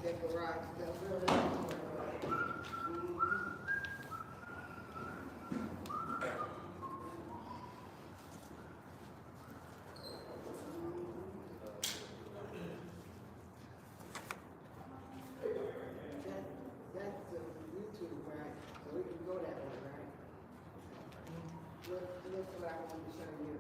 that garage stuff. That's the YouTube, right? So we can go that way, right? Looks like I want to show you.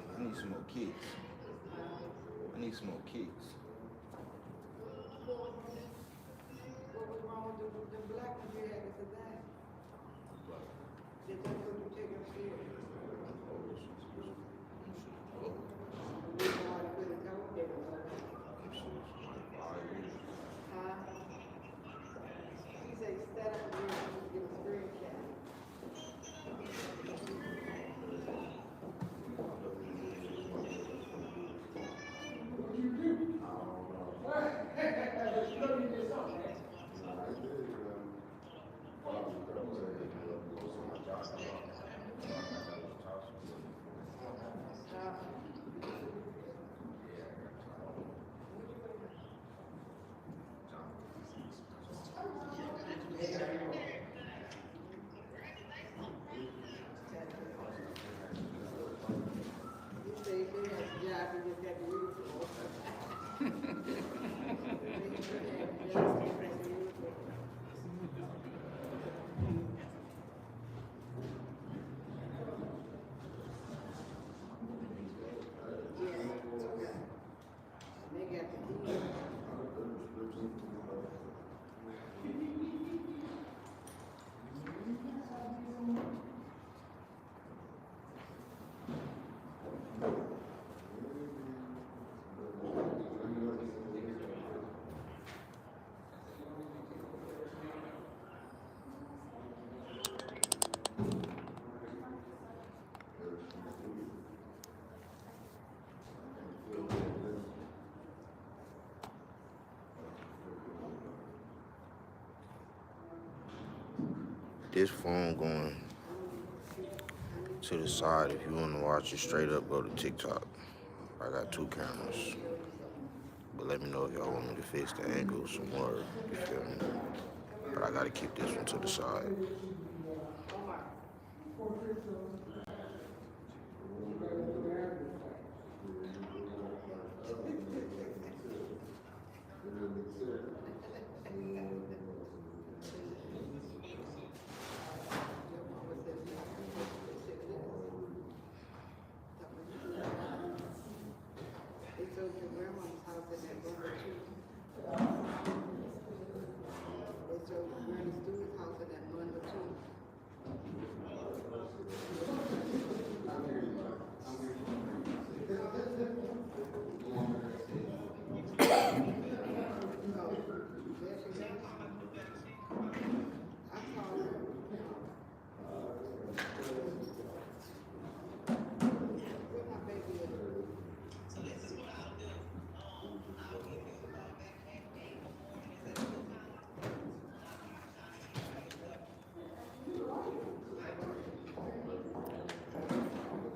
I need some more kicks. I need some more kicks. What was wrong with the black one you had at the back? Did they go to take upstairs? We wanted to put it down there. Huh? He said, stand up and give a screenshot. This phone going to the side. If you want to watch it straight up, go to TikTok. I got 2 cameras. But let me know if y'all want me to fix the angle some more. You feel me? But I gotta keep this one to the side. They told your grandma's house in that number 2. They told Granny Stewart's house in that number 2.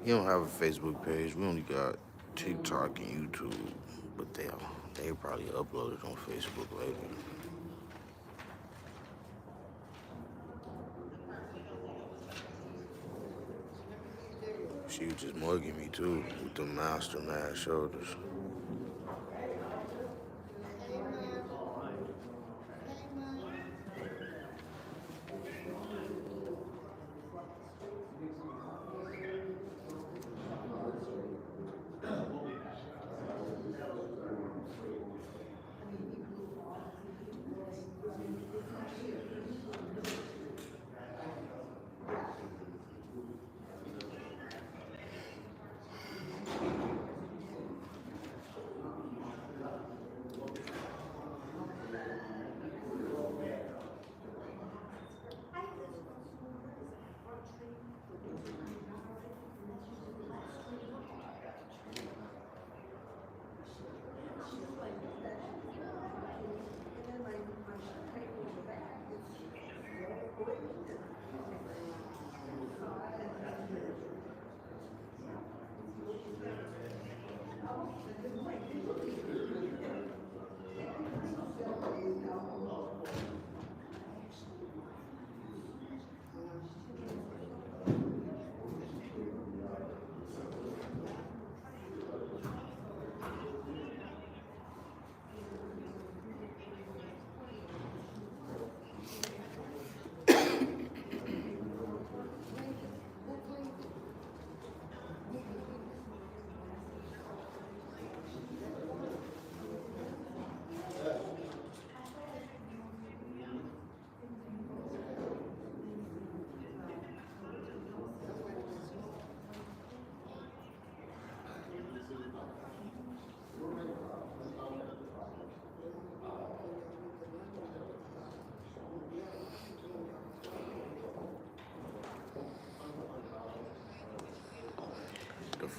He don't have a Facebook page. We only got TikTok and YouTube, but they probably uploaded on Facebook later. She was just mugging me too with the master man shoulders.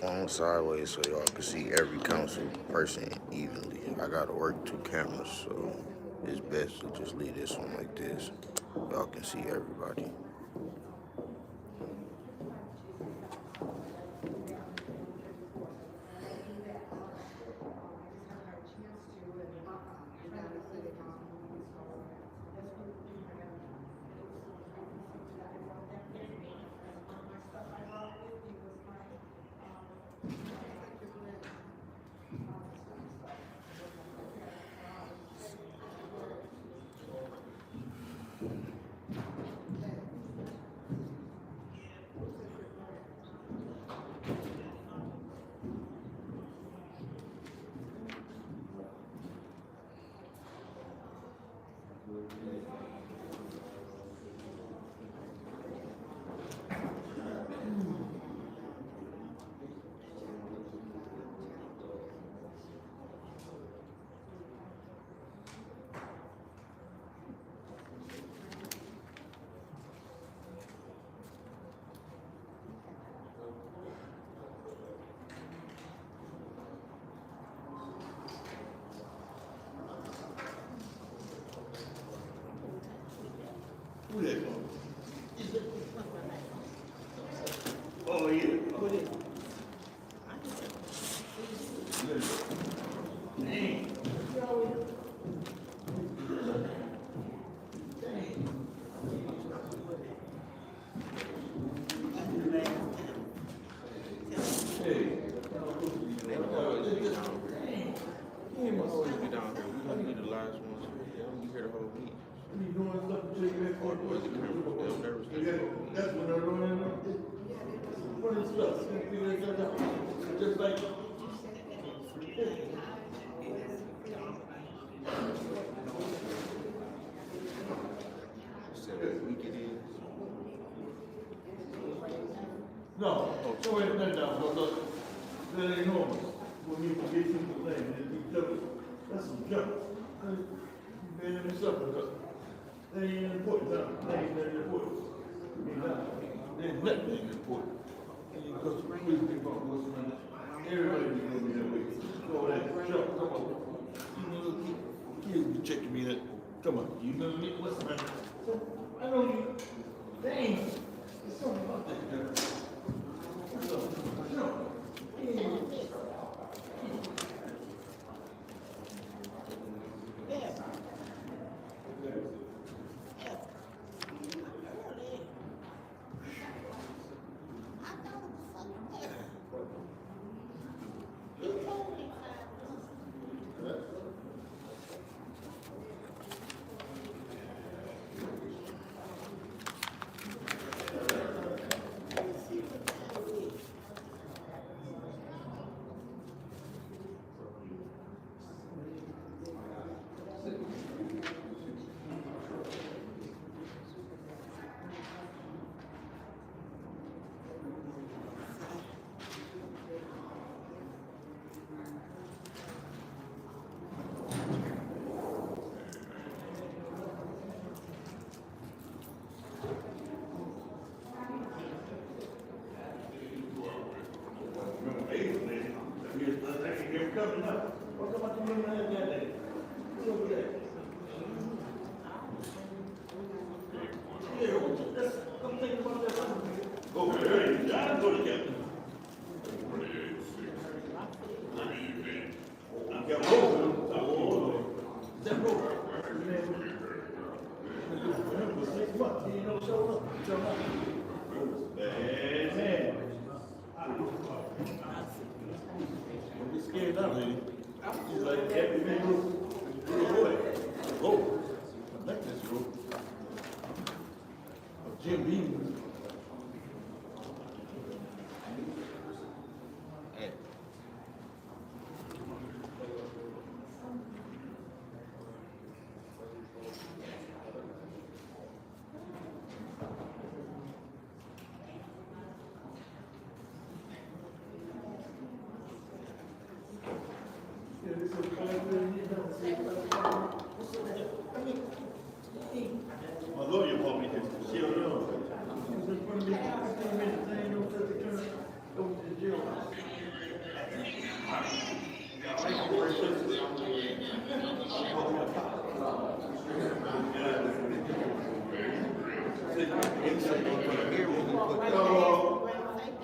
phone sideways so y'all can see every council person evenly. I gotta work 2 cameras, so it's best to just leave this one like this. Y'all can see everybody. Who that from? Oh, yeah. Who that? Dang. Hey. You must always be down here. We gonna be the last ones. They don't be here the whole week. You doing something to you? Or the cameras, they'll never stay for the whole week. That's what they're doing. What is stuff? Just like. Said what week it is. No, so ain't nothing down, but look, that ain't normal. When you forget people things, and you tell them, that's some junk. Man, let me suffer, but that ain't important, no, that ain't that important. I mean, that ain't nothing important. Because we think about what's around it. Everybody be gonna be that way. So that junk, come on. You know, kids be checking me that, come on, you know what's around it. So, I know you, dang, there's something about that girl. Coming up. What's about the women that day? What's over there? Yeah, let's come think about that. Go there. John, go together. I got roll. Is that roll? For 6 months, he ain't no show up. Show up. Bad man. Don't be scared now, lady. She's like every man little boy. Oh, I like this rope. Jim Beam. Hey. My lawyer called me to share it on. He was in front of me, 15 minutes, I ain't no such a turn. Go to the jail. They said they could hear when you put that on.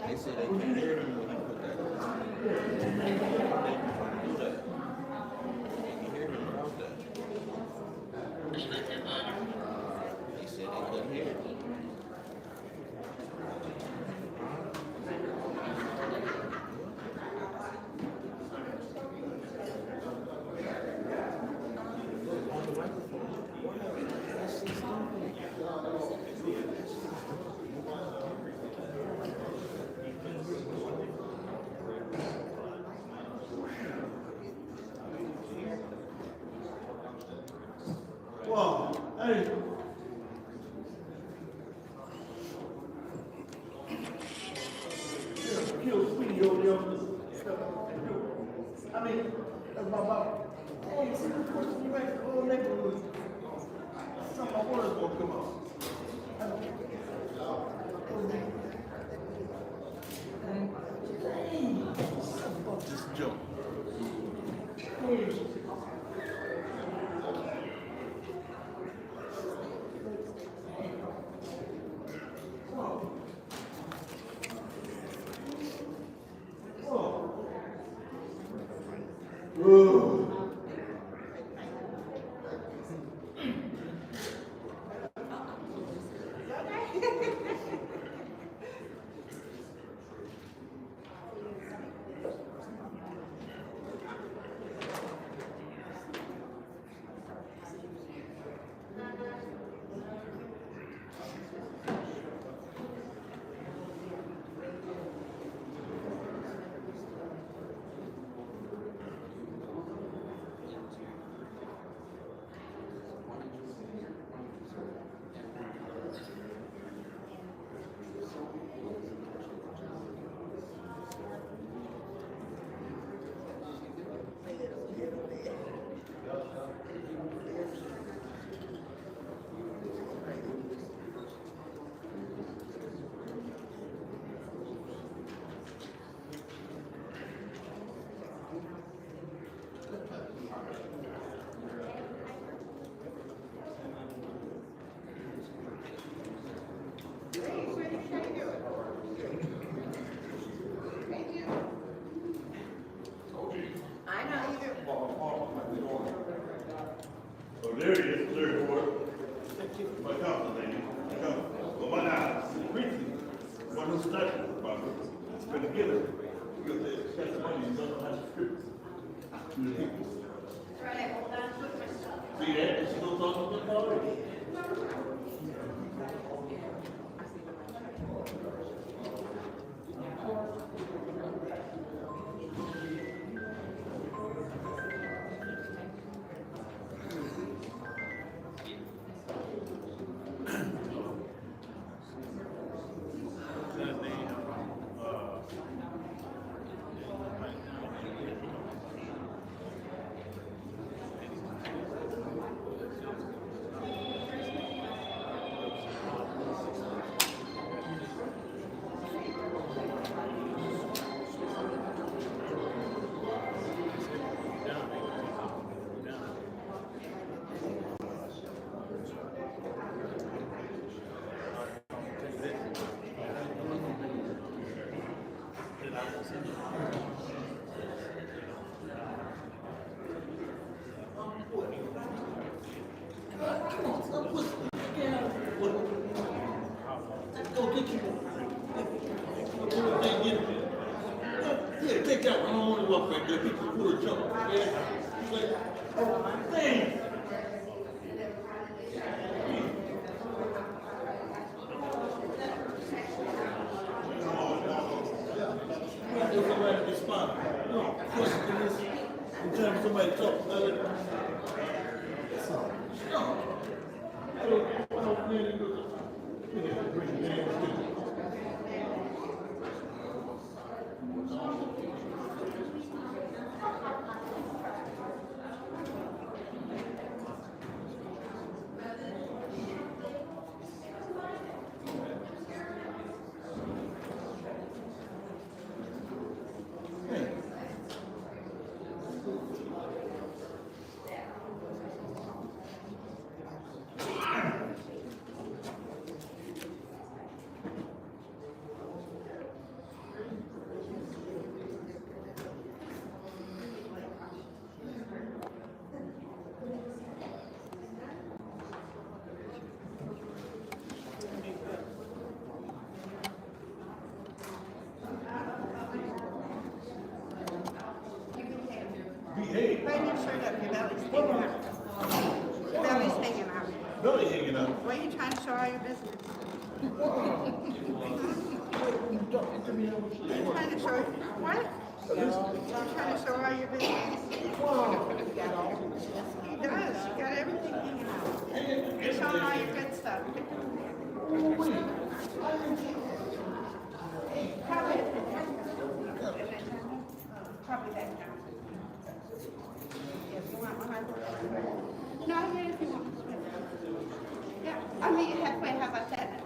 They said they could hear him when you put that on. They can do that. They can hear him without that. They said they couldn't hear him. Wow, hey. Kill Speedy over there on this stuff. I mean, that's my mom. Oh, you see the person you make the whole neighborhood. Some of my words gonna come out. Something about this jump. Oh, there he is, third ward. My council lady. My council. Well, my now, briefly, one who's studying about it. It's been together. Because they got the money, you don't know how to script. To the people. Right, hold on to myself. See that? Is she gonna talk to them already? Go get you one. Yeah, take that one. I don't want to walk back there. People pull a jump. Yeah. Oh, dang. Somebody to respond. No, question is, in terms of somebody talk. No. I don't really look. behave. Tighten your shirt up, your belly's hanging out. Your belly's hanging out. Belly hanging out. Why are you trying to show all your business? You're trying to show, what? You're trying to show all your business? He does, you got everything hanging out. You're showing all your good stuff. Probably that now. If you want one. No, I get it if you want. Yeah, I'll meet you halfway, how about that?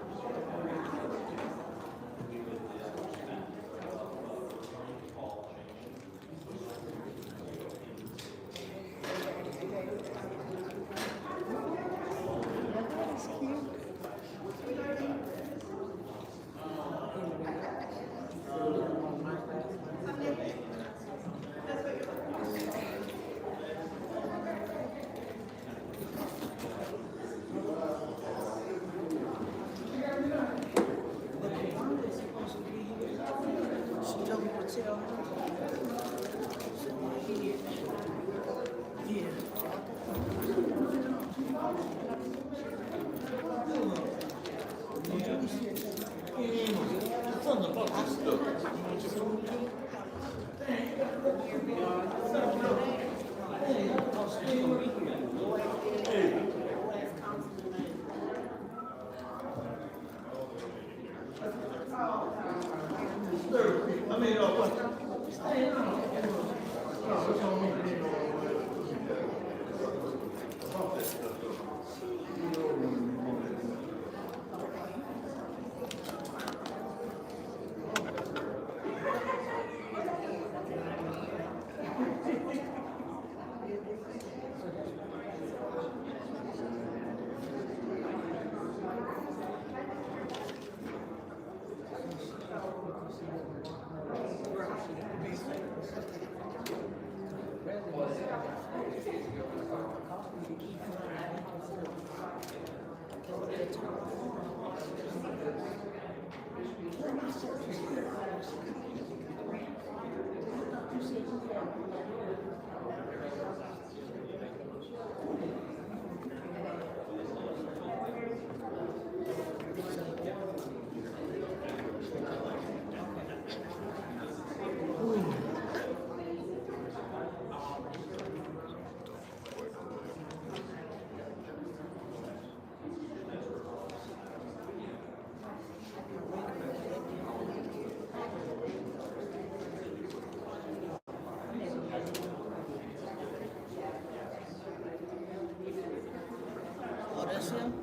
Oh, that's him?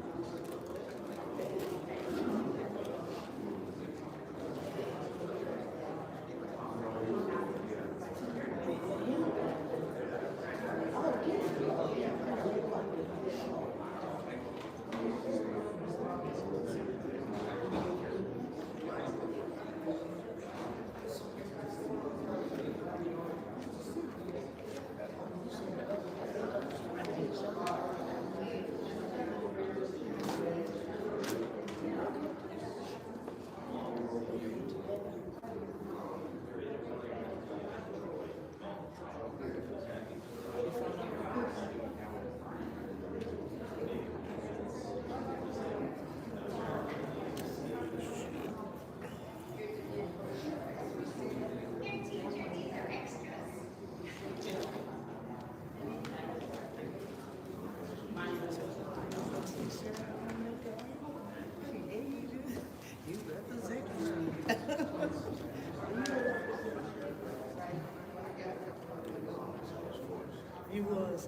You was,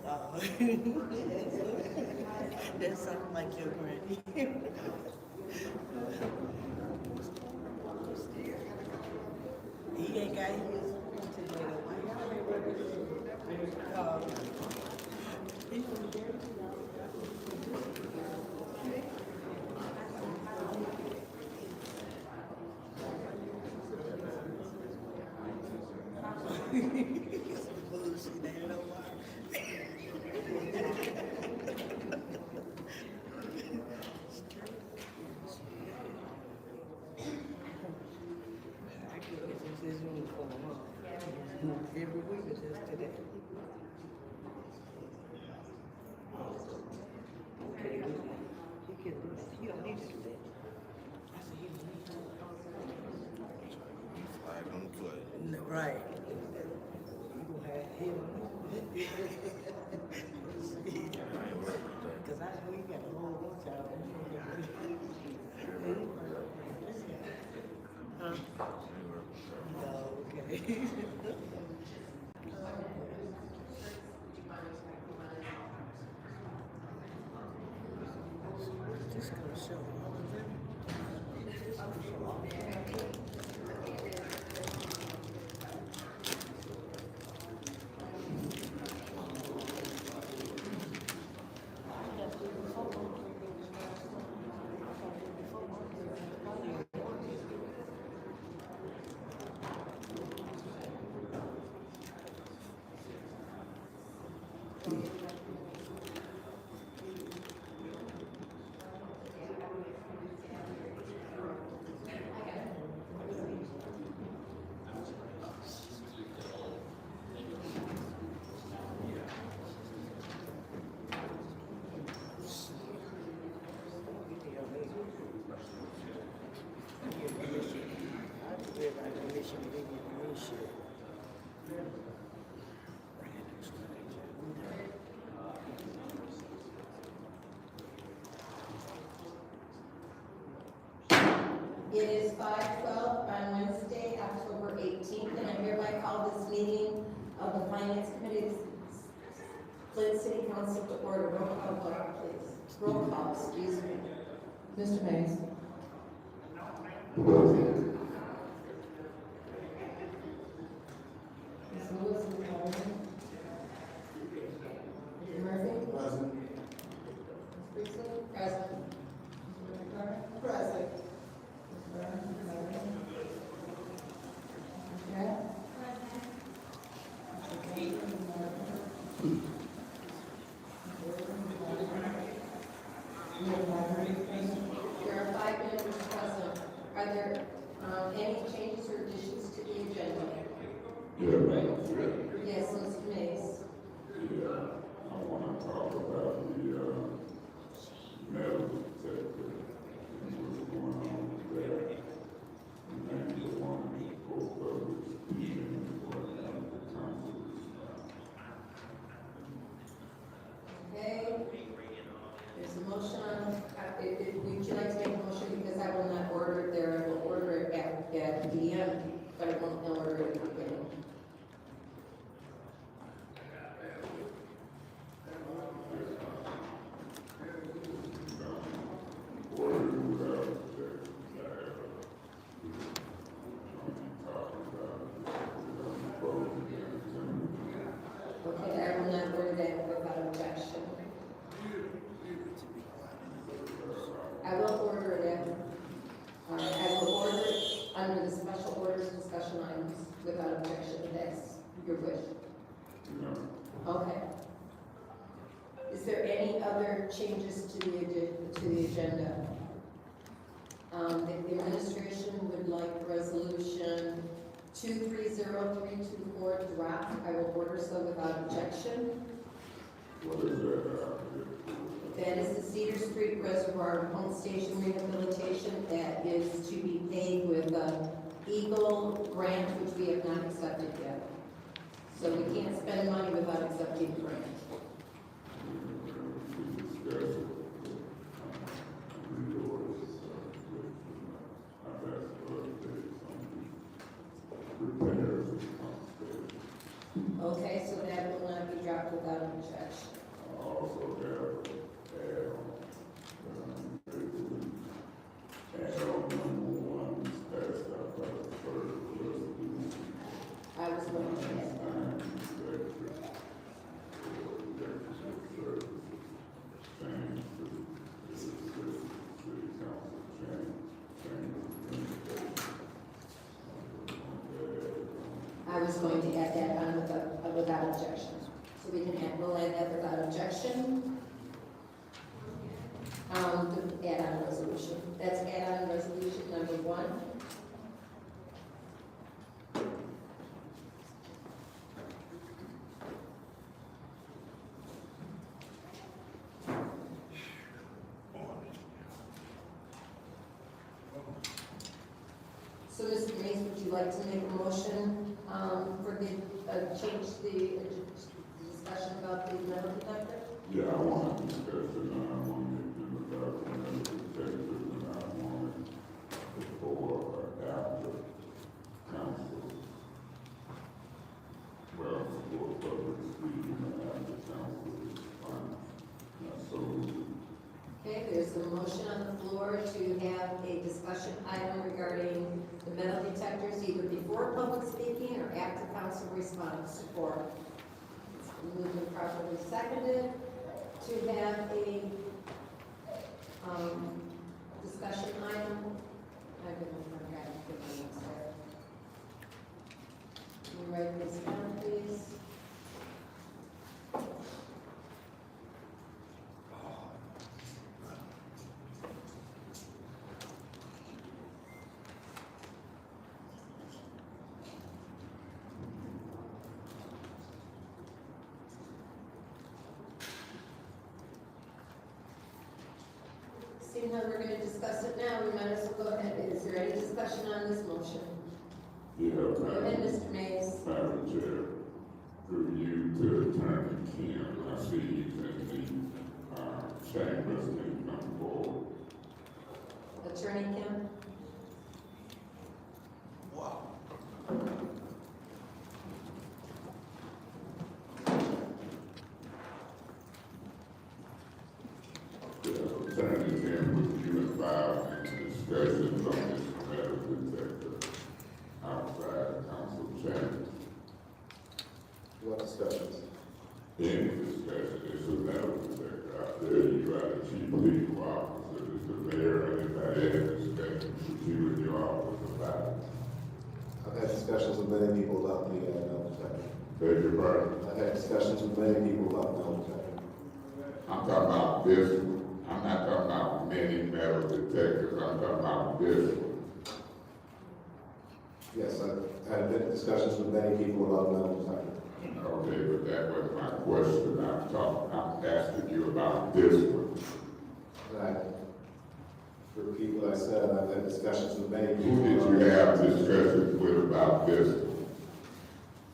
that sounded like your granny. He ain't got his today. Bullshit, they don't know why. show. It is 5:12 on Wednesday, October 18th, and I hereby call this meeting of the Finance Committee, Flint City Council to order. Roll call, vote, please. Roll call, excuse me. Mr. Mays. Ms. Lewis, Ms. Baldwin. Mr. Murphy. Present. Ms. Priestley. Present. Mr. McCartney. Present. Ms. Brown. Ms. Grant. Mr. Gager, Ms. Martin. There are 5 members present. Are there any changes or additions to the agenda? Yes, Mr. Mays. I want to talk about the metal detector and what's going on with that. And the one who spoke of it, and what the council is Okay. There's a motion on, would you like to make a motion, because I will not order it there, I will order it at the end, but I won't order it at the beginning. Okay, I will not order that without objection. I will order it I will order it under the special orders discussion items without objection, if that's your wish. Okay. Is there any other changes to the agenda? The administration would like resolution 230324 dropped. I will order so without objection. What is that? That is the Cedar Street Reservoir Pump Station rehabilitation that is to be paid with the Eagle grant, which we have not accepted yet. So we can't spend money without accepting the grant. Okay, so that will not be dropped without objection. Also have add-on number one passed out by the first resolution. I was going to add that. I was going to add that on without objection. So we can add, we'll add that without objection. The add-on resolution. That's add-on resolution number 1. So, Mr. Mays, would you like to make a motion for the, change the discussion about the metal detector? Yeah, I want to discuss it, and I want to make them about the metal detectors, and I want it before or after council. Well, before public speaking and after council is fine. So, Okay, there's a motion on the floor a discussion item regarding the metal detectors either before public speaking or after council response support. It's been moved and properly seconded to have a discussion item. I didn't forget to put my notes there. Can you write this down, please? Seeing how we're going to discuss it now, we might as well go ahead. Is there any discussion on this motion? Yeah, Go ahead, Madam Mr. Mays. Chair, through you to Attorney Kim, I see he's in the chambers, can you come forward? Attorney Kim? Attorney Kim, would you involve in discussions on this metal detector outside the council chambers? What discussions? Any discussion, it's a metal detector out there, you are the chief legal officer, it's the mayor, anybody has discussions with you and your office about it. I've had discussions with many people about the metal detector. Beg your pardon? I've had discussions with many people about the metal detector. I'm talking about this one. I'm not talking about many metal detectors, I'm talking about this one. Yes, I've had discussions with many people about the metal detector. Okay, but that wasn't my question. I'm asking you about this one. And I repeat what I said, I've had discussions with many people. Who did you have discussions with about this one?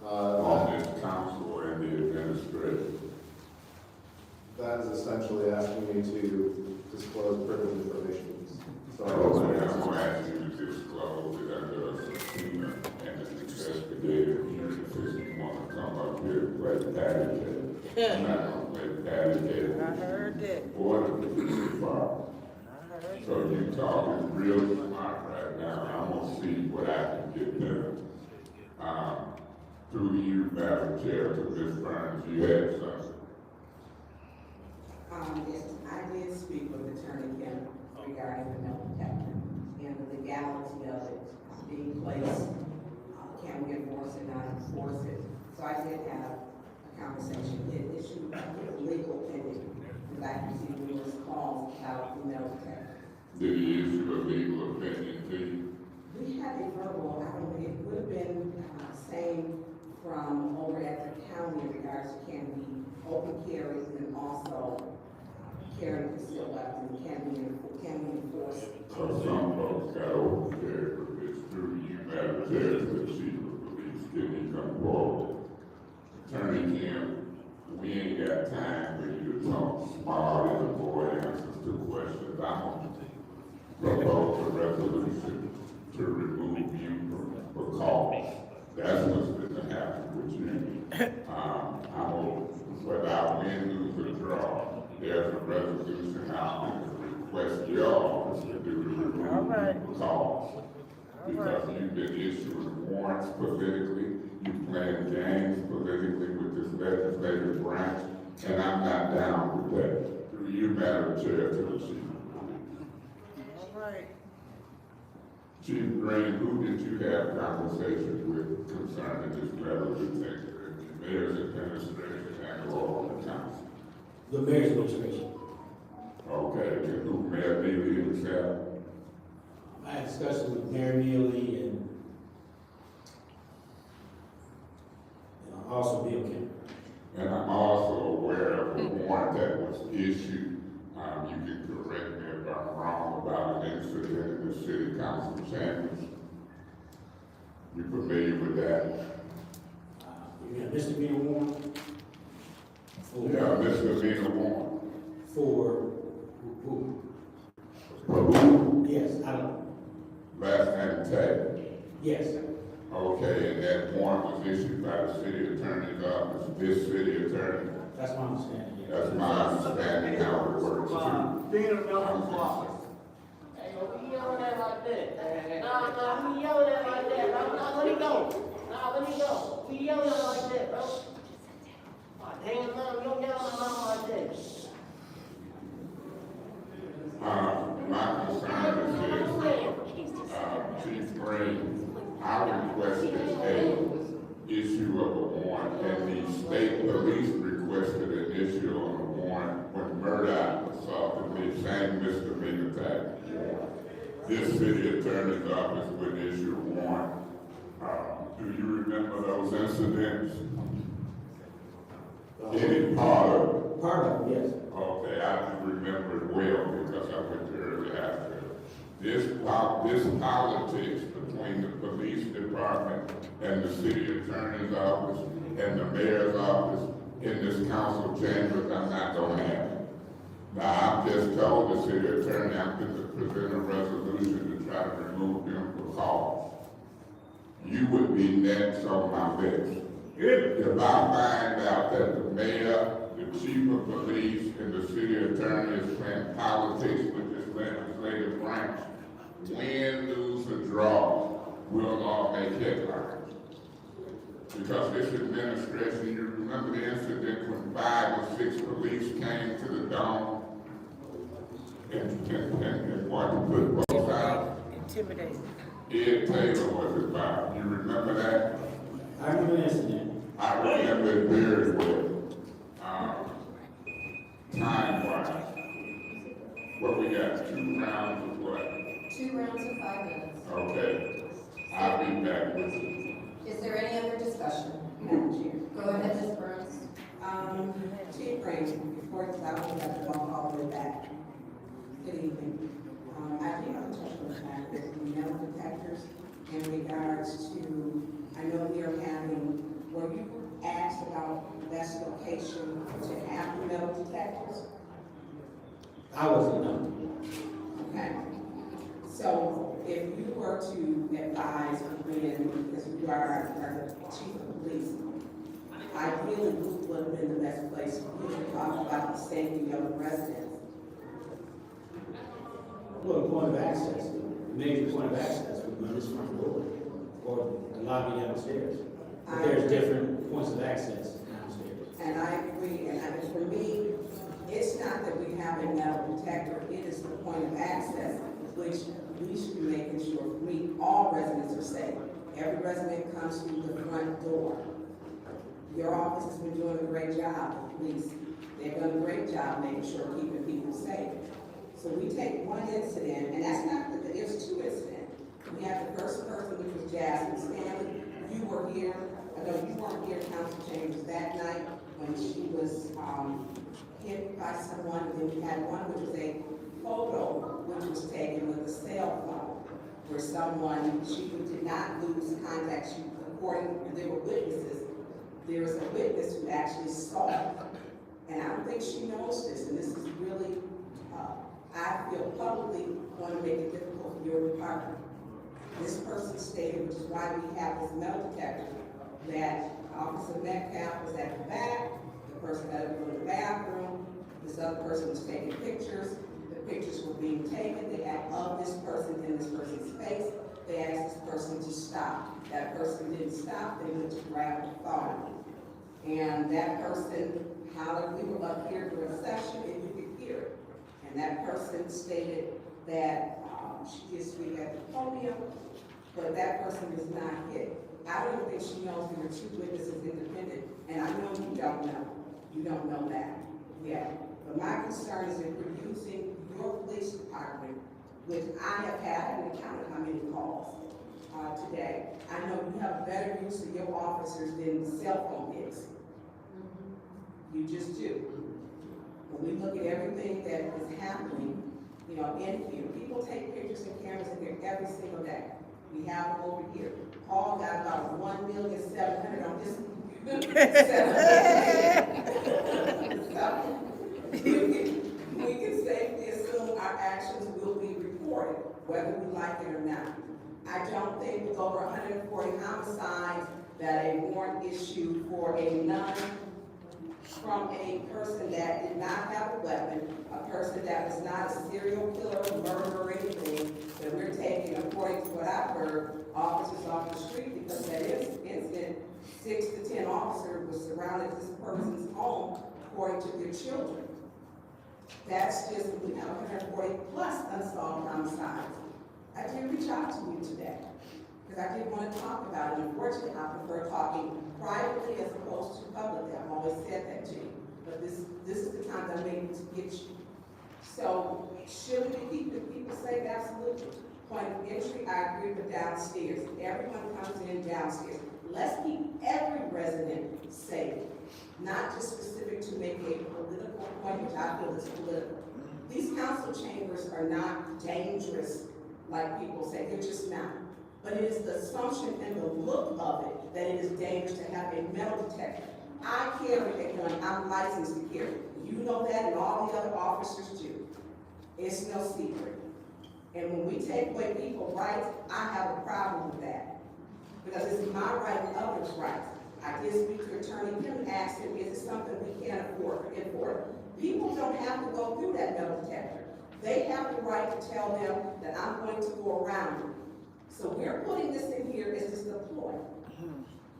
On this council and the administration? That is essentially asking me to disclose privileged information. So Okay, I'm gonna ask you to disclose it under a subpoena and an investigative unit, since you wanna come up here and play patty cake. I'm not gonna play patty cake. I heard that. Order the police department. I heard So you talking real smart right now, I'm gonna see what I can get done. Through you, Madam Chair, to Ms. Burns, you had something. Yes, I did speak with Attorney Kim regarding the metal detector and the legality of it being placed. Can we enforce it, not enforce it? So I did have a conversation. It issued a legal opinion, because I received numerous calls about the metal detector. Did he issue a legal opinion to you? We had a verbal, I don't know, it would have been same from over at the county in regards to can we open carry and also carry concealed weapons, can we enforce it? Cause some folks got over there, but it's through you, Madam Chair, to the chief of police, can he come forward? Attorney Kim, we ain't got time for you to talk smart and avoid answers to questions. I'm gonna propose a resolution to remove you for cause. That's what's gonna happen with you. Without win, lose, or draw, there's a resolution out there to request your office to do the removal for cause. Because you've been issuing warrants politically, you playing games politically with this legislative branch, and I'm not down with that. Through you, Madam Chair, to the chief. All right. Chief Green, who did you have conversations with concerning this metal detector in the mayor's administration and or the council? The mayor's administration. Okay, and who Mayor Neely himself? I had discussions with Mayor Neely and also Bill Kemp. And I'm also aware of the warrant that was issued. You can correct me if I'm wrong about an incident in the city council chambers. You familiar with that? You got misdemeanor warrant? Yeah, misdemeanor warrant. For who? For who? Yes, I don't. Last name Taylor. Yes, Okay, and that warrant was issued by the city attorney's office, this city attorney. that's my understanding. Yes. That's my understanding how it works too. Being a member of office. doing that like that. Nah, we yelling at like that, bro. Nah, let me go. Nah, let me go. We yelling like that, bro. Oh, damn, no, you don't yell at my mom like that. My concern is this, Chief Green, I requested a issue of a warrant, and the state police requested an issue of a warrant when Murdoch assaulted me, same misdemeanor attack. This city attorney's office would issue a warrant. Do you remember those incidents? Any part of it? Part of it, yes. Okay, I do remember it well because I went to early after. This politics between the police department and the city attorney's office and the mayor's office in this council chambers, I'm not gonna have it. Now, I've just told the city attorney I'm going to present a resolution to try to remove him for cause. You would be next on my list. If I find out that the mayor, the chief of police, and the city attorney is playing politics with this legislative branch, win, lose, or draw, we'll all make headlines. Because this administration, you remember the incident when 5 or 6 police came to the dome and wanted to put both out? Intimidated. Ed Taylor was involved. You remember that? I remember the incident. I remember it very well. Time-wise, what we got, 2 rounds of what? 2 rounds of 5 minutes. Okay, I'll be back with you. Is there any other discussion? Madam Chair. Go ahead, Ms. Burns. Chief Green, before I will have to walk all the way back. Good evening. I do want to touch on the fact that the metal detectors in regards to, I know we are having, were you asked about best location to have the metal detectors? I wasn't known. Okay. So if you were to advise when, because you are the chief of police, ideally, Luke would have been the best place for you to talk about the safety of the residents. Well, the point of access, the major point of access would be this front door or the lobby downstairs. But there's different points of access downstairs. And I agree, and for me, it's not that we have a metal detector, it is the point of access, which we should be making sure, for me, all residents are safe. Every resident comes through the front door. Your office has been doing a great job, the police. They've done a great job making sure keeping people safe. So we take one incident, and that's not, there's 2 incidents. We have the first person, which was Jasmine Stanley. You were here, I know you weren't here in council chambers that night when she was hit by someone. And then we had one which was a photo which was taken with a cell phone where someone, she did not lose contact. She, according, there were witnesses. There was a witness who actually saw it. And I don't think she knows this, and this is really, I feel publicly want to make it difficult for your department. This person stated, which is why we have this metal detector, that Officer Metcalf was at the back, the person had to go to the bathroom, this other person was taking pictures, the pictures were being taken, they had of this person in this person's face, they asked this person to stop. That person didn't stop, they went to grab the phone. And that person hollered, we were up here for a session and you could hear it. And that person stated that she did speak at the podium, but that person was not hit. I don't think she knows there were 2 witnesses independent, and I know you don't know. You don't know that yet. But my concern is if we're using your police department, which I have had, I haven't counted how many calls today. I know you have better use of your officers than cell phone gigs. You just do. When we look at everything that is happening, you know, in here, people take pictures and cameras in here every single day. We have them over here. Paul got about 1,700,000 on this. We can safely assume our actions will be reported, whether we like it or not. I don't think with over 140 homicides that a warrant issued for a from a person that did not have a weapon, a person that was not a serial killer, murderer, or anything, that we're taking, according to what I've heard, officers off the street because that incident, 6 to 10 officers were surrounded this person's home, according to their children. That's just, we have 140 plus unsolved homicides. I did reach out to you today, because I did want to talk about it. Unfortunately, I prefer talking privately as opposed to publicly. I've always said that to you. But this is the time that I'm able to get you. So, should we keep the people safe? Absolutely. Point of entry, I agree with downstairs. Everyone comes in downstairs. Let's keep every resident safe, not just specific to make a political point, which I feel is political. These council chambers are not dangerous, like people say. They're just not. But it is the assumption and the look of it that it is dangerous to have a metal detector. I carry a gun. I'm licensed to carry. You know that, and all the other officers do. It's no secret. And when we take away people's rights, I have a problem with that. Because it's my right and others' rights. I did speak to Attorney Kim and asked him, is it something we can't afford? People don't have to go through that metal detector. They have the right to tell them that I'm going to go around it. So we're putting this in here as just a ploy.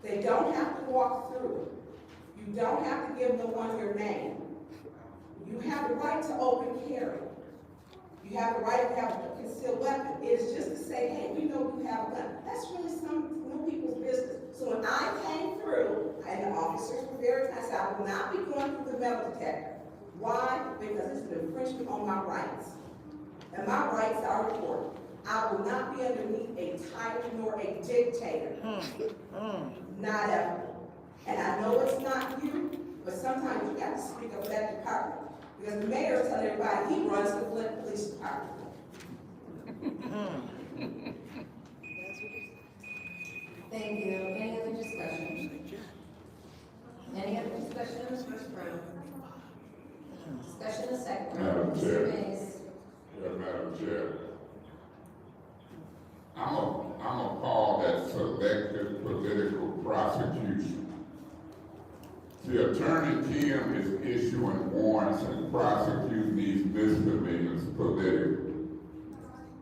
They don't have to walk through it. You don't have to give no one your name. You have the right to open carry. You have the right to have a concealed weapon. It's just to say, hey, we know you have a gun. That's really some people's business. So when I came through, and the officers were very nice, I will not be going through the metal detector. Why? Because it's an infringement on my rights. And my rights are important. I will not be underneath a tyrant nor a dictator. Not ever. And I know it's not you, but sometimes you got to speak up for that department. Because the mayor is telling everybody he runs the Flint Police Department. Thank you. Any other discussion? Any other discussion on this first round? Discussion in the second round. Madam Chair. Mr. Mays. Yeah, Madam Chair. I'm appalled at selective political prosecution. The Attorney Kim is issuing warrants and prosecuting these misdemeanors politically.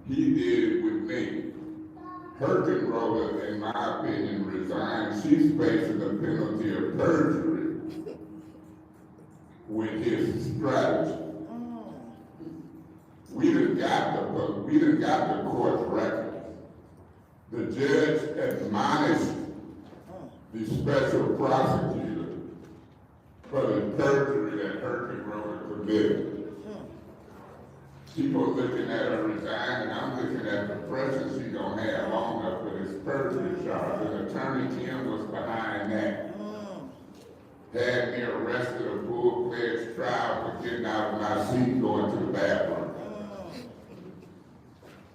He did it with me. Herkenroller, in my opinion, resigned. She's facing the penalty of perjury with his strategy. We done got the court record. The judge admonished the special prosecutor for the perjury that Herkenroller committed. People looking at her resign, and I'm looking at the pressure she's gonna have long enough for this perjury charge. And Attorney Kim was behind that. Had me arrested a full-fledged trial for getting out of my seat going to the bathroom.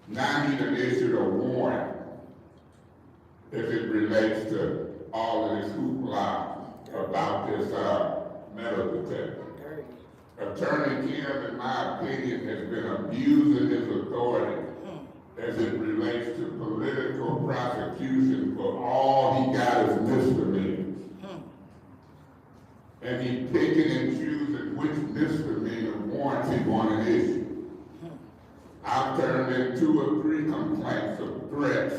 Now he done issued a warrant if it relates to all of this hoopla about this metal detector. Attorney Kim, in my opinion, has been abusing his authority as it relates to political prosecution for all he got is misdemeanors. And he picking and choosing which misdemeanor warrants he want to issue. I've turned in 2 or 3 complaints of threats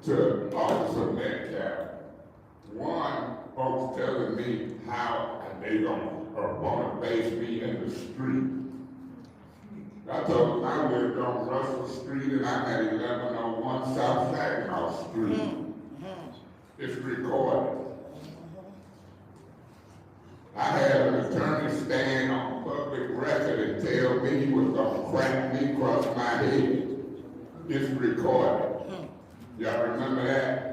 to Officer Metcalf. One, folks telling me how they want to base me in the street. I told them I lived on Russell Street and I'm at 1101 South Saginaw Street. It's recorded. I had an attorney stand on public record and tell me he was going to crack me across my head. It's recorded. Y'all remember that?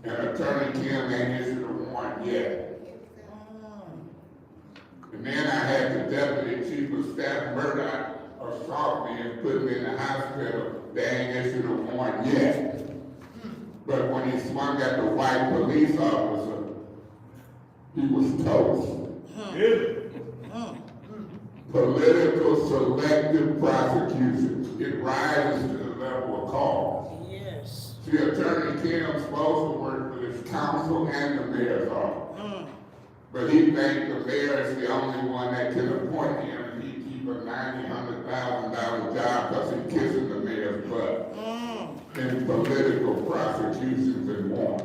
And Attorney Kim ain't issued a warrant yet. And then I had the Deputy Chief of Staff Murdoch assault me and put me in the hospital. They ain't issued a warrant yet. But when he swung at the white police officer, he was toast. Political selective prosecution. It rises to the level of cause. Yes. See, Attorney Kim's supposed to work for his council and the mayor's office. But he thinks the mayor is the only one that can appoint him, and he keep a $90,000, $100,000 job because he's kissing the mayor's butt. prosecutions and warrants.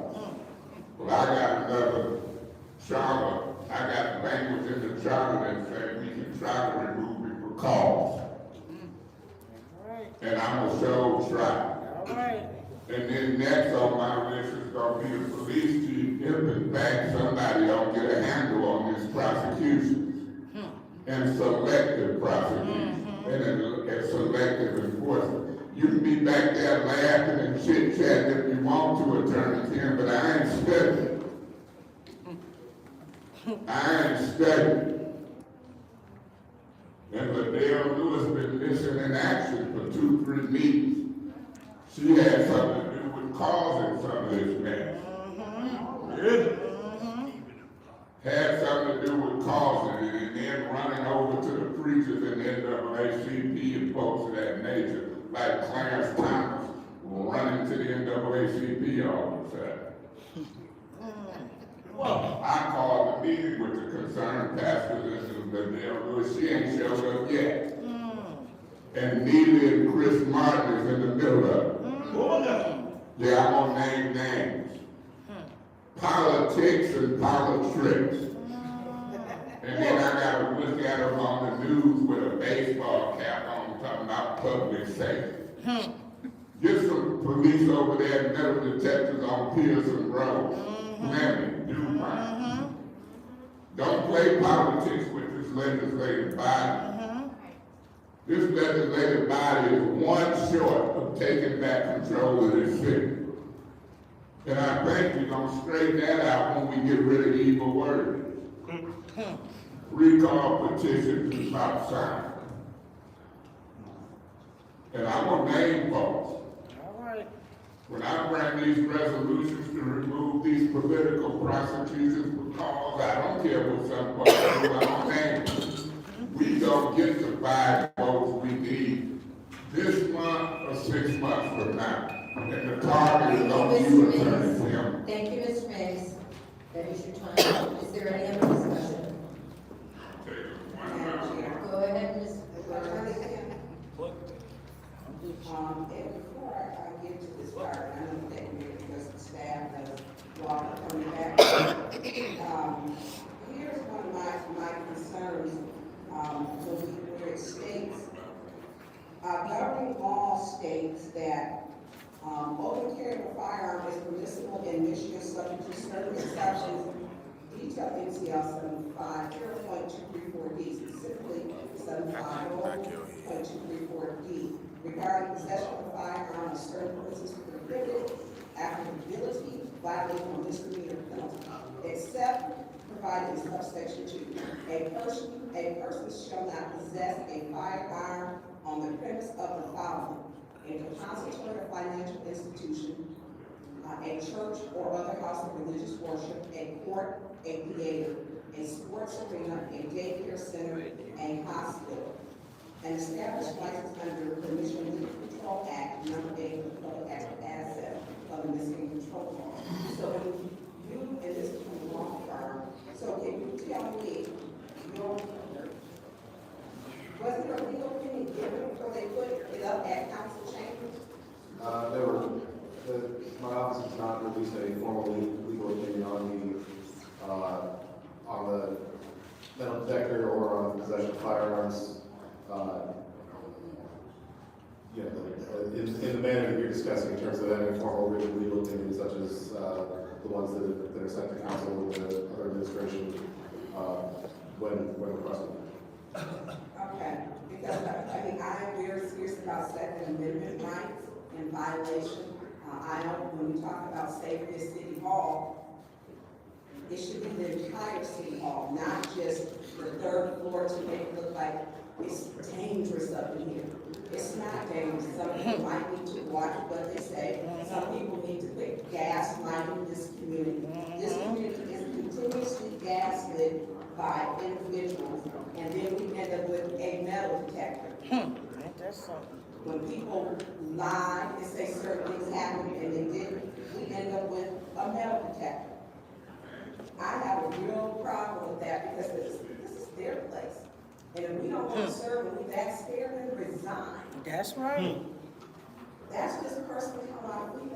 Well, I got another charter, I got language in the charter that says we can try to remove it for cause. And I'm gonna show try. All right. And then next on my list is gonna be the police chief, if in fact somebody don't get a handle on this prosecution. And selective prosecution, and selective enforcement. You can be back there laughing and chit-chatting if you want to, Attorney Kim, but I ain't studying. I ain't studying. And Liddell Lewis been missing in action for 2-3 meetings. She had something to do with causing some of this mess. Had something to do with causing it, and then running over to the preachers in NAACP and folks of that nature, like Clarence Thomas, running to the NAACP all of a sudden. Well, I called the meeting with the concerned pastors and Liddell Lewis. She ain't showed up yet. And Neely and Chris Martin is in the middle of it. Yeah, I'm gonna name names. Politics and politics. And then I gotta look at them on the news with a baseball cap on talking about public safety. Get some police over there, metal detectors on Pearson Road. Let me do mine. Don't play politics with this legislative body. This legislative body is one short of taking back control of this city. And I think we're gonna straighten that out when we get rid of evil words. Recall petitions is about sign. And I'm gonna name folks. All right. When I bring these resolutions to remove these political prosecutions for cause, I don't care what some folks do, I don't name them. We don't get the 5 votes we need this month or 6 months from now. And the target is on you, Attorney Kim. Thank you, Mr. Mays. That is your time. Is there any other discussion? Go ahead, Ms. Attorney Kim. And before I get to this part, I know that because the staff does walk coming back. Here's one of my concerns, where it states, governing all states that open carry of a firearm is permissible in Michigan subject to certain exceptions, detailed NCL 750.234D, specifically 750.234D, regarding possession of a firearm of certain persons prohibited applicability, violating a misdemeanor penalty, except provided in subsection 2. A person shall not possess a firearm on the premise of the following: a depository or financial institution, a church or other house of religious worship, a court, a theater, a sports arena, a daycare center, a hospital. An established license under the Michigan Liquor Control Act, number 8 of the Public Asset of the Michigan Control Law. So when you, and this is from the law firm, so can you tell me, was there a legal opinion given before they put it up at council chambers? My office has not released a formal legal opinion on the metal detector or on the possession of firearms. In the manner that you're discussing, in terms of any formal written legal opinion, such as the ones that are sent to council and the other administration when requested. Okay, because I'm very serious about Second Amendment rights and violation. I know when we talk about safety at City Hall, it should be the entire City Hall, not just the 3rd floor to make it look like it's dangerous up in here. It's not dangerous. Some people might need to watch what they say. Some people need to put gas lighting this community. This community is continuously gaslit by individuals, and then we end up with a metal detector. Ain't that something? When people lie and say certain things happened and they didn't, we end up with a metal detector. I have a real problem with that because this is their place. And if we don't want to serve and we that scared, then resign. That's right. That's just personally how I feel.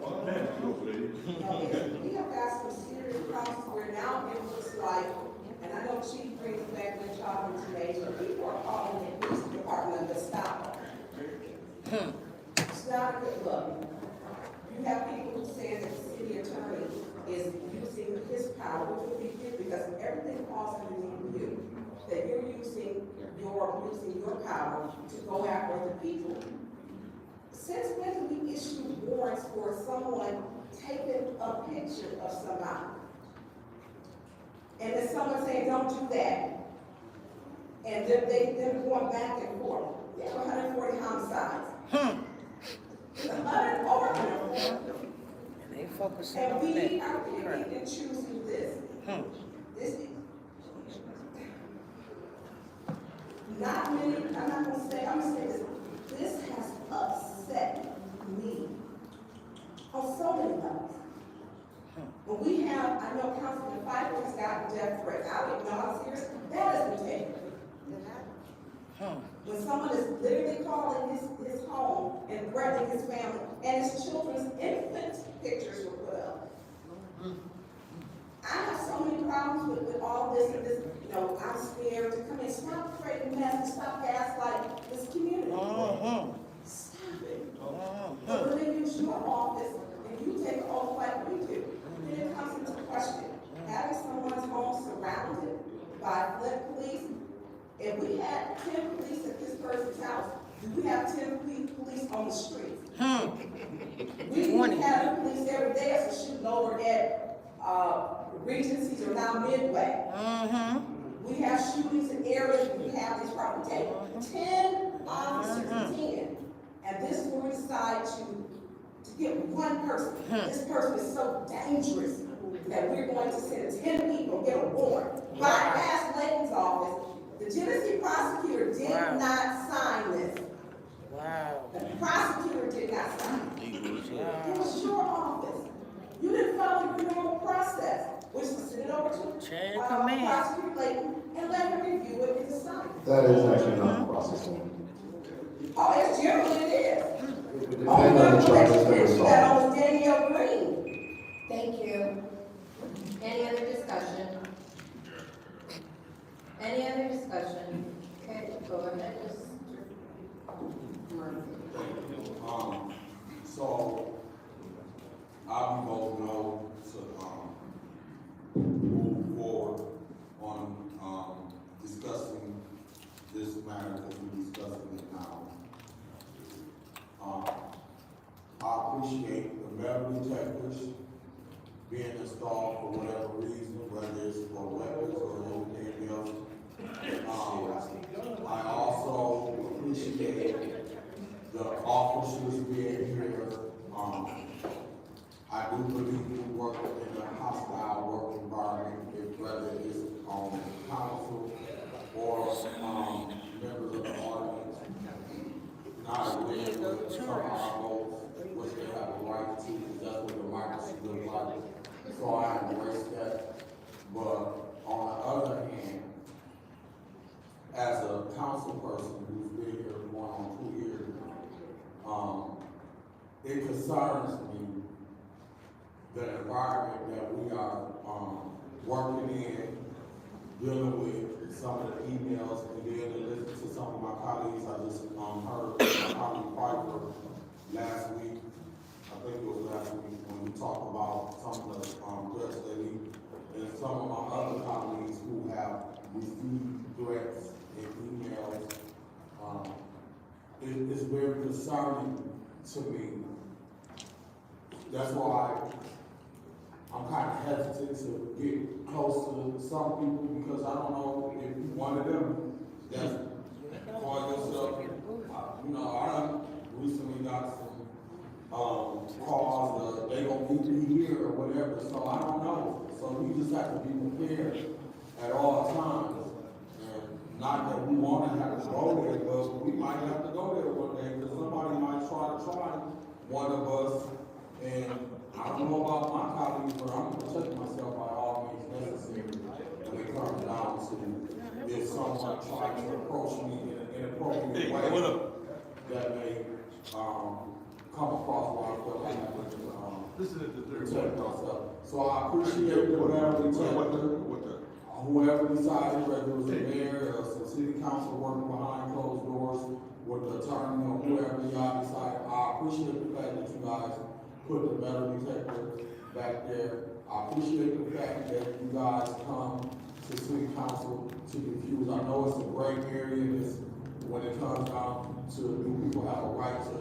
We have got some serious problems where now it looks like, and I know Chief brings back the job today, but people are calling the police department to stop them. It's not a good look. You have people who say that the city attorney is using his power, which would be good because everything falls underneath you. That you're using your power to go after the people. Since when do we issue warrants for someone taking a picture of somebody? And then someone saying, don't do that. And they're going back and forth. They have 140 homicides. It's 140. And they focusing And on we that. are picking and choosing this. This not many, I'm gonna say this. This has upset me on so many levels. When we have, I know Councilman Pfeiffer has gotten death threats. I would not serious. That is integrity. When someone is literally calling his home and threatening his family, and his children's infant pictures were put up. I have so many problems with all this and this, I'm scared to come in. Stop creating mess and stop gaslighting this community. Stop it. But when they use your office and you take an oath like we do, then it comes into question. Having someone's home surrounded by Flint police, if we had 10 police at this person's house, do we have 10 police on the street? We have police every day as shooting over at Regencies or now Midway. We have shootings in areas where we have these problems. Take 10 officers, 10, and this will decide to get one person. This person is so dangerous that we're going to send 10 people and get a warrant. Bypass Layton's office. The Tennessee prosecutor did not sign this. Wow. The prosecutor did not sign it. It was your office. You didn't follow the normal process, which was send it over to Chain of command. Prosecutor Layton and let him review it and decide. That is actually not the process. Oh, it's generally it is. It depends on the charges that are That solved. was Danielle Green. Thank you. Any other discussion? Any other discussion? Okay, go ahead, So, I'll be voting no to, move forward on, discussing this matter that we're discussing it now. I appreciate the metal detectors being installed for whatever reason, whether it's for weapons or anything else. I also appreciate the officers being here. I do believe we work in a hostile work environment, whether it's on council or members of the audience. Not agreeing with some of our votes, which they have a right to, because that's what the democracy looks like. So I embrace that. But on the other hand, as a council person who's been here going on 2 years, it concerns me the environment that we are working in, dealing with some of the emails, and then to listen to some of my colleagues. I just heard my colleague Pfeiffer last week, I think it was last week, when we talked about some of the threats that and some of my other colleagues who have received threats and emails. It's very concerning to me. That's why I'm kind of hesitant to get close to some people, because I don't know if one of them that's call yourself, I done recently got some calls, they gonna meet me here or whatever, so I don't know. So we just have to be prepared at all times. And not that we want to have to go there, but we might have to go there one day, because somebody might try one of us. And I don't know about my colleagues, but I'm going to protect myself by all means necessary when it comes down to if someone tries to approach me in an inappropriate way that may cause come across where I feel like I need to, This is the third protect one. myself. So I appreciate whatever whoever decided, whether it was the mayor or some city council working behind closed doors with the attorney or whoever y'all decided. I appreciate the fact that you guys put the metal detector back there. I appreciate the fact that you guys come to city council to confuse. I know it's a gray area when it comes down to do people have a right to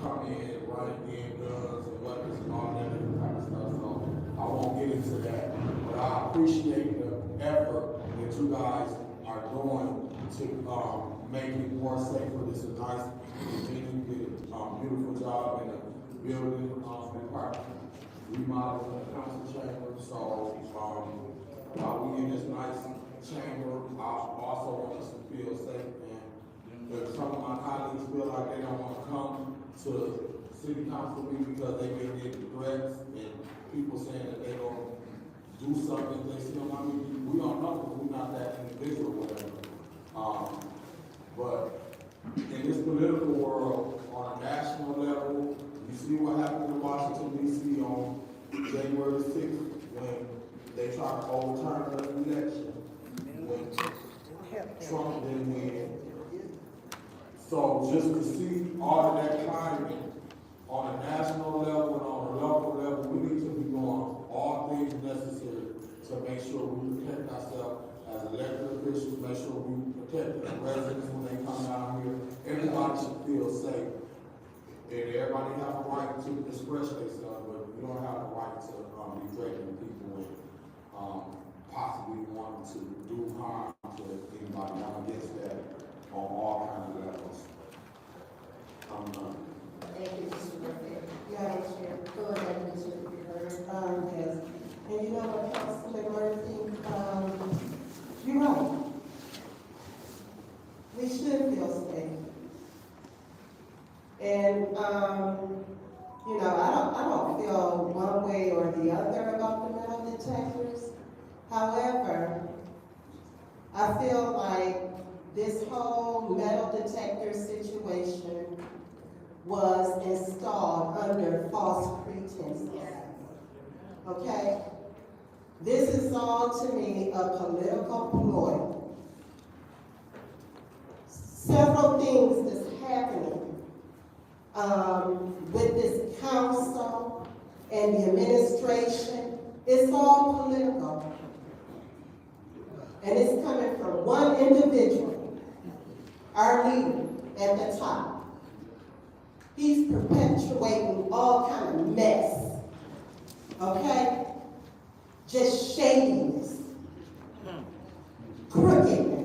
come in and run and get guns and weapons and all that different kind of stuff. So I won't get into that. But I appreciate the effort that you guys are doing to make it more safer. This is nice. You did a beautiful job in the building department, remodeling the council chamber. So while we in this nice chamber, I also want us to feel safe. And if some of my colleagues feel like they don't want to come to city council meeting because they get threats and people saying that they don't do something, they see them. I mean, we don't know because we're not that individual or whatever. But in this political world, on a national level, you see what happened in Washington, D.C. on January 6th when they tried to overturn the election, when Trump didn't win. So just to see all of that climate on a national level and on a local level, we need to be doing all things necessary to make sure we protect ourselves as elected officials, make sure we protect the residents when they come down here. Everybody should feel safe. And everybody have a right to express themselves, but we don't have the right to be threatening people and possibly wanting to do harm to anybody. I'm against that on all kinds of levels. Thank you, Mr. Murphy. Yeah, Chair. Go ahead, Mr. Murphy. Yes. And you know what, Councilman Murphy, you're right. We should feel safe. And, you know, I don't feel one way or the other about the metal detectors. However, I feel like this whole metal detector situation was installed under false pretenses. Okay? This is all to me a political ploy. Several things that's happening with this council and the administration, it's all political. And it's coming from one individual, our leader at the top. He's perpetuating all kind of mess, okay? Just shadiness, crookedness.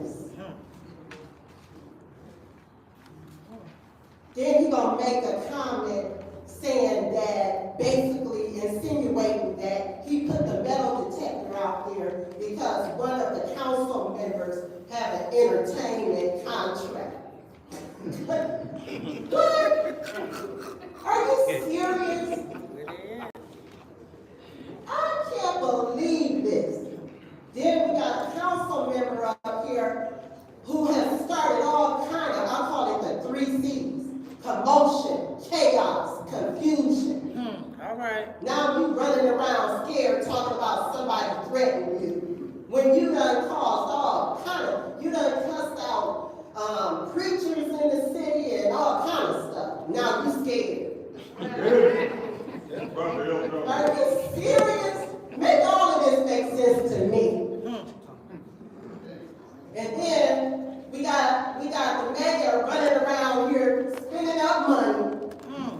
Then he's gonna make a comment saying that, basically insinuating that he put the metal detector out there because one of the council members have an entertainment contract. What? Are you serious? I can't believe this. Then we got a council member up here who has started all kind of, I call it the 3 C's. Commotion, chaos, confusion. All right. Now you running around scared talking about somebody threatening you. When you done caused all kind of, you done cussed out preachers in the city and all kind of stuff. Now you scared. Are you serious? Make all of this make sense to me. And then we got the mayor running around here spending up money.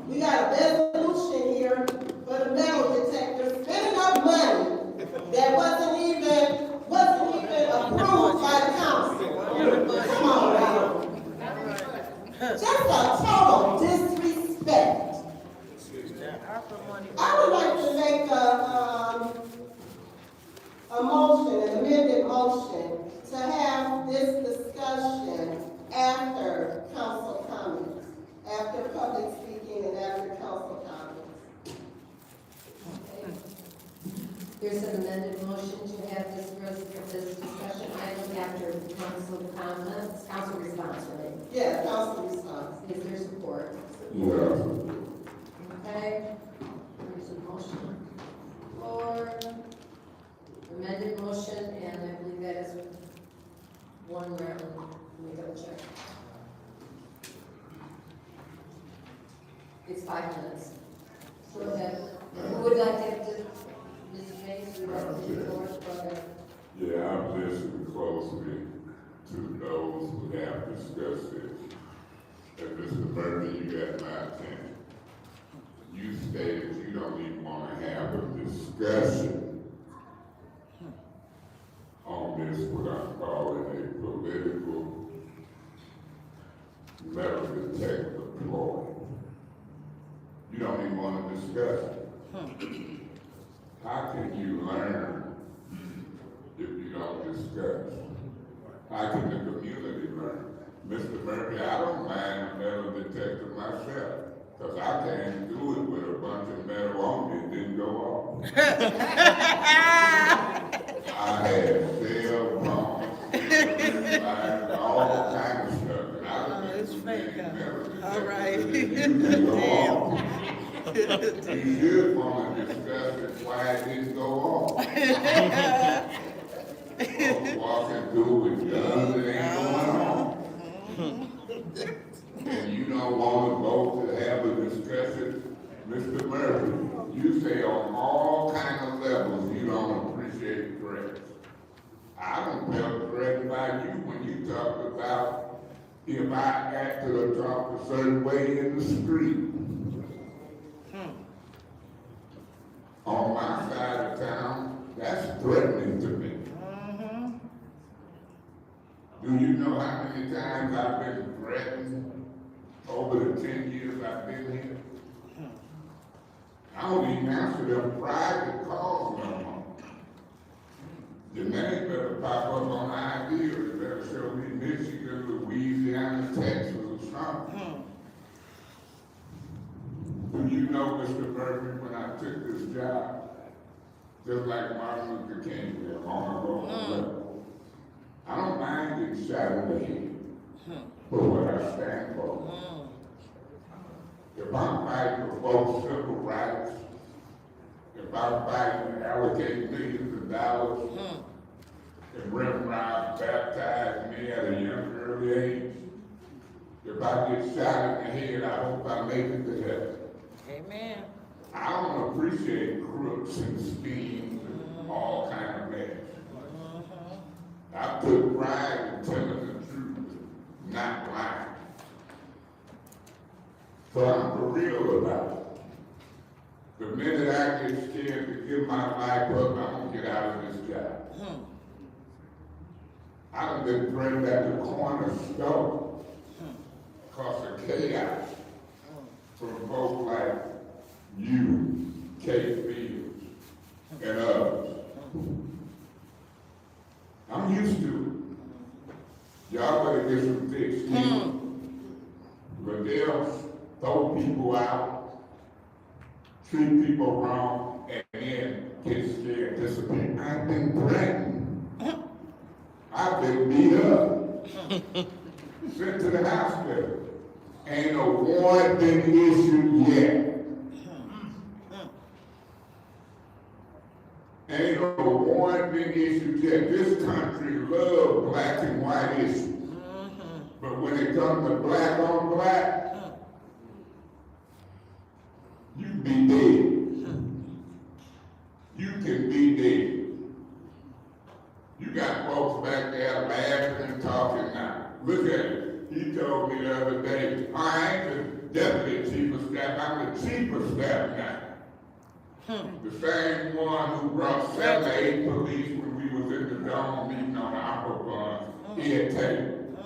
We got a resolution here for the metal detector, spending up money that wasn't even approved by the council. Come on now. Just a total disrespect. I would like to make a motion, an amended motion, to have this discussion after council comments, after public speaking and after council comments. There's an amended motion to have this discussion item after council comments, council response, right? Yeah, council response. Is there support? Yeah. It's 5 minutes. Go ahead. Who would like to, Mrs. Mays, would like to do the floor? Go ahead. Yeah, I've listened closely to those who have discussed this. And Mr. Murphy, you got my attention. You stated you don't even want to have a discussion on this, what I'm calling a political metal detector ploy. You don't even want to discuss it. How can you learn if you don't discuss? How can the community learn? Mr. Murphy, I don't mind a metal detector myself, because I can't do it with a bunch of metal on me, it didn't go off. I had cell phones, all kinds of stuff, and I don't think it's fake, metal all right. didn't go off. You should want to discuss it why it didn't go off. Folks walking through with guns that ain't going on. And you don't want to vote to have a discussion, Mr. Murphy. You say on all kind of levels you don't appreciate threats. I don't feel threatened by you when you talk about if I acted or talked a certain way in the street. On my side of town, that's threatening to me. Do you know how many times I've been threatened over the 10 years I've been here? I don't even answer them private calls no more. Your name better pop up on ID, or you better show me Michigan, Louisiana, Texas, or something. Do you know, Mr. Murphy, when I took this job, just like Martin Luther King did long ago, I don't mind getting shot in the head for what I stand for. If I'm fighting for folks' civil rights, if I'm fighting to allocate millions of dollars, and Reverend Rob baptized me at a young, early age, if I get shot in the head, I hope I make it to heaven. Amen. I don't appreciate crooks and schemes and all kind of mess. I took pride in telling the truth, not lying. So I'm for real about it. The minute I get scared to give my life up, I'm gonna get out of this job. I've been threatened at the corner store because of chaos from folks like you, Kate Fields, and others. I'm used to it. Y'all better get some thick skin. But they'll throw people out, treat people wrong, and then get scared, disappear. I've been threatened. I've been beat up. Sent to the hospital. Ain't a warrant been issued yet. Ain't no warrant been issued yet. This country loves black and white issues. But when it comes to black on black, you be dead. You can be dead. You got folks back there laughing and talking now. Look at it. He told me the other day, I ain't the deputy chief of staff, I'm the chief of staff now. The same one who brought 7 or 8 police when we was in the dome meeting on the opera funds, he had taken.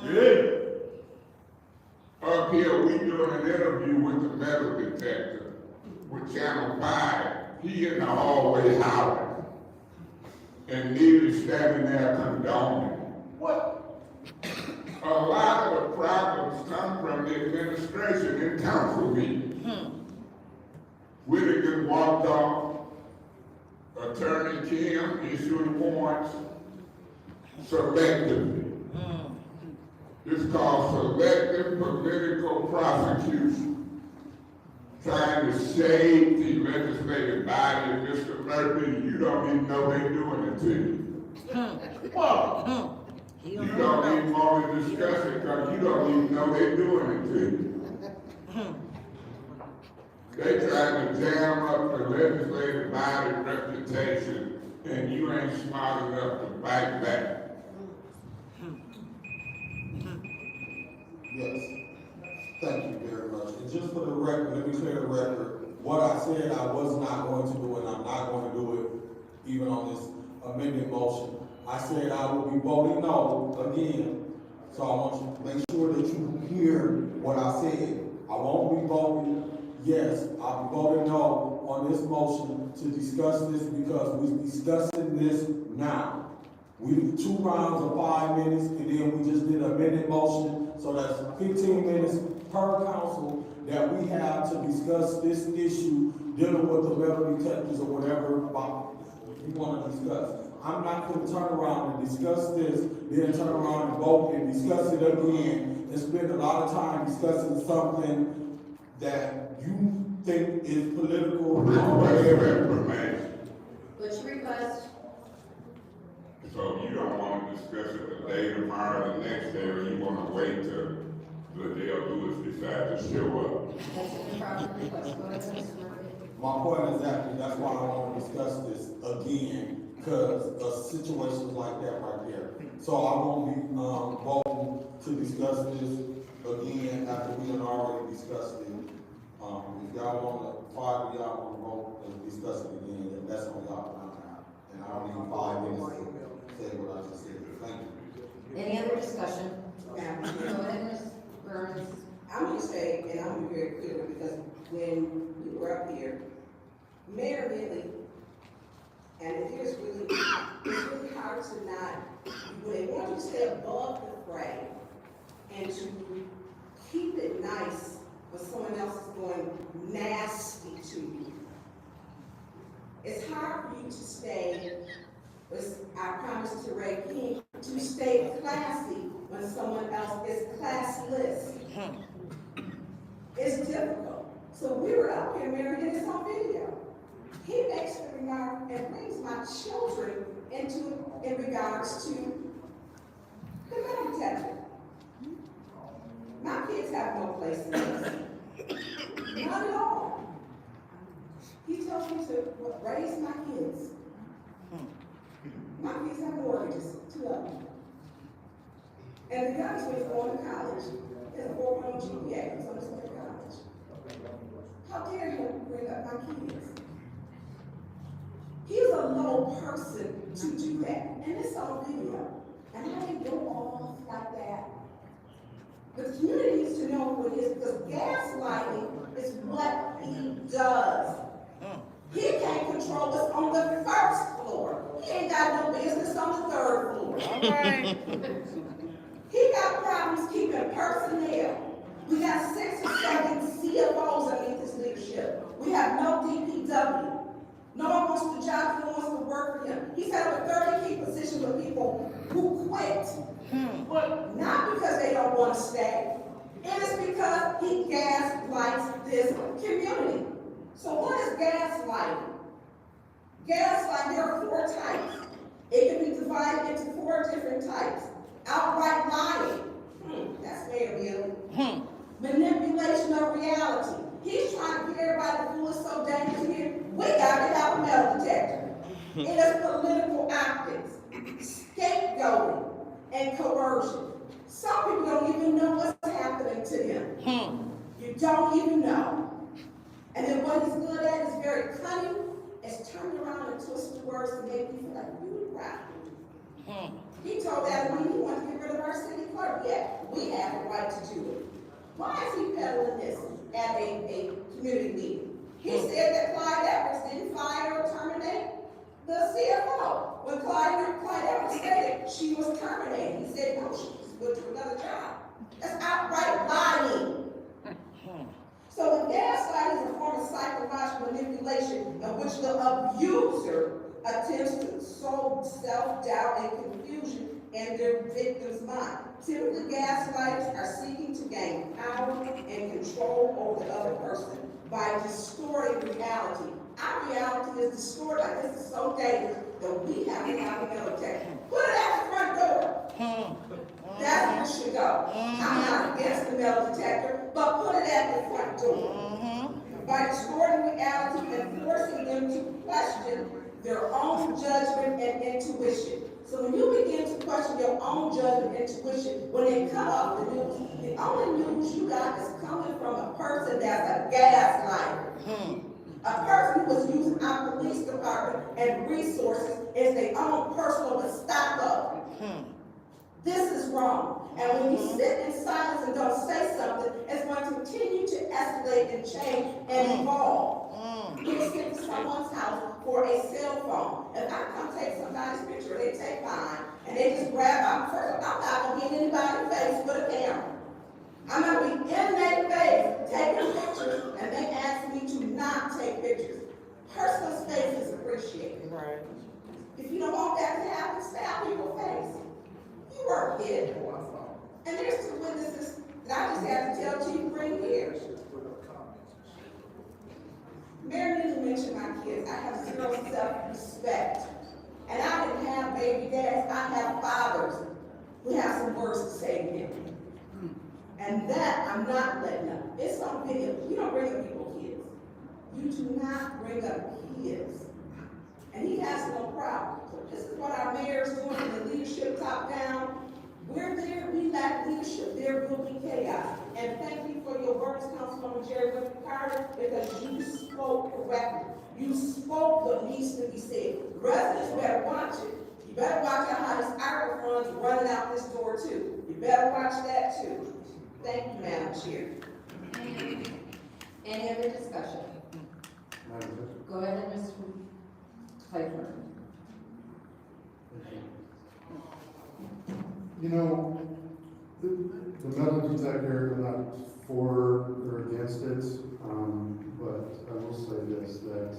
Up here, we doing an interview with the metal detector with Channel 5. He in the hallway howling. And Neely's standing there condoning. What? A lot of the problems come from the administration and council meetings. Whittaker walked off, Attorney Kim issued warrants selectively. It's called selective political prosecution. Trying to shade the legislative body, Mr. Murphy, you don't even know they're doing it to you. Whoa! You don't even want to discuss it because you don't even know they're doing it to you. They trying to jam up the legislative body reputation, and you ain't smart enough to fight back. Yes, thank you very much. And just for the record, let me clear the record. What I said I was not going to do, and I'm not going to do it even on this amended motion. I said I will be voting no again. So I want you to make sure that you hear what I said. I won't be voting yes. I'll be voting no on this motion to discuss this because we're discussing this now. We did 2 rounds of 5 minutes, and then we just did an amended motion, so that's 15 minutes per council that we have to discuss this issue dealing with the metal detectors or whatever you want to discuss. I'm not going to turn around and discuss this, then turn around and vote and discuss it again, and spend a lot of time discussing something that you think is political. What's your request? So you don't want to discuss it the day tomorrow, the next day, or you want to wait till Liddell Lewis decide to show up? That's an improper request. Go ahead, Mr. Murphy. My point is that's why I want to discuss this again, because of situations like that right there. So I won't be, voting to discuss this again after we had already discussed it. If y'all want to, 5 of y'all want to vote and discuss it again, then that's on y'all now. And I don't need 5 minutes to say what I just said. Thank you. Any other discussion? Madam Go Chair, ahead, Ms. Burns. I'm just saying, and I'm gonna be very clear, because when we were up here, Mayor Millie, and it's really hard to not, when they want you to stay above the fray and to keep it nice when someone else is going nasty to you. It's hard for you to stay, as I promised to Ray King, to stay classy when someone else is classless. It's difficult. So we were up here, Mary, and it's on video. He makes the remark and brings my children in regards to the metal detector. My kids have no place in this. Not at all. He tells me to raise my kids. My kids have mortgages, 2 of them. And the youngest one is going to college. He has a 4.0 GPA, he's on his way to college. How dare him bring up my kids? He's a low person to do that, and it's on video. And I didn't go off like that. But the community needs to know who it is, because gaslighting is what he does. He can't control us on the 1st floor. He ain't got no business on the 3rd floor. All right. He got problems keeping personnel. We got 6 or 7 CFOs underneath his leadership. We have no DPW. No one wants to job, no one wants to work for him. He's had over 30 key positions with people who quit. But not because they don't want to stay. It is because he gaslights this community. So what is gaslighting? Gaslighting, there are 4 types. It can be divided into 4 different types. Outright lying. That's Mayor Billy. Manipulation of reality. He's trying to get everybody to fool us so dangerous here. We got to have a metal detector. It is political optics, scapegoating, and coercion. Some people don't even know what's happening to them. You don't even know. And then what he's good at is very cunning. It's turned around and twisted words to make you feel like you were right. He told that when he wanted to get rid of our city clerk. Yeah, we have a right to do it. Why is he peddling this at a community meeting? He said that Clyde Edwards didn't fire or terminate the CFO. When Clyde Edwards stated she was terminated, he said no, she was good to another job. That's outright lying. So the gaslighting is a form of psychological manipulation in which the abuser attempts to sow self-doubt and confusion in their victim's mind. Typically, gaslighters are seeking to gain power and control over the other person by distorting reality. Our reality is distorted. Like, this is so dangerous that we have to have a metal detector. Put it at the front door. That's where it should go. I'm not against the metal detector, but put it at the front door. by distorting reality and forcing them to question their own judgment and intuition. So when you begin to question your own judgment and intuition, when they cut off the news, the only news you got is coming from a person that's a gaslighter. A person who is using our police department and resources as their own personal Gestapo. This is wrong. And when you sit in silence and don't say something, it's going to continue to escalate and change and evolve. You will sit in someone's house for a cell phone. If I come take somebody's picture, they take mine, and they just grab out first. I'm not going to be in anybody's face with a camera. I'm going to be in their face taking pictures, and they ask me to not take pictures. Personal space is appreciated. Right. If you don't want that to happen, stay out of people's face. You weren't hid. And there's two witnesses that I just had to tell Chief bring here. Mary didn't mention my kids. I have zero self-respect. And I didn't have baby dads. I have fathers who have some words to say to him. And that I'm not letting up. It's on video. You don't bring up people's kids. You do not bring up kids. And he has no problem. So this is what our mayor's doing in the leadership top down. We're there, we lack leadership. There will be chaos. And thank you for your words, Councilwoman Jerry Carter, because you spoke correctly. You spoke what needs to be said. Residents better watch it. You better watch out how this ARPA funds running out this door too. You better watch that too. Thank you, Madam Chair. Any other discussion? Go ahead, Mr. Piper. You know, the metal detector, I'm not for or against it, but I will say this, that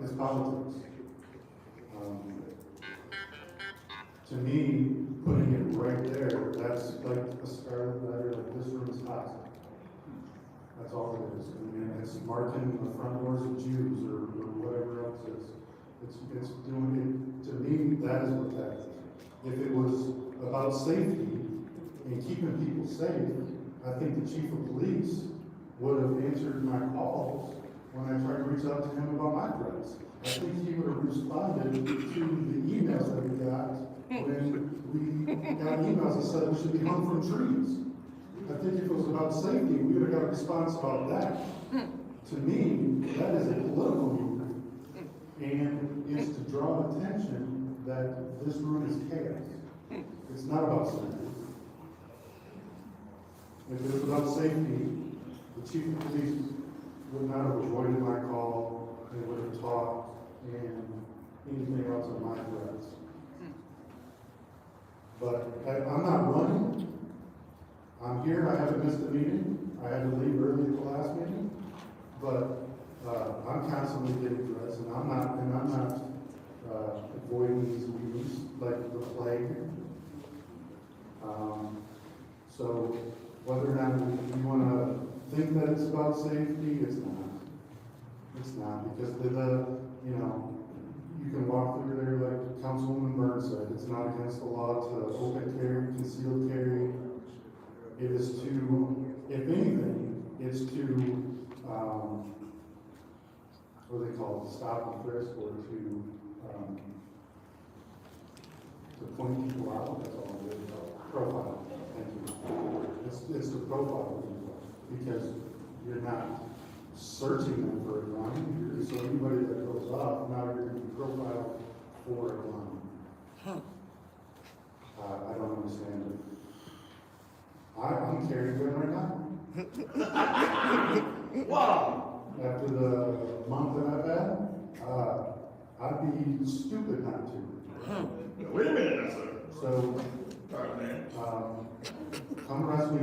it's politics. To me, putting it right there, that's like a scarlet letter, like this room is hot. That's all it is. I mean, it's marking the front doors of Jews or whatever else it is. It's doing it, to me, that is what that is. If it was about safety and keeping people safe, I think the chief of police would have answered my calls when I tried to reach out to him about my threats. I think he would have responded to the emails that we got when we got emails that said we should be hung from trees. I think if it was about safety, we would have got a response about that. To me, that is a political movement, and it's to draw attention that this room is chaos. It's not about safety. If it was about safety, the chief of police would not have avoided my call, they would have talked, and anything else on my threats. But I'm not running. I'm here, I haven't missed a meeting. I had to leave early at the last meeting. But I'm constantly getting threats, and I'm not avoiding these meetings like the plague. So whether or not you want to think that it's about safety, it's not. It's not, because you can walk through there like Councilwoman Burns said, it's not against the law to open carry, concealed carry. It is to, if anything, it's to, what do they call it, stop and frisk, or to point people out, that's all it is. Profile, thank you. It's to profile people, because you're not searching them for a crime. So anybody that goes off, now you're going to be profiled for a crime. I don't understand it. I'm carrying gun right now. Wow. After the month that I've had, I'd be stupid not to. Wait a minute, sir. So, All right, man. come arrest me.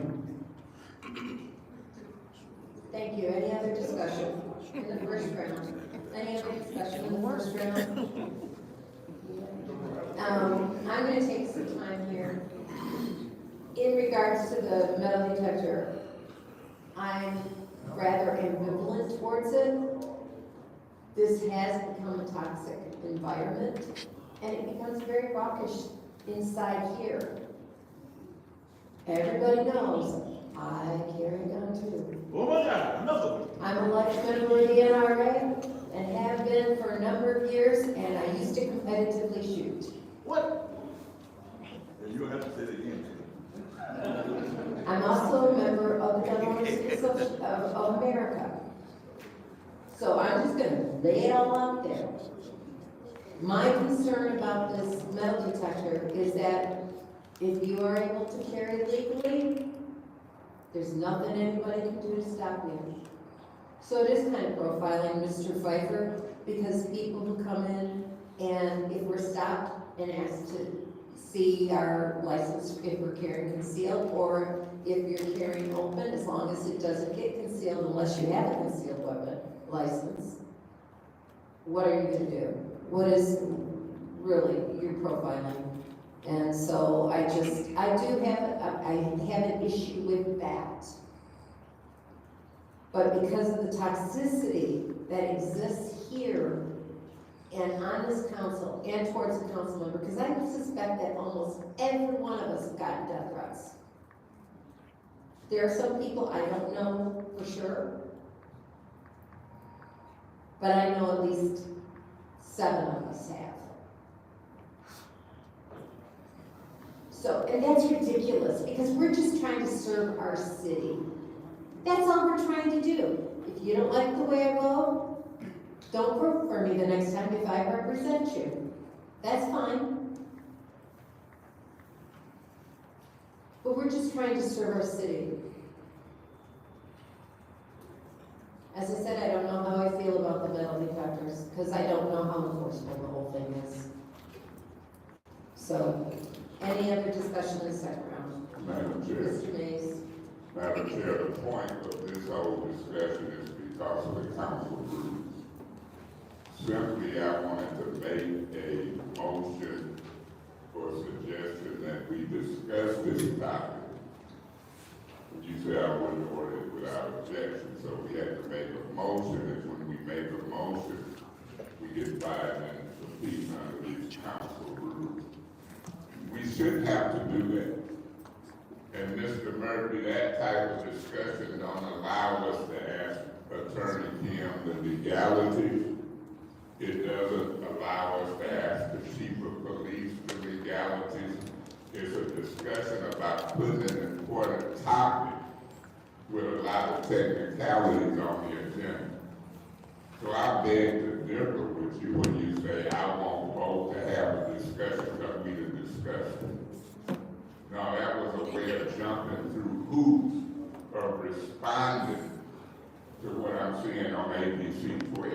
Thank you. Any other discussion in the first round? Any other discussion in the first round? I'm going to take some time here. In regards to the metal detector, I'm rather ambivalent towards it. This has become a toxic environment, and it becomes very raucous inside here. Everybody knows I carry a gun too. Oh my God, another one. I'm a life member of the NRA and have been for a number of years, and I used to competitively shoot. What? Yeah, you don't have to say it again. I'm also a member of the Gun Owners of America. So I'm just gonna lay it all out there. My concern about this metal detector is that if you are able to carry legally, there's nothing anybody can do to stop you. So it is kind of profiling Mr. Pfeiffer, because people who come in and if we're stopped and asked to see our license, if we're carrying concealed, or if you're carrying open, as long as it doesn't get concealed unless you have a concealed weapon license, what are you gonna do? What is really your profiling? And so I do have an issue with that. But because of the toxicity that exists here and on this council and towards the council member, because I suspect that almost every one of us have gotten death threats. There are some people I don't know for sure, but I know at least 7 of us have. So, and that's ridiculous, because we're just trying to serve our city. That's all we're trying to do. If you don't like the way I go, don't vote for me the next time if I represent you. That's fine. But we're just trying to serve our city. As I said, I don't know how I feel about the metal detectors, because I don't know how enforceable the whole thing is. So, any other discussion in the second round? Madam Chair. Mr. Mays? Madam Chair, the point of this whole discussion is because of the council rules. Simply, I wanted to make a motion or suggestion that we discuss this topic. You said I wouldn't order it without objection, so we had to make a motion, and when we make a motion, we get 5 minutes of peace under these council rules. We shouldn't have to do that. And Mr. Murphy, that type of discussion don't allow us to ask Attorney Kim the legalities. It doesn't allow us to ask the chief of police the legalities. It's a discussion about putting an important topic with a lot of technicalities on the agenda. So I beg to differ with you when you say I won't vote to have a discussion because we didn't discuss it. No, that was a way of jumping through hoops of responding to what I'm seeing on ABC 12.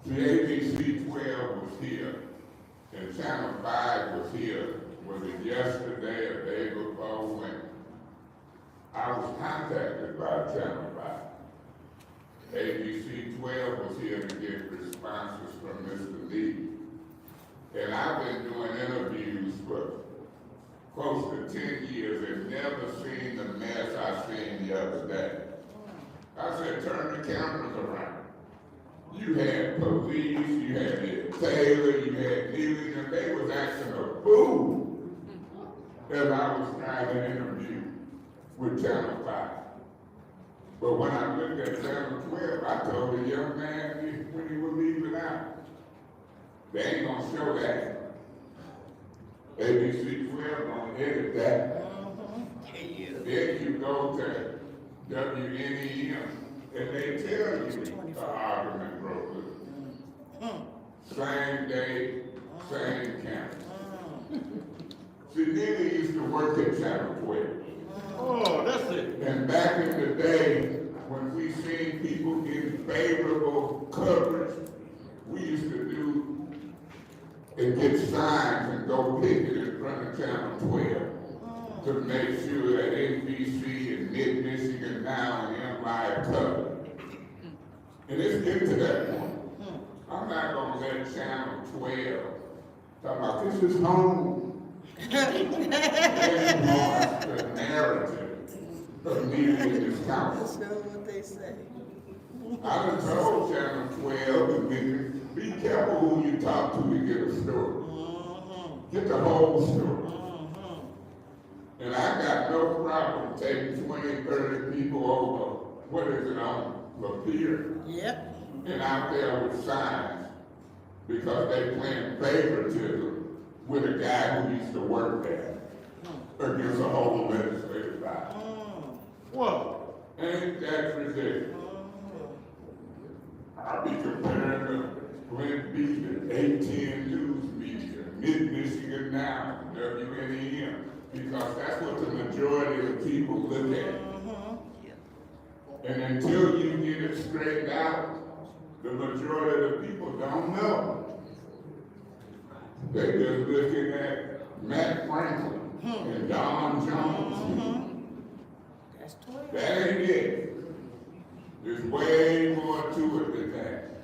The ABC 12 was here, and Channel 5 was here, was it yesterday or day before when I was contacted by Channel 5. ABC 12 was here to get responses from Mr. Lee. And I've been doing interviews for close to 10 years and never seen the mess I seen the other day. I said, turn the cameras around. You had police, you had Ed Taylor, you had Neely, and they was acting a fool as I was trying to interview with Channel 5. But when I looked at Channel 12, I told the young man when he was leaving out, they ain't gonna show that. ABC 12 gonna edit that. Then you go to WNEM, and they tell you the argument broke loose. Same day, same camera. See, Neely used to work at Channel 12. Oh, that's it. And back in the day, when we seen people getting favorable coverage, we used to do and get signs and go pick it in front of Channel 12 to make sure that NBC and Mid-Michigan Now and MI covered. And it's getting to that point. I'm not gonna let Channel 12 talk about this is home. The narrative of media in this council. That's not what they say. I done told Channel 12 and be careful who you talk to get a story. Get the whole story. And I got no problem taking 20, 30 people over, what is it, on Lapeer? Yep. And out there with signs, because they playing favoritism with a guy who used to work there against a whole legislative body. What? Ain't that ridiculous? I'll be comparing the Flint Beach and 810 News Media, Mid-Michigan Now, WNEM, because that's what the majority of the people look at. And until you get it straightened out, the majority of the people don't know. They just looking at Matt Franklin and Don Jones. That's 12. That ain't it. There's way more to it than that.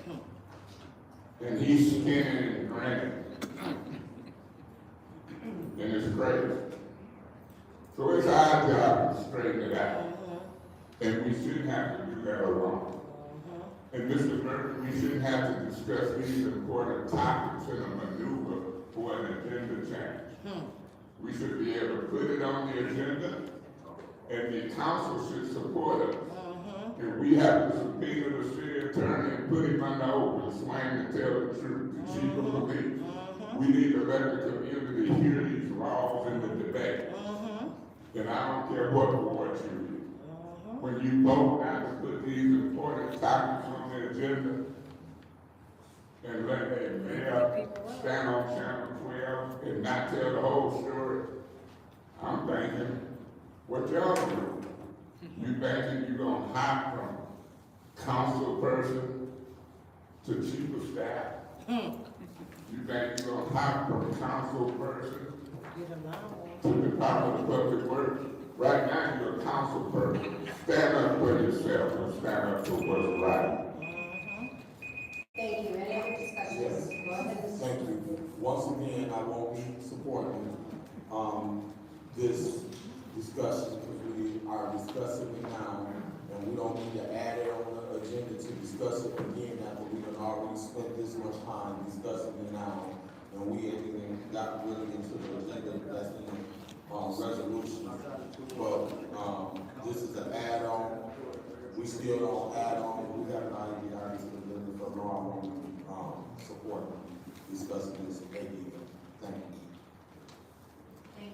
And he's skinning and grinning. And it's crazy. So it's our job to straighten it out. And we shouldn't have to do that alone. And Mr. Murphy, we shouldn't have to discuss these important topics in a maneuver for an agenda change. We should be able to put it on the agenda, and the council should support us. And we have to subpoena the city attorney and put him under oath and swear to tell the truth, the chief of police. We need to let the community hear these laws in the debate. And I don't care what ward you're in. When you vote not to put these important topics on the agenda and let a mayor stand on Channel 12 and not tell the whole story, I'm thinking, what y'all do? You thinking you're gonna hop from council person to chief of staff? You think you're gonna hop from council person to Department of Public Works? Right now, you're a council person. Stand up for yourself and stand up for what's right. Thank you. Any other discussions? Yes. Go ahead. Thank you. Once again, I won't be supporting, this discussion, because we are discussing it now, and we don't need to add it on the agenda to discuss it again after we done already spent this much time discussing it now, and we ain't even got really into the agenda that's in, resolution. But, this is an add-on. We still don't add on, we have not even got into the agenda, so no, I won't, support discussing this again. Thank you. Thank you.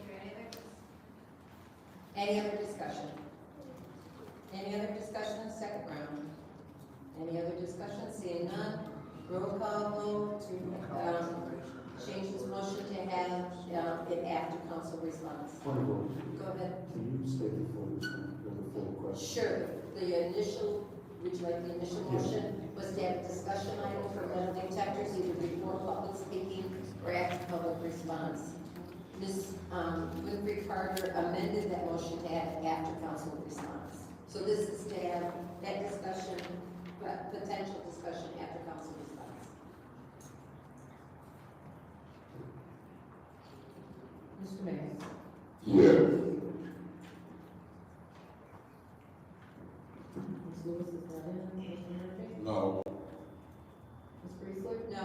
Any other discussion? Any other discussion in the second round? Any other discussion? Seeing none, roll call vote to change this motion to have it after council response. Wonderful. Go ahead. Can you state the full question? Sure. The initial, would you like the initial motion, was to have a discussion item for metal detectors either before public speaking or after public response. Ms. Winfrey Carter amended that motion to have after council response. So this is to have that discussion, potential discussion after council response. Mr. Mayor. Yes. Ms. Lewis is not in. Mr. Murphy? No. Ms. Priestley? No.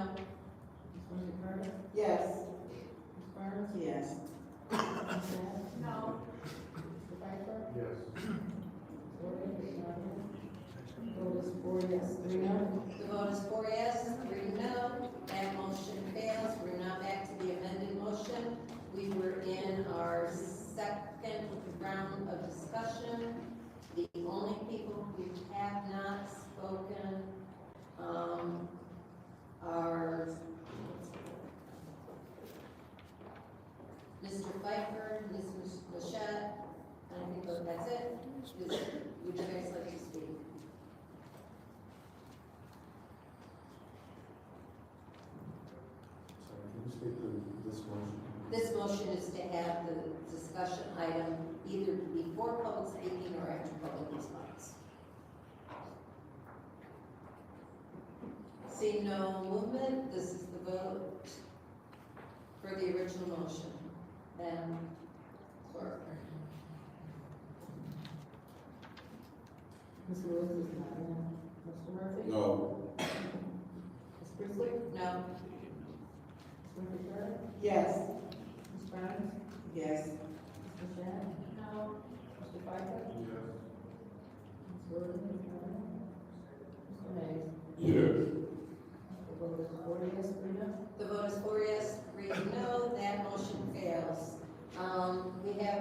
Ms. Winfrey Carter? Yes. Ms. Barnes? Yes. Ms. Bass? No. Mr. Pfeiffer? Yes. Vote is 4 yes, 3 no. The vote is 4 yes, 3 no. That motion fails. We're now back to the amended motion. We were in our second round of discussion. The only people who have not spoken are Mr. Pfeiffer, Ms. Machette, and I think that's it. Would you guys like to speak? Sorry, can you state this motion? This motion is to have the discussion item either before public speaking or after public response. Seeing no movement, this is the vote for the original motion. Then, clerk. Ms. Lewis is not in. Mr. Murphy? No. Ms. Priestley? No. Ms. Winfrey Carter? Yes. Ms. Barnes? Yes. Ms. Shad?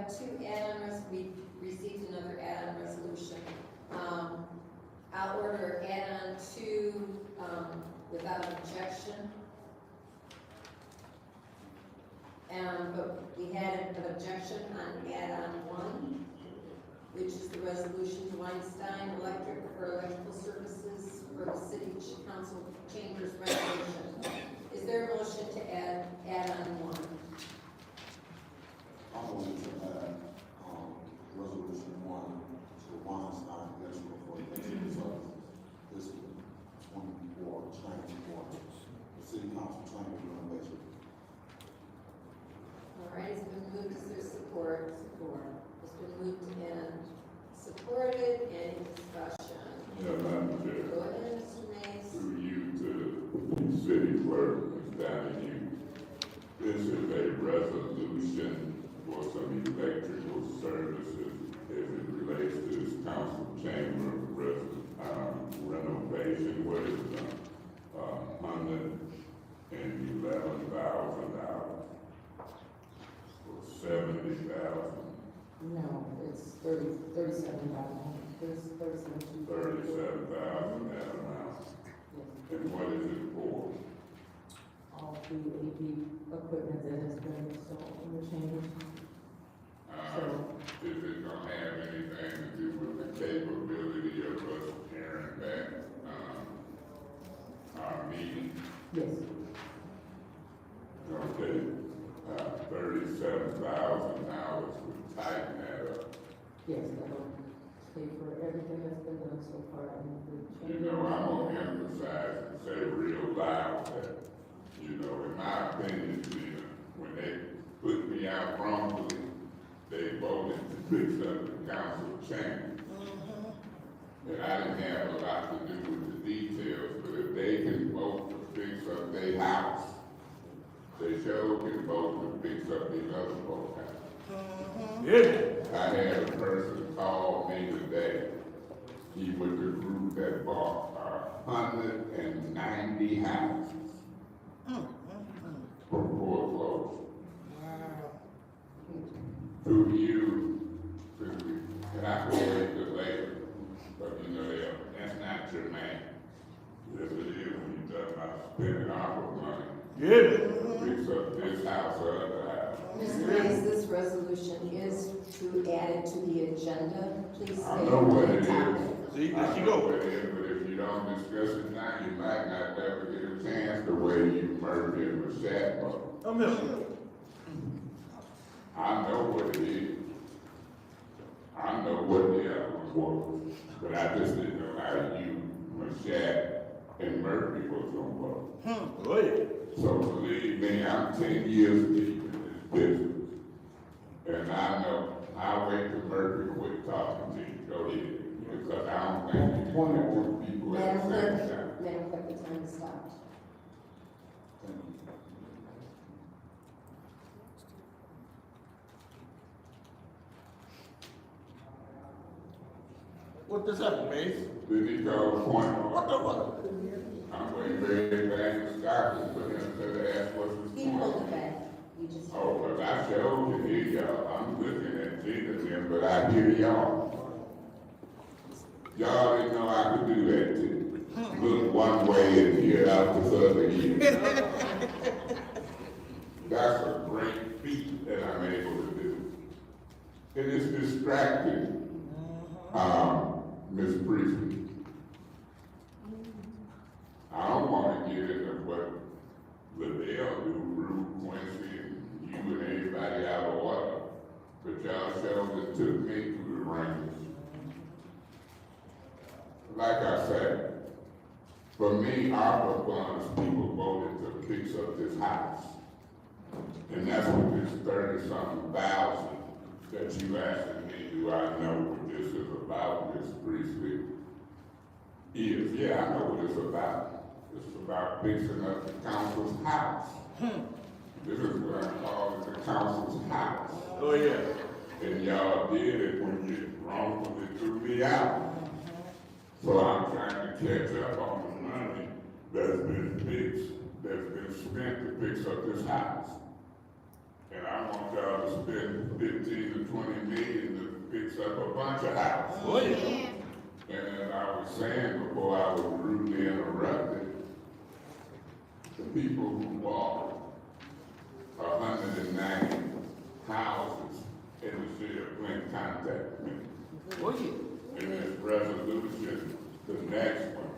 have two add-on we received another add-on resolution. I'll order add-on 2, without objection. But we had an objection on add-on 1, which is the resolution to Weinstein Electric for electrical services for the city council chambers resolution. Is there a motion to add-on 1? I'm going to add, resolution 1 to Weinstein Electrical for electrical services. This is 24 change for the city council chamber renovation. All right, it's been moved. Is there support? Support. It's been moved and supported. Any discussion? Yeah, Madam Chair. Go ahead, Mr. Mays. Through you to the city clerk, Ms. Donahue. This is a resolution for some electrical services as it relates to this council chamber renovation, what is it, $111,000 for 70,000. No, it's 37,000. There's 37,000. 37,000 that amount. And what is it for? All the AV equipment that has been installed in the chambers. Is it gonna have anything to do with the capability of us carrying back, our meeting? Yes. Okay, $37,000 would tighten that up. Yes, that'll pay for everything that's been done so far in the You chamber. know, I'm gonna emphasize and say real loud that, you know, in my opinion, Gina, when they put me out wrongfully, they voted to fix up the council chamber. And I didn't have a lot to do with the details, but if they can vote to fix up their house, they sure can vote to fix up these other folks' house. Yeah. I had a person call me today. He was the group that bought 190 houses from foreclosure. Through you, and I can wait till later, but you know, that's not your man. Yes, it is when you talk about spending our money. Yeah. Fix up this house or other house. Mr. Mays, this resolution is to add it to the agenda. Please stay I know what on it topic. is. See, there she I know go. what it is, but if you don't discuss it now, you might not ever get a chance the way you murdered him with Shadwell. I'm here. I know what it is. I know what the other one was, but I just didn't know how you, Machad, and Murphy was gonna vote. Go ahead. So believe me, I'm 10 years deep in this business. And I know, I'll wait till Murphy quit talking to you, go ahead, because I don't think you want to work people at the Madam same time. Clerk, Madam Clerk, the time has stopped. What just happened, Mace? Then he called a point. What the fuck? I'm waiting for everybody to stop and put him to the ask what's his He point. pulled it back. You just. Oh, but I showed you hear y'all. I'm looking at Jesus here, but I hear y'all. Y'all didn't know I could do that too. Look one way and hear out this other ear. That's a great feat that I'm able to do. And it's distracting, Ms. Priestley. I don't want to get into what Liddell do, Rue, Quincy, and you and everybody out of order, but y'all showed it took me through the ranks. Like I said, for me, ARPA funds, people voted to fix up this house. And that's what this 30-something thousand that you asking me, do I know what this is about, Ms. Priestley? Is, yeah, I know what it's about. It's about fixing up the council's house. This is what I call it, the council's house. Oh, yeah. And y'all did it when you wrongfully threw me out. So I'm trying to catch up on the money that's been fixed, that's been spent to fix up this house. And I want y'all to spend $15,000 to bunch of houses. Oh, yeah. And as I was saying before I was rudely interrupted, the people who bought 190 houses in the city of Flint contacted me. Oh, yeah. In this resolution, the next one,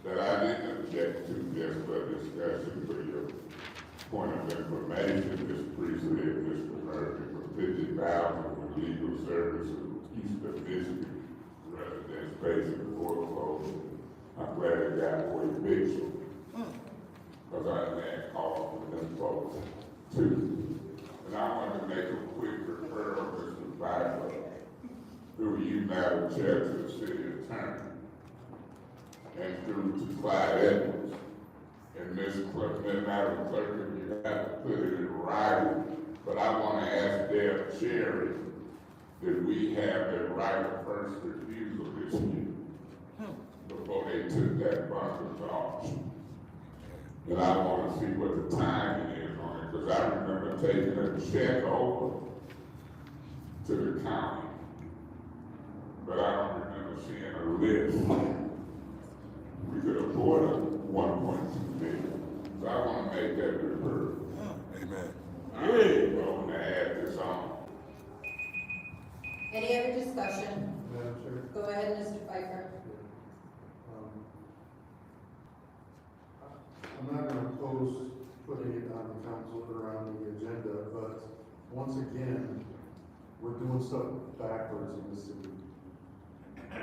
that I didn't object to just for discussion, for your point of information, Mr. Priestley and Mr. Murphy, for $50,000 for legal services, East of Michigan, residents facing foreclosure. I'm glad it got more eviction, because I had called from them folks too. And I want to make a quick referral, Mr. Pfeiffer, through you, Madam Chair, to the city attorney, and through to Clyde Edwards. And Madam Clerk, if you have to put it in writing, but I want to ask Deb Cherry, did we have the right of first refusal this year before they took that bunker to auction? And I want to see what the timing is on it, because I remember taking a check over to the county, but I don't remember seeing a list. We could afford a 1.2 million. So I want to make that refer. Amen. I'm going to add this on. Any other discussion? Madam Chair? Go ahead, Mr. Pfeiffer. I'm not gonna oppose putting it on the council or on the agenda, but once again, we're doing stuff backwards in the city. I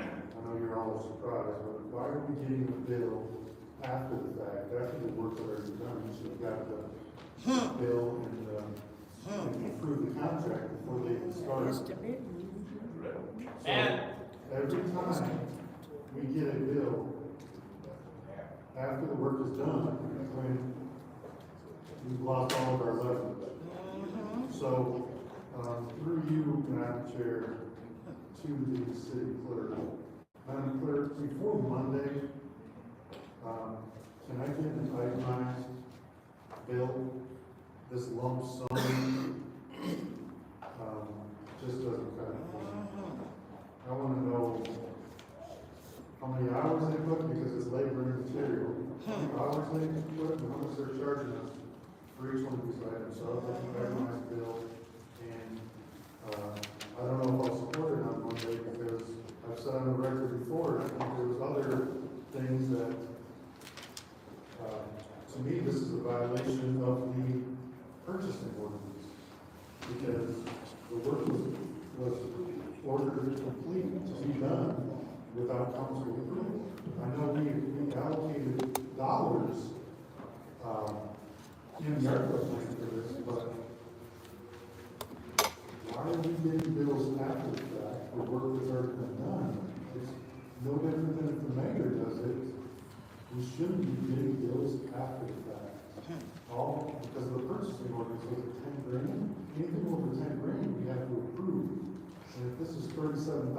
know you're all surprised, but why are we getting the bill after the fact, after the work's already done? You should have got the bill and approve the contract before they even started. So every time we get a bill after the work is done, when we've lost all of our leverage. So, through you, Madam Chair, to the city clerk. Madam Clerk, before Monday, can I get an itemized bill? This lump sum, just doesn't cut it. I wanna know how many hours they put, because it's labor and material. How many hours they put, and how much they're charging us for each one of these items. So I'll get an itemized bill, and, I don't know if I'll support it on Monday, because I've said on the record before, I think there's other things that, to me, this is a violation of the purchasing ordinance, because the work was ordered complete to be done without council approval. I know we allocated dollars, in the ARPA plan for this, but why are we getting bills after the fact for work that's already been done? It's no different than if the mayor does it. We shouldn't be getting bills after the fact. All because of the purchasing ordinance was at 10 grand. Anything over 10 grand, we have to approve. And if this is $37,000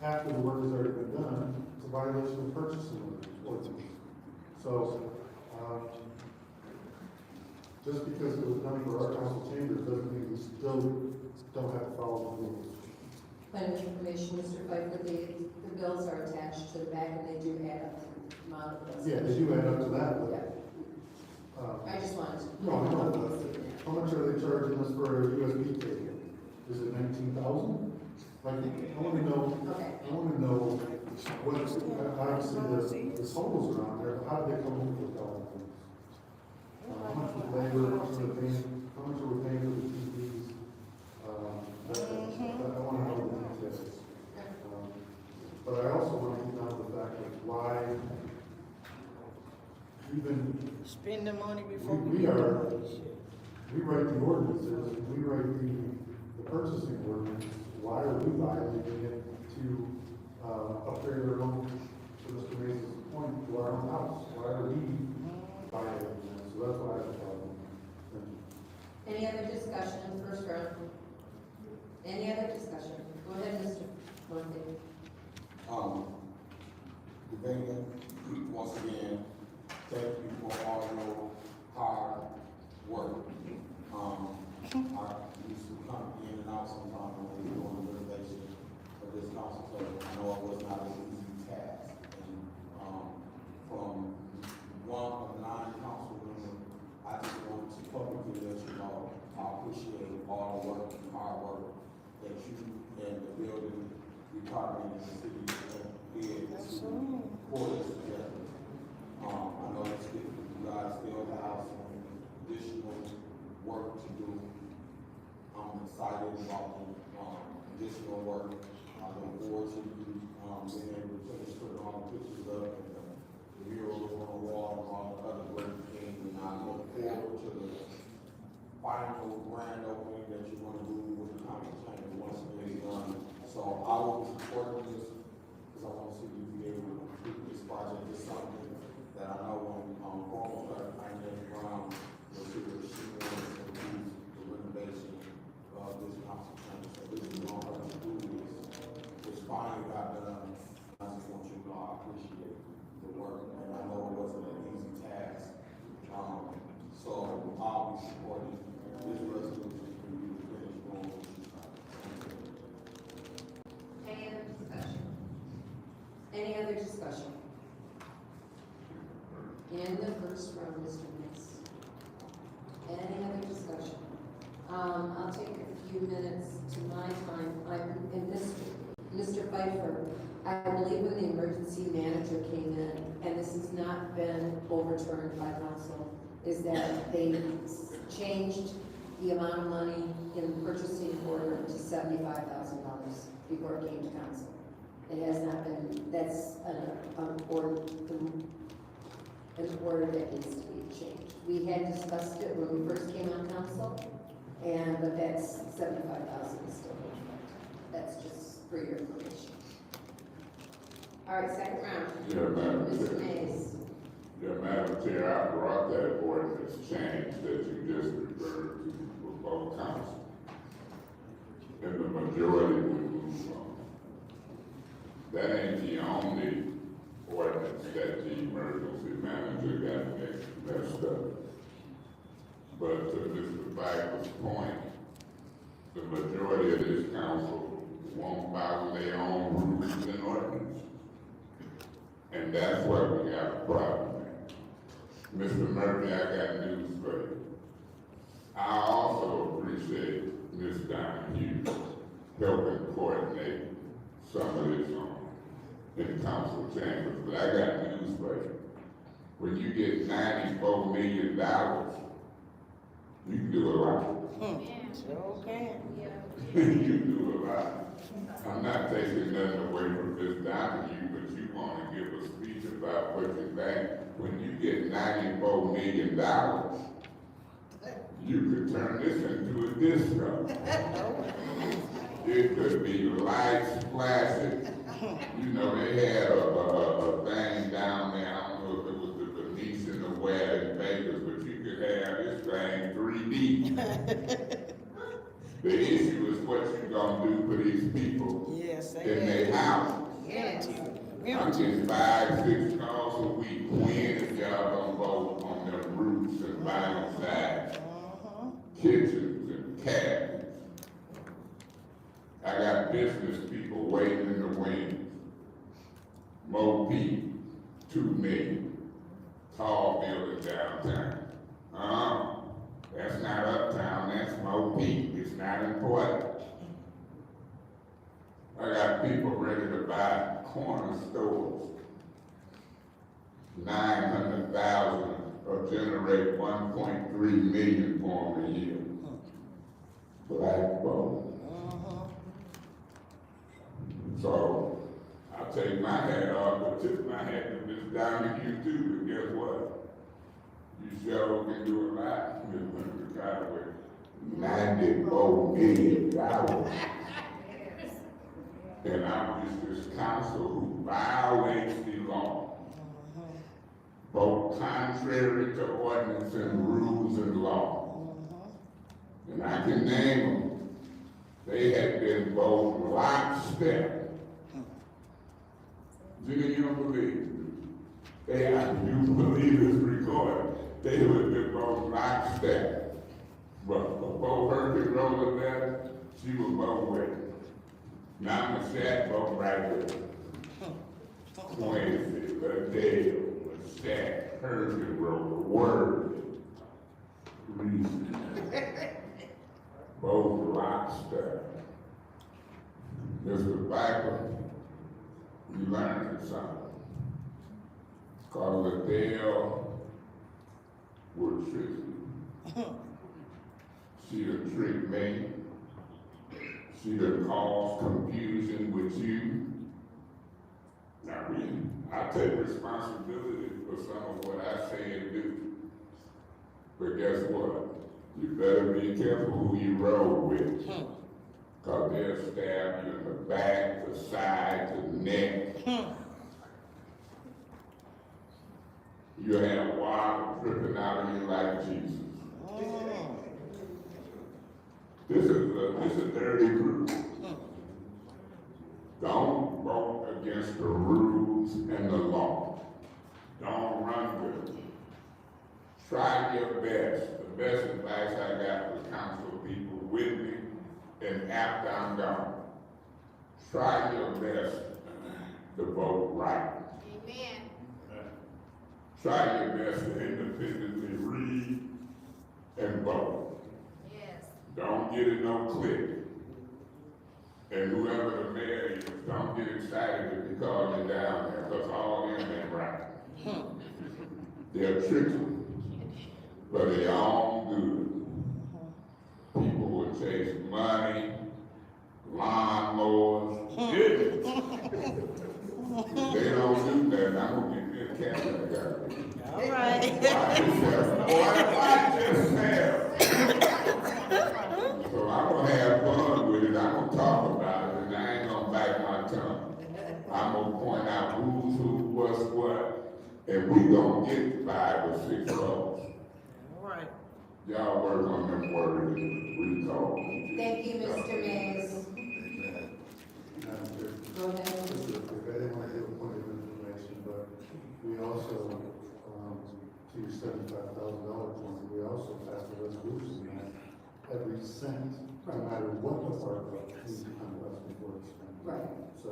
after the work has already been done, it's a violation of purchasing ordinance. So, just because it was done for our council chambers doesn't mean we still don't have to follow the rules. Point of information, Mr. Pfeiffer, the bills are attached to the back and they do add up to the amount of bills. Yeah, they do add up to that, but. Yeah. I just wanted to. No, I know, but how much are they charging us for a USB cable? Is it 19,000? Like, I wanna know, Okay. I wanna know what, obviously, the totals are on there, but how did they come up with all of this? How much was labor, how much are we paying for the TVs? I wanna know the details. But I also wanna get down to the fact of why even. Spend the money before We write the ordinances, and we write the purchasing ordinance. Why are we violating it to upgrade our own, to Mr. Mason's point, to our own house? Why are we violating that? So that's why I have a problem. Any other discussion in the first round? Any other discussion? Go ahead, Mr. Murphy. Debating, once again, thank you for all your hard work. I used to come in and out sometimes when we were doing renovations council table, I know it was not an easy task. And, from one of 9 council members, I just want to publicly let you know, I appreciate all the work and hard work that you and the building department and the city did to pull this together. I know you guys still have some additional work to do. I'm excited about the additional work. I look forward to you being able to finish putting all the pictures up and the murals on the wall and all the other great things. And I look forward to the final grand opening that you're going to do with the council chamber once it's done. So I will be supporting this because I want to see you be able to complete this project. It's something that I know when former clerk Ernest Brown was here, she wanted to do the renovation of this council chamber. So this is all her to do this. It's finally got done. I just want you to know I appreciate the work, and I know it wasn't an easy task. So I'll be supporting this resolution for you to finish going what you started. Any other discussion? Any other discussion? In the first row, Mr. Mays. Any other discussion? I'll take a few minutes to my time. And Mr. Pfeiffer, I believe when the emergency manager came in, and this has not been overturned by council, is that they changed the amount of money in the purchasing order to $75,000 before it came to council. It has not been, that's an order that needs to be changed. We had discussed it when we first came on council, but that's $75,000 is still in effect. That's just for your information. All right, second round. Yeah, Madam Mr. Chair. Mays. Yeah, Madam Chair, I brought that ordinance change that you just referred to for both councils. And the majority would move on. That ain't the only ordinance that the emergency manager got messed up. But to Mr. Pfeiffer's point, the majority of this council won't follow their own rules and ordinances. And that's why we have a problem. Mr. Murphy, I got news for you. I also appreciate Ms. Donahue helping coordinate some of this in council chambers, but I got news for you. When you get $94 million, you can do a lot. Sure can. You can do a lot. I'm not taking nothing away from Ms. Donahue, but you want to give a speech about what you think. When you get $94 million, you could turn this into a disco. It could be lights flashing. You know, they had a thing down there, I don't know if it was the Venetian or where in Vegas, but you could have this thing 3D. The issue is what you gonna do for these people in their house. I'm getting 5-6 calls a week. When if y'all gonna vote on them roofs and vinyl sides, kitchens and cabinets? I got business people waiting in the wings. Mo P, 2 million. Tall building downtown. That's not uptown, that's Mo P. It's not important. I got people ready to buy corner stores. 900,000 or generate 1.3 million for them a year. Black folk. So I take my hat off, but tip my hat to Ms. Donahue too, but guess what? You sure can do a lot with $94 million. And I wish this council who violates the law, both contrary to ordinance and rules and law. And I can name them. They have been both lockstep. Jimmy, you don't believe it? You believe it's recorded. They would have been both lockstep. But before her could roll in there, she was both waiting. Now the shack boat right there. Quincy, Adele, Shack, Herbie wrote the word. Reason. Both lobster. Mr. Piper, you learned something. Cause Adele would trick you. She'll trick me. She'll cause confusion with you. Now, I take responsibility for some of what I say and do. But guess what? You better be careful who you roll with. Cause they'll stab you in the back, the side, the neck. You'll have water dripping out of you like Jesus. This is a dirty group. Don't vote against the rules and the law. Don't run with it. Try your best. The best advice I got was counsel people with me and after I'm gone. Try your best to vote right. Amen. Try your best to independently read and vote. Yes. Don't get in no clique. And whoever the mayor is, don't get excited because you're down there, because all them ain't right. They're tricky, but they're all good. People will chase money, lawnmowers, goodness. If they don't do that, I'm gonna get me a camera guy. All right. Watch yourself. So I'm gonna have fun with it, I'm gonna talk about it, and I ain't gonna bite my tongue. I'm gonna point out who's who, what's what, and we gonna get 5 or 6 votes. All right. Y'all work on them words, recall. Thank you, Mr. Mays. Go ahead. I didn't want to give a point of information, but we also, to your $75,000 point, we also passed a resolution that every cent, no matter what the part of it, needs to come to us before it's spent. Right. So,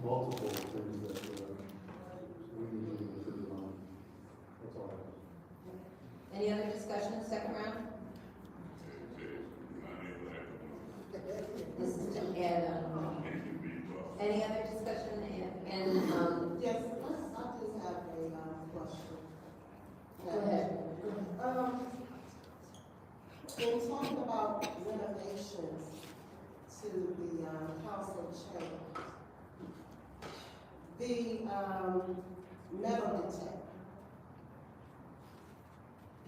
multiple things that, we need to improve on. That's all I have. Any other discussion, second round? This is to add, any other discussion and, Yes, I just have a, question. go ahead. In talking about renovations to the, council chamber, the, metal detector,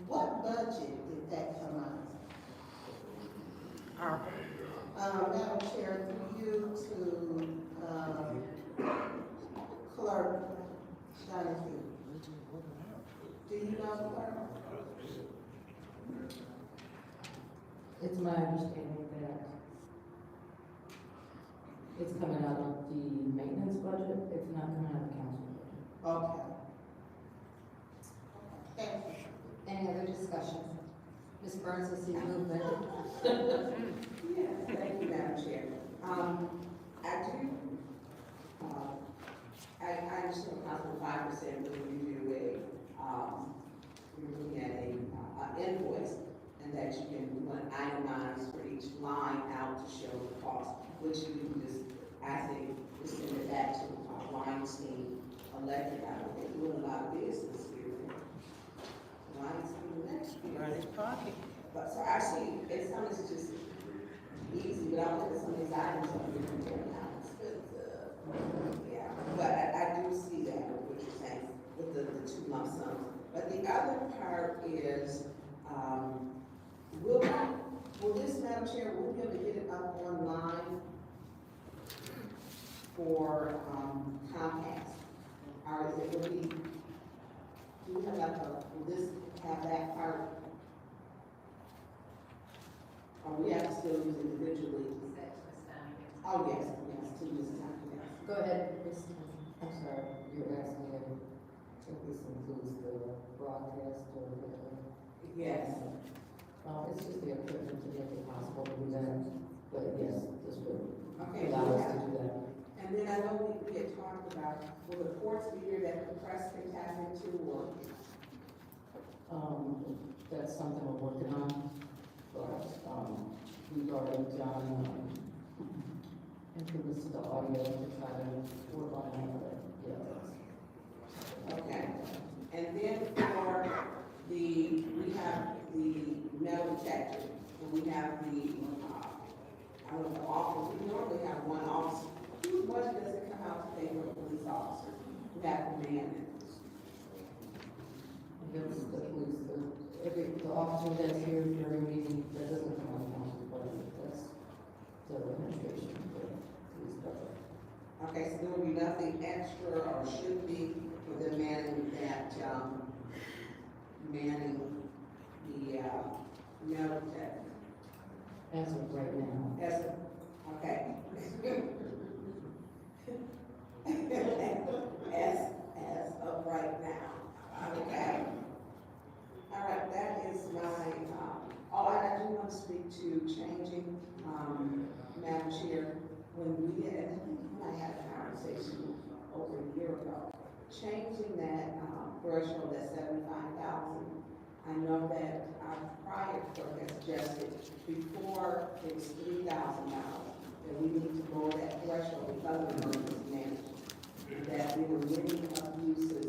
what budget did that come out of? Madam Chair, through you to, Clerk Donahue. Do you know, Clerk? It's my understanding that it's coming out of the maintenance budget, it's not coming out of the council budget. Okay. Thank you. Any other discussion? Ms. Burns, I see movement. Yes, thank you, Madam Chair. I understand Council 5% when you do you're looking at a invoice, and that you can itemize for each line out to show the cost, which you can just, I think, just send it back to Weinstein Electric. I know they're doing a lot of business here. Weinstein Electric. Right, his pocket. But so I see, some is just easy, but I look at some of these items up here and they're not expensive. Yeah, but I do see that, what you're saying, with the 2 lump sums. But the other part is, will this, Madam Chair, will we be able to get it up online for Comcast? Or is it, do we have like will this have that part? Or we have to still use it individually? Oh, yes, to use time, yes. Go ahead, Ms. I'm sorry, you're asking if this includes the broadcast or whatever? Yes. It's just the equipment to make it possible to do that, but yes, this would I know we had talked about, will the courts be here that the press can tap into, or? That's something we're working on, but, we've already done, improvements to the audio to try to work on that, but, yeah. Okay, and then for we have the metal detector, and we have the, I don't know, officer, we normally have one officer. How much does it come out to pay for a police officer? We have to man it. That's the police, the officer that's here during meeting, that doesn't come on council budget, that's the administration, the police budget. Okay, so there will be nothing extra or should be for the manning that, manning the, metal detector. As of right now. Yes, okay. As of right now, okay. All right, that is my, I do want to speak to changing, Madam Chair, when we had, I think I had a conversation over a year ago, changing that, threshold at 75,000. I know that our prior clerk has suggested before it was $3,000, that we need to lower that threshold because of emergency management. That we were many abuses,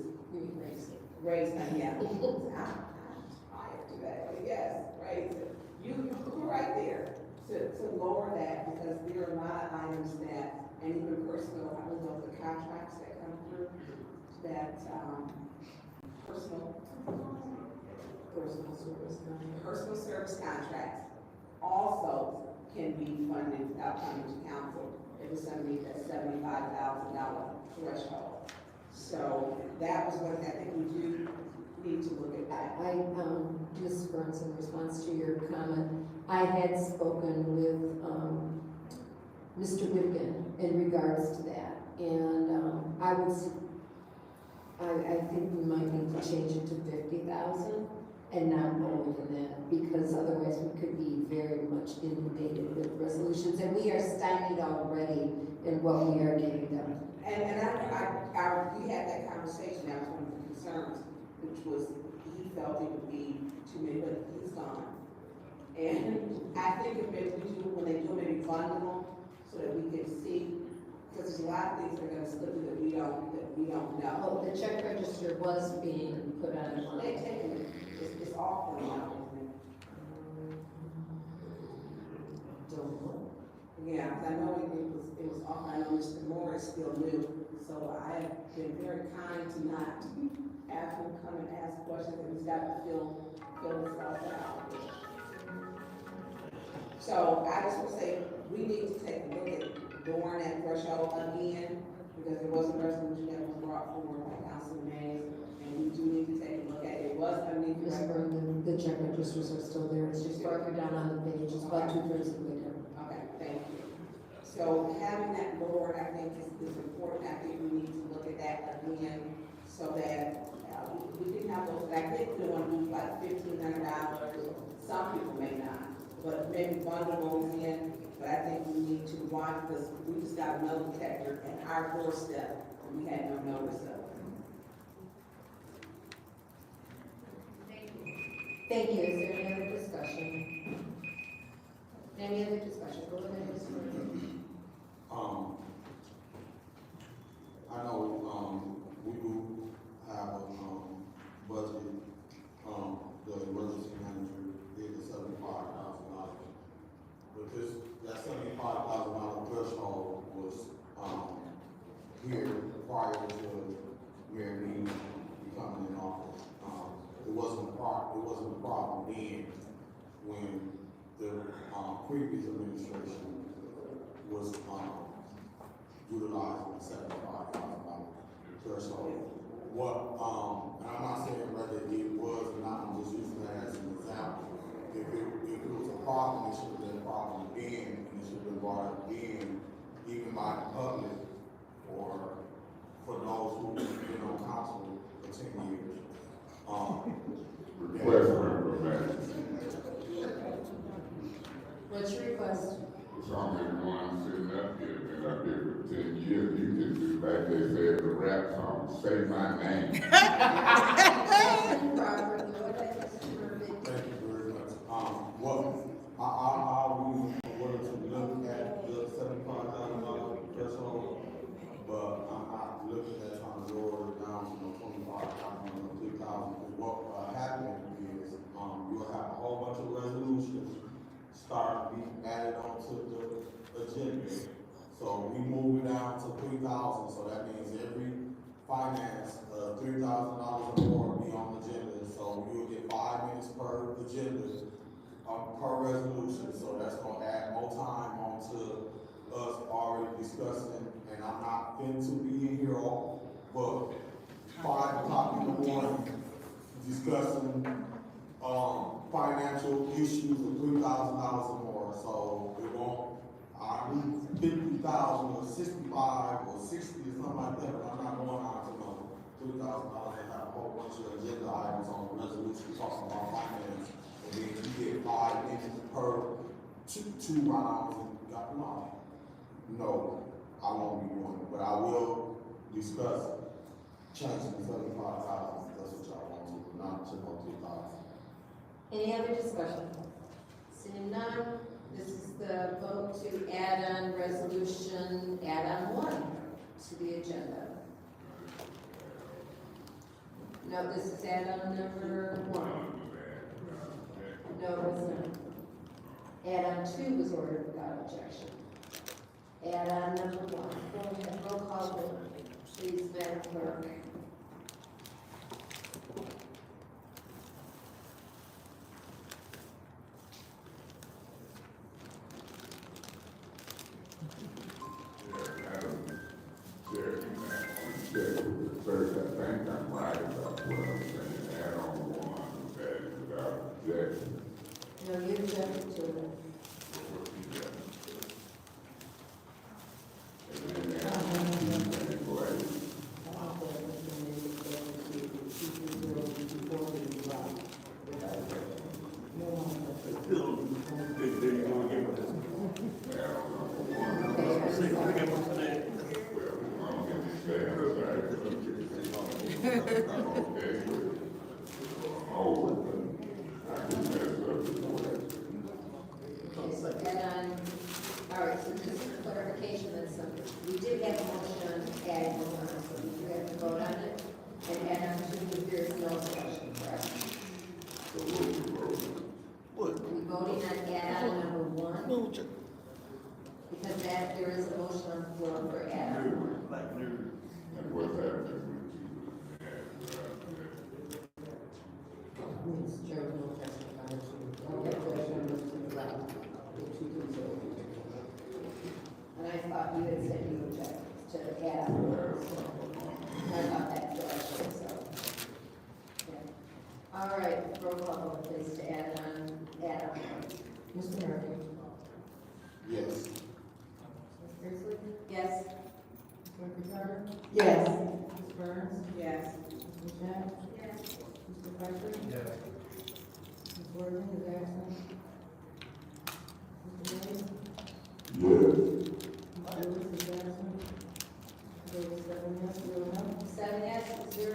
raise them, yeah. I'm tired to that, but yes, raise it. You were right there to lower that because there are a lot of items that, and even personal, I don't know, the contracts that come through, that, personal service contracts also can be funded without coming to council if it's underneath that $75,000 threshold. So that was what I think we do need to look at that. Ms. Burns, in response to your comment, I had spoken with, Mr. Whitkin in regards to that. And, I think we might need to change it to 50,000 and not more than that, because otherwise we could be very much inundated with resolutions, and we are stymied already in what we are getting done. And we had that conversation, that was one of the concerns, which was he felt it would be too many, but he's gone. And I think if maybe we do, when they do maybe bundle them, so that we can see, because there's a lot of things that are gonna slip through that we don't know. Oh, the check register was being put on. They taking it, it's off for now, isn't it? Don't know. Yeah, 'cause I know it was off, I know Mr. Moore is still new, so I have been very kind to not have him come and ask questions, and he's got to fill himself out. So I just want to say, we need to take a look at lowering that threshold again, because there was a resolution that was brought forward by Councilman Mays, and we do need to take a look at it. It was underneath Ms. the Burns, the check registers are still there, it's just farther down on the page, it's about 2/3 of the way down. Okay, thank you. So having that lowered, I think is important. I think we need to look at that again, so that we can have those, I think we want to do like $1,500, some people may not, but maybe bundle those in. But I think we need to watch this, we just got another detector at our doorstep, and we had no notice of it. Thank you, is there any other discussion? Any other discussion, go ahead, Mr. Burns. I know, we do have a, budget, the emergency manager did the $75,000. But that $75,000 threshold was, here prior to Mayor Meany becoming in office. It wasn't a problem then when the, previous administration was, utilizing the $75,000 threshold. What, and I'm not saying whether it was or not, I'm just using that as an example. If it was a problem, it should have been a problem then, and it should have been brought up then, even by the public, or for those who have been on council for 10 years. Request for information. What's your request? some of the ones sitting up here, been up here for 10 years, you can do like they said in the rap song, say my name. Robert, go ahead, Mr. Murphy. Thank you very much. Well, I we willing to look at the $75,000 threshold, but I'm not looking at trying to lower it down to no 25,000 or 3,000. What happened is, you'll have a whole bunch of resolutions start being added onto the agenda. So we move it down to 3,000, so that means every finance, $3,000 or more will be on the agenda. So you'll get 5 minutes per agenda, per resolution. So that's gonna add more time onto us already discussing, and I'm not fit to be in here all, but 5 o'clock in the morning, discussing, financial issues of $3,000 or more. So it won't, I need 50,000 or 65 or 60 or something like that, but I'm not going on to no $3,000 and have a whole bunch of agenda items on the resolution talking about finance. And then you get 5 minutes per two rounds and got them all. No, I won't be doing it, but I will discuss changing the 75,000. That's what y'all want to, not to go 2,000. Any other discussion? Seeing none, this is the vote to add on resolution, add-on 1 to the agenda. No, this is add-on number 1. No, it's not. Add-on 2 was ordered without objection. Add-on number 1. Go ahead, roll call vote, please, Madam Clerk. First, I think I'm right about what I'm saying, add on one, that is without objection. No, you objected to it. And then add on two, and go ahead. Still, there you go again with this. Add on number one. Okay, I'm sorry. Well, I'm gonna say, I'm sorry. Okay. Oh, I can mess up before that. Okay, so add-on, all right, so just for clarification, that's something, we did have a motion on adding one, so we do have to vote on it. And add-on 2, there's no discussion, correct? So what we vote? What? We voting on add-on number 1, because that, there is a motion on the floor for add-on 1. Like nerd. And what's happening with Mr. Chairman, no testify to, okay, question to the left, the 2 consent. And I thought you had said you objected to add-on 1, so I thought that's what I said, so. Yeah. All right, roll call vote, please, to add-on 1. Mr. Murphy? Yes. Ms. Priestley? Yes? Ms. Murphy Carter? Yes. Ms. Burns? Yes. Ms. Jack? Yes. Mr. Piper? Yes. Ms. Worthing is absent. Mr. Mays? Yes. Ms. Lewis is absent. There is 7 yes, 0 no. 7 yes, 0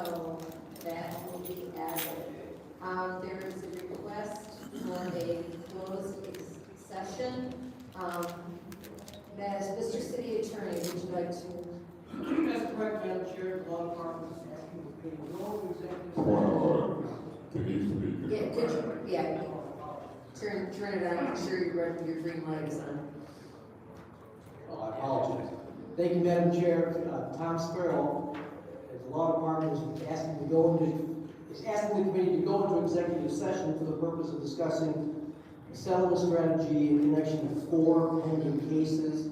no. That will be added. There is a request for a closed session. As Mr. City Attorney, would you like to? That's correct, Madam Chair, the law department is asking to pay no executive Point of order. Can you speak? Yeah, could you, yeah. Turn it on, make sure your green light is on. I apologize. Thank you, Madam Chair. Tom Sparrow, as the law department is asking the committee to go into executive session for the purpose of discussing a settlement strategy in connection with 4 pending cases.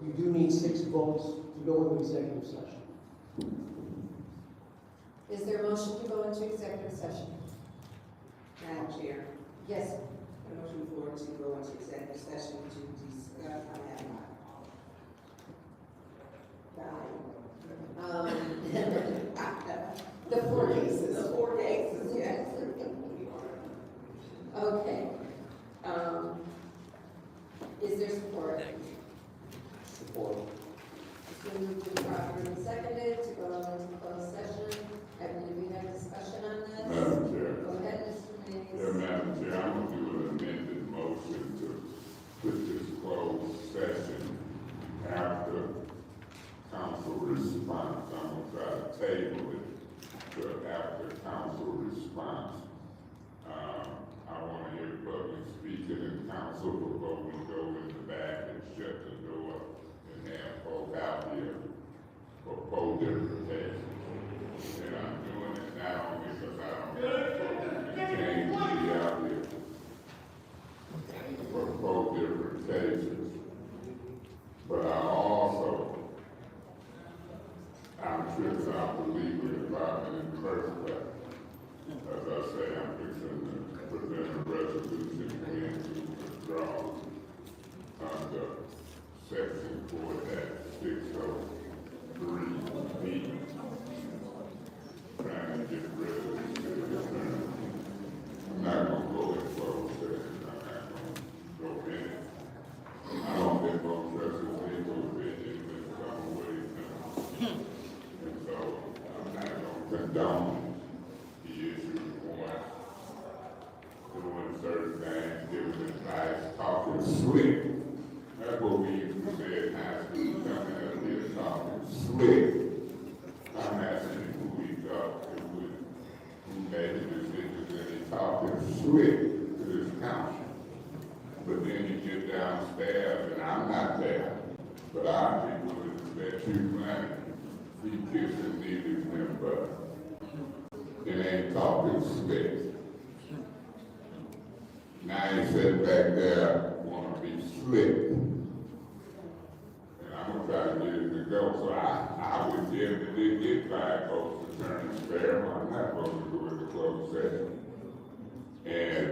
You do need 6 votes to go into executive session. Is there a motion to go into executive session? Madam Chair, Yes. a motion for to go into executive session to discuss, The 4 cases. The 4 cases, yes. Okay. Is there support? Support. It's been moved and properly seconded to go into closed session. I believe we had discussion on this. Madam Chair. Go ahead, Mr. Mays. Yeah, Madam Chair, I'm gonna do an amended motion to put this closed session after council response. I'm gonna try to table it to after council response. I wanna hear public speaking in council before we go in the back and shut the door and have folk out here for podium protection. And I'm doing it now because I don't change the out here for both different cases. But I'm tripping out the legal department in the first place. As I say, I'm fixing to present a resolution again to withdraw under section 4-603B. Trying to get rid of the city attorney. I'm not gonna go in close session, I'm not gonna go in it. I don't think most justice legal opinion in some ways now. And so I'm not gonna condone the issue of doing certain things, giving advice, talking slick. That's what we used to say in high school, coming up here talking slick. I'm asking you who we thought who made the decisions and he talking slick to this council. But then you get downstairs and I'm not there, but our people that you money, we kissing needed them, but it ain't talking slick. Now he said back there, wanna be slick. And I'm gonna try to get it to go, so I would definitely get 5 folks attorneys fair. I'm not supposed to go into closed session. And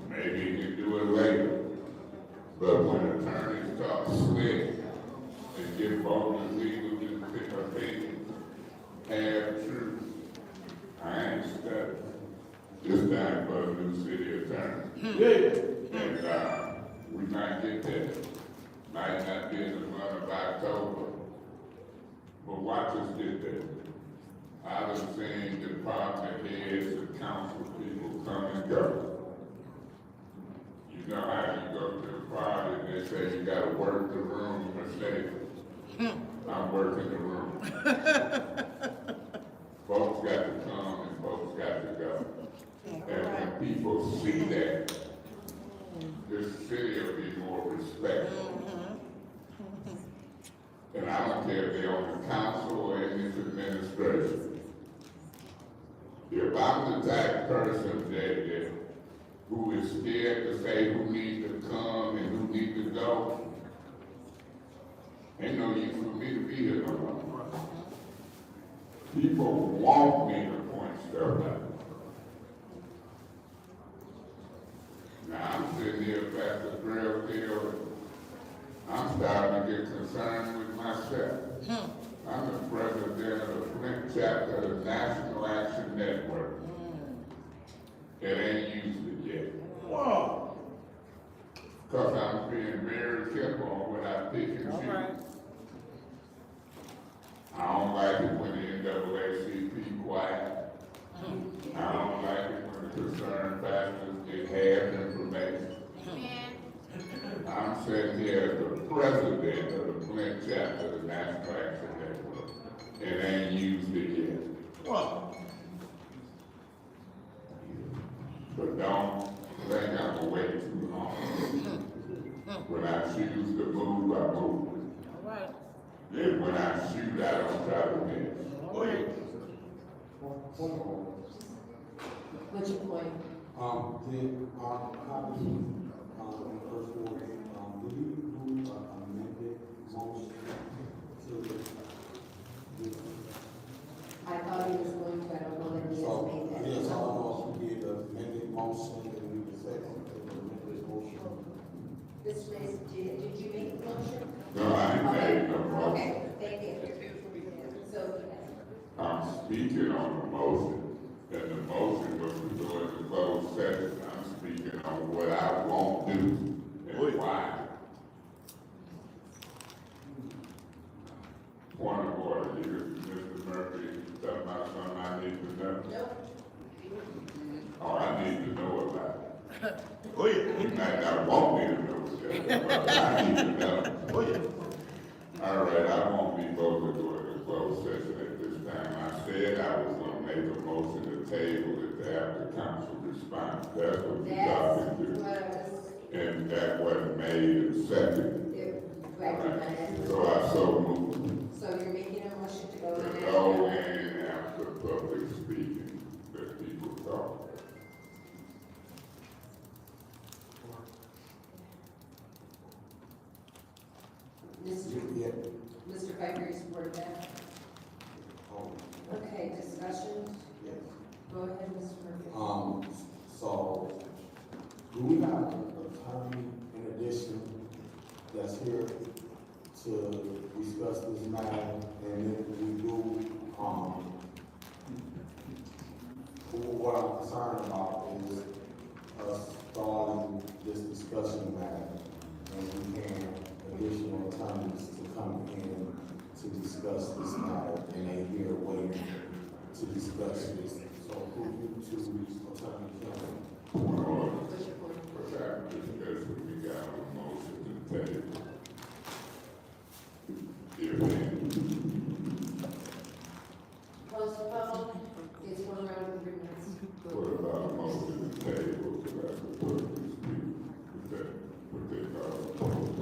maybe you can do it later. But when attorneys talk slick and give both the legal opinion, have truth, I ain't studying. This time for a new city attorney. And we might get there. Might not be in the month of October. But watch us get there. I've seen department heads and council people come and go. You know how you go to the party and they say you gotta work the room or stay. I'm working the room. Folks got to come and folks got to go. And when people see that, this city will be more respectful. And I don't care if they're on the council or in this administration. If I'm the type person that who is scared to say who needs to come and who needs to go, ain't no use for me to be here no more. People want me to point stuff out. Now I'm sitting here past the trail field, I'm starting to get concerned with myself. I'm the president of the Flint chapter of the National Action Network. It ain't used it yet. Wow. Because I'm being very careful on what I pick and choose. I don't like it when the NAACP quiet. I don't like it when the concerned pastors get half information. I'm sitting here as the president of the Flint chapter of the National Action Network. It ain't used it yet. Wow. But don't think I'm gonna wait too long. When I choose to move, I move. Right. And when I shoot, I don't try to miss. Wait. What's your point? Then, copy, the first one, do you do amended motion to I thought he was going to, I don't know that he has So, made that. yes, I know we did the amended motion, and we the second, the amended motion. Mr. Mays, did you make the motion? No, I didn't make no motion. Okay, thank you. So, I'm speaking on the motion, and the motion was to go into closed session. I'm speaking on what I won't do and why. I need to know. Oh, yeah. All right, I won't be voting to go into closed session at this time. I said I was gonna make a motion to table it to have the council respond. That's what you're That's talking to. what I was, And that wasn't made and seconded. recognized. So I so moved. So you're making a motion to go To in go after. in after public speaking, that people talk. Mr. Piper, you support that? Okay, discussion? Yes. Go ahead, Mr. Murphy. So, do we have an attorney in addition that's here to discuss this matter? And if we do, what I'm concerned about is us stalling this discussion matter. And we can additional attorneys to come in to discuss this matter, and they here waiting to discuss this. So who you two attorney can? What's happening is we got a motion to table. If Postpone is one round of agreements. what about a motion to table to have the public speak? Is that what they call it?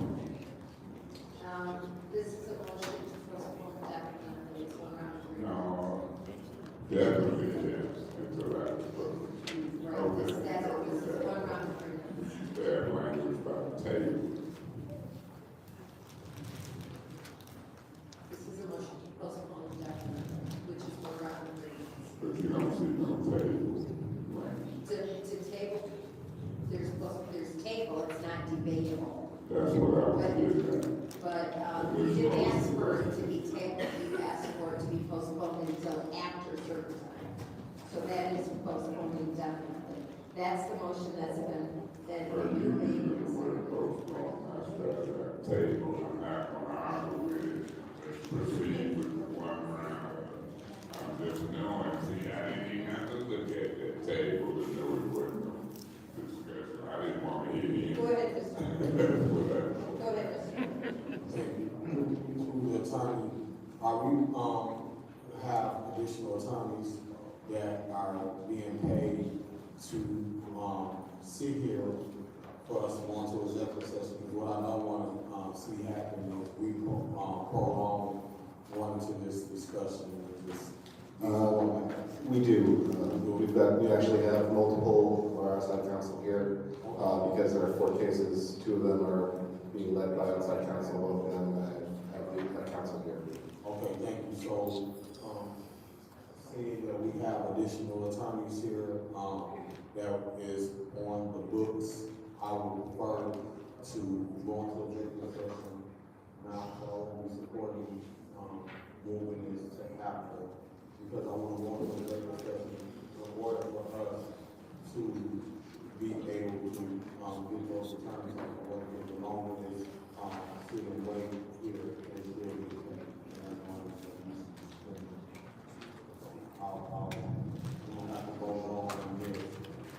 This is a motion to postpone definitely, it's one round of agreements. No, definitely, yes, until after public speak. Right, that's what this is, one round of agreements. That language about table. This is a motion to postpone definitely, which is one round of agreements. But you don't see no table language. To table, there's table, it's not debatable. That's what I was getting at. But, you didn't ask for it to be tabled, you asked for it to be postponed until after a certain time. So that is postponed indefinitely. That's the motion that's been, that you made. Table, I'm not gonna argue with it. Let's proceed with the one round. I'm just knowing, see, I didn't even have to look at that table to know it wasn't no discussion. I didn't want to hear you. Go ahead, Mr. Go ahead, Mr. The attorney, we have additional attorneys that are being paid to, sit here for us to go into executive session. Because what I don't want to see happen is we prolong going into this discussion and just. We do. We actually have multiple of our outside counsel here, because there are 4 cases. 2 of them are being led by outside counsel, both of them have the counsel here. Okay, thank you. So, seeing that we have additional attorneys here, that is on the books, I will refer to going to executive session. Now, so I will be supporting, moving this to after, because I want to go into executive session in order for us to be able to, get those attorneys on the way, because the longer this, sit and wait here, it's really, I'll have to vote on this,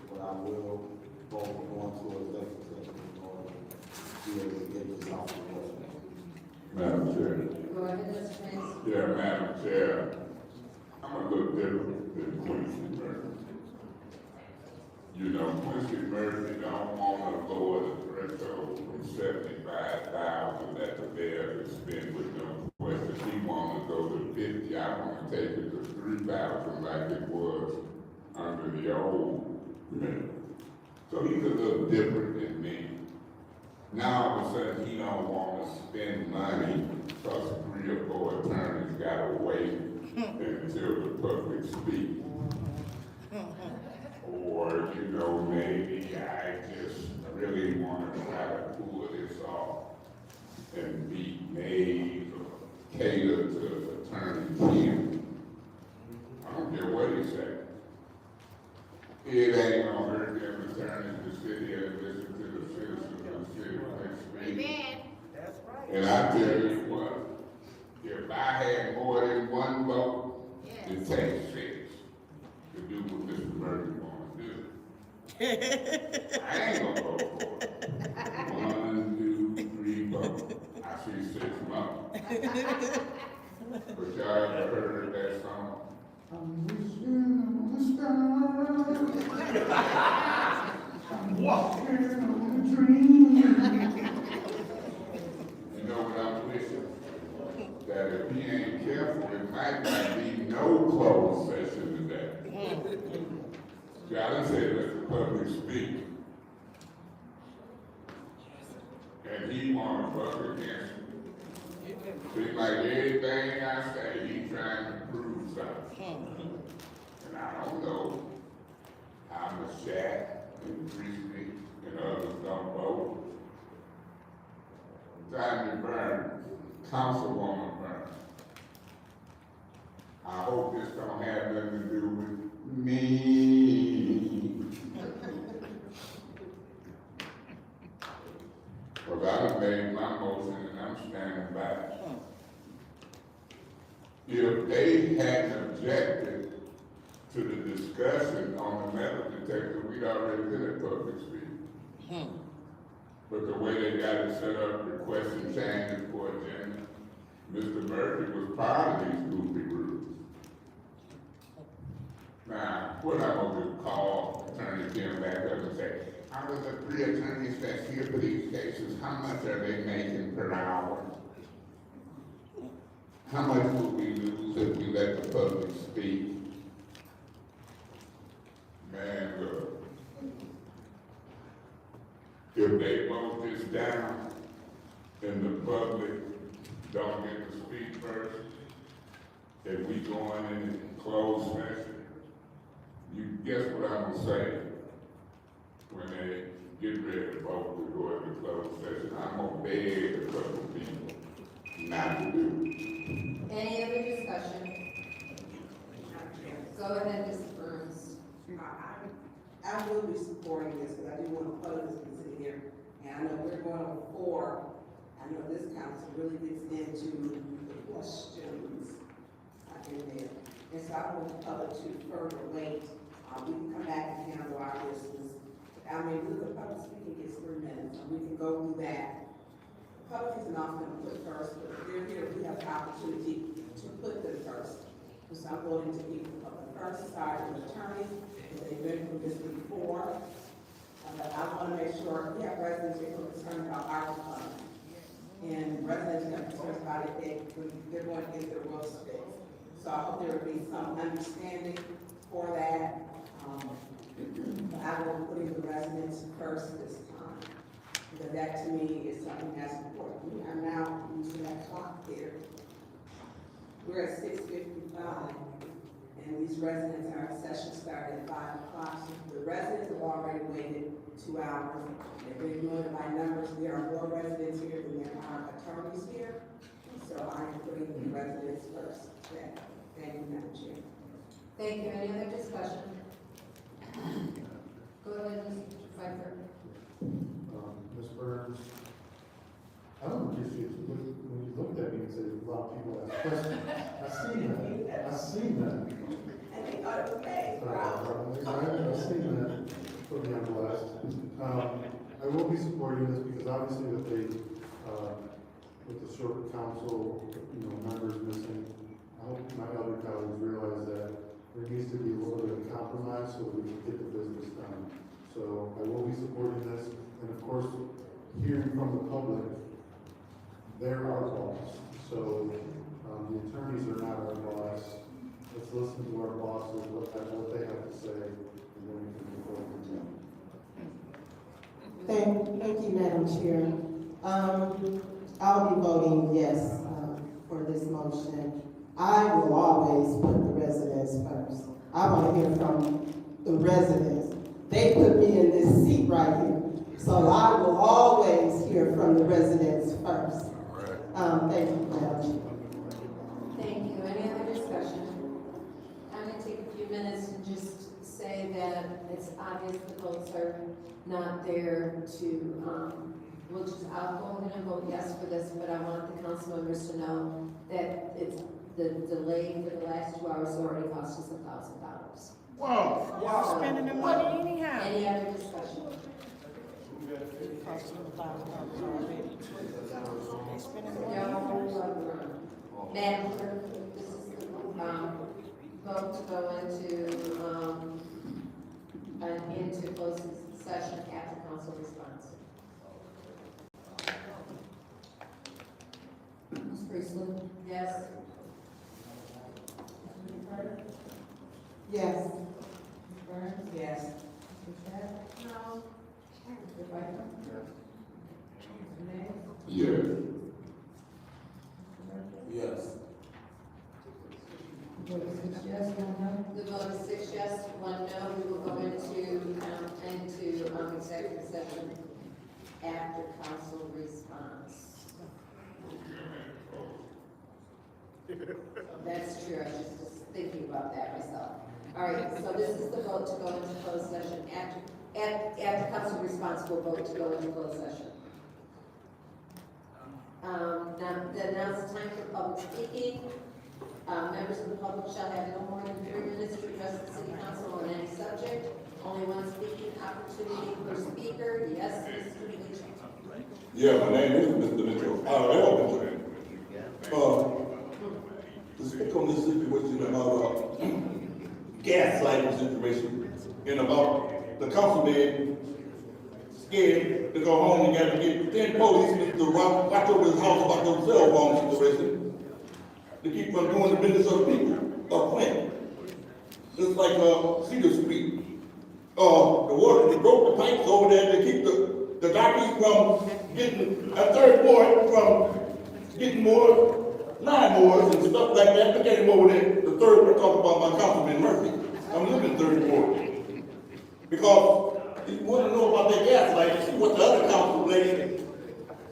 but I will vote on to executive session in order to be able to get this out of the way. Madam Chair. Go ahead, Mr. Prince. Yeah, Madam Chair. I'm a little different than Quincy Murphy. You know, Quincy Murphy don't want to lower the threshold from 75,000 that the mayor can spend with no question. He want to go to 50. I want to take it to 3,000 like it was under the old mayor. So he's a little different than me. Now all of a sudden he don't want to spend money because 3 or 4 attorneys got to wait until the public speaks. Or, you know, maybe I just really want to try to pull this off and be made or cater to Attorney Kim. I don't care what he say. It ain't gonna hurt them attorneys to sit here and listen to the citizens of the city when they speak. Amen. That's right. And I tell you what, if I had more than 1 vote, it takes 6 to do what Mr. Murphy wants to do. I ain't gonna vote for it. 1, 2, might not be no closed session today. Gotta say, let the public speak. And he wanna buck against me. Seems like everything I say, he trying to prove something. And I don't know. I'm a Shaq and Christie and others don't vote. Time to burn, Councilwoman Burn. I hope this don't have nothing to do with me. Cause I done made my motion and I'm standing back. If they hadn't objected to the discussion on the metal detector, we'd already been at public speak. But the way they got it set up, requesting changes for agenda, Mr. Murphy was part of these goofy rules. Now, what I'm gonna do, call Attorney Kim back up and say, out of the 3 attorneys that's here for these cases, how much are they making per hour? How much would we lose if we let the public speak? Man, look. If they vote this down and the public don't get to speak first, if we going in a closed session, you guess what I'm gonna say when they get ready to vote to go into closed session? I'm gonna beg a couple of people not to do it. Any other discussion? Go ahead, Ms. Burns. I will be supporting this, because I do want to public to sit here, and I know we're going over 4. I know this council really gets into the questions in there. And so I want the public to further wait. We can come back and handle our business. I mean, the public speaking gets 3 minutes, and we can go through that. The public is not going to put first, but if they're here, we have the opportunity to put them first. And so I'm voting to keep the public first, start with attorneys. They've been through this before. I want to make sure we have residents who are concerned about our department. And residents have concerns about it, they're going to get their roofs fixed. So I hope there will be some understanding for that. But I will be putting the residents first this time. Because that to me is something that's important. We are now using that clock there. We're at 6:55. And these residents, our session started at 5 o'clock. So the residents have already waited 2 hours. They've been doing it by numbers. There are more residents here than there are attorneys here. So I am putting the residents first. Thank you, Madam Chair. Thank you. Any other discussion? Go ahead, Mr. Pfeiffer. Ms. Burns, I don't appreciate you when you looked at me and said a lot of people ask questions. I've seen that. And they thought it was bad. I've seen that. Put me on blast. I will be supporting this because obviously with the short council, members missing, I hope my other colleagues realize that there needs to be a little bit of compromise so that we can get the business done. So I will be supporting this, and of course, hearing from the public, they're our boss. So the attorneys are not our boss. Let's listen to our bosses, what they have to say, and then we can move forward from there. Thank you, Madam Chair. I'll be voting yes for this motion. I will always put the residents first. I want to hear from the residents. They put me in this seat right here. So I will always hear from the residents first. Thank you, Madam Chair. Thank you. Any other discussion? I'm going to take a few minutes and just say that it's obvious the votes are not there to, I'll go ahead and vote yes for this, but I want the council members to know that it's the delay for the last 2 hours already cost us $1,000. Whoa, y'all spending the money anyhow. Any other discussion? It cost them $1,000 already. They spending the money. Madam Clerk, this is vote to go into closed session after council response. Ms. Priestley? Yes. Carter? Yes. Ms. Burns? Yes. Ms. Shad? No. Mr. Piper? Mr. Mays? Yes. Mr. Murphy? Yes. Vote is 6 yes, 1 no. The vote is 6 yes, 1 no. We will go into executive session after council response. That's true, I was just thinking about that myself. All right, so this is the vote to go into closed session. After council response, we'll vote to go into closed session. Now it's time for public speaking. Members of the public shall have no more than 3 minutes to address the city council on any subject. Only one speaking opportunity per speaker. Yes, Mr. Mitchell. Yeah, my name is Mr. Mitchell. To speak on this situation about gaslighting situation and about the councilman scared to go home and got to get 10 policemen to watch over his house about those cell phone situation to keep from doing the business of the people of Flint. Just like Cedar Street. The water, they broke the pipes over there to keep the doctors from getting a third ward from getting more lawnmowers and stuff like that. Look at him over there. The third, we're talking about my councilman Murphy. I'm living third ward. Because you want to know about that gas light, see what the other council lady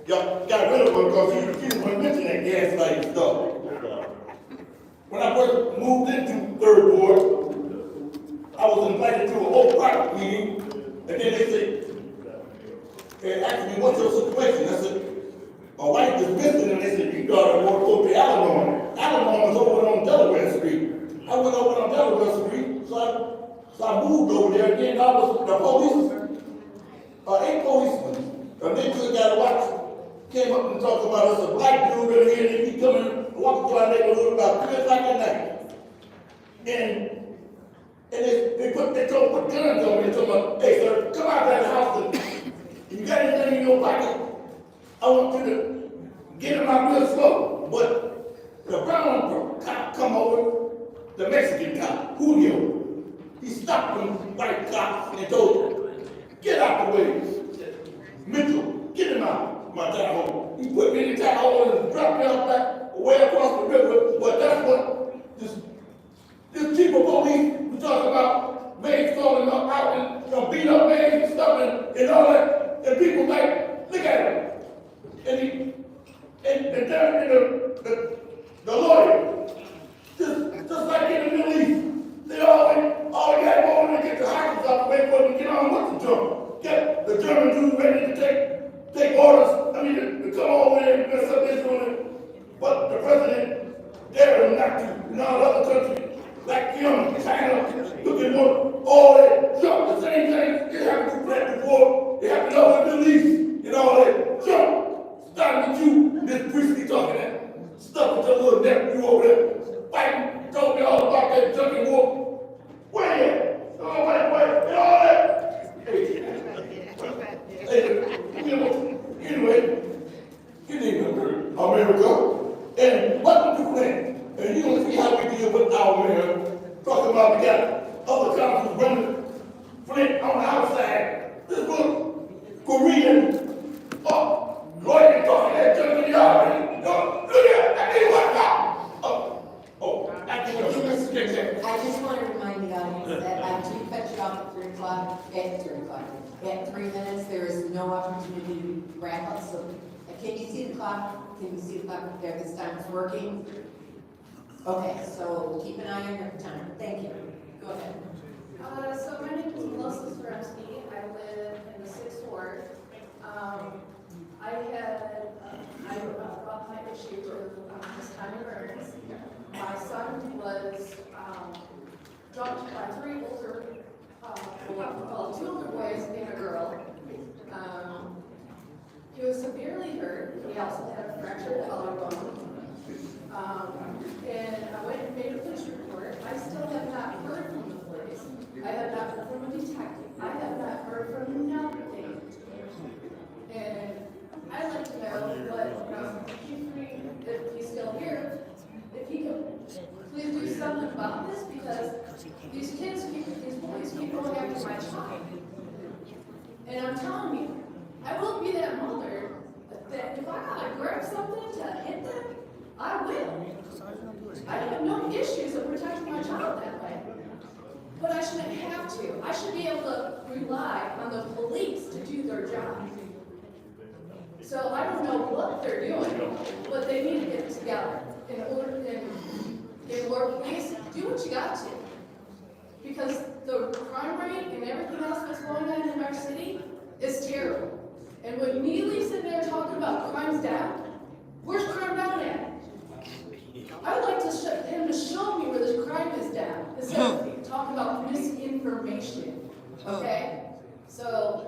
got rid of her because she didn't want to mention that gas light stuff. When I first moved into third ward, I was invited to an old project meeting, and then they asked me, what's your situation? I said, my wife is missing, and they said, you gotta go to Al-Anon. Al-Anon is over on Delaware Street. I went over on Delaware Street, so I moved over there, and then I was the police, 8 policemen, and they just got a watch, came up and talked about us, a black dude in here, and he coming, walking through our neighborhood about 3 o'clock at night. And they told me, put guns on me and told me, hey sir, come out of that house and you got anything in your pocket? I want you to get him out real slow. But the brown cop come over, the Mexican cop, Julio, he stopped them white cops and told them, get out the way. Mitchell, get him out my town hall. He put me in the town hall and dropped me off back way across the river. But that's what this chief of police was talking about, maids calling up out and beat up maids and stuff and all that. And people like, look at him. And the lawyer, just like in the Middle East, they always got to go over and get the hostages out the way for them to get on with the German. Get the German dudes ready to take orders, to come over there and mess up this one. But the president dared him not to. In all other countries, like China, looking for all that. Trump, the same thing. It happened to Flint before. It happened over in the Middle East and all that. Trump, starting with you, Miss Priestley talking that stuff with your little nephew over there. Fighting, told me all about that junkie war. Where you at? Oh, wait, and all that. Anyway, you need America. And what do you think? And you don't see how we deal with our mayor. Talking about we got other councils running Flint on the outside. This was Korean lawyer talking that junkie yard. Look at that. I tell you what now. I think I just want to remind the audience that I do cut you off at 3 o'clock, At 3 minutes, there is no opportunity to wrap up, so can you see the clock? Can you see the clock there this time? It's working? Okay, so keep an eye on your time. Thank you. Go ahead. So my name is Melissa Stremski. I live in the 6th Ward. I brought my issue to Ms. Tanya Burns. My son was jumped by 3 older, 2 older boys and a girl. He was severely hurt. He also had a fractured collarbone. And I went and made a police report. I still have not heard from the police. I have not heard from a detective. I have not heard from nothing. And I'd like to know what, if he's still here, if he could please do something about this these boys keep going after my child. And I'm telling you, I will be that mother that if I gotta grab something to hit them, I will. I have no issues of protecting my child that way. But I shouldn't have to. I should be able to rely on the police to do their job. So I don't know what they're doing, but they need to get it together in order, please do what you got to. Because the crime rate and everything else that's going on in our city is terrible. And when Neely's sitting there talking about crime's down, where's crime down at? I would like him to show me where the crime is down, instead of talking about misinformation, okay? So,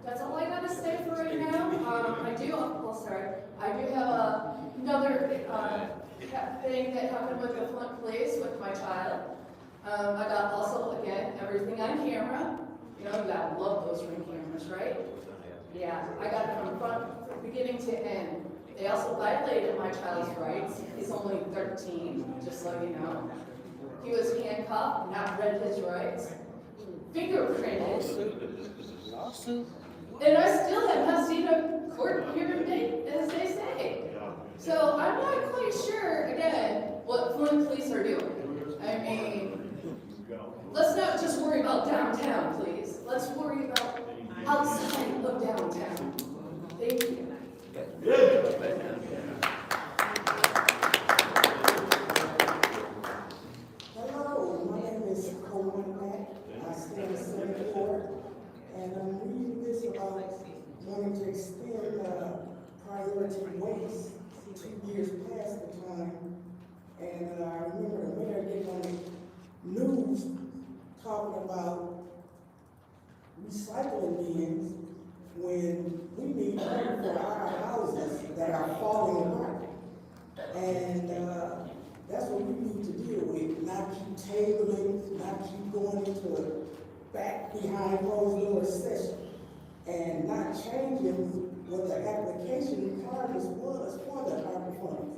that's all I gotta say for right now. I do have another thing that happened with the Flint police with my child. I got also, again, everything on camera. You gotta love those ring cameras, right? Yeah, I got it from beginning to end. They also violated my child's rights. He's only 13, just so you know. He was handcuffed, not read his rights, fingerprinted. Lawsuit. And I still have not seen a court hearing date, as they say. So I'm not quite sure, again, what Flint police are doing. I mean, let's not just worry about downtown, please. Let's worry about outside of downtown. Thank you. Hello, my name is Coleman Mack. I stay in the Senate Court, and I'm reading this about wanting to extend priority waste 2 years past the time. And I remember the mayor getting on the news talking about recycling bins when we need money for our houses that are falling apart. And that's what we need to deal with, not keep tabling, not keep going into a back behind closed door session, and not changing what the application requirements was for the ARPA funds.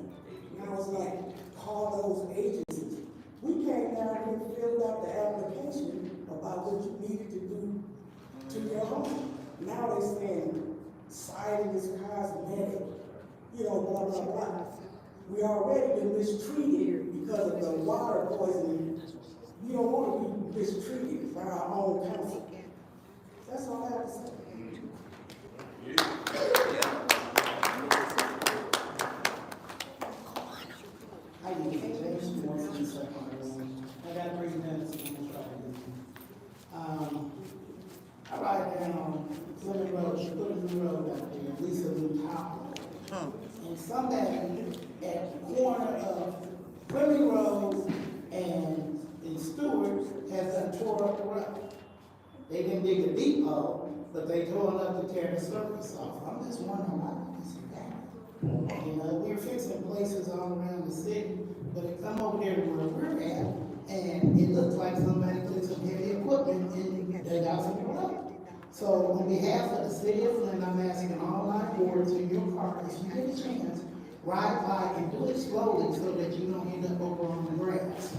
Now it's like, call those agencies. We came down here and filled out the application about what you needed to do to your home. Now they're saying siding is cosmetic, blah, blah, blah. We already been mistreated because of the water poisoning. We don't want to be mistreated by our own council. That's all I have to say. Hi, James Morrison, I got 3 minutes. I ride down Flint Road, Flint Road up there, Lisa New Town. And someday at the corner of Flint Road and Stewart has done tore up the road. They didn't dig a deep hole, but they tore it up to tear the surface off. I'm just wondering why this is that. We're fixing places all around the city, but it come over there where we're at, and it looks like somebody took some heavy equipment and dug out some road. So on behalf of the city of Flint, I'm asking all my boards in your car, if you get a chance, ride by and do it slowly so that you don't end up over on the grass.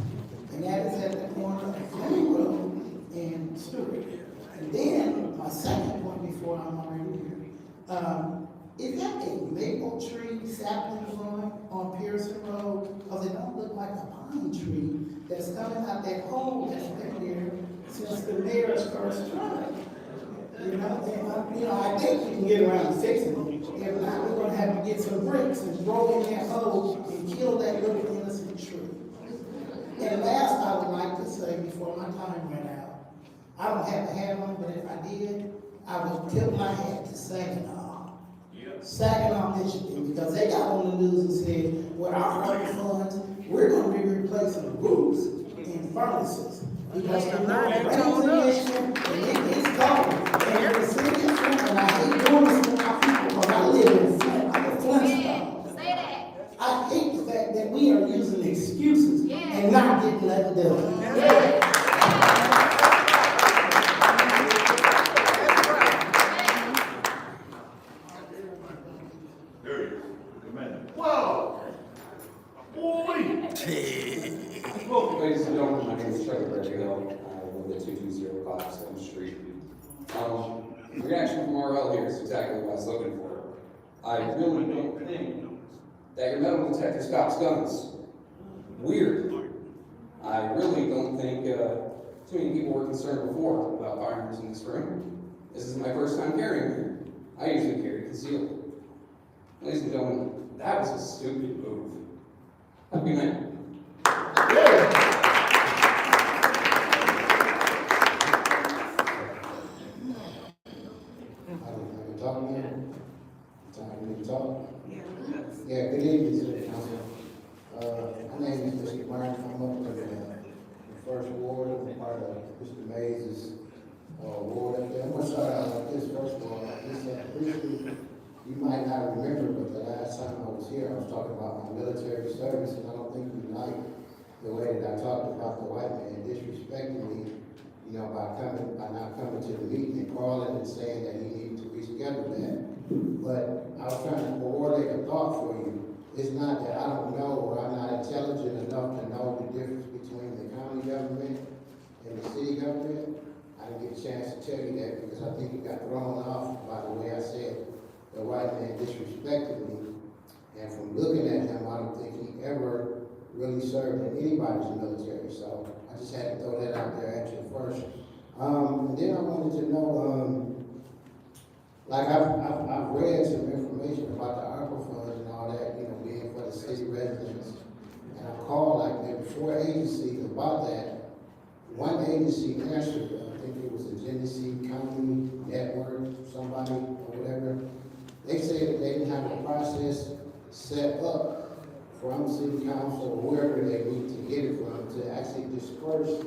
And that is at the corner of Flint Road and Stewart. And then, my second point before I'm already here, is that a maple tree sapling growing on Pearson Road? Because it don't look like a pine tree that's coming out that hole that's been there since the mayor's first term. I think we can get around fixing it. If not, we're gonna have to get some bricks and throw in that hole and kill that little innocent tree. And last, I would like to say before my time ran out, I don't have a hat on, but if I did, I would tip my hat to Saginaw, Michigan, because they got on the news and said, with our ARPA funds, we're gonna be replacing roofs and furnaces. Because the reconciliation, it's gone. And the city of Flint, and I hate doing this to my people, because I live in Flint, I'm a Flintstone. I hate the fact that we are using excuses and not getting that done. Wow! Holy! Ladies and gentlemen, my name is Trevor Berryhill. I live at 2205 7th Street. Reaction from RL here is exactly what I was looking for. I really don't think that your metal detector stops guns. Weird. I really don't think too many people were concerned before about firearms in this room. This is my first time carrying here. I usually carry concealed. Ladies and gentlemen, that was a stupid move. Have a good night. Yeah, good evening, City Council. My name is Mr. Myron. I'm up with the first ward, I'm part of Mr. Mays' ward up there. I'm gonna start out like this. First of all, briefly, you might not remember, but the last time I was here, I was talking about my military service, and I don't think you like the way that I talked about the white man disrespecting me, you know, by not coming to the meeting and calling and saying that he needed to reschedule that. But I was trying to coordinate a thought for you. It's not that I don't know or I'm not intelligent enough to know the difference between the county government and the city government. I didn't get a chance to tell you that because I think you got thrown off by the way I said the white man disrespected me. And from looking at him, I don't think he ever really served in anybody's military. So I just had to throw that out there at you first. And then I wanted to know, like I've read some information about the ARPA funds and all that, you know, being for the city residents. And I called like maybe 4 agencies about that. One agency answered, I think it was the Genesee County Network, somebody or whatever. They said that they didn't have a process set up from city council or wherever they need to get it from to actually disperse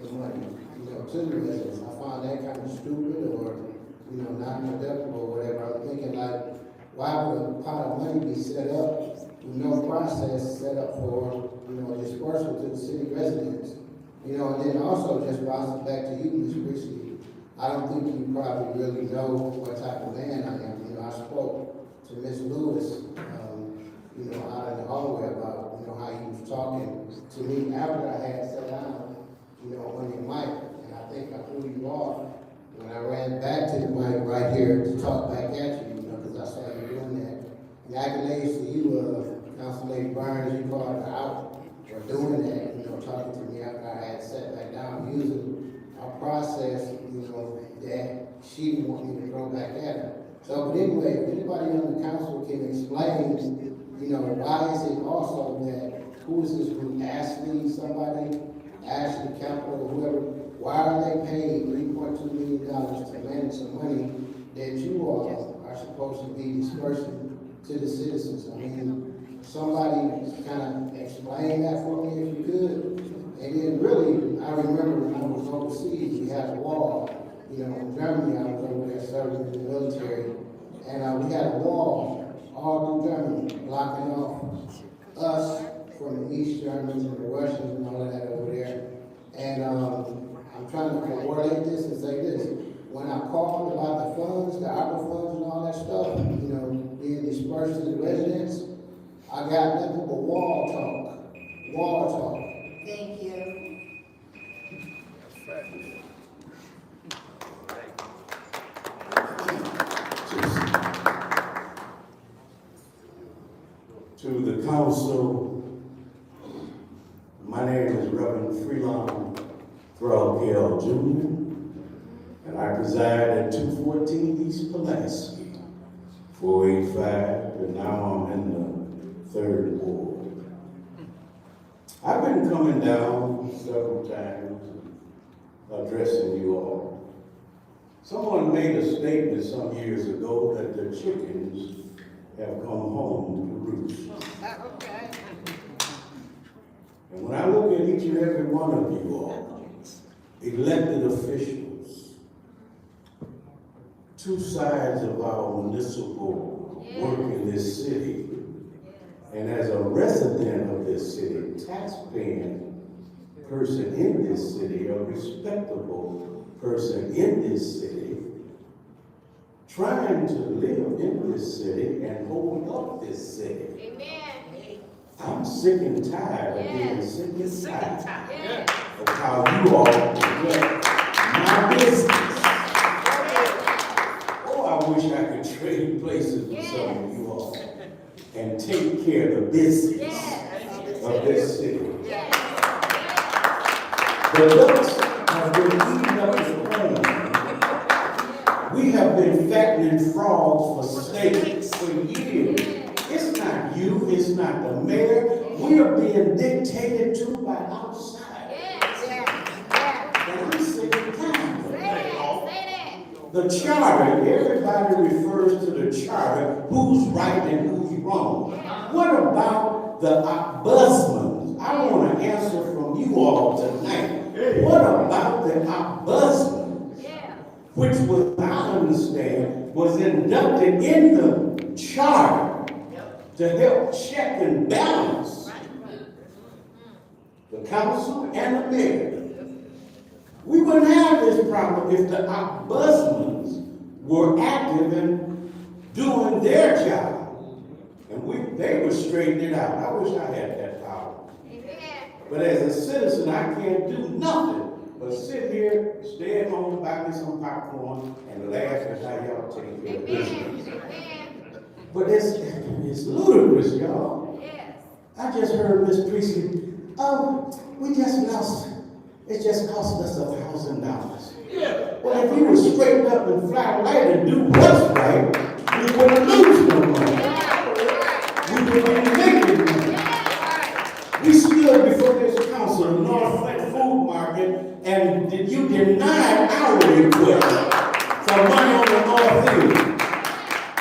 the money, you know, to the residents. I found that kind of stupid or, you know, non-productive or whatever. I was thinking like, why would a pot of money be set up with no process set up for, you know, dispersal to the city residents? You know, and then also just bouncing back to you, Ms. Christie, I don't think you probably really know what type of man I am. You know, I spoke to Ms. Lewis, you know, out in the hallway about, you know, how he was talking to me after I had sat down, you know, on your mic, and I think I threw you off when I ran back to the mic right here to talk back at you, you know, because I saw you doing that. And accolades to you, Council Lady Burns, you called her out for doing that, you know, talking to me after I had sat back down, using a process, you know, that she didn't want me to throw back at her. So, but anyway, if anybody on the council can explain, you know, why is it also that, who is this group, Ashley Capital, whoever, why are they paying $3.2 million to manage some money that you all are supposed to be dispersing to the citizens? I mean, somebody kind of explain that for me if you could. And then really, I remember when I was overseas, we had a wall, you know, in Germany, I was over there serving in the military, and we had a wall all through Germany, blocking off us from the East Germans and the Russians and all of that over there. And I'm trying to coordinate this and say this. When I called about the funds, the ARPA funds and all that stuff, you know, being dispersed to the residents, I got nothing but wall talk. Wall talk. Thank you. To the council, my name is Reverend Freelon Thrall Kell Jr., and I preside at 214 East Pulaski, 485, and now I'm in the 3rd Ward. I've been coming down several times addressing you all. Someone made a statement some years ago that the chickens have come home to roost. Okay. And when I look at each and every one of you all, elected officials, two sides of our municipal work in this city, and as a resident of this city, taxpaying person in this city, a respectable person in this city, trying to live in this city and hold up this city. Amen. I I'm sick and tired of being sick and tired of how you all neglect my business. Oh, I wish I could trade places with some of you all and take care of the business of this city. The ducks have been eating up the corn. We have been fattening frogs for steaks for years. It's not you, it's not the mayor. We are being dictated to by outside. And I'm sick and tired of that. The charter, everybody refers to the charter, who's right and who's wrong. What about the ombudsman? I want to answer from you all tonight. What about the ombudsman? Which was, I understand, was inducted in the charter to help check and balance the council and the mayor. We wouldn't have this problem if the ombudsmen were active in doing their job. And they were straightening it out. I wish I had that power. But as a citizen, I can't do nothing but sit here, stay at home, buy me some popcorn, and laugh at how y'all take care of business. But it's ludicrous, y'all. I just heard Miss Priestley, oh, we just lost, it just cost us $1,000. Well, if you were straightened up and fly right and do what's right, we wouldn't lose no money. We wouldn't make it money. We stood before this council, the North Flint Food Market, and you denied our request for money on the North End.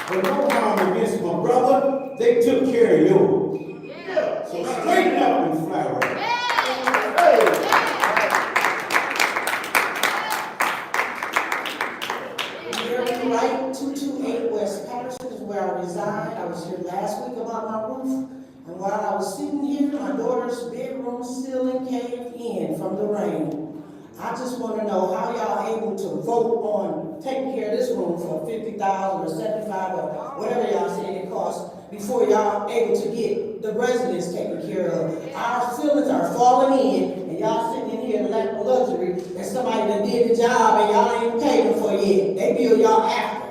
But no harm against my brother, they took care of yours. So straighten up and fly right. You're right, 228 West Patterson is where I reside. I was here last week about my roof. And while I was sitting here, my daughter's bedroom ceiling caved in from the rain. I just want to know how y'all able to vote on taking care of this room for $50,000 or $75,000 or whatever y'all say it costs before y'all able to get the residents taken care of. Our ceilings are falling in, and y'all sitting in here in lack of luxury, and somebody that did the job and y'all ain't paid them for yet. They bill y'all after.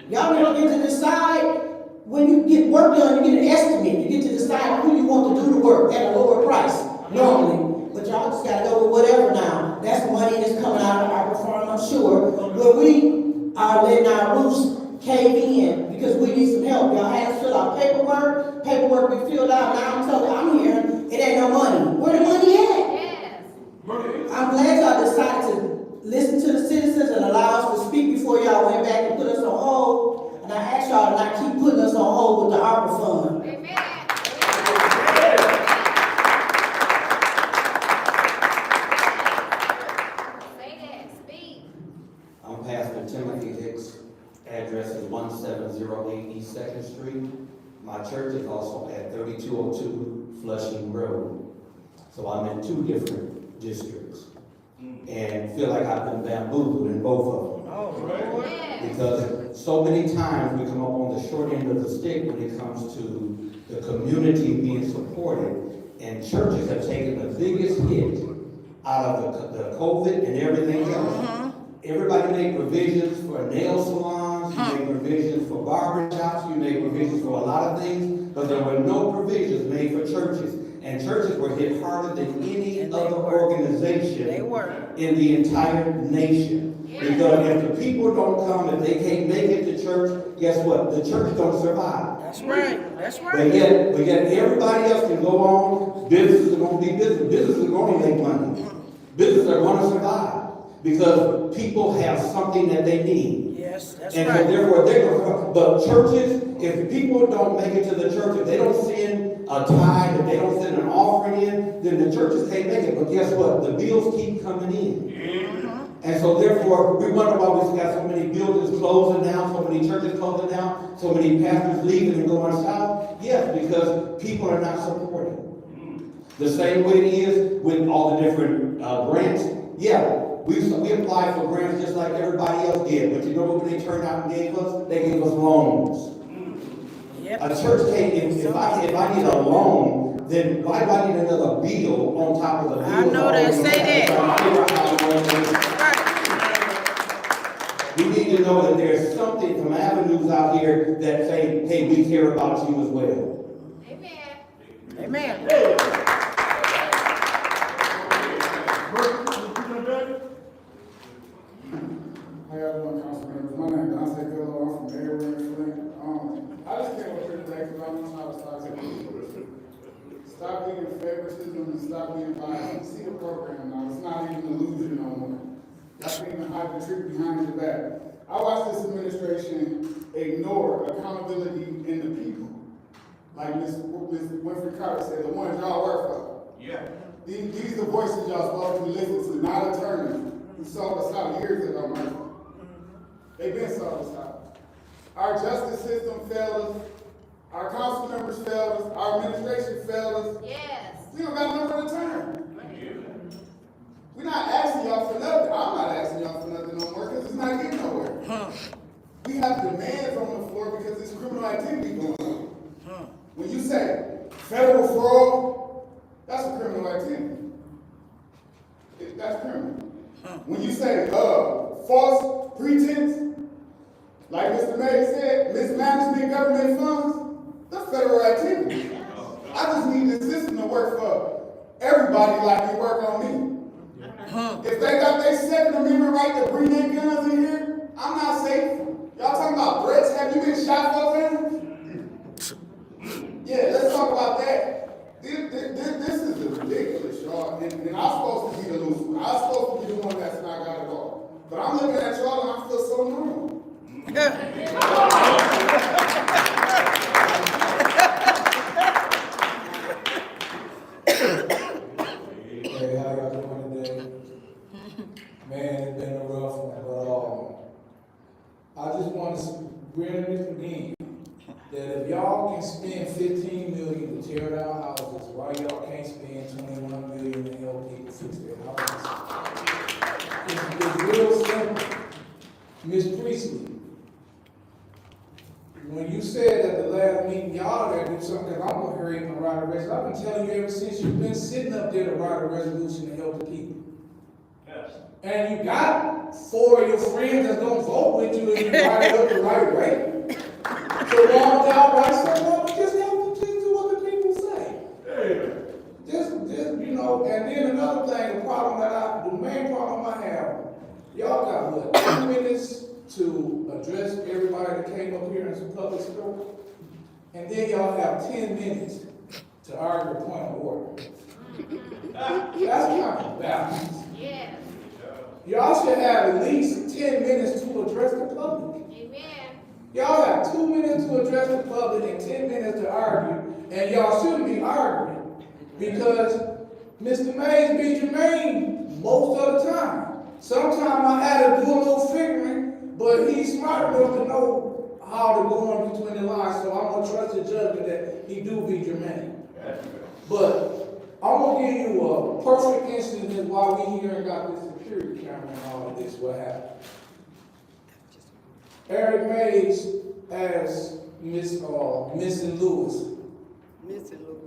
Y'all don't get to decide. When you get work done, you get an estimate. You get to decide who you want to do the work at a lower price, normally. But y'all just gotta go with whatever now. That's money that's coming out of our farm, I'm sure. But we are letting our roofs cave in because we need some help. Y'all had to fill out paperwork. Paperwork we filled out. Now I'm here. It ain't no money. Where the money at? I'm glad y'all decided to listen to the citizens and allow us to speak before y'all went back and put us on hold. And I ask y'all to not keep putting us on hold with the ARPA fund. Amen. I'm Pastor Timothy Hicks. Address is 1708 East 2nd Street. My church is also at 3202 Flushing Road. So I'm in two different districts. And feel like I've been bamboozled in both of them. Because so many times we come up on the short end of the stick when it comes to the community being supported, and churches have taken the biggest hit out of the COVID and everything else. Everybody made provisions for nail salons, you made provisions for barber shops, you made provisions for a lot of things, but there were no provisions made for churches. And churches were hit harder than any other organization in the entire nation. Because if the people don't come, if they can't make it to church, guess what? The church don't survive. That's right. That's right. But yet everybody else can go on. Businesses are going to be business. Businesses are going to make money. Businesses are going to survive because people have something that they need. Yes, that's and right. so therefore they're going to. But churches, if people don't make it to the church, if they don't send a tithe, if they don't send an offering in, then the churches can't make it. But guess what? The bills keep coming in. And so therefore, we wonder why we got so many buildings closing down, so many churches closing down, so many pastors leaving and going south. Yes, because people are not supporting. The same way it is with all the different grants. Yeah, we applied for grants just like everybody else did. But you know what they turned out and gave us? They gave us loans. A church can't, if I need a loan, then why do I need another bill on top of the bill? I know they say We need to know that there's something, some avenues out here that say, hey, we care about you as well. Amen. How y'all doing, council members? My name is Dante Villo. I'm from Area in Flint. I just came up here today because I'm trying to stop being favoritism and stop being biased. You see the program now. It's not even an illusion no more. Y'all can't even hide the trick behind your back. I watched this administration ignore accountability in the people. Like Ms. Winfrey Carter said, the ones y'all work for. Yeah. These are the voices y'all supposed to listen to, not attorneys who sold us out years ago, man. They've been sold us out. Our justice system failed us. Our council members failed us. Our administration failed us. Yes. We don't got nowhere to turn. We're not asking y'all for nothing. I'm not asking y'all for nothing no more because it's not getting nowhere. We have demands on the floor because there's criminal activity going on. When you say federal fraud, that's a criminal activity. That's criminal. When you say false pretense, like Mr. May said, mismanagement government funds, that's federal activity. I just need the system to work for everybody like they work on me. If they got their Second Amendment right to bring their guns in here, I'm not safe. Y'all talking about threats? Have you been shot 4 times? Yeah, let's talk about that. This is ridiculous, y'all. And I'm supposed to be the loose one. I'm supposed to be the one that's not got it all. But I'm looking at y'all and I feel so normal. Hey, how y'all doing today? Man, it's been a rough one, but I just want to bring this again, that if y'all can spend $15 million to tear down houses, why y'all can't spend $21 million to help people fix their houses? It's real simple. Ms. Priestley, when you said at the last meeting, y'all gotta do something, because I'm gonna hurry up and write a resolution. I've been telling you ever since you've been sitting up there to write a resolution to help the people. Yes. And you got 4 of your friends that's gonna vote with you if you write it up the right way. So why don't y'all write something up and just help them do what the people say? Hey. Just, you know, and then another thing, the main problem I have, y'all got what, 2 minutes to address everybody that came up here in some public spoke, and then y'all have 10 minutes to argue a point of order. That's kind of balance. Yeah. Y'all should have at least 10 minutes to address the public. Amen. Y'all have 2 minutes to address the public and 10 minutes to argue, and y'all shouldn't be arguing because Mr. Mays be Jermaine most of the time. Sometimes I had to do a little figuring, but he's smart enough to know how to go in between the lines, so I'm going to trust his judgment that he do be Jermaine. But I'm going to give you a perfect instance while we here and got this security camera and all of this, what happened. Eric Mays asked Mrs. Lewis,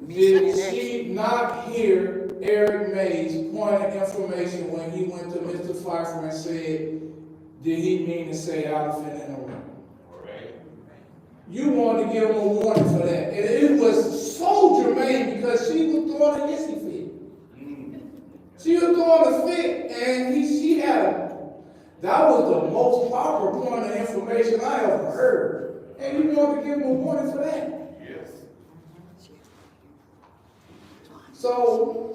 did she not hear Eric Mays' point of information when he went to Mr. Pfeiffer and said, did he mean to say elephant in the room? You wanted to give him a warning for that. And it was so germane because she was throwing a hissy fit. She was throwing a fit and she had that was the most popular point of information I ever heard. And you wanted to give him a warning for that. Yes. So,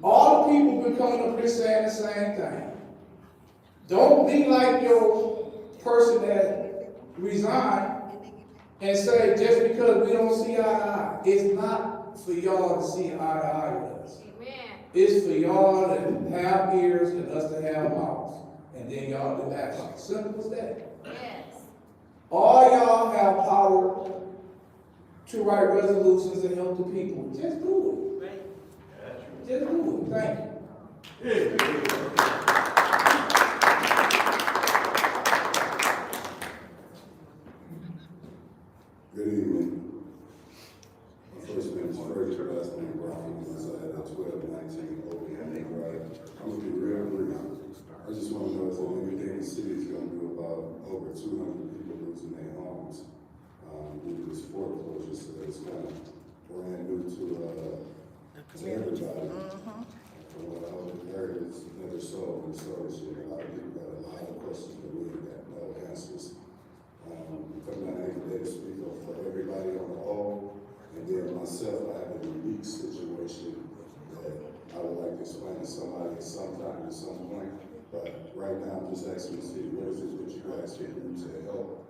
all the people been coming up here saying the same thing. Don't be like your person that resigned and say just because we don't see eye to eye. It's not for y'all to see eye to eye with us. Amen. It's for y'all to have ears and us to have mouths. And then y'all do action. Simple as that. Yes. All y'all have power to write resolutions and help the people. Just do it. Right. Just do it. Thank you. Good evening. everybody. From what I was heard, it's never solved, and so this year, a lot of people got a lot of questions that we ain't got no answers. Coming out here today to speak up for everybody on the whole, and then myself, I have a unique situation that I would like to explain to somebody at some time, at some point. But right now, I'm just asking to see what is it that you guys can do to help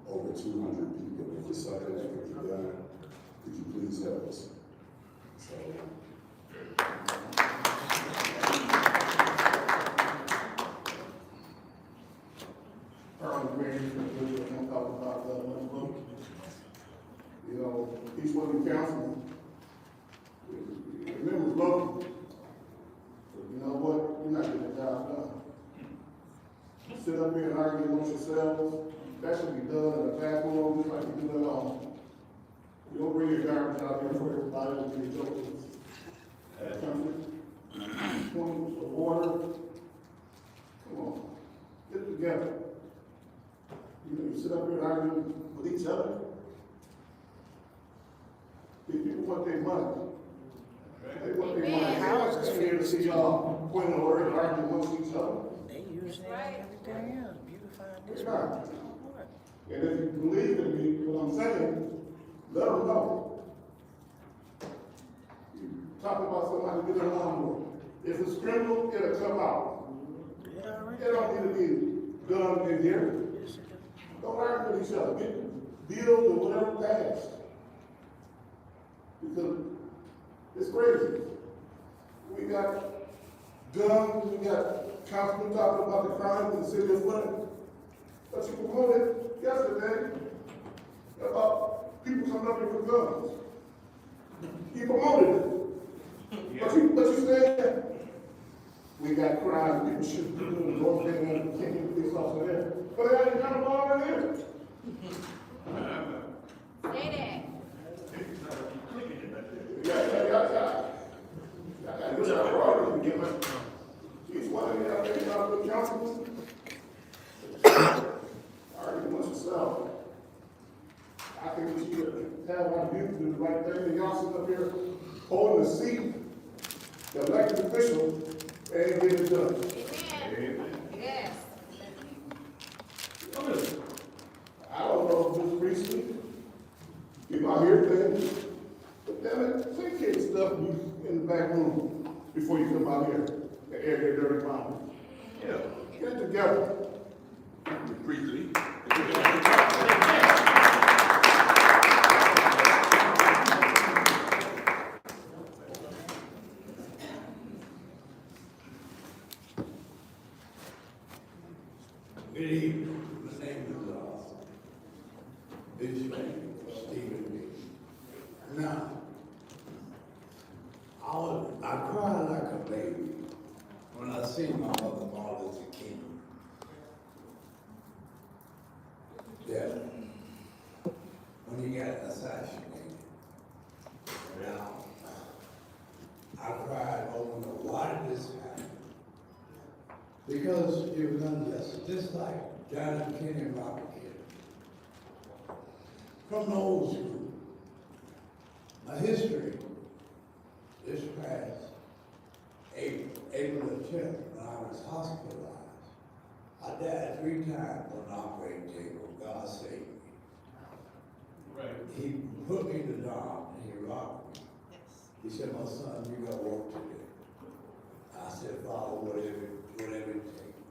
over 200 people. If it's something that can be done, could you please help us? So. I'm talking about you know, each one of the councilmen, the members local. But you know what? You're not getting the job done. Sit up here and argue amongst yourselves. That should be done in the back room, just like you do at home. You don't bring your garbage out here for everybody to be joking. Country, point of order. Come on, get it together. You know, you sit up here and argue with each other. These people want their money. They want their money. They're not sitting here to see y'all point of order and argue amongst each other. They use that and everything else, beautifying this. Right. And if you believe in me, what I'm saying, let them know. You talk about somebody with their lawnmower. If it's criminal, it'll come out. It don't need to be done in here. Don't argue with each other. Get deals or whatever passed. Because it's crazy. We got guns, we got councilmen talking about the crime in the city of Flint. But you promoted yesterday about people coming up here with guns. You promoted it. But you said we got crime, people should be doing the wrong thing and can't get police officer there. But they ain't got a law in here. Say that. Each one of you out there, y'all good councilmen. Argue amongst yourself. I think we should have our youth do the right thing, and y'all sit up here holding the seat, the elected official, and get it done. Amen. Yes. I don't know if it's recently, you might hear things, but damn it, take care of stuff in the back room before you come out here and air your dirty mouth. Yeah, get it together. Briefly. Good evening. My name is Bishop Stephen B. Now, I cried like a baby when I seen my mother, Martin Luther King. Yeah. When he got assassinated. Now, I cried over why did this happen? Because it was unjust, just like John F. Kennedy and Robert Kennedy. From the old school, my history, this past April the 10th, when I was hospitalized, I died 3 times on the operating table. God saved me. Right. He put me to the down and he rocked me. He said, my son, you got work to do. I said, Father, whatever it takes.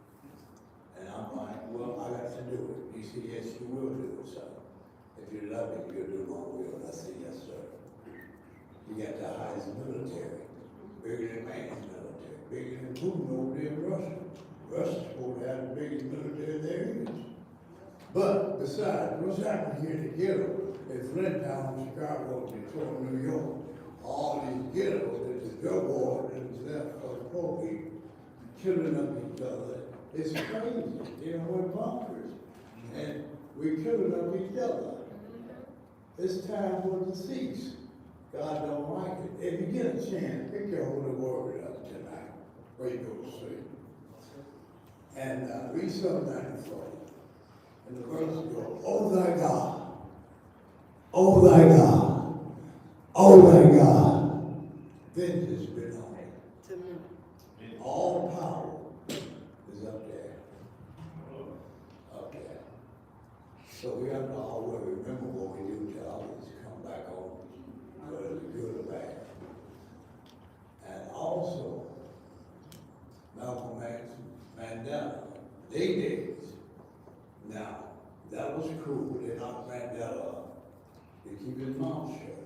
And I'm like, well, I got to do it. He said, yes, you will do it, son. If you love me, you'll do my will. I said, yes, sir. You got the highest military, bigger than man's military, bigger than Putin over there in Russia. Russia's supposed to have the biggest military there is. But besides, what's happening here in the ghetto, in Flint town, Chicago, Detroit, New York, all these ghettos, there's a drug war that's left for the poor people, killing up each other. It's crazy, you know, we're bunkers, and we're killing up each other. It's time for it to cease. God don't like it. If you get a chance, pick your holy word up tonight, where you go to sleep. And read Psalm 94. And the verse goes, O thy God, O thy God, O thy God, vengeance belongs. All power is up there. Up there. So we have to always remember what we do to others, come back on, whether it's good or bad. And also, Malcolm X, Mandela, they days. Now, that was cruel. They knocked Mandela up. They keep his mouth shut.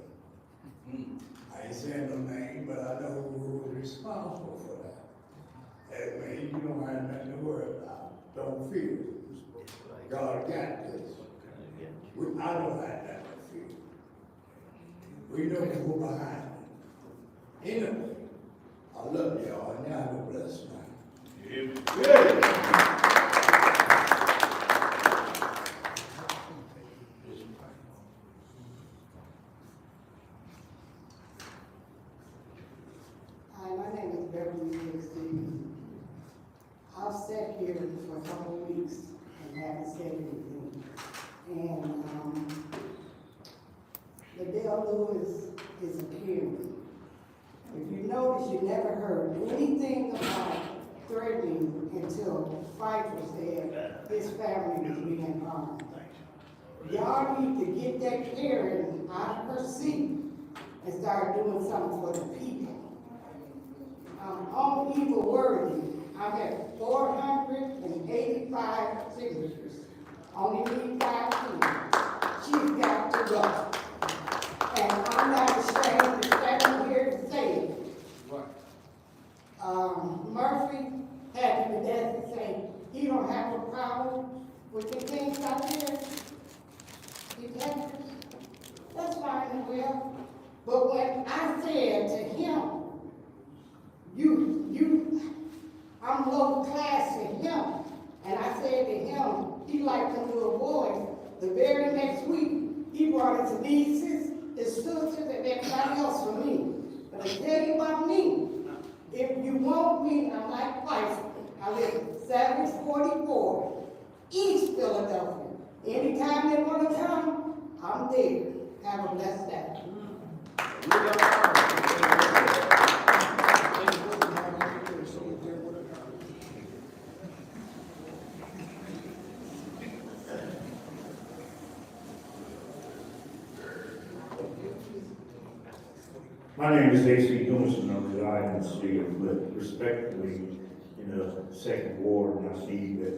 I ain't saying no name, but I know who was responsible for that. Hey, man, you don't have nothing to worry about. Don't fear. God got this. I don't have nothing to fear. We know who behind it. Anyway, I love y'all, and y'all have a blessed night. Hi, my name is Beverly Stevens. I've sat here for a couple of weeks and haven't said anything. And the Del Lewis is appearing. If you notice, you never heard anything about threatening until Pfeiffer said his family was being harmed. Y'all need to get that Karen out of her seat and start doing something for the people. On evil worthy, I have 485 signatures. Only need 5 people. She's got to go. And I'm not ashamed to stand here to say it. Murphy had the audacity to say he don't have a problem with the things out there. Detectives. That's fine and well. But when I said to him, I'm low class to him. And I said to him, he liked them little boys. The very next week, he brought his nieces, his sisters, and everybody else for me. But I tell you about me, if you want me, I'm like Pfeiffer. I live at 744 East Philadelphia. Anytime they want to come, I'm there. Have a blessed day. My name is A.C. Emerson. I reside in the city of Flint, respectively in the second ward, and I see that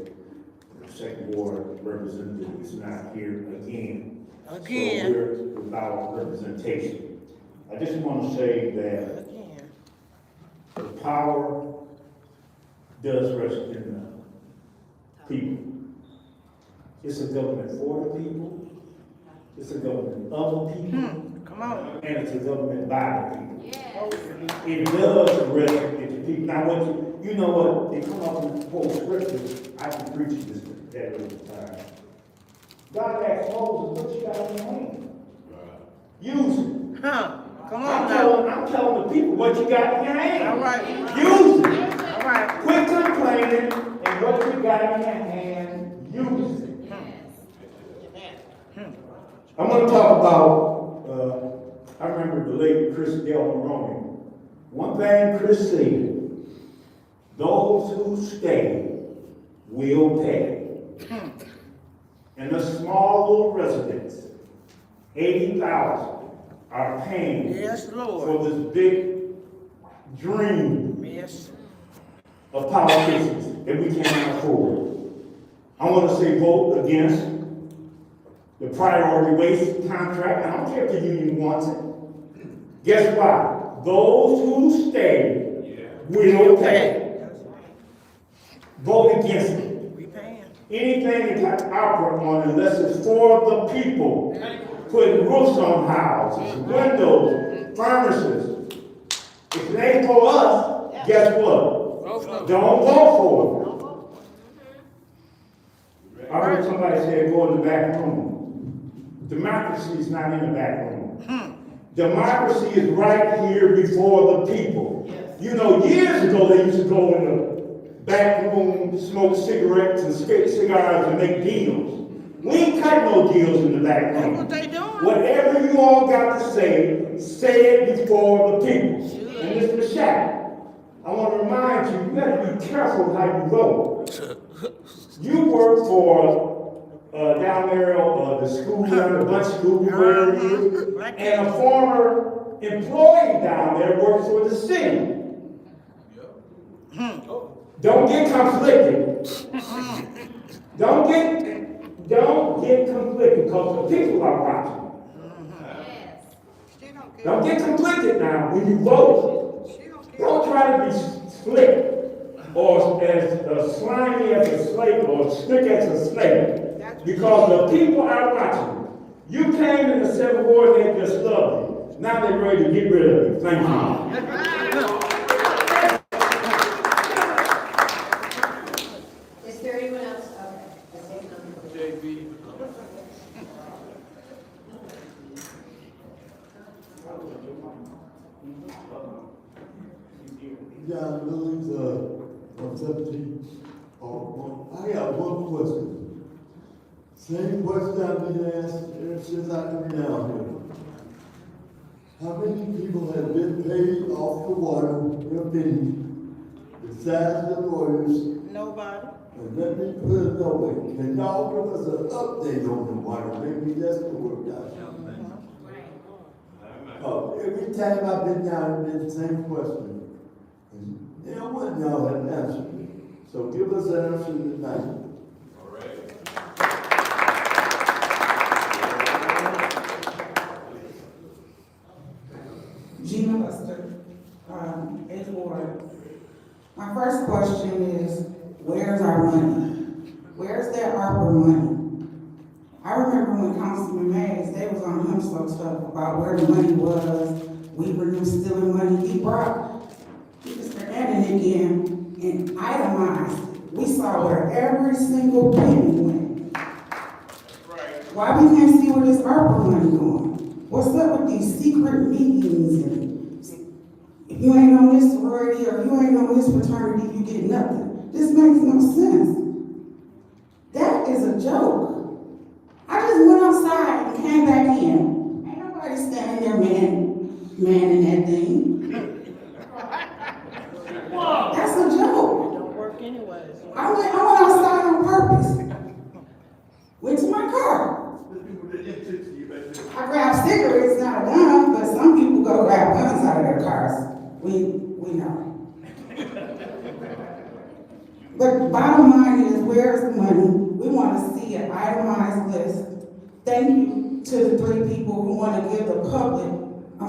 the second ward representative is not here again. So we're without representation. I just want to say that the power does rest in the people. It's a government for the people. It's a government of the people. Come on. And it's a government by the people. Yeah. It does rest in the people. Now, what you know what? They come up with quote scriptures. I can preach this that every time. God asked Moses, what you got in your hand? Use it. Huh. Come on now. I'm telling the people what you got in your hand. All right. Use it. All right. Quit complaining, and what you got in your hand, use it. I'm going to talk about, I remember the late Chris Del Moroni. One thing Chris said, those who stay will pay. And the small little residents, 80,000, are paying for this big dream of politicians that we cannot afford. I want to say vote against the priority waste contract. I don't care if the union wants it. Guess what? Those who stay will pay. Vote against it. Anything that got opera on unless it's for the people. Putting roofs on houses, windows, furnaces. If it ain't for us, guess what? Don't vote for it. I heard somebody say go in the back room. Democracy is not in the back room. Democracy is right here before the people. You know, years ago they used to go in the back room, smoke cigarettes and spit cigars and make deals. We ain't cut no deals in the back room. What they doing? Whatever you all got to say it before the people. And Mr. Shack, I want to remind you, you got to be careful how you vote. You work for down there, the school, down the bunch school, where it is, and a former employee down there works for the city. Don't get conflicted. Don't get conflicted because the people are watching. Don't get conflicted now when you vote. Don't try to be slick or as slimy as a snake or slick as a snake because the people are watching. You came in the 7th Ward and they just loved you. Now they're ready to get rid of you. Thank you. Is there anyone else? Okay. Let's take another. JB. John Lewis, from 17. I got one question. Same question I've been asked ever since I come down here. How many people have been paid off the water, your opinion, besides the lawyers? Nobody. And let me put it that way. Can y'all give us an update on the water? Maybe that's the word I should. Every time I've been down, it's been the same question. And one y'all have answered me. So give us an answer tonight. All right. Gina Buster, 8th Ward. My first question is, where's our money? Where's that ARPA money? I remember when Councilman Mays, they was on him so tough about where the money was. We were stealing money. He was adding it again and itemized it. We saw where every single penny went. Why we can't see where this ARPA money going? What's up with these secret meetings and if you ain't on this sorority or you ain't on this fraternity, you get nothing. This makes no sense. That is a joke. I just went outside and came back in. Ain't nobody standing there manning that thing. That's a joke. It don't work anyways. I went outside on purpose. Went to my car. I grabbed cigarettes, not a gun, but some people go grab guns out of their cars. We know. But bottom line is, where's the money? We want to see an itemized list. Thank you to the 3 people who want to give the public, the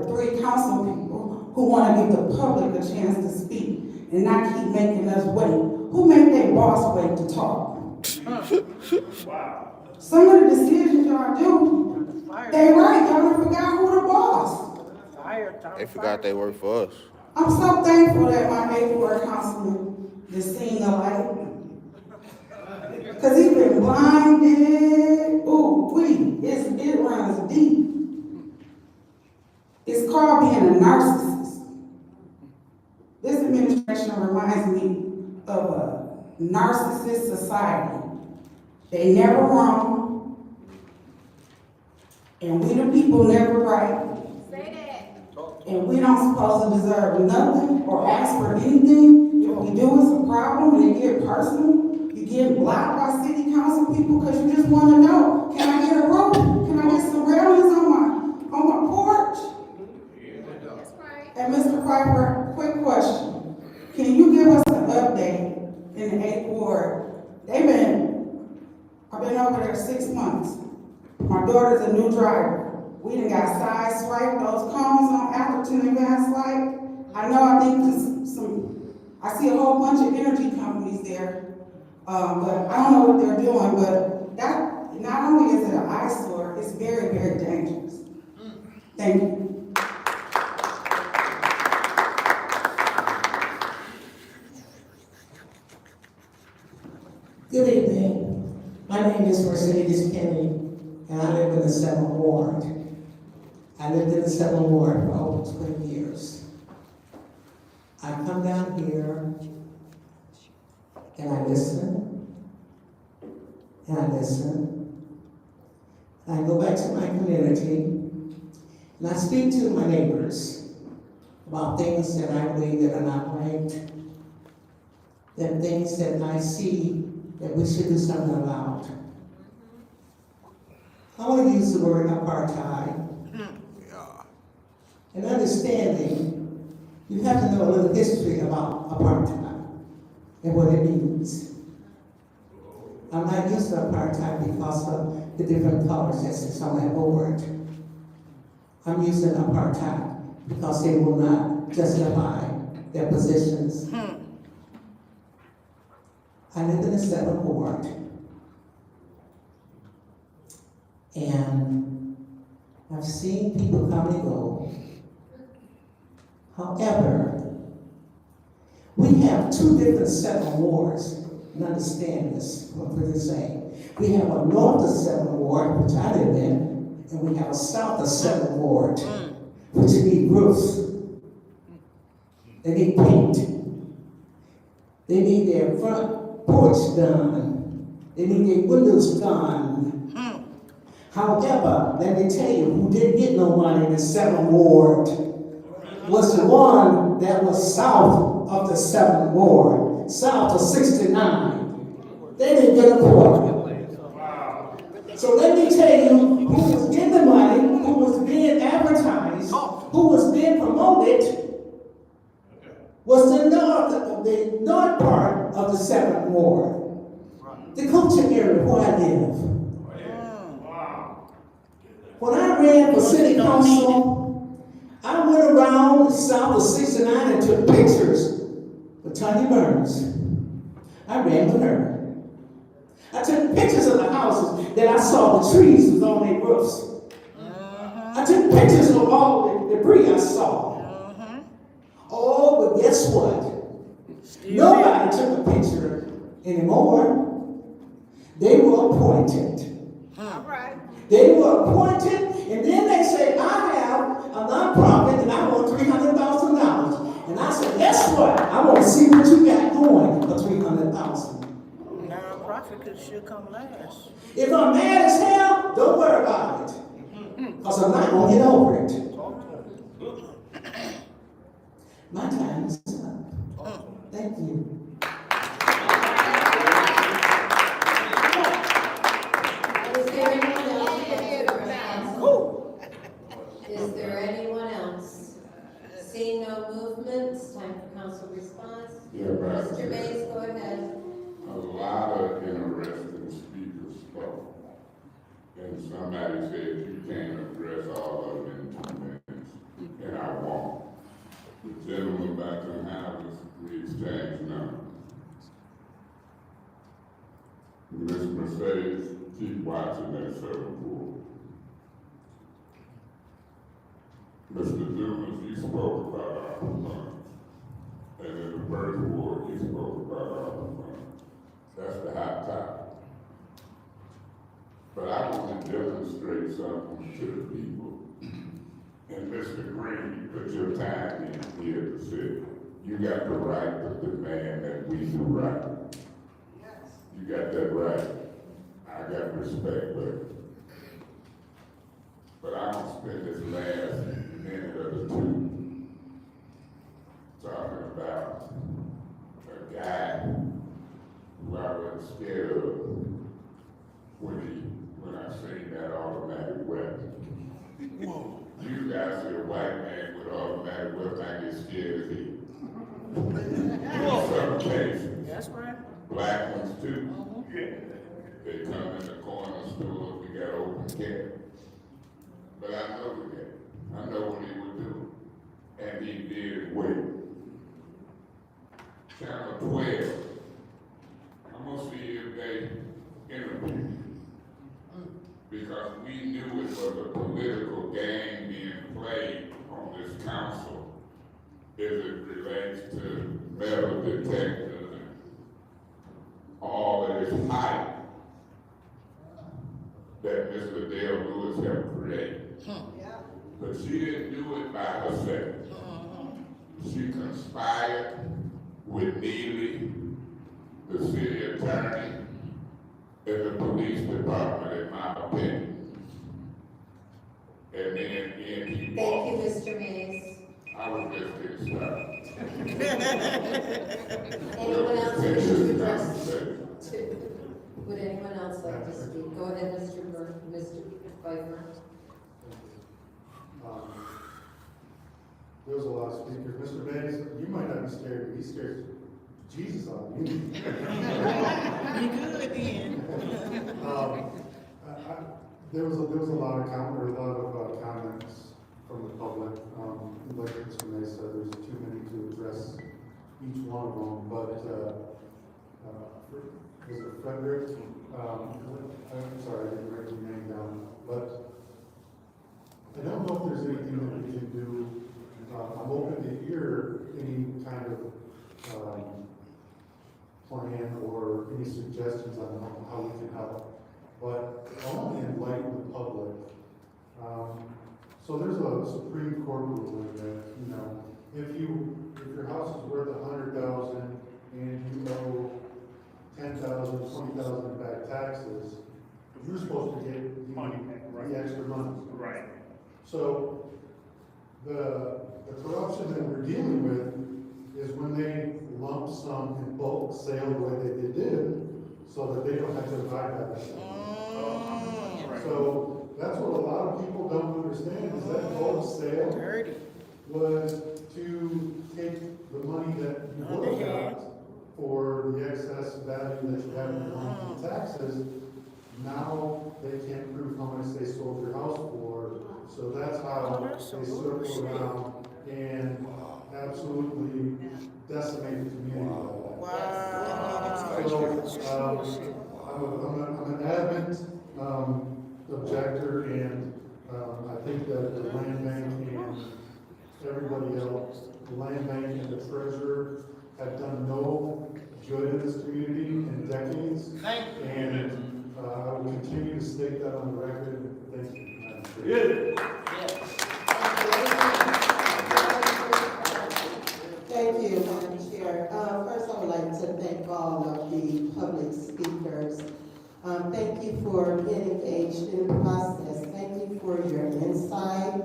3 council people who want to give the public a chance to speak and not keep making us wait. Who made their boss wait to talk? Wow. Some of the decisions y'all do, they right, y'all forgot who the boss. They forgot they work for us. I'm so thankful that my 8th Ward councilman is seeing the light. Because he's been blinded. It runs deep. It's called being a narcissist. This administration reminds me of a narcissist society. They never wrong, and we the people never right. And we don't supposed to deserve nothing or ask for anything. If we do, it's a problem, and it get personal. You get blocked by city council people because you just want to know, can I get a room? Can I get some railings on my porch? And Mr. Piper, quick question. Can you give us an update in the 8th Ward? I've been over there 6 months. My daughter's a new driver. We done got side swiped those cones on Atherton and Van Slyke. I think I see a whole bunch of energy companies there. But I don't know what they're doing, but that, not only is it an eyesore, it's very, very dangerous. Thank you. Good evening. My name is Mercedes Kenny, and I live in the 7th Ward. I lived in the 7th Ward for over 20 years. I come down here, and I listen, and I listen. And I go back to my community, and I speak to my neighbors. about things that I believe that are not right, that things that I see that we should do something about. I want to use the word apartheid. And understanding, you have to know a little history about apartheid and what it means. I'm not used to apartheid because of the different colors that's on that board. I'm using apartheid because they will not justify their positions. I live in the 7th ward, and I've seen people come and go. However, we have 2 different 7 wards, and understand this, what we're saying. We have a north of 7th ward, which I live in, and we have a south of 7th ward, which need roofs. They need paint. They need their front porch done. They need their windows done. However, let me tell you, who didn't get no money in the 7th ward was the one that was south of the 7th ward, south of 69. They didn't get a quarter. So let me tell you, who was getting the money, who was being advertised, who was being promoted, was the north part of the 7th ward, the coaching area where I live. When I ran for city council, I went around south of 69 and took pictures with Tanya Burns. I ran with her. I took pictures of the houses that I saw the trees was on their roofs. I took pictures of all the debris I saw. Oh, but guess what? Nobody took a picture anymore. They were appointed. All right. They were appointed, and then they say, I have a nonprofit and I want $300,000. And I said, guess what? I want to see what you got going for $300,000. Nonprofit could sure come last. If I'm mad as hell, don't worry about it. Because I'm not going to get over it. My time is up. Thank you. Is there anyone else? Is there anyone else? Seeing no movement, it's time for council response. Yeah, right. Mr. Mays, go ahead. A lot of interesting speakers spoke. And somebody said you can't address all of them in 2 minutes. And I won't. The gentleman back to the houses, we exchanged numbers. Ms. Mercedes, keep watching that 7th ward. Mr. Dumas, you spoke about our funds. And in the 1st ward, you spoke about our funds. That's the hot topic. But I want to demonstrate something to the people. And Mr. Green, you put your time in here to say, you got the right to demand that we do right. You got that right. I got respect for it. But I'm going to spend this last minute or 2 talking about a guy who I was scared of when I seen that automatic weapon. You guys see a white man with automatic weapon, I get scared of him. In some cases. That's right. Black ones too. They come in the corner store, we got open carry. But I know that. I know what he would do. And he did it well. Channel 12. I'm gonna see if they interview. Because we knew it was a political game being played on this council as it relates to metal detectors and all of this hype that Mr. Dale Lewis helped create. But she didn't do it by herself. She conspired with Neely, the city attorney, and the police department, in my opinion. And then he Thank you, Mr. Mays. I I would just get stopped. Anyone else wish to address? Would anyone else like to speak? Go ahead, Mr. Pfeiffer. There was a lot of speakers. Mr. Mays, you might not be scared, but he scared Jesus out of you. You good then. There was a lot of comments from the public. Like Mr. Mays said, there's too many to address each one of them. But was it Frederick? I'm sorry, I didn't write your name down. But I don't know if there's anything that we can do. I'm open to hear any kind of plan or any suggestions on how we can help. But I want to enlighten the public. So there's a Supreme Court ruling that, you know, if your house is worth $100,000 and you owe $10,000, $20,000 in back taxes, you're supposed to get the extra money. Right. So the corruption that we're dealing with is when they lump sum and bulk sale the way that they did, so that they don't have to abide by that. So that's what a lot of people don't understand, is that bulk sale was to take the money that you would have got for the excess value that you have in taxes. Now they can't prove how much they sold your house for, so that's how they circle around and absolutely decimate the community. So, I'm an avid objector, and I think that the land bank and everybody else, the land bank and the treasurer have done no good in this community in decades. And I will continue to state that on the record. Thank you. Thank you, Madam Chair. First, I would like to thank all of the public speakers. Thank you for being engaged in the process. Thank you for your insight,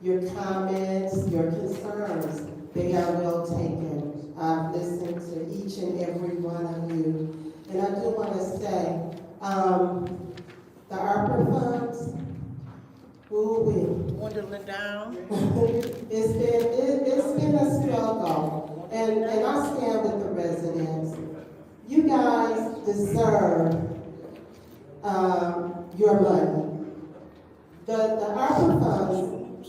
your comments, your concerns. They are well taken. I've listened to each and every one of you. And I do want to say, the ARPA funds, dwindling down. It's been a struggle, and I stand with the residents. You guys deserve your money. The ARPA funds,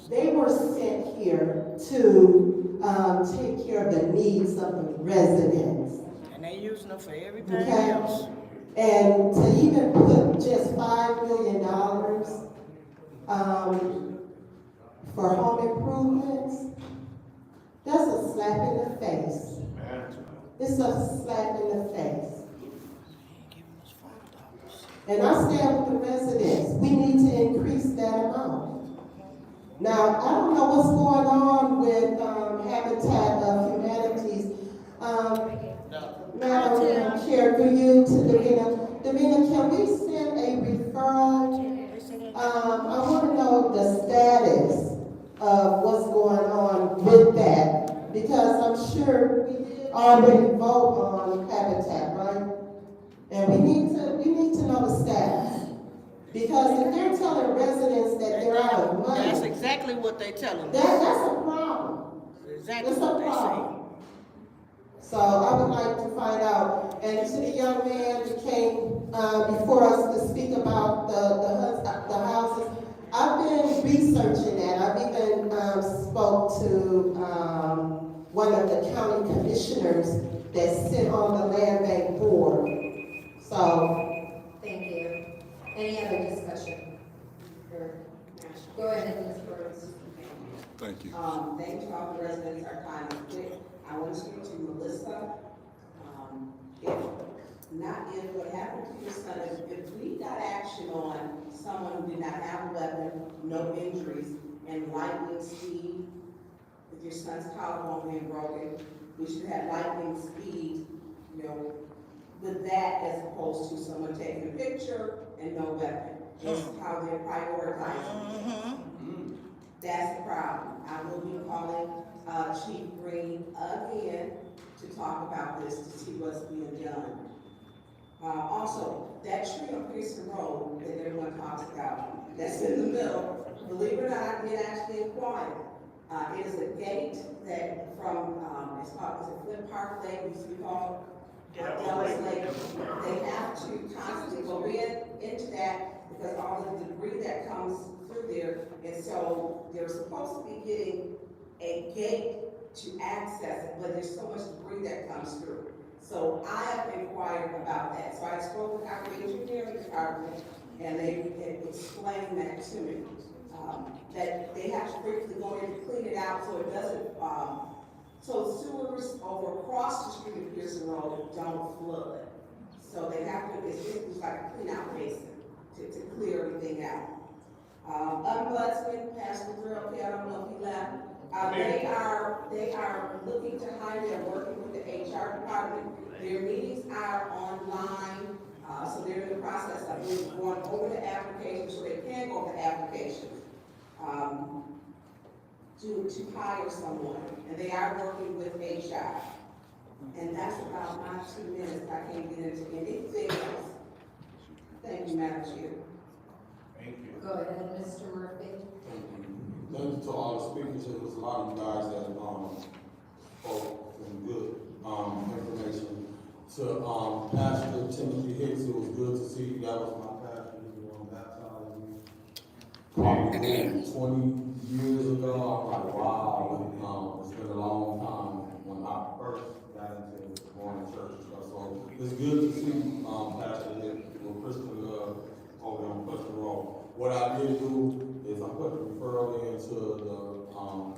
they were sent here to take care of the needs of the residents. And they using them for everything else. And to even put just $5 million for home improvements, that's a slap in the face. It's a slap in the face. And I stand with the residents. We need to increase that amount. Now, I don't know what's going on with Habitat of Humanities. Madam Chair, through you to Davina. Davina, can we send a referral? I want to know the status of what's going on with that, because I'm sure we did already vote on Habitat, right? And we need to know the status. Because if they're telling residents that they're out of money. That's exactly what they're telling us. That's a problem. Exactly That's what a they problem. So I would like to find out, and to the young man who came before us to speak about the houses, I've been researching that. I've even spoke to one of the county commissioners that sit on the land bank board. So. Thank you. Any other discussion? Go ahead, Ms. Burns. Thank you. Thank you all the residents. Our time is quick. I want to speak to Melissa. If what happened to your son, if we got action on someone who did not have a weapon, no injuries, and lightning speed, if your son's collarbone being broken, we should have lightning speed, with that as opposed to someone taking a picture and no weapon. It's how they're prioritizing. That's the problem. I will be calling, Chief Green again to talk about this, to see what's being done. Also, that tree on Pearson Road that everyone talks about, that's in the middle, believe it or not, I did actually inquire. It is a gate that from, it's called, is it Flint Park Lake, used to be called Dallas Lake. They have to constantly go into that because all the debris that comes through there, and so they're supposed to be getting a gate to access it, but there's so much debris that comes through. So I have inquired about that. So I spoke with our engineering department, and they explained that to me. That they have to briefly go in and clean it out so it doesn't, so sewers over across the street of Pearson Road don't flood. So they have to, it's like a clean out basin to clear everything out. Ombudsman, Pastor Burrell, I don't know if he left. They are looking to hire, they're working with the HR department. Their meetings are online, so they're in the process of going over the application so they can go over the application to hire someone. And they are working with HR. And that's about my 2 minutes. I can't get into anything else. Thank you, Madam Chair. Thank you. Go ahead, Mr. Murphy. Thank you to all the speakers. There was a lot of you guys that spoke some good information. To Pastor Timothy Hicks, it was good to see you. That was my pastor. He was the one baptized me probably 20 years ago. I'm like, wow. It's been a long time when I first got into going to church and stuff. So it's good to see Pastor Hicks with Christian over on Christian Road. What I did do is I put a referral into the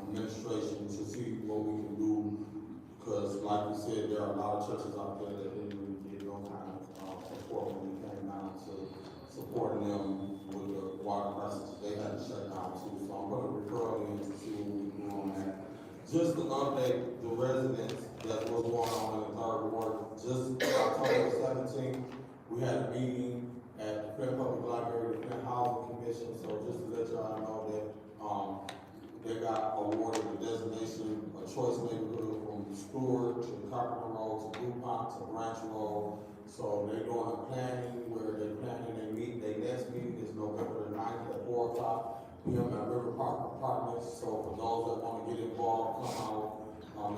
administration to see what we can do, because like you said, there are a lot of churches out there that didn't really get no kind of support when it came down to supporting them with the water crisis. They had to shut down too, so I'm putting a referral in to see what we can do on that. Just to update the residents that was going on in the 3rd Ward, just October 17th, we had a meeting at the Flint Public Library, the Flint Housing Commission. So just to let y'all know that they got awarded the designation a choice neighborhood from Stewart to Carpenter Road to DuPont to Branch Road. So they're doing a planning where they're planning their meeting. Their next meeting is November the 9th at 4 o'clock p.m. at River Park Apartments. So for those that want to get involved, come out.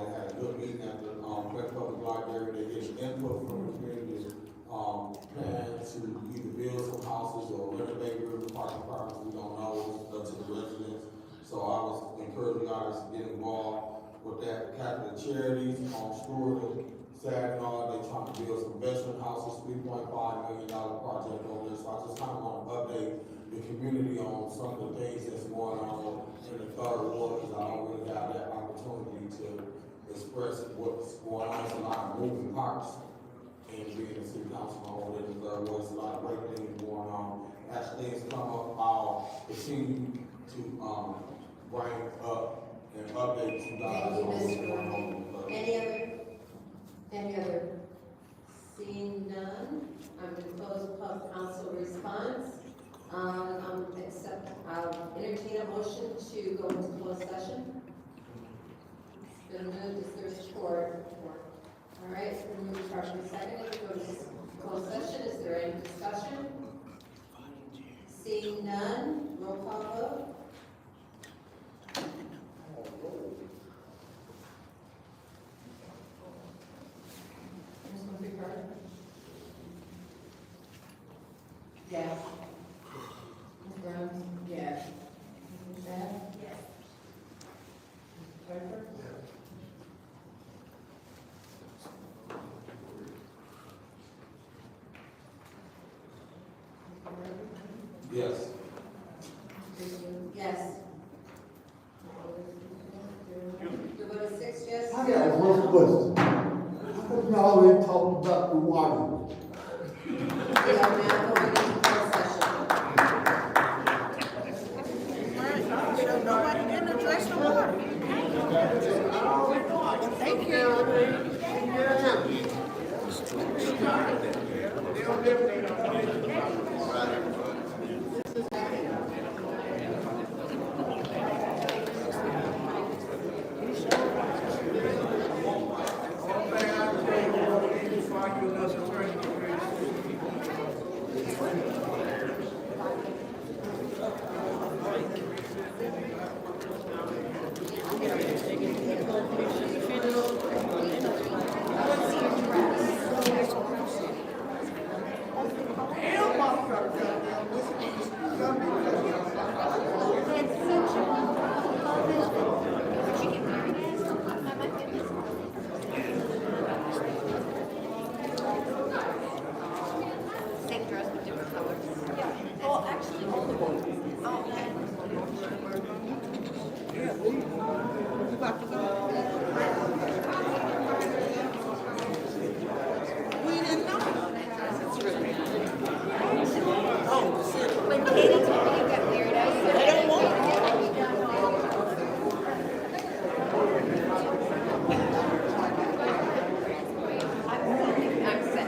They had a good meeting at the Flint Public Library. They get input from the community. Plan to either build some houses or renovate River Park Apartments. We don't know. It's up to the residents. So I was encouraging you guys to get involved with that. Catholic Charities on Stewart and Saginaw, they trying to build some veteran houses, $3.5 million project over there. So I just kind of want to update the community on some of the things that's going on in the 3rd Ward, because I don't really have that opportunity to express what's going on. It's a lot of moving parts. And being a city councilman over there in the 3rd Ward, there's a lot of great things going on. As things come up, I'll continue to bring up and update you guys on what's going on in the 3rd Ward. Any other? Seeing none, I'm going to close public council response. I'll entertain a motion to go into closed session. It's been moved. Is there support? All right, it's been moved, partially seconded to go to closed session. Is there any discussion? Seeing none, roll call vote. Yes. Ms. Brown? Yes. Ms. Bass? Yes. Mr. Piper? Yes. Yes. The vote is 6 yes. I got one question. How come y'all ain't talking about the water? We are now going into closed session. So nobody can address the water. Thank you. about to go? We didn't know. Oh, when Katie told me you got married, I said, I don't want it. I'm set.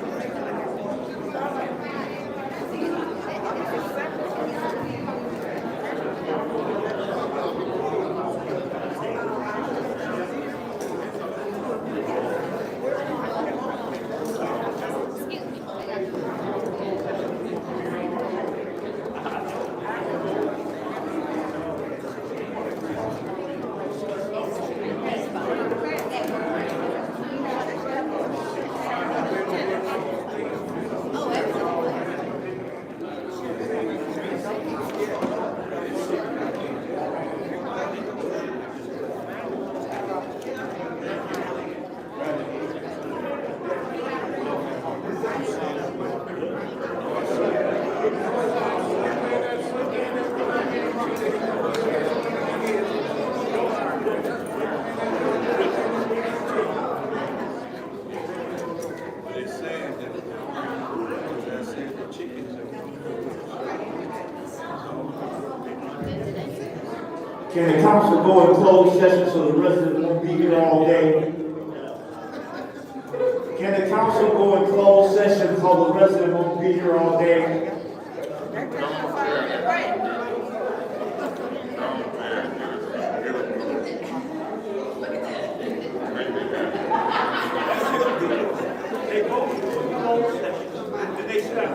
Can the council go in closed session so the residents won't be here all day? Can the council go in closed session so the residents won't be here all day? They go to closed session, and they stop.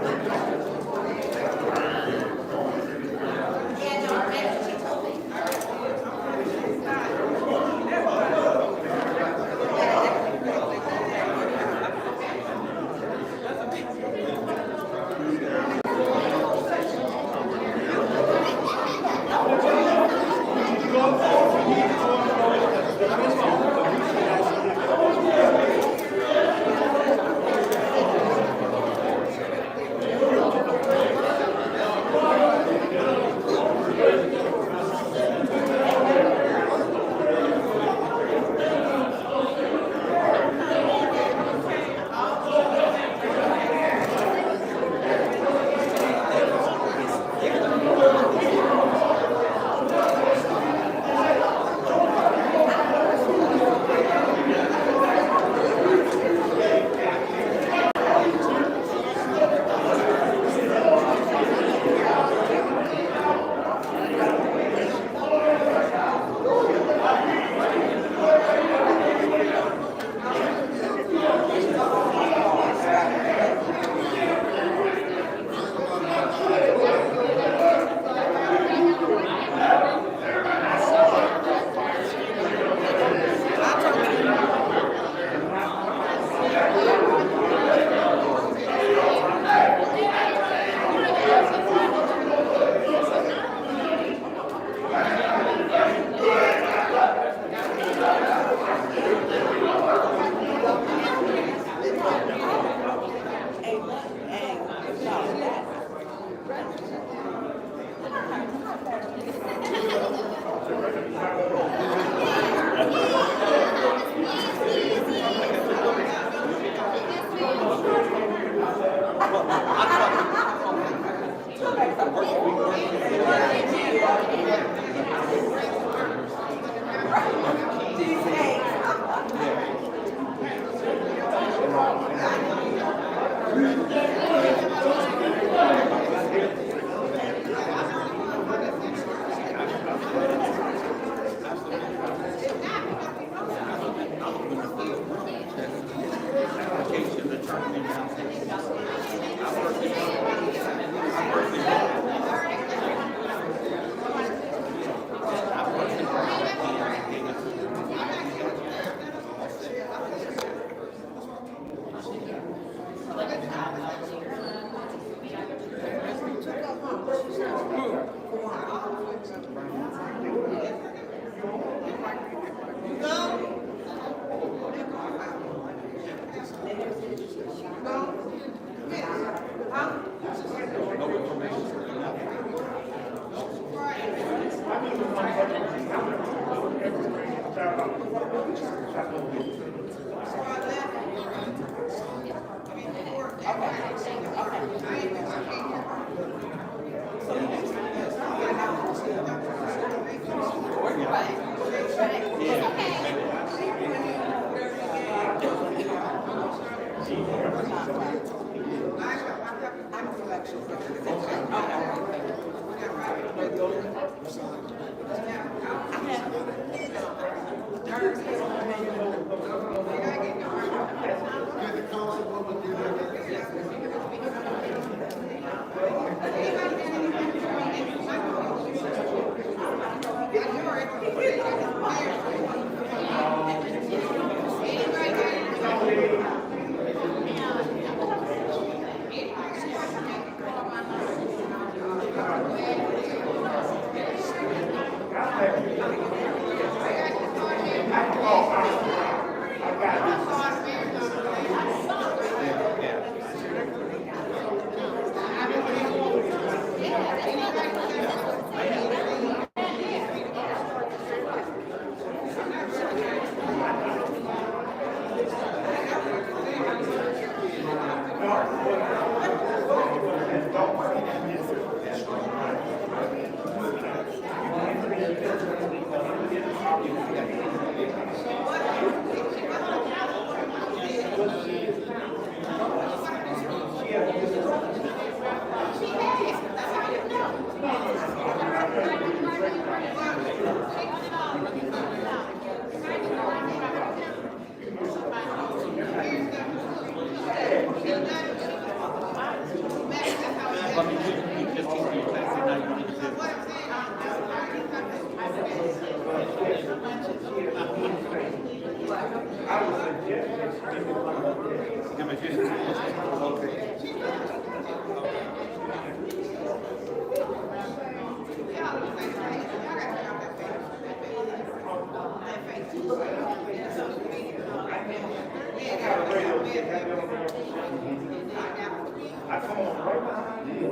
I come on right behind you.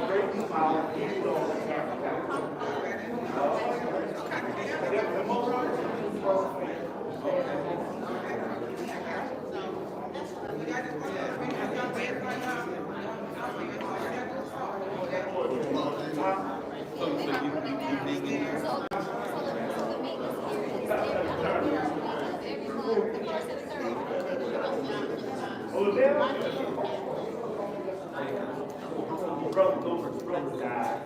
Straight smile. Brother died.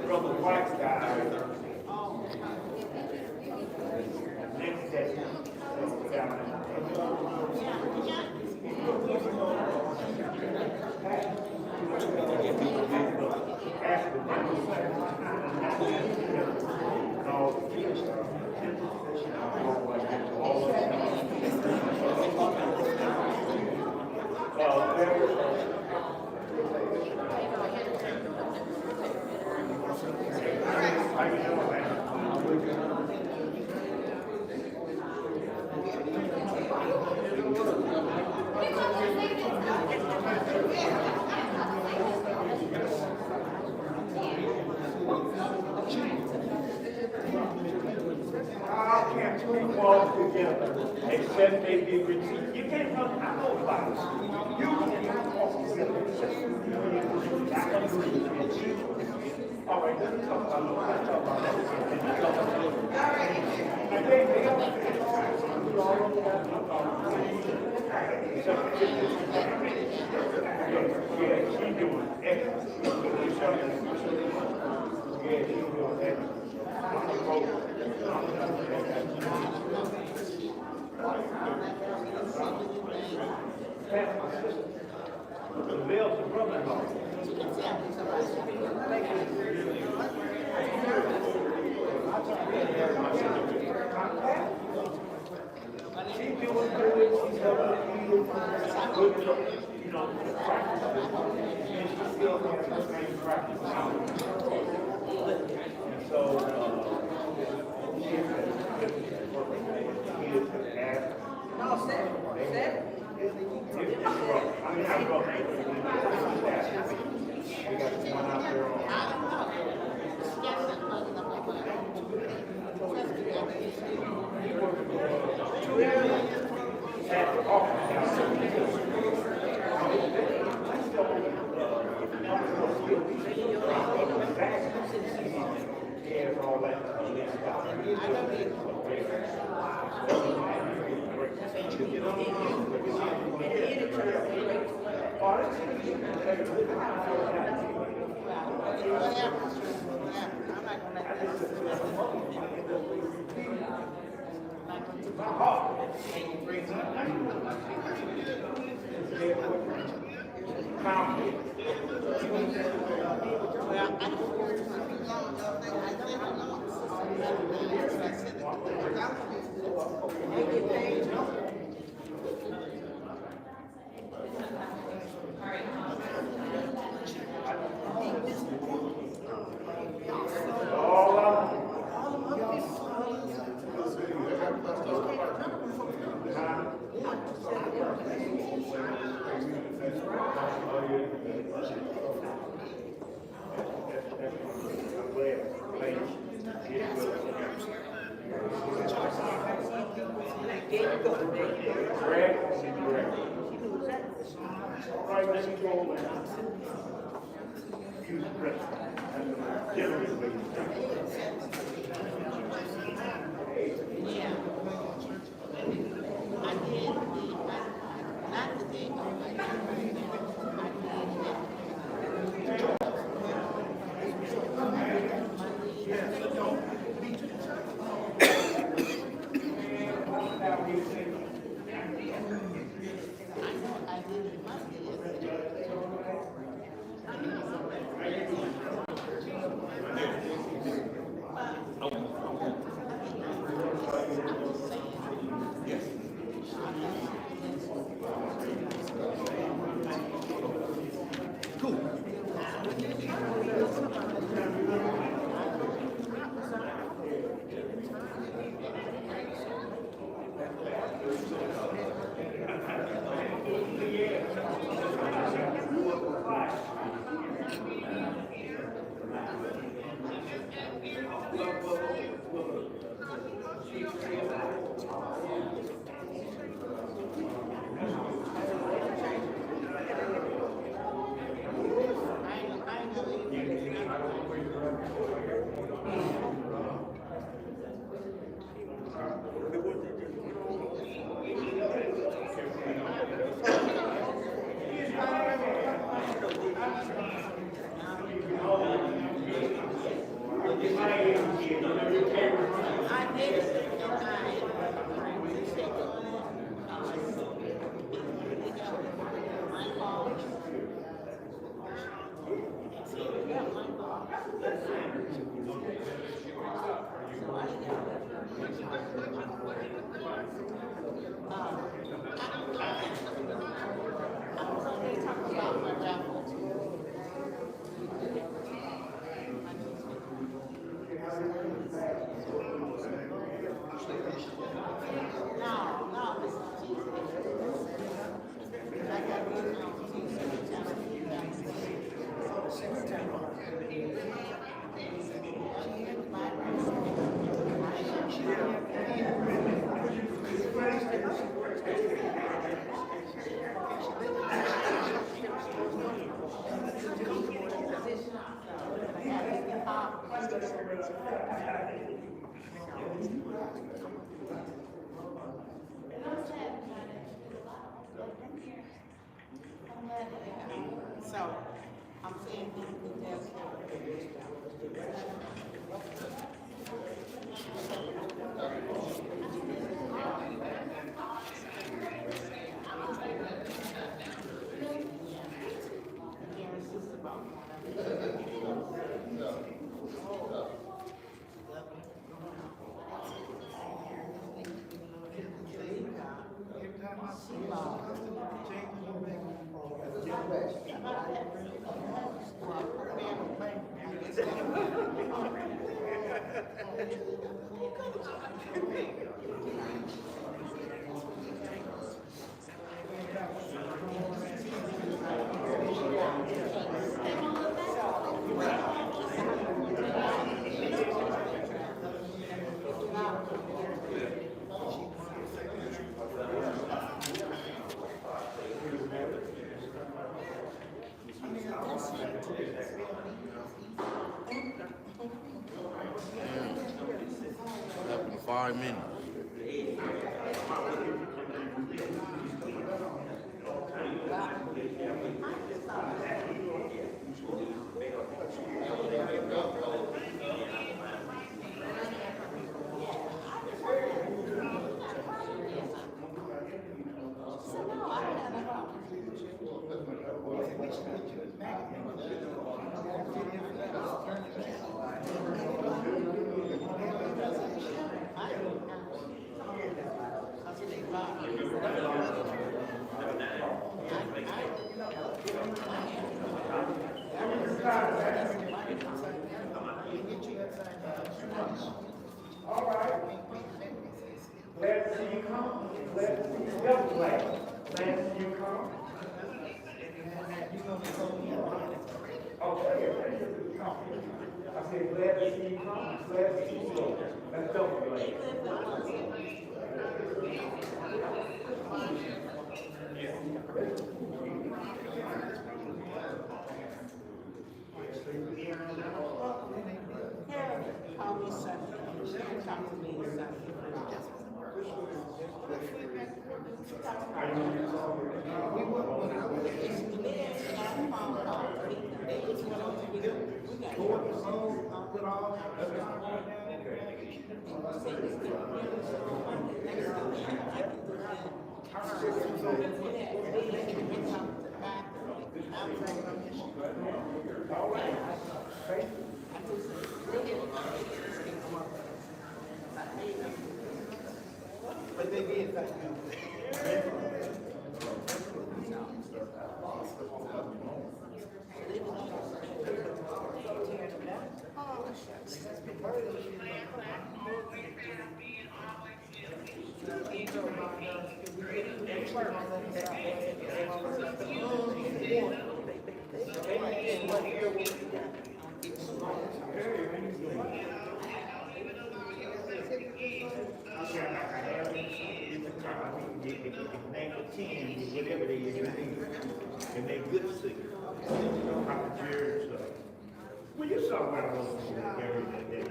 Brother wife died. Next day, how can two walk together except they be received? You can't run, I know about it. You can't walk together except you be received. I agree with you. All right, let's talk about let's talk about that. Yeah, she's doing excellent. Yeah, she's doing excellent. Bill's the brother-in-law. She's doing good. She's helping you good, you know, practice. And she still has the same practice. And so, no, step. I mean, I'm going we got one out there on. At the office all Greg? All right, let me go over there. Excuse me, So, I'm saying Happened in 5 minutes. All right. Glad to see you come. Glad to see you. Double glad. Glad to see you come. Okay. I said glad to see you come. Glad to see you go. That's double glad. But they did thank you. Whatever they is, and they good to you. You know how the jury stuff. Well, you saw what I was doing Gary that day.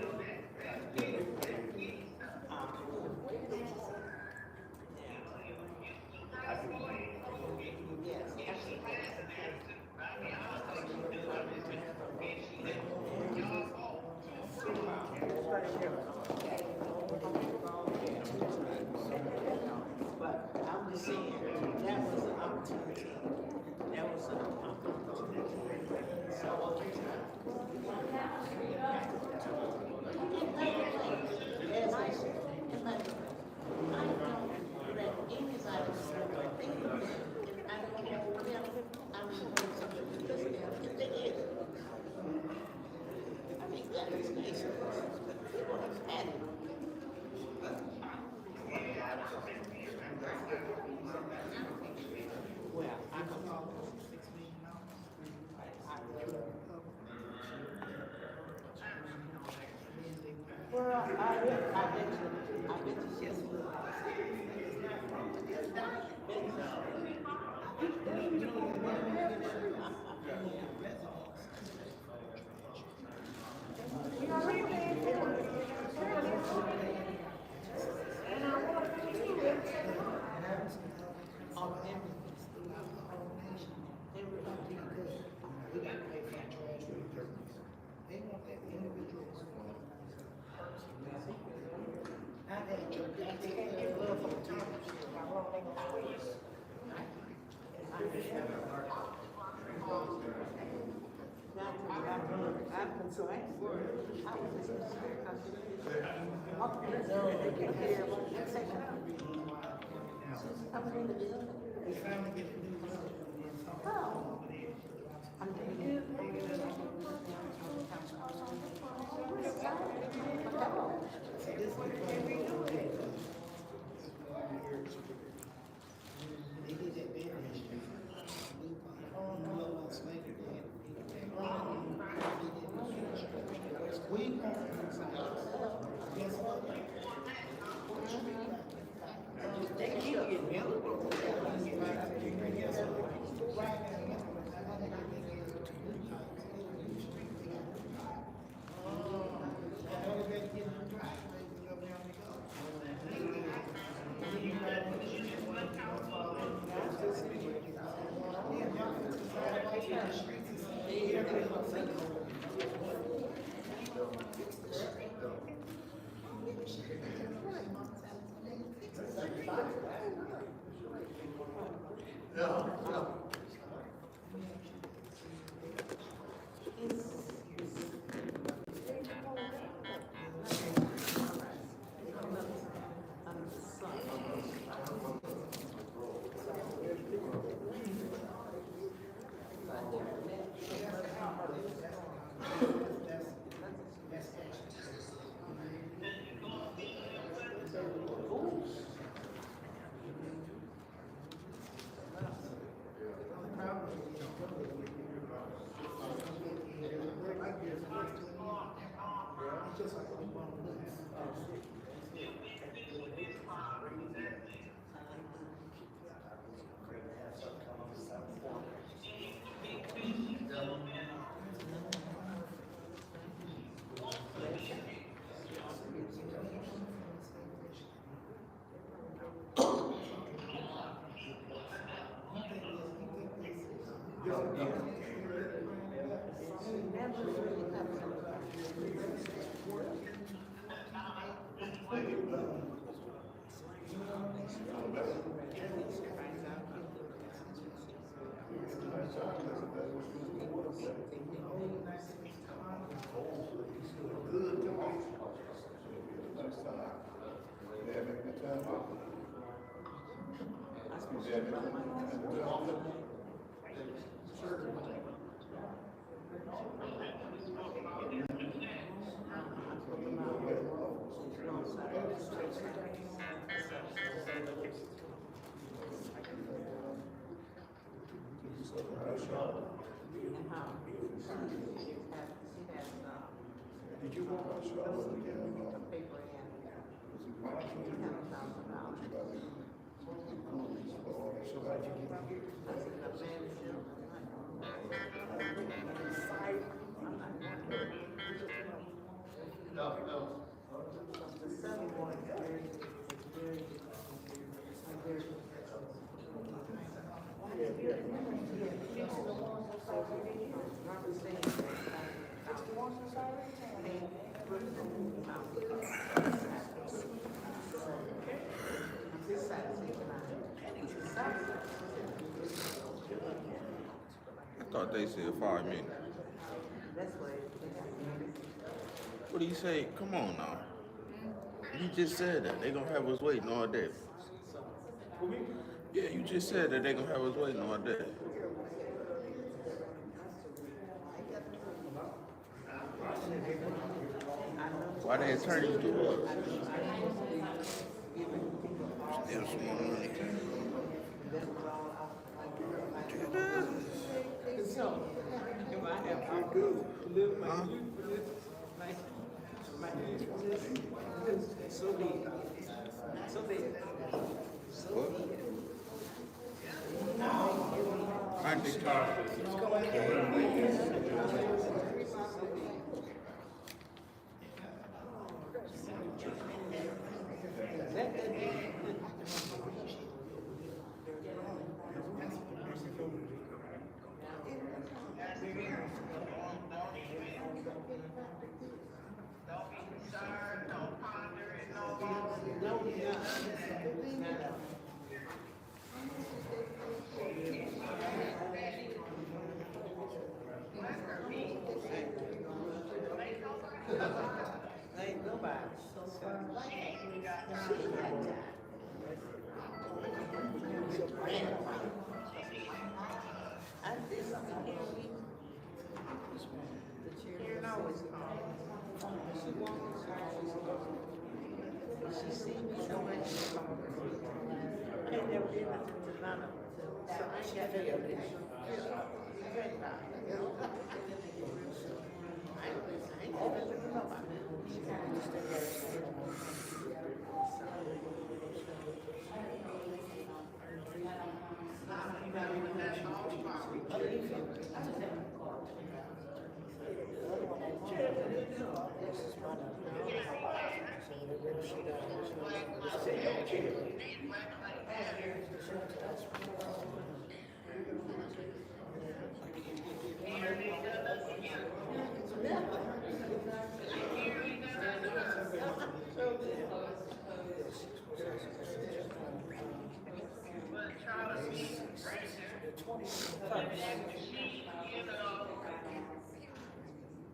But I'm just saying, that was an opportunity. That was an opportunity. So, as I said, I know that anybody thinking that, and I don't care what else, I'm supposed to do this, if they did. I mean, that is nice. People have had it. Well, I don't know. Well, I bet you yes. So I Did you walk out Charlotte again? I thought they said 5 minutes. What do you say? Come on now. You just said that. They gonna have us waiting all day. Yeah, you just said that they gonna have us waiting all day. Why they attorneys do what? Steal some more money. Huh? Aren't they tired? Ain't nobody. I did something here. The chair always calls. She walks she sees me so much. I ain't never did nothing to none of them. So I ain't got that addiction. I ain't did nothing to nobody.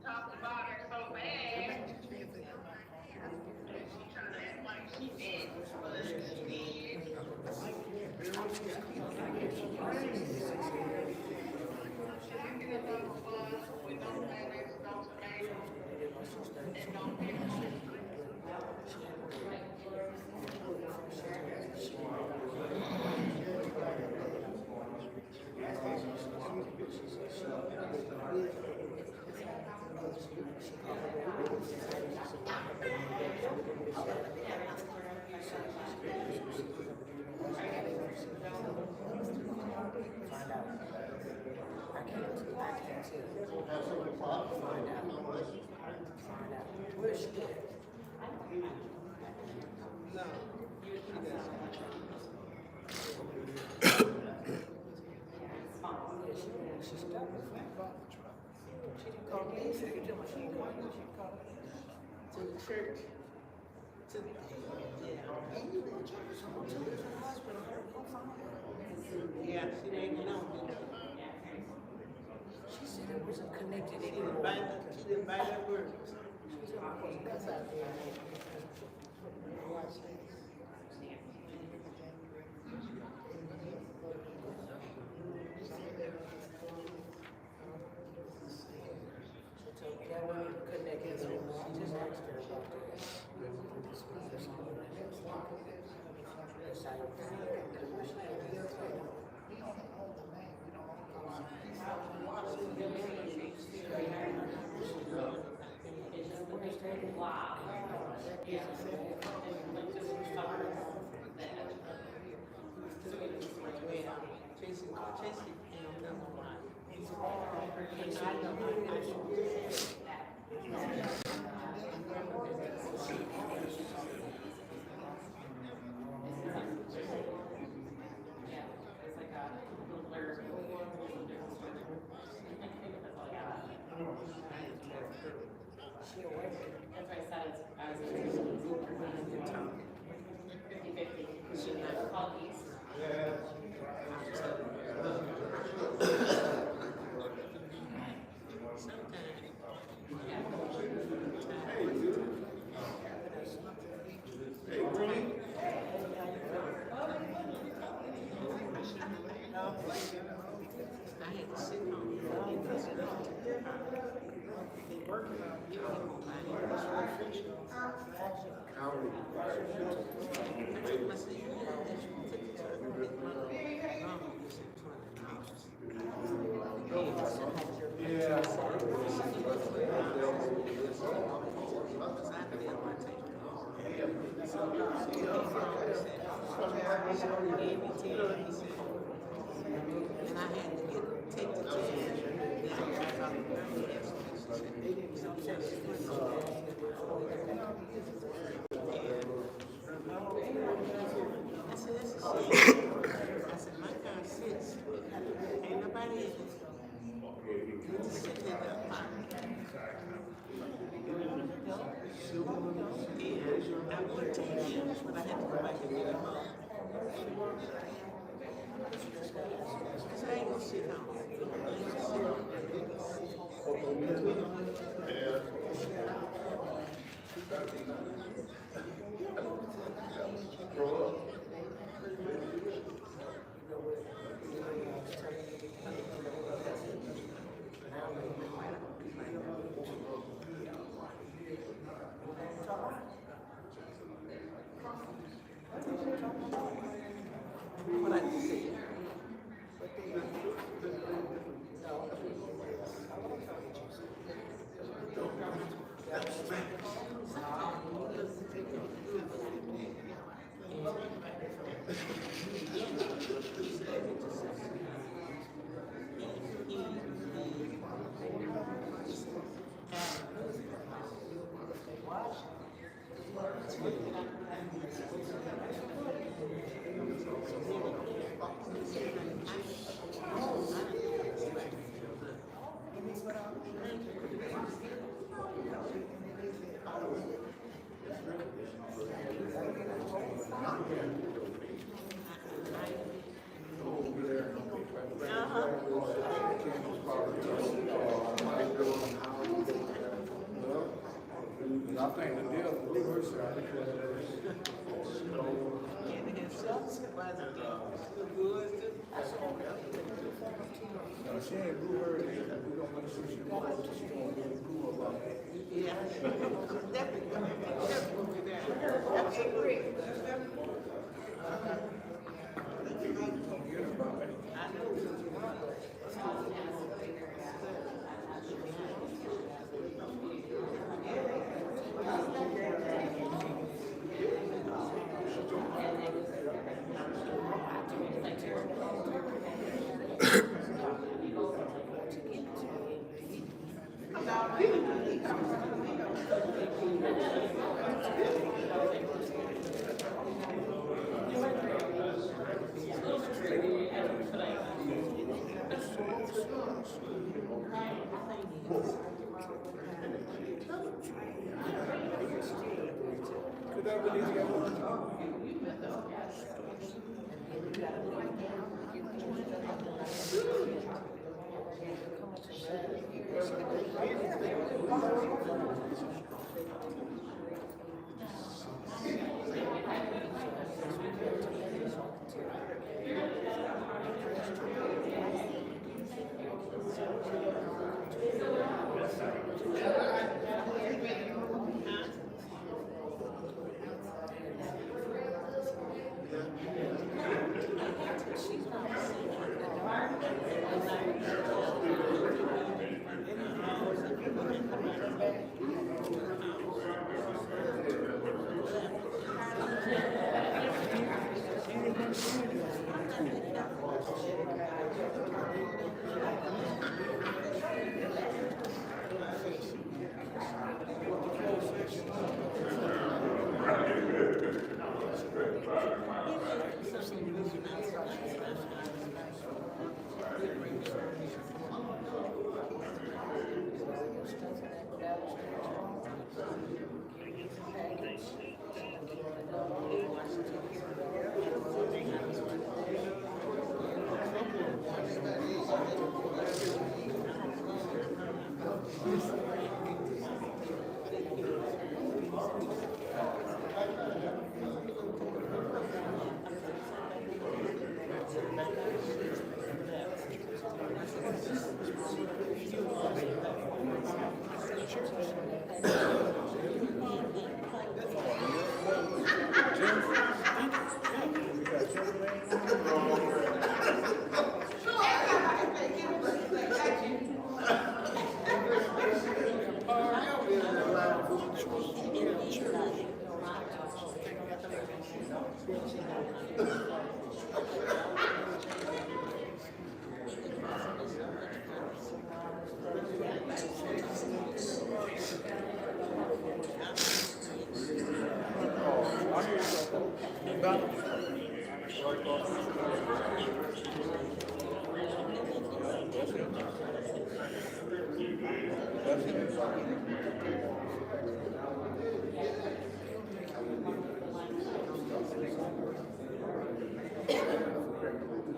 Talked about her so bad. She's trying to act like she did, but she did. Where's she at? No. She stopped with Flint. She didn't call me. She didn't tell me she didn't call me. She called me to the church. To the and you in the church. To the hospital. Yeah, she didn't know. She said it wasn't connected anymore. She didn't buy that word. She said I wasn't cuss out there. That wasn't connected anymore. I just asked her about that. She ain't blew her in. We don't want to see she go up to she gonna get a blue about it. Yeah.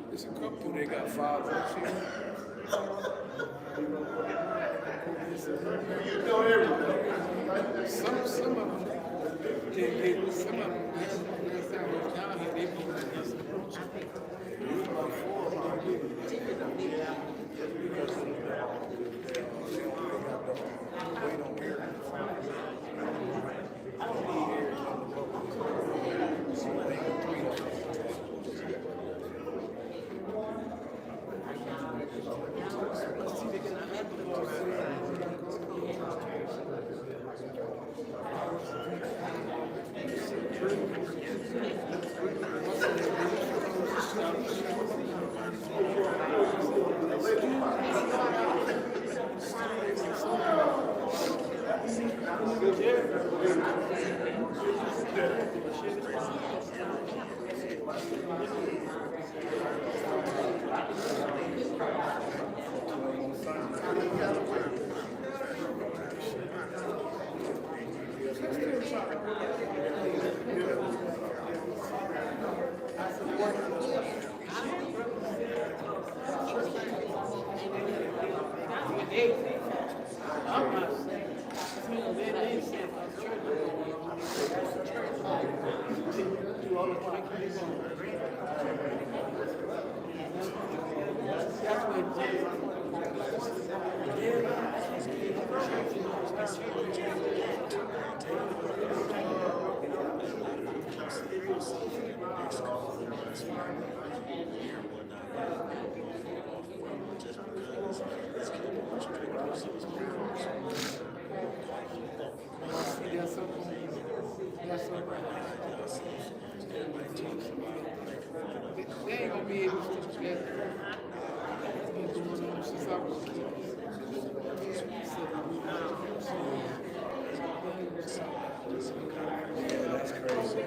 There's a couple they got 5 votes here. You know everything. Some of them, some of them down here, they vote against the vote. There's about 4 of them because of the wait on air. I don't need air on the vote. So I think 3 of them. They ain't gonna be able to stick together. It's been going on since I was a kid. Yeah, that's crazy.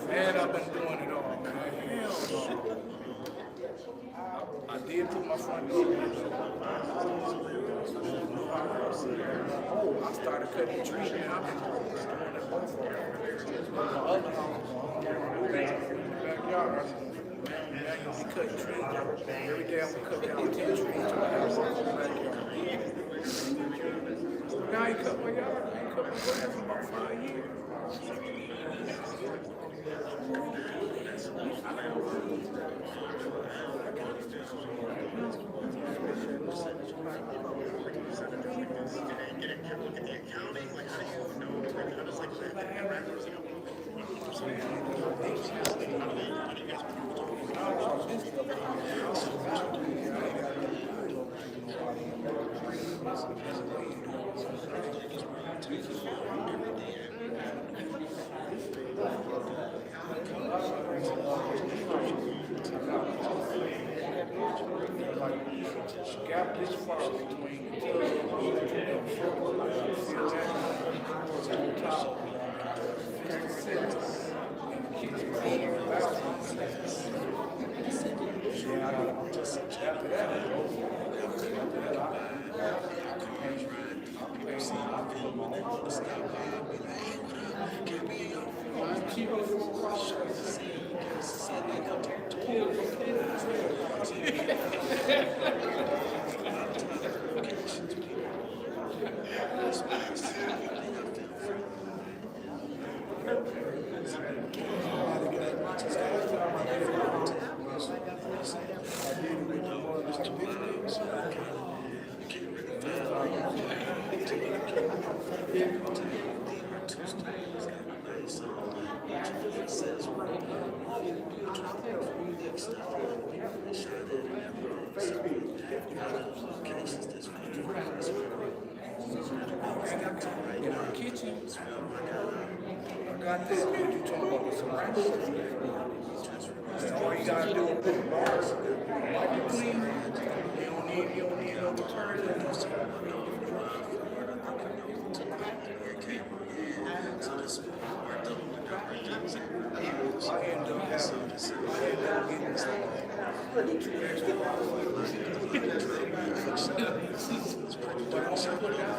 Man, I've been doing it all, man. Hell no. I did put my front door window. I started cutting trees, man. I've been doing it both of them. My other house, in the backyard. Every day I'm gonna cut down 10 trees to my house in the backyard. Now I cut my yard. I ain't cut my yard for about 5 years. Gap this far between the top. In our kitchen, I got this. You talking about the ceramic? All you gotta do is put the bars, wipe it clean. You don't need no detergent. I end up getting two extra bottles. But I also put down.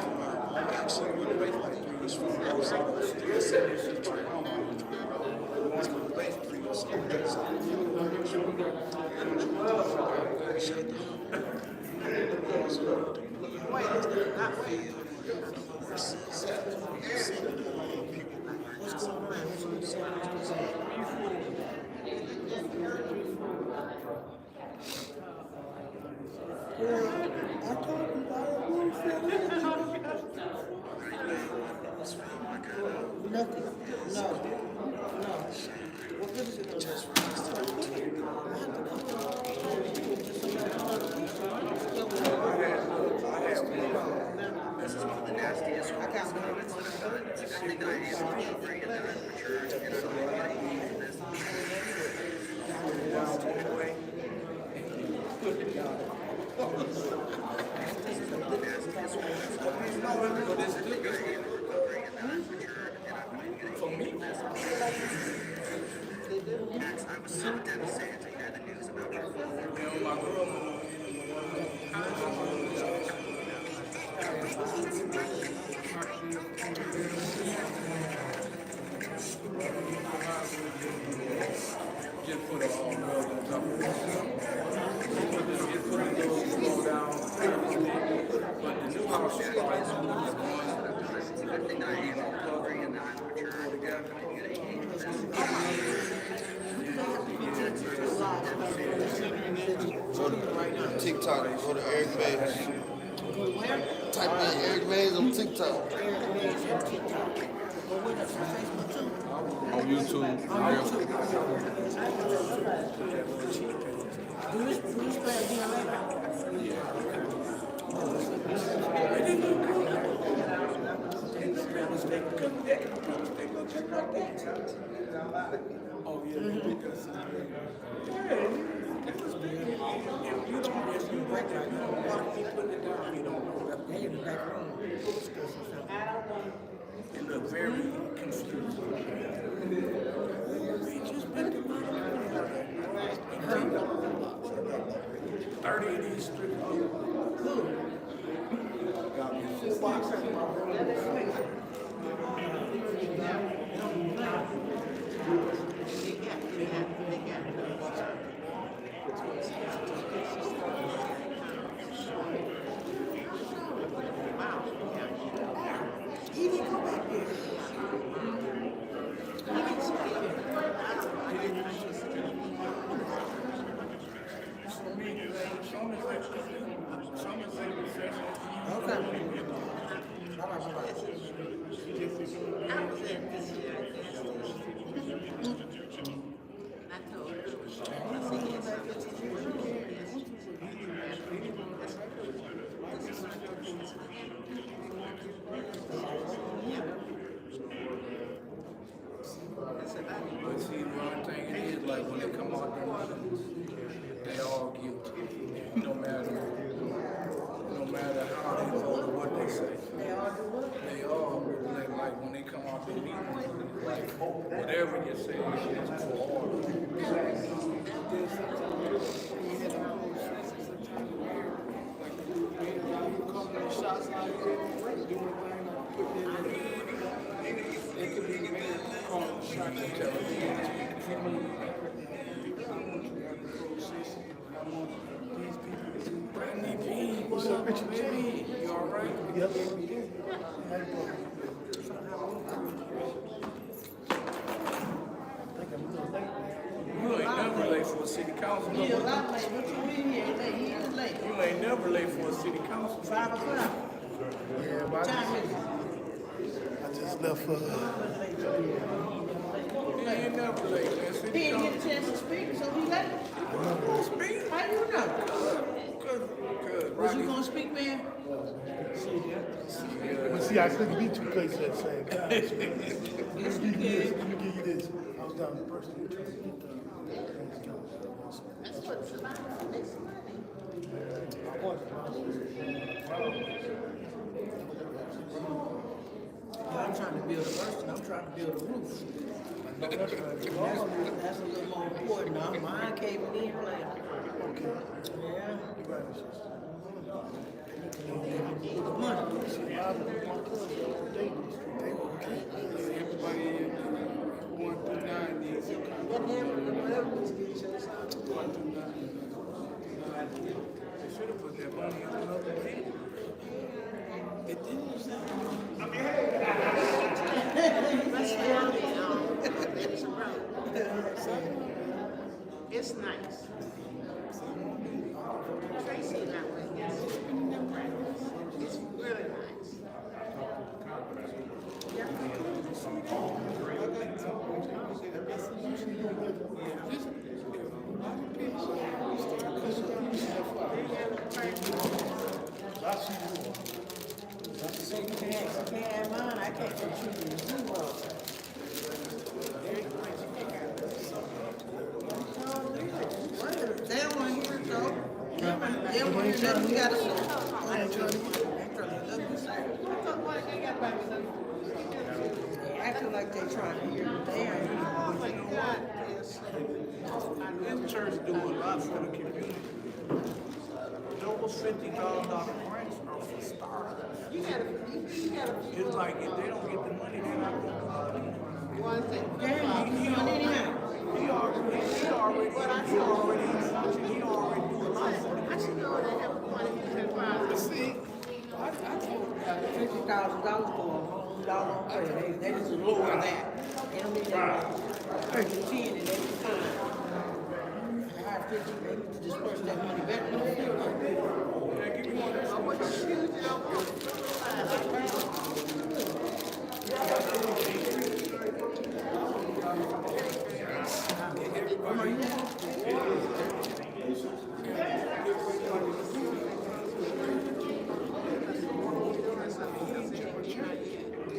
Nothing. No. What good is it? For me, I was so devastated to hear the news about your just put a rug on top of it. Just put a little slow down. But the new house is Go to TikTok, go to Eric Mays. Type in Eric Mays on TikTok. On YouTube. Oh, yeah. It looked very confused. They just been 30 of these strips. Got me full box of come out there meetings, they all guilty. No matter how they vote or what they say. They all do what? They all like when they come out there meetings, like whatever you say is for order. Shots out here, doing things, putting it in. It could be made calling the shots and telling me. I want you to have the process. I want these people to do. Brandy P, what's up, baby? You all right? Yep. You ain't never late for a city council. He a lot late. What you mean he ain't late? He is late. You ain't never late for a city council. 5 o'clock. Yeah, but Time is it? I just left for. He ain't never late, man. He didn't get a chance to speak, so he late. Speak? How you know? Good. Was you gonna speak, man? But see, I couldn't be two places at the same time. Yes, you can. Let me give you this. I was down in person trying to get That's what's about. It's money. I'm trying to build a person. I'm trying to build a roof. That's a little more important. Now, mine caving in later. Okay. Yeah. Money. See, I was with my cousin, they were Everybody going through 90s. They should have put that money in another thing. It didn't. It's nice. Tracy and I went yesterday. It's really nice. So you can't have mine. I can't contribute to zero. They don't want to hear it though. They don't want to hear that we got to say. They acting like they trying to hear it. They ain't. Oh my God. This church do a lot for the community. Those $50,000 grants are for starters. You gotta. It's like if they don't get the money, they're not going to One thing. He already do a lot for I should know that have money in that file. See, $50,000 for a home doggone prayer. They just lower that. They don't need that 30, 10 and every time. I have 50, they need to disperse that money better.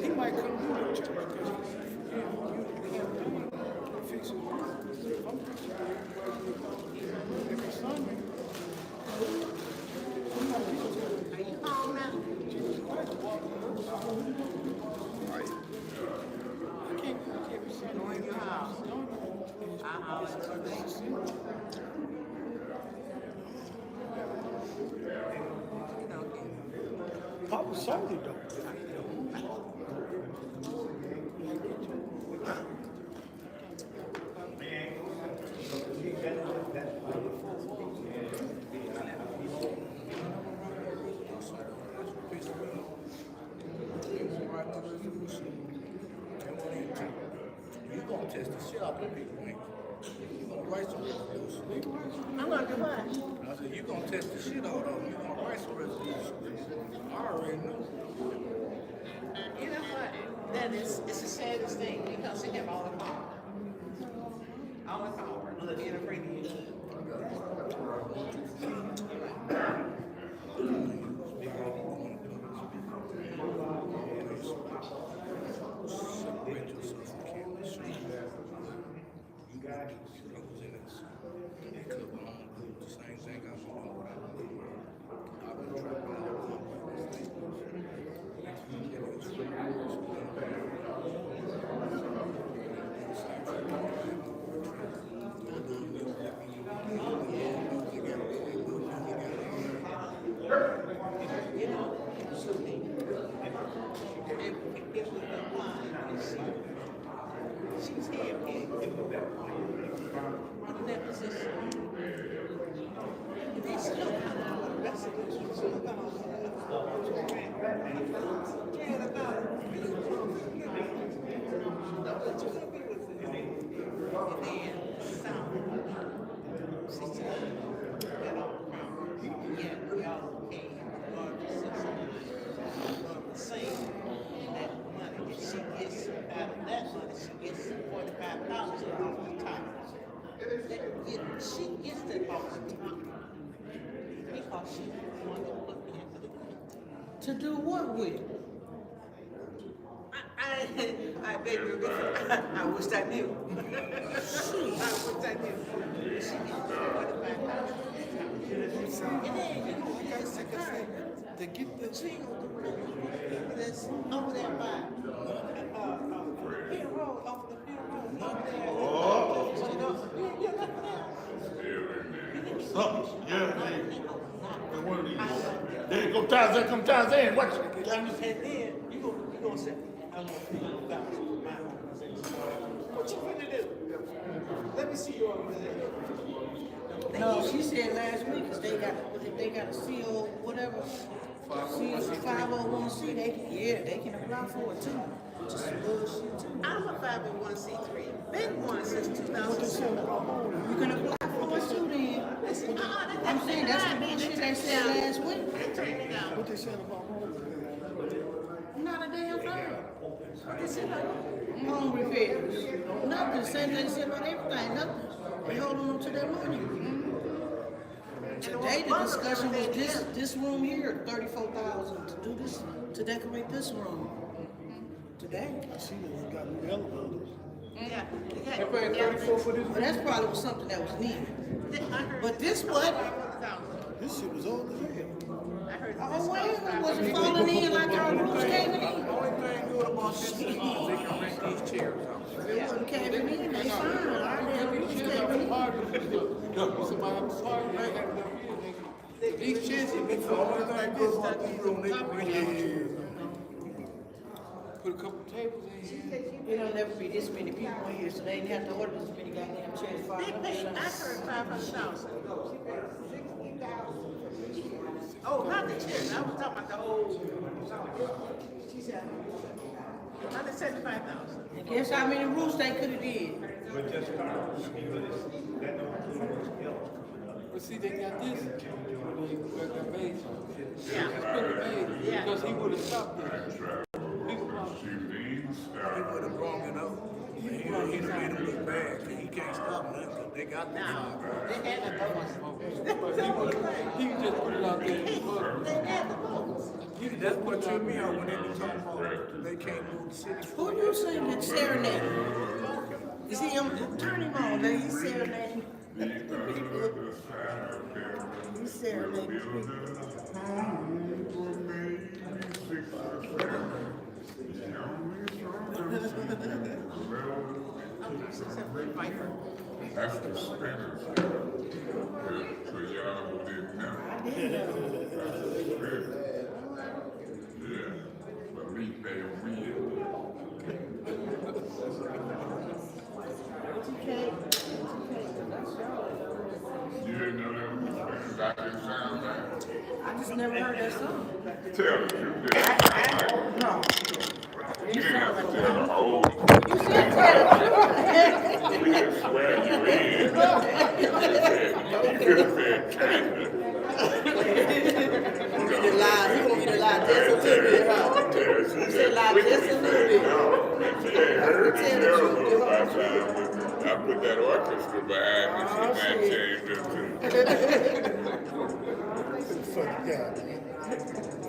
he might come to the church because he fixes every Sunday. Are you home now? Go in your house. Papa sold it though. You're gonna test the shit out of people, ain't you? You're gonna write some resolution. I'm gonna do what? I said, you're gonna test the shit out of them. You're gonna write some resolution. I already know. You know what? That is, it's the saddest thing because they have all the power. All the power. Being afraid to use it. Separate yourself from Candace. You got it. his head in that position. They still come on the rest of this. She gets that all the time because she's the one that put me into the group. To do what with? I beg you, I wish I knew. I wish I knew. She gets $45,000. And then you get a secretary to get the thing that's over there by Hill Road, off the Hill Road, up there. Something, yeah, one of these. There go Tarzan, come Tarzan, watch it. And then you gonna say, I want $50,000 for my organization. What you gonna do? Let me see your organization. No, she said last week, cause they got a CO, whatever, CO 501C, they can apply for it too. Just bullshit too. I'm a 501c3. Been one since 2007. You can apply for it too then. I'm saying that's the bullshit they said last week. What they said about Not a damn thing. what they said about Home repairs. Nothing. Same thing they said about everything. Nothing. They holding them to their money. Today the discussion was this room here, $34,000 to do this, to decorate this room. Today. I see that we got new elevators. Yeah. They paying 34 for this? But that's probably was something that was needed. But this what? This shit was old as hell. Oh, wait, it wasn't falling in like our roofs caving in. The only thing good about this is they can rent these chairs out. It wasn't caving in, they fine. Our damn roofs caving in. These chairs, the only thing good about this room, they can rent these chairs. Put a couple tables in here. It'll never be this many people in here, so they didn't have to order this many goddamn chairs. I heard 500,000. Oh, not the chairs. I was talking about the whole. She said 175,000. And guess how many roofs they could have did? But see, they got this. They got that base. Yeah. Yeah. Because he would have stopped this. He would have brought it up. He made him look bad. He can't stop nothing. They got the They had the votes. He just put it out there. They had the votes. That's what threw me out when they were talking about they can't move the city. Who you singing serenade? You see him, turn him on, man, he's serenading. He's serenading That's the spinners. So y'all didn't know. Yeah, but me, they real. You didn't know that was spinners? I didn't sound like. I just never heard that song. Tell the truth. No. You didn't have to tell the whole. You said tell the truth. We just swear you in. You could have said kinda. He gonna be the lie just a little bit, huh? He said lie just a little bit. I put that orchestra behind me, she might change it too. Funny guy, man.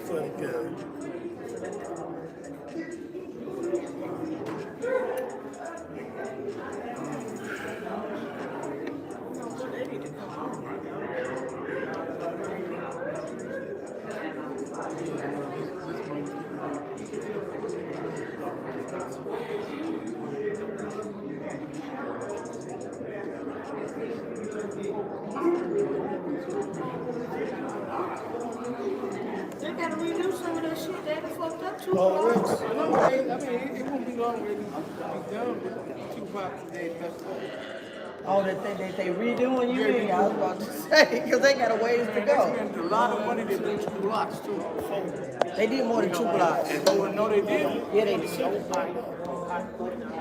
Funny guy. They gotta redo some of that shit, they fucked up too. No, I mean, it won't be long, ready to be done with 2 property they messed up. Oh, that they redoing you mean? I was about to say, because they got a ways to They go. spent a lot of money to do 2 blocks too. They did more than 2 blocks. No, they didn't. Yeah, they did.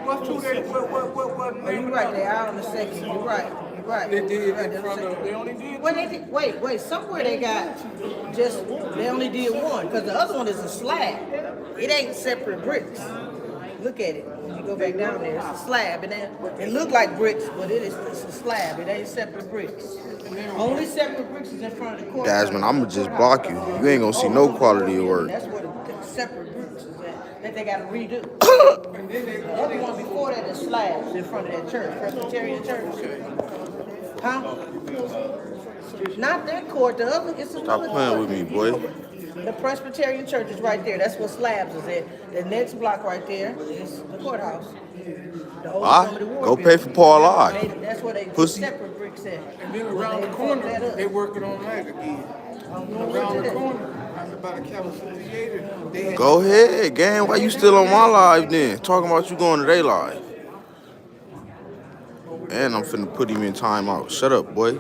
What's 2 they, what Oh, you're right, they are on the second. You're right. You're right. They did Right, in front of, they only did Well, they did, wait, somewhere they got just, they only did one, because the other one is a slab. It ain't separate bricks. Look at it. You go back down there, it's a slab. It look like bricks, but it's a slab. It ain't separate bricks. Only separate bricks is in front of the court. Jasmine, I'ma just block you. You ain't gonna see no quality of work. That's where the separate bricks is at, that they gotta redo. The other one before that is slabs in front of that church, Presbyterian church. Huh? Not that court, the other, it's another Stop playing court. with me, boy. The Presbyterian church is right there. That's what slabs is at. The next block right there is the courthouse. The old Why? Go pay for Paul I. That's where they Pussy. separate bricks at. And then around the corner, they working on that again. Around the corner, after about a California theater, they had Go ahead, gang. Why you still on my live then? Talking about you going to their live. And I'm finna put him in timeout. Shut up, boy.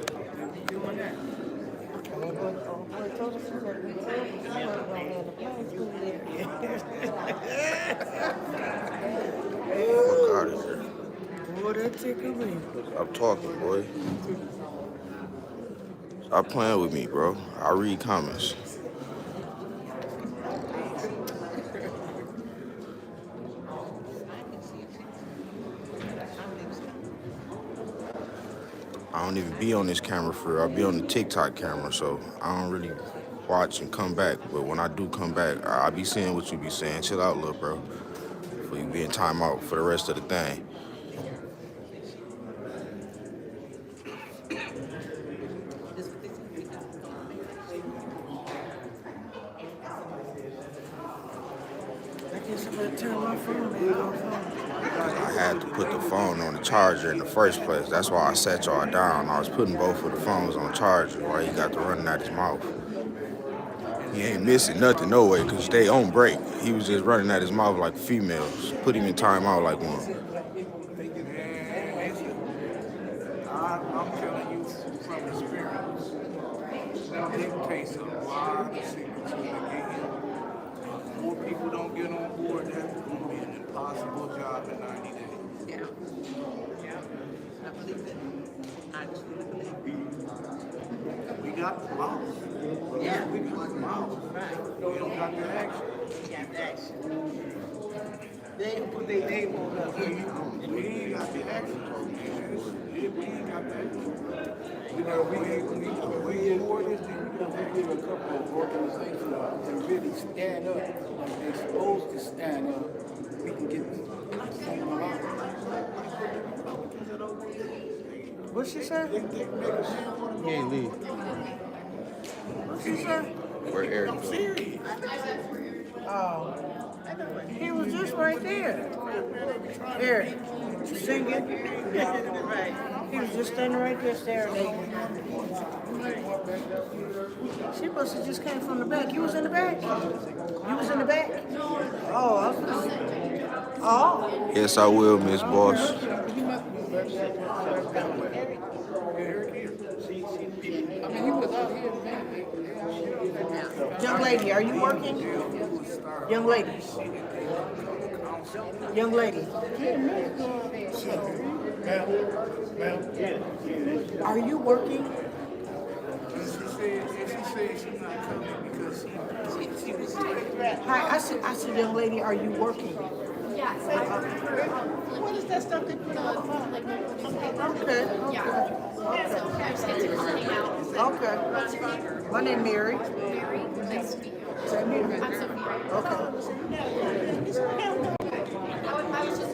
Fuck out of here. Boy, that tickled me. Stop talking, boy. Stop playing with me, bro. I read comments. I don't even be on this camera for real. I be on the TikTok camera, so I don't really watch and come back. But when I do come back, I be seeing what you be saying. Chill out, little bro. Before you be in timeout for the rest of the thing. I had to put the phone on the charger in the first place. That's why I sat y'all down. I was putting both of the phones on charger while he got to running out his mouth. He ain't missing nothing, no way, because they on break. He was just running at his mouth like females. Put him in timeout like one. I'm telling you from experience, it takes a lot of signatures to get him. If more people don't get on board, that's going to be an impossible job in 90 days. Yeah. Yeah. I believe it. I truly believe it. We got the mouth. Yeah. We got the mouth. Right. We don't got the action. We got the action. They ain't put their name on us. We ain't got the action. We ain't got that. We got way more this thing. Because they give a couple of organizations that really stand up, like they're supposed to stand up, we can get something along. What she said? He ain't leave. What she said? Where Eric I'm go? serious. Oh. He was just right there. Eric, singing. He was just standing right there staring at you. She must have just came from the back. You was in the back? You was in the back? Oh, I was gonna say. Oh. Yes, I will, Miss Boss. Young lady, are you working? Young lady. Young lady. Are you working? Hi, I said, young lady, are you working? Yes. What is that stuff they put on the phone? Okay. I just get to come hang out. Okay. What's your name? My name Mary. Mary. Nice to meet you. Same here. I'm Sophia. Okay. I was just.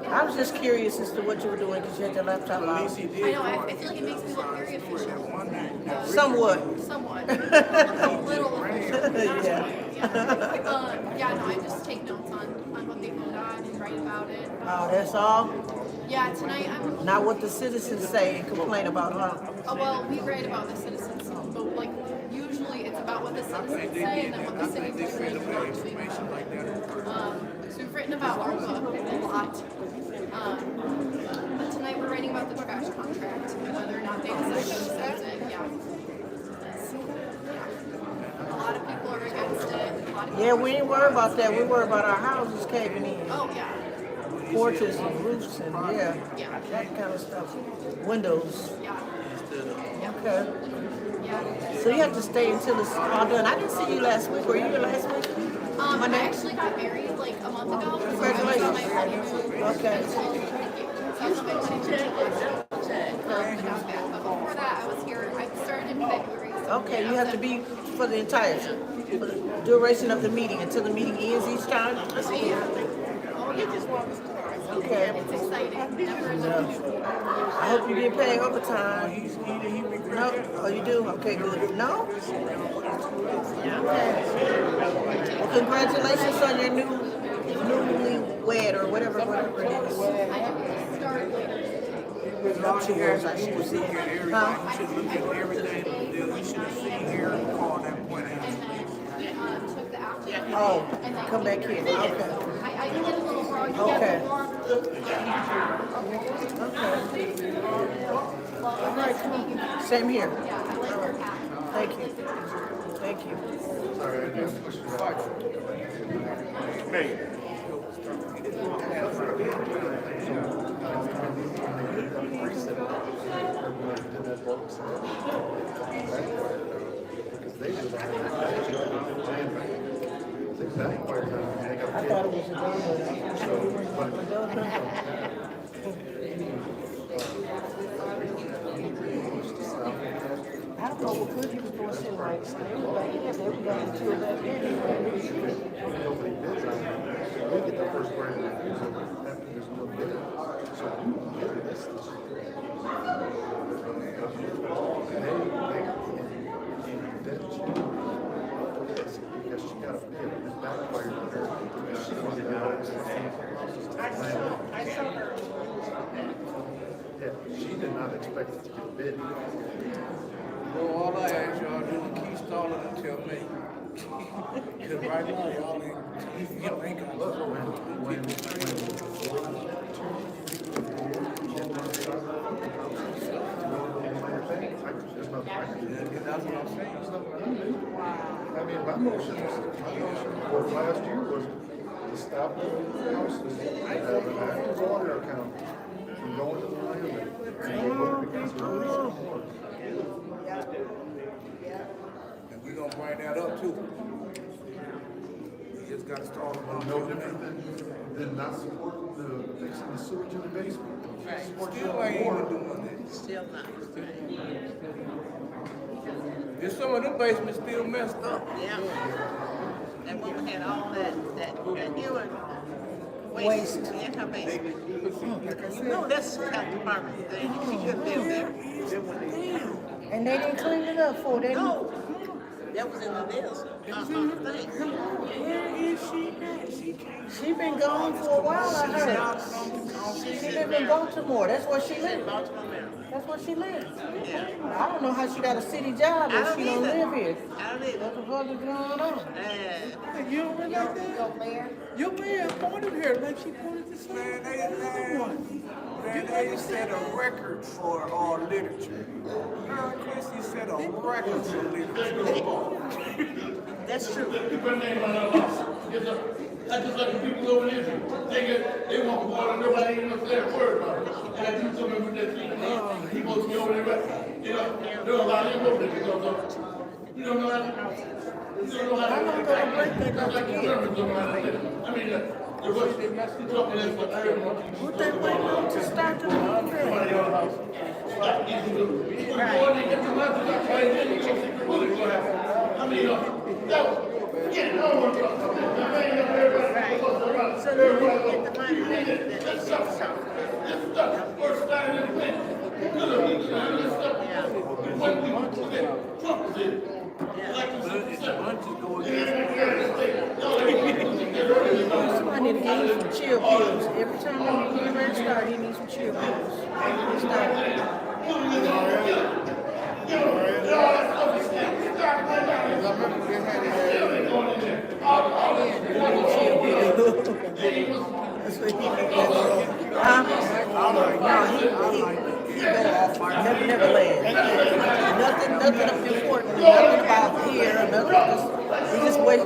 I was just curious as to what you were doing because you had your laptop out. I know. I feel like it makes me look very efficient. Somewhat. Somewhat. A little efficient. Yeah. Yeah. No. I just take notes on what they vote on and write about it. Oh, that's all? Yeah. Tonight I'm. Not what the citizens say and complain about, huh? Oh well, we write about the citizens, but like usually it's about what the citizens say and then what the city board really wants to. So we've written about our book a lot. But tonight we're writing about the trash contract, whether or not they decide to accept it. Yeah. A lot of people are against it. Yeah, we ain't worried about that. We worry about our houses caving in. Oh, yeah. Porches and roofs and that kind of stuff. Windows. Yeah. Okay. So you have to stay until it's all done. I didn't see you last week. Were you here last week? I actually got married like a month ago. Congratulations. So I was on my honeymoon. Okay. So I was on my honeymoon. And I was back. But before that, I was here. I started in February. So Okay, you have to be for the entire duration of the meeting until the meeting ends each time? Okay. It's exciting. Never I hope you get paid overtime. No? Oh, you do? Okay, good. No? Okay. Well, congratulations on your newly wed or whatever it is. I have to start later. Nuptials, I should see. Huh? You should look at everything you should have seen here and call that point out. Took the after. Oh, come back here. Okay. I did a little more. Okay. All right, come on. Same here. Thank you. Thank you. Sorry, I just pushed it back. Hey. I thought it was a donut. I don't know what good he was doing civil rights. They were like, yeah, they were going to that Nobody bids on it. We get the first grant refusal after there's no bid. So you get this. Because she got a bid and it backfired on her. She wanted to I saw her. Yeah, she did not expect it to get bid. Well, all I ask y'all to do is keep stalling until May. Because right now, y'all ain't gonna look around. That's what I'm saying. I mean, my motion for last year was to stop the houses that have an active water account from going to the landlord. And we're gonna bring that up too. We just gotta start on No different than not supporting the fixing the sewage in the basement. Still ain't even doing that. Still not. There's some of them basements still messed up. Yeah. That woman had all that urine waste in her basement. You know that's a health department thing. She couldn't live there. And they didn't clean it up for them. No. That was in the list. Where is she at? She been gone for a while, I heard. She live in Baltimore. That's where she lives. That's where she lives. Yeah. I don't know how she got a city job if she don't live here. I don't either. What the fuck is going on? You don't remember that? Your mayor appointed her like she appointed this man. They set a record for literature. Her and Chrissy set a record for literature. That's true. You put a name on that list. That's just like the people over there. They want water, nobody even knows that word about it. And I do something with that thing. He goes to be over there, you know, there are a lot of them over there. You don't know how to. You don't know how to. How long ago the break they got to get? I mean, the way they messed it up, and that's what I heard. What they waiting on to start the contract? I mean, that was, yeah, no one talks about that. So they get the money back. This stuff, first time in the thing. This stuff, when we went to that, Trump was in. Somebody need to get him some chill pills. Every time he get ready to start, he needs some chill pills. That's what he huh? No, he go off never land. Nothing important, nothing about here, nothing.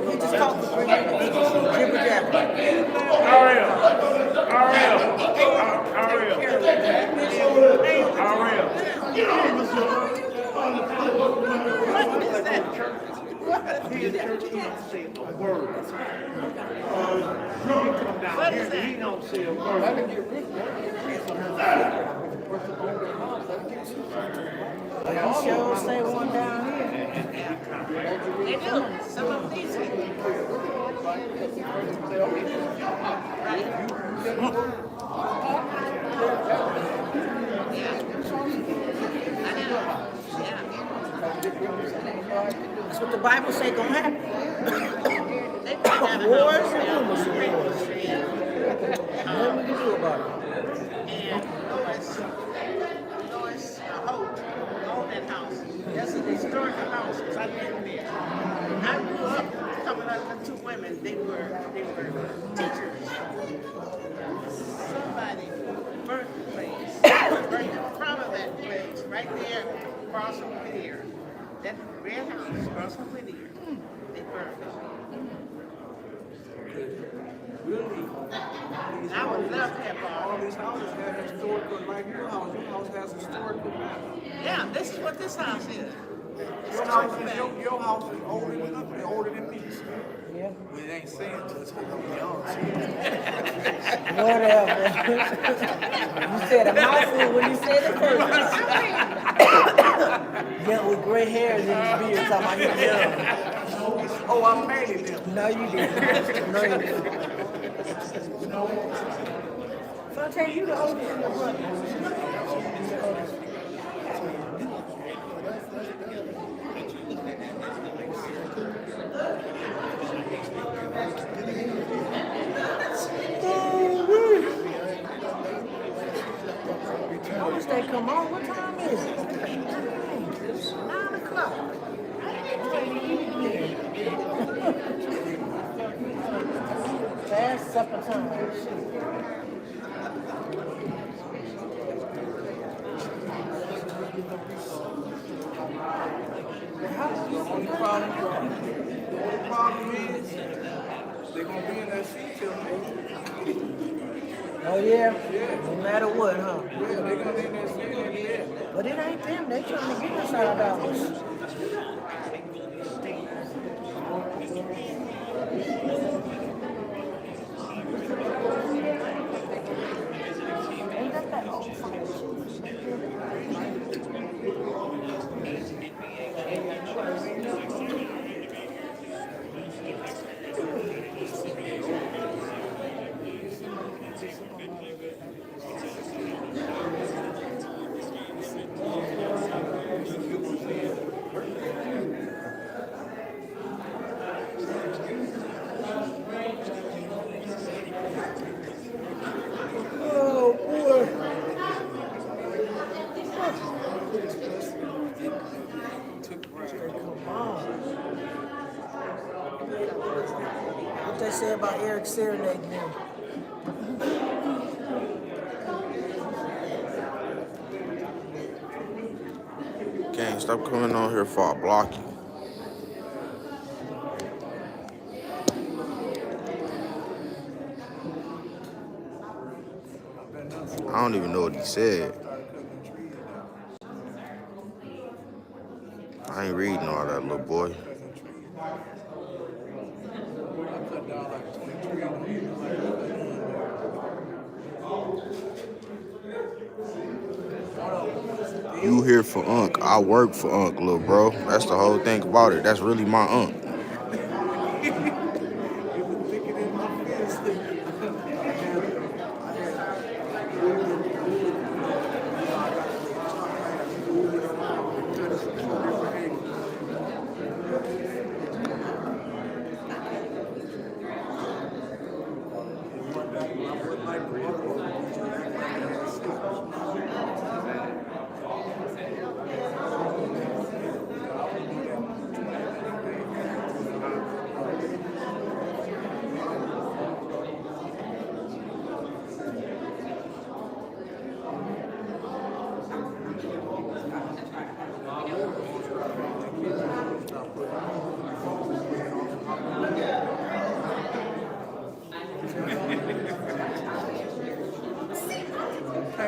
He just talked for 3 minutes. Jibber jabber. What is that? He don't say a word. Let him get rich. He sure say one down here. They do. Some of these people. That's what the Bible say gonna happen. Wars and rumors of wars. Nothing we can do about it. And Lois Holt owned that house. That's an historical house, because I lived there. I grew up coming up with 2 women. They were teachers. Somebody burnt the place. Burnt the front of that place, right there, across from Whittier. That red house, across from Whittier. They burned it. Really? I would love to have all these houses have historical, like your house has historical value. Yeah, this is what this house is. Your house is older than me. Yeah. But it ain't saying to us because I'm young. Whatever. You said a mouthful when you said it first. Yeah, with gray hairs in his beard, talking about he's young. Oh, I'm painting them. No, you didn't. No, you didn't. Fontaine, you the oldest in the brother. They come on, what time is it? 9 o'clock. Fast supper time. The only problem is they're gonna be in that seat till May. Oh yeah? No matter what, huh? Yeah, they're gonna be in that seat till May. But it ain't them, they trying to get us out of dollars. Ain't that old fire? Oh boy. Come on. What they say about Eric serenading them? Gang, stop coming on here before I block you. I don't even know what he said. I ain't reading all that, little boy. You here for Unc. I work for Unc, little bro. That's the whole thing about it. That's really my Unc.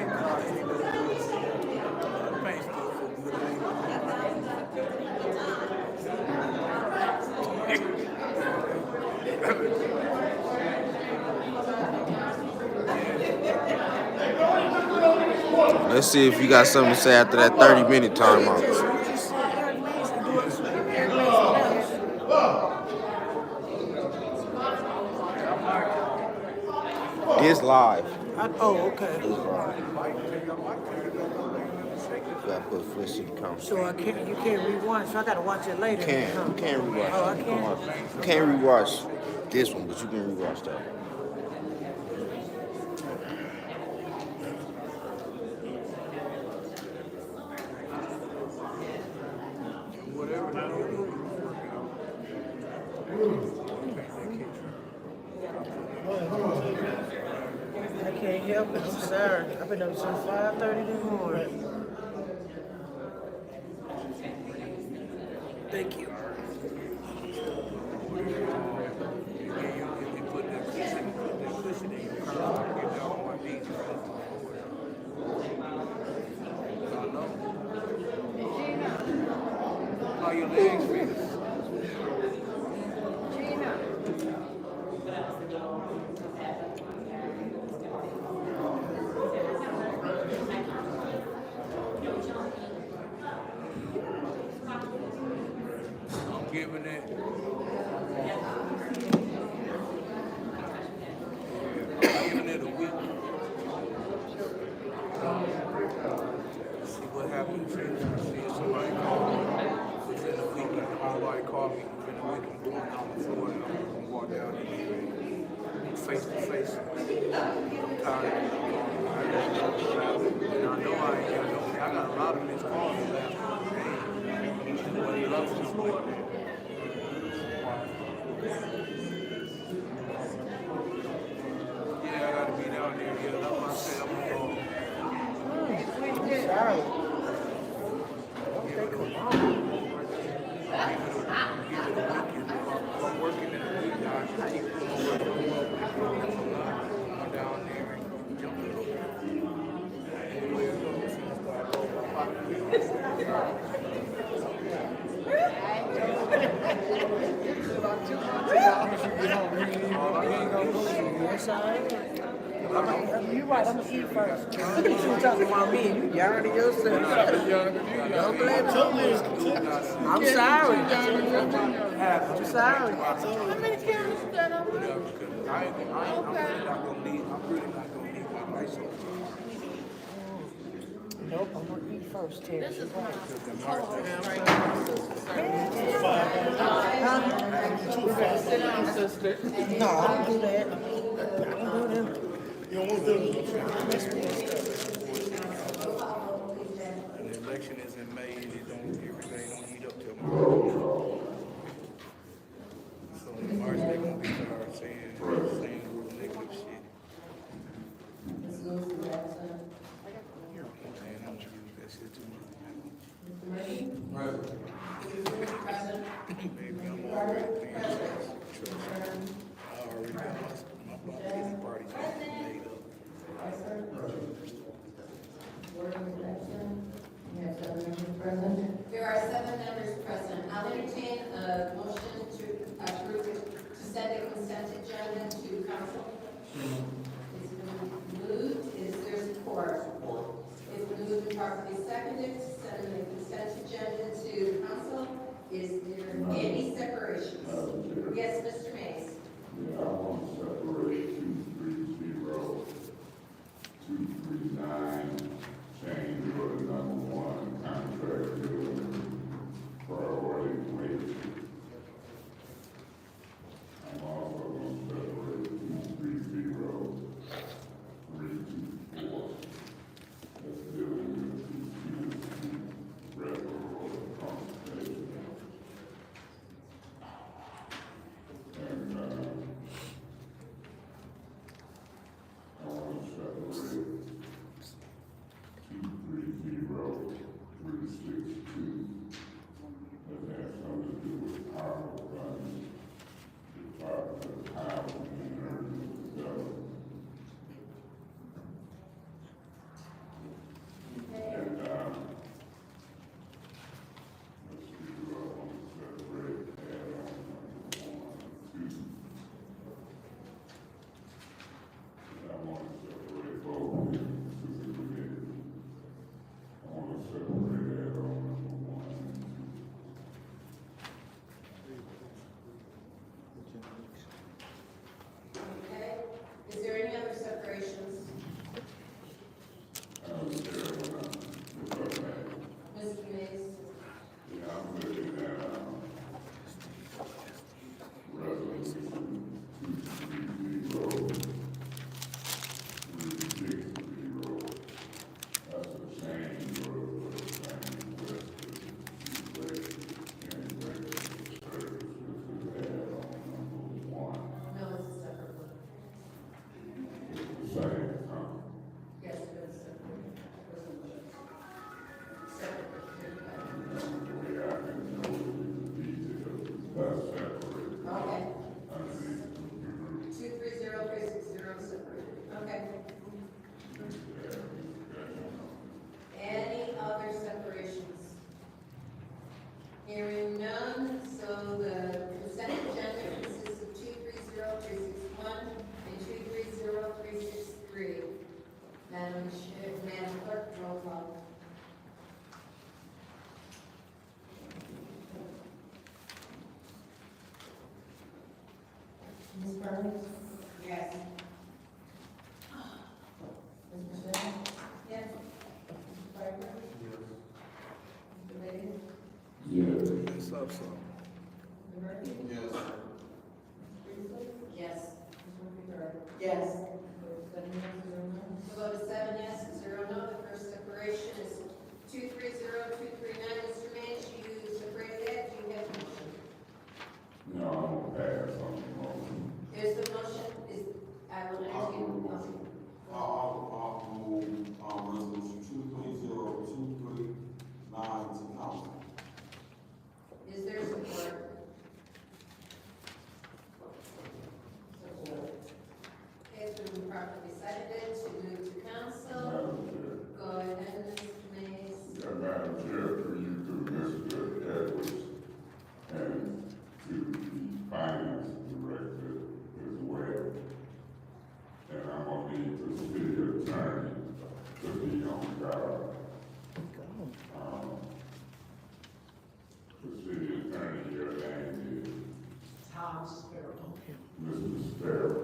paint car, he does paint stuff for Let's see if you got something to say after that 30-minute timeout. It's live. Oh, okay. It's live. You gotta put Flint City Council. So you can't rewind, so I gotta watch it later. You can't rewatch. Oh, I can't. You can't rewatch this one, but you can rewatch that one. I can't help it, I'm sorry. I've been up since 5:30 this morning. Thank you. How your legs feel? I'm giving it. I'm giving it a week. See what happens. See if somebody calls me. Within a week, if nobody calls me, within a week, I'm going down to Florida. I'm gonna walk down there face to face. I'm tired of it. And I know I ain't got no. I got a lot of missed calls last night. But he loves just like that. Yeah, I gotta be down there. Yeah, that's why I said I'm gonna go. I'm sorry. I'm working in the week. I keep doing work. I'm down there and jumping over. You're right, I'm gonna eat first. You talking about me, you younger than yourself. Don't blame me. I'm sorry. I'm sorry. How many cameras you got on? I'm really not gonna need my license. Nope, I'm gonna eat first, Terry. This is right. No, I don't do that. I don't do that. You don't want to do it. And the election is in May, and everything don't heat up till March. So in March, they're gonna be saying negative shit. And I'm gonna use that shit too much. Maybe I'm already paying tax. I already got my party made up. There are 7 members present. I'll entertain a motion to approve, to send the consent agenda to council. It's been moved. Is there support? It's been moved and properly seconded to send the consent agenda to council. Is there any separation? Yes, Mr. Mays. Yeah, I want to separate 230, 239, change order number 1, contract deal, priority wage. I'm also going to separate 230, saying something. Yes, it is. Okay. 230360 separated. Okay. Any other separations? Hearing none, so the consent agenda consists of 230361 and 230363. Madam Clerk, roll call. Ms. Burns? Yes. Ms. Michelle? Yes. Mr. Piper? Mr. Bailey? Yes. Ms. Upson? Mr. Murphy? Yes. Yes. Ms. Murphy? Yes. A vote of 7 yes, 0 no. The first separation is 230239. Mr. Mays, you separated that. Do you have a motion? No, I'm gonna pass on the motion. There's the motion. I will entertain the motion. I'll move, resolution 230239 to council. Is there support? Support. It's been properly seconded to move to council. Madam Chair. Go ahead, Mr. Mays. Madam Chair, through you to Mr. Edwards and to the finance director as well. And I'm gonna need the city attorney to be on guard. The city attorney, your name is Tom Sparrow. Mr. Sparrow.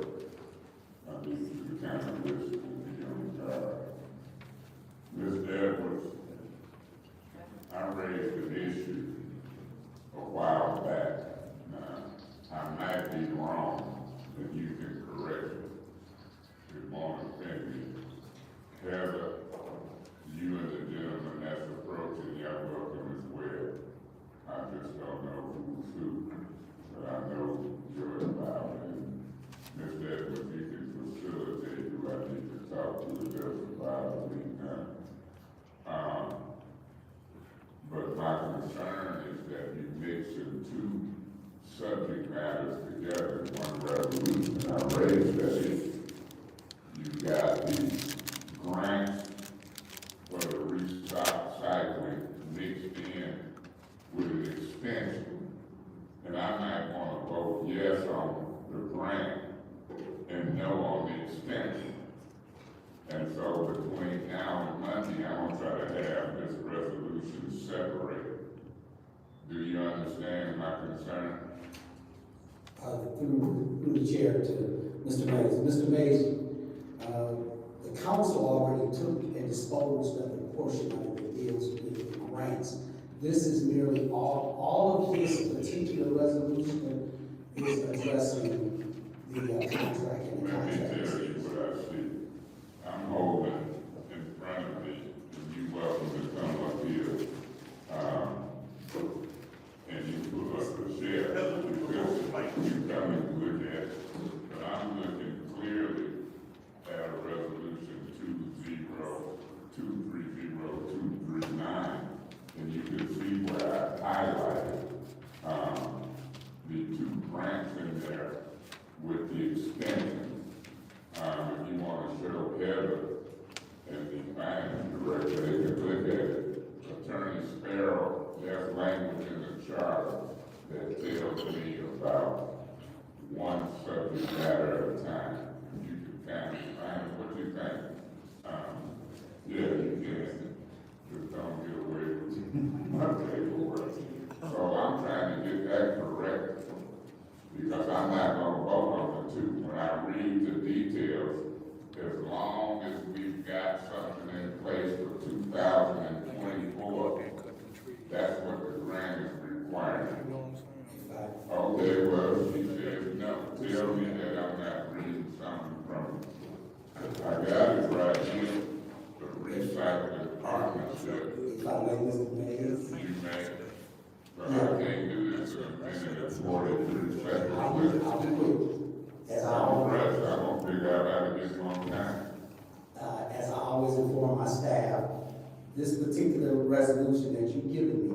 I need you to kind of listen to be on guard. Mr. Edwards, I raised an issue a while back. Now, I might be wrong, and you can correct me. Good morning, Cindy. Heather, you and the gentleman that's approaching, y'all welcome as well. I just don't know who's who, but I know Joy Bob and Mr. Edwards, you can facilitate who I need to talk to just about a week now. But my concern is that you mixing two subject matters together in one resolution. I raised that issue. You got the grants for the recycling mixed in with an extension. And I might want to vote yes on the grant and no on the extension. And so between now and Monday, I'm gonna try to have this resolution separated. Do you understand my concern? Through the chair to Mr. Mays. Mr. Mays, the council already took and disposed of a portion of it that deals with grants. This is merely all of this particular resolution is addressing the contract and the Let me contract. tell you what I see. I'm holding in front of me, and you welcome to come up here, and you pull up the share. You come and look at it, but I'm looking clearly at a resolution 230239, and you can see where I highlighted, the two grants in there with the extension. If you want to show Heather and the finance director, they can look at it. Attorney Sparrow, there's language in the charter that tells me about one subject matter at a time. You can kind of find what you think. Yeah, you can. Just don't get away with my paperwork. So I'm trying to get that correct, because I'm not gonna vote on the two. When I read the details, as long as we've got something in place for 2024, that's what the grant is requiring. Okay, well, she says, no, tell me that I'm not reading something from, I got it right here, the recycling partnership. If I may, Mr. Mays. You may, but I can't do this in a minute and 43 seconds. I'll do it. As I I'm always, impressed, I'm gonna figure out how to get you on time. as I always inform my staff, this particular resolution that you've given me,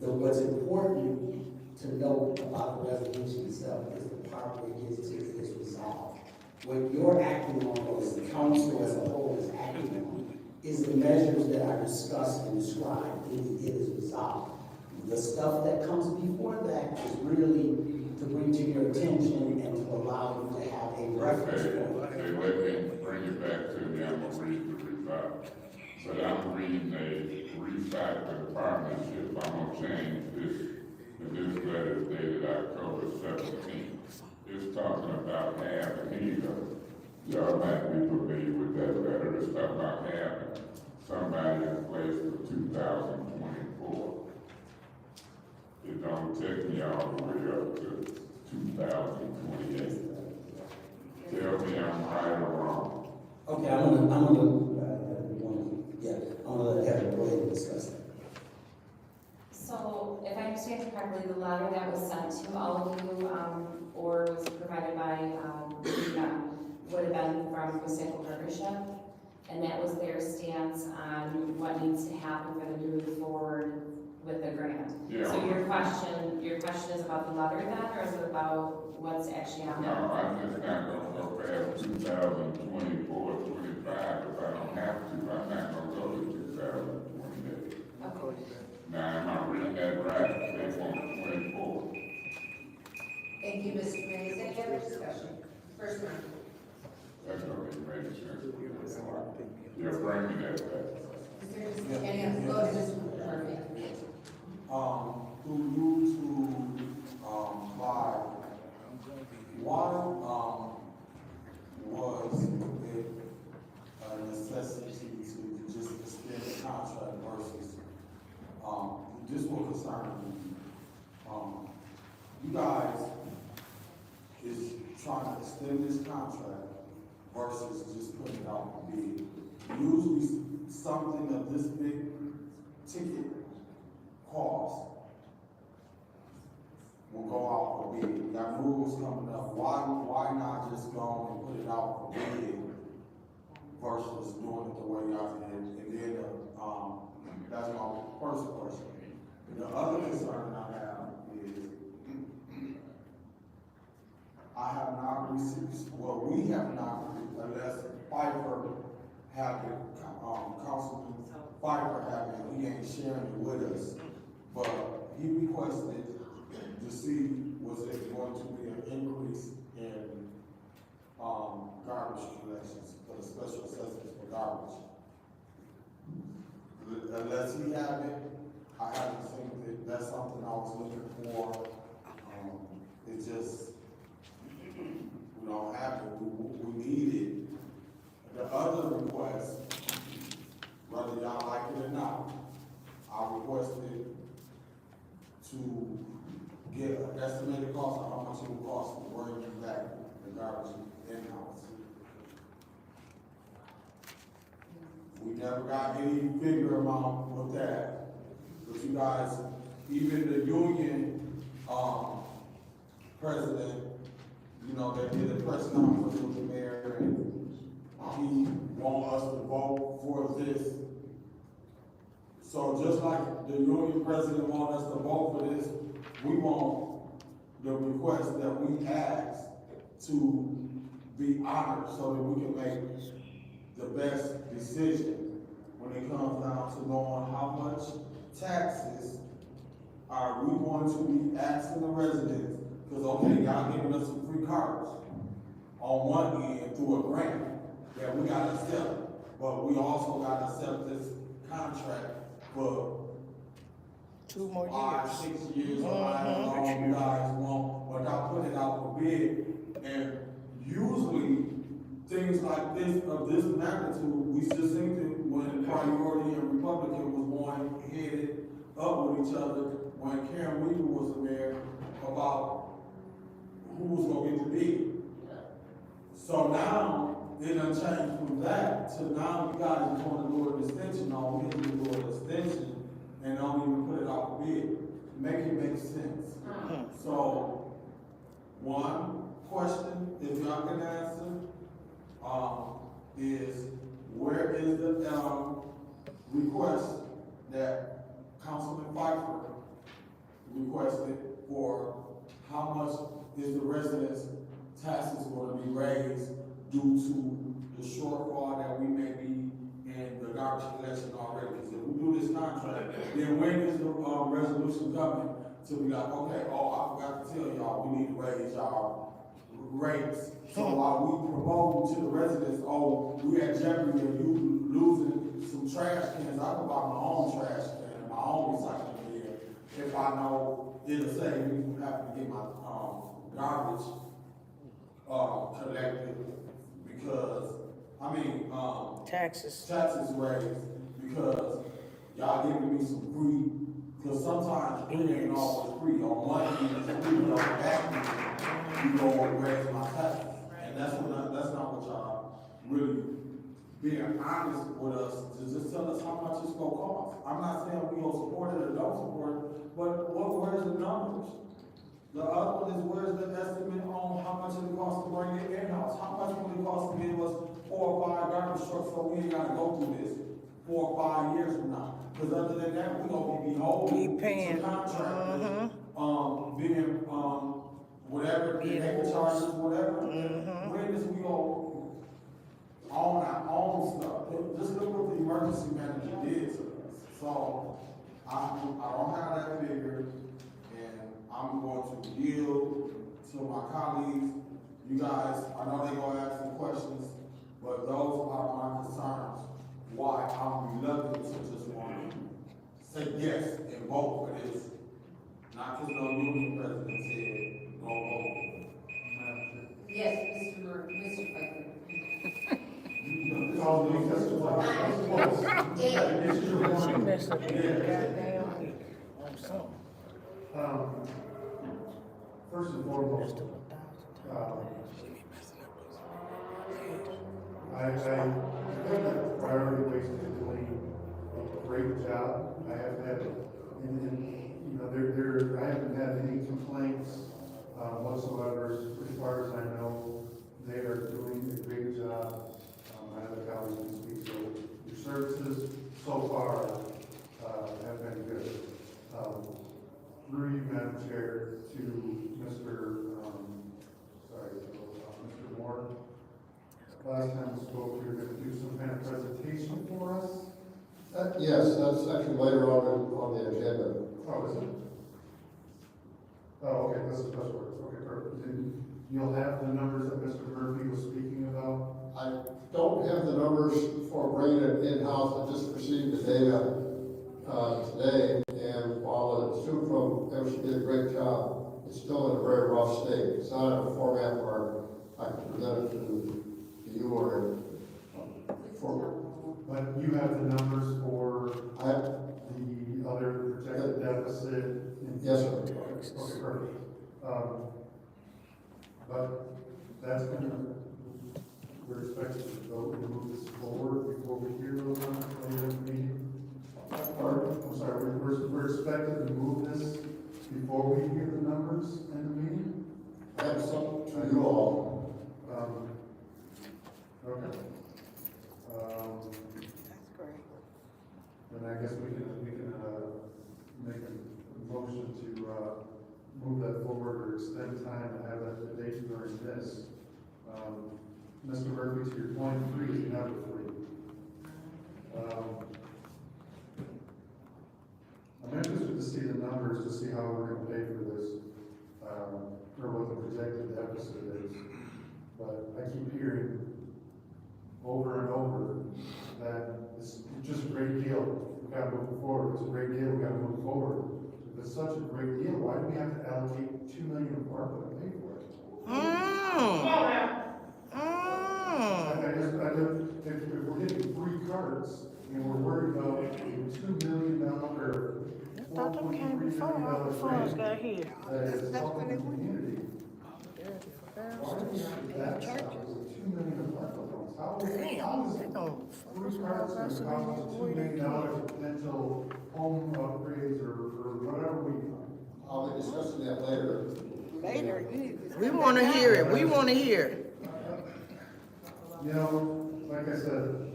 what's important to know about the resolution itself is the part where it gets to its resolved. What you're acting on, or as the council as a whole is acting on, is the measures that are discussed and described. It is resolved. The stuff that comes before that is really to bring to your attention and to allow you to have a reference point. Let me bring it back to me, I'm gonna read the refi. But I'm reading a recycling partnership, I'm gonna change this, and this letter is dated October 17th. It's talking about having, here you go. Y'all might be familiar with that letter, it's talking about having somebody in place for 2024. It don't take me all the way up to 2028. Tell me I'm right or wrong. Okay, I'm gonna let Heather go ahead and discuss that. So, if I understand correctly, the letter that was sent to all of you, or was provided by, would have been from the Recycle Partnership, and that was their stance on what needs to happen for them to move forward with the grant. Yeah. So your question is about the letter then, or is it about what's actually on No, there? I'm just not gonna go past 2024, 25, if I don't have to, I'm not gonna go to 2028. Okay. Now, am I reading that right? They want 24. Thank you, Mr. Mays. Any other discussion? First round. That's what it makes sense. You're bringing that back. Any other, go ahead, Mr. Murphy. For you to, buy, why, was it a necessity to just extend the contract versus, this will concern me. You guys is trying to extend this contract versus just putting it out for bid. Usually something of this big ticket cost will go out for bid. You got rules coming up. Why not just go and put it out for bid versus doing it the way y'all did? And then, that's my first question. The other concern I have is I have not received, well, we have not, unless Pfeiffer have it, Councilman Pfeiffer have it, he ain't sharing it with us. But he requested to see, was it going to be an increase in, garbage collections for the special assessments for garbage. Unless he have it, I haven't seen it. That's something I was looking for. It just, we don't have it. We need it. The other request, whether y'all like it or not, I requested to get an estimated cost of how much it would cost to bring back the garbage in-house. We never got any figure amount with that. But you guys, even the union, president, you know, they did a press conference with the mayor, and he want us to vote for this. So just like the union president want us to vote for this, we want the request that we asked to be honored so that we can make the best decision when it comes down to knowing how much taxes are we going to be asking the residents. Because, okay, y'all giving us some free cars on one end through a grant that we gotta accept, but we also gotta accept this contract for 2 more years. 5, 6 years, or however long you guys want, without putting it out for bid. And usually, things like this, of this magnitude, we just think that when Priority and Republican was going headed up with each other, when Karen Weaver was the mayor, about who was gonna get the bid. So now, it done changed from that to now you guys just wanna do an extension, all we need to do an extension and don't even put it out for bid. Make it make sense. So, one, question, if y'all can answer, is where is the, request that Councilman Pfeiffer requested for how much is the residents' taxes gonna be raised due to the shortfall that we may be in the garbage collection already? Because if we do this contract, then when is the, resolution coming to be like, okay, oh, I forgot to tell y'all, we need to raise y'all rates. So while we propose to the residents, oh, we at jeopardy of you losing some trash cans, I can buy my own trash can, my own recycling bin, if I know it'll say we have to get my, garbage, collected, because, I mean, taxes raised, because y'all giving me some free, because sometimes free ain't always free, on Monday it's free, but on back you go raise my taxes, and that's not what y'all really being honest with us, to just tell us how much it's gonna cost. I'm not saying we gonna support it or don't support it, but where's the numbers? The other one is where's the estimate on how much it costs to bring it in-house? How much will it cost to give us 4 or 5 garbage trucks so we ain't gotta go through this 4 or 5 years from now? Because other than that, we gonna be beholden to contractors, being, whatever, they can charge us whatever. When is we gonna own our own stuff? Just look what the emergency manager did to us. So, I don't have that figure, and I'm going to yield to my colleagues. You guys, I know they're gonna ask some questions, but those are my concerns. Why I'm reluctant to just want to say yes and vote for this. Not because no union president said no vote. Yes, Mr. Pfeiffer. She messed up the goddamn week. First and foremost, I think that Priority Waste is doing a great job. I have had, I haven't had any complaints whatsoever. As far as I know, they are doing a great job. I have a colleague who speaks, so your services so far have been good. Through you, Madam Chair, to Mr. Moore. Last time we spoke, we were going to do some kind of presentation for us. Yes, that's actually later on the agenda. Oh, is it? Oh, okay, that's a special work. Okay, perfect. And you'll have the numbers that Mr. Murphy was speaking about? I don't have the numbers for bringing it in-house. I just received the data today, and while it's true from them, she did a great job, it's still in a very rough state. It's not in a format where I can present it to you or But you have the numbers for the other projected deficit? Yes, sir. Okay, perfect. But that's gonna, we're expected to vote and move this forward before we hear those numbers later in the meeting. I'm sorry, we're expected to move this before we hear the numbers in the meeting? That's up to you all. Okay. That's great. Then I guess we can make a motion to move that forward or extend time and have that debate during this. Mr. Murphy, to your point, 3 is never 3. I'm interested to see the numbers to see how we're going to pay for this, or what the projected deficit is. But I keep hearing over and over that it's just a great deal. We got to move forward. It's a great deal. We got to move forward. If it's such a great deal, why do we have to allocate $2 million of ARPA to pay for it? If we're getting 3 carts and we're worried about a $2 million or I thought them came before all the funds got here. that's helping the community. Why do we have that with $2 million of ARPA funds? How is 3 carts and how much $2 million of potential home upgrades or whatever we? I'll be discussing that later. We wanna hear it, we wanna hear it. You know, like I said,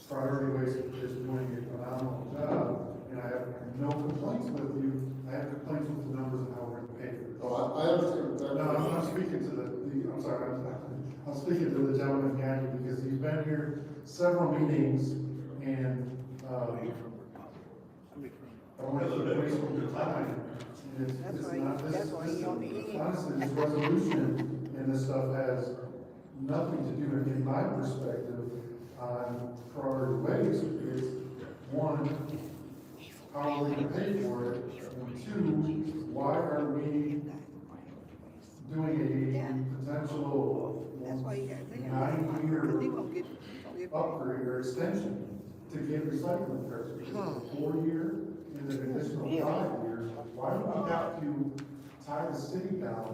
Priority Waste is doing a phenomenal job, and I have no complaints with you. I have complaints with the numbers and how we're gonna pay for it. Oh, I understand. No, I'm speaking to I'm sorry, I'm speaking to the gentleman behind you because he's been here several meetings and, I want to keep wasting your time. And it's not, honestly, this resolution and this stuff has nothing to do, in my perspective, on priority waste. It's one, how are we gonna pay for it? And two, why are we doing a potential 9-year upgrade or extension to get recycling credits? Because it's a 4-year and an additional 5 years. Why do we have to tie the city down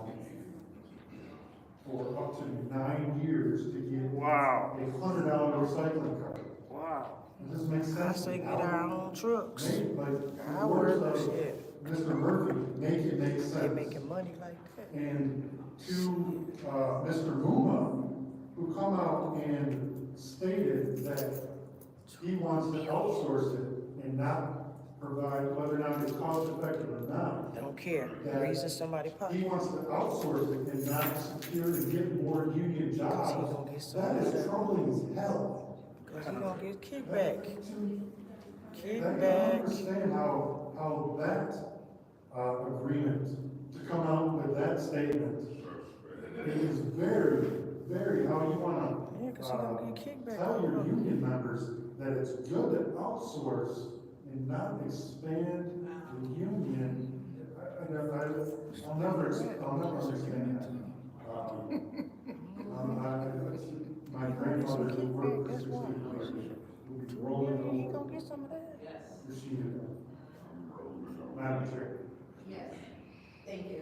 for up to 9 years to get a $100 recycling card? Wow. Does this make sense? I say get our own trucks. Like, I words work of shit. Mr. Murphy, make it make sense. They making money like that. And to Mr. Muma, who come out and stated that he wants to outsource it and not provide, whether or not it's cost effective or not. I don't care. The reason somebody He wants to outsource it and not secure and get more union jobs. That is troubling as hell. Cause he gonna get kickback. I don't understand how that agreement, to come out with that statement, it is very, very, how you wanna tell your union members that it's good to outsource and not expand the union. I'll never understand that. My grandmother who worked for 60 years would be rolling over. You gonna get some of that? Yes. If she did that. Madam Chair. Yes, thank you.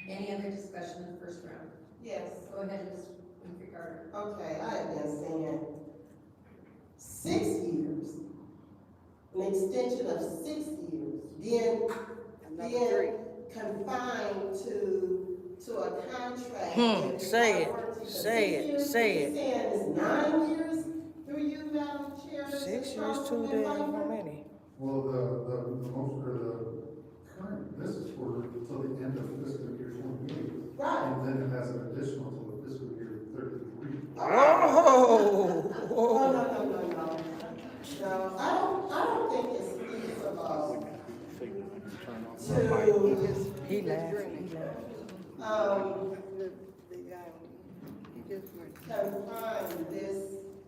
Any other discussion in the first round? Yes. Go ahead, Ms. Winfrey Carter. Okay, I have been saying 6 years, an extension of 6 years, being confined to a contract. Say it. Saying it's 9 years through you, Madam Chair. 6 years too damn how many? Well, the current, this is for till the end of fiscal year 28. Right. And then it has an additional till the fiscal year 33. Whoa! No, I don't think it's feasible He laughed. confine this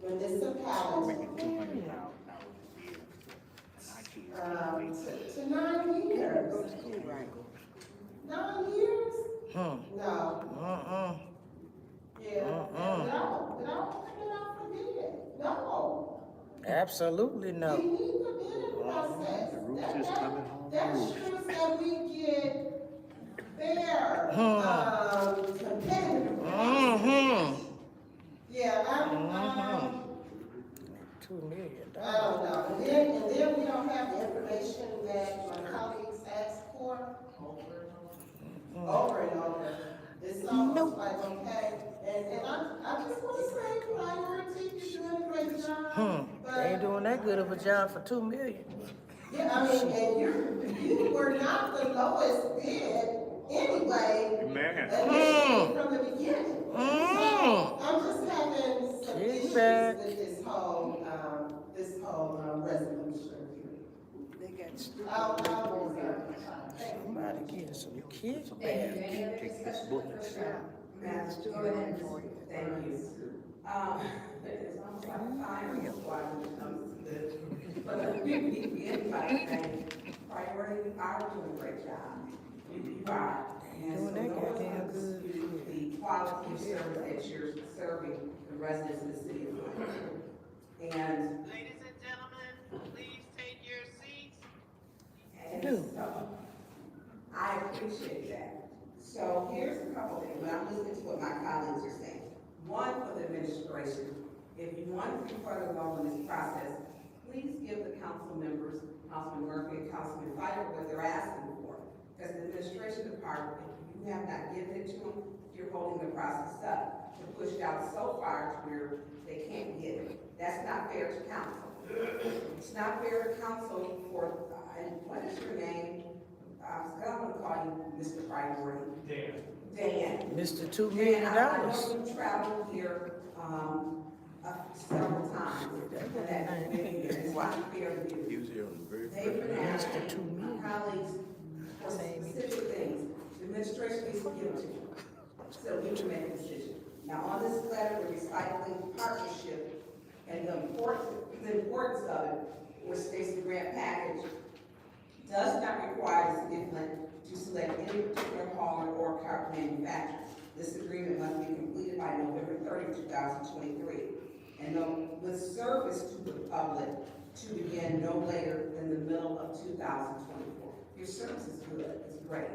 municipality to 9 years. 9 years? No. Yeah. Without putting it out for bid. No. Absolutely no. We need the bidding process. That ensures that we get fair, competitive. Yeah, 2 million. I don't know. And then we don't have the information that my colleagues asked for over and over. It's almost like, okay, and I just want to say, priority, you're doing a great job. They ain't doing that good of a job for 2 million. Yeah, I mean, and you were not the lowest bid anyway. Initially from the beginning. So I'm just having some issues with this whole resolution here. They got I'll reserve. somebody getting some kickback. Thank you. Any other discussion in the first round? Go ahead. Thank you. It's almost like a fire squad when it comes to this. But anybody saying, priority, we are doing a great job. You are. And so no one can dispute the quality of service that you're serving the residents of the city of Flint. And Ladies and gentlemen, please take your seats. And so, I appreciate that. So here's a couple things, when I'm listening to what my colleagues are saying. One, for the administration, if you want to be further along in this process, please give the council members, Councilman Murphy and Councilman Fifer, what they're asking for. Because the administration department, if you have not given it to them, you're holding the process up to push it out so far to where they can't get it. That's not fair to council. It's not fair to council for, and what is your name? I'm gonna call you Mr. Priority. Dan. Mr. $2 million. Dan, I know you traveled here, several times, and that it's not fair to you. He was here on the very They've been first. asking my colleagues for specific things, the administration needs to give it to you, so we can make a decision. Now, on this letter, the recycling partnership and the importance of it, which states the grant package, does not require the city of Flint to select any particular hauler or carpet manufacturer. This agreement must be completed by November 30, 2023, and with service to the public to begin no later than the middle of 2024. Your service is good, it's great.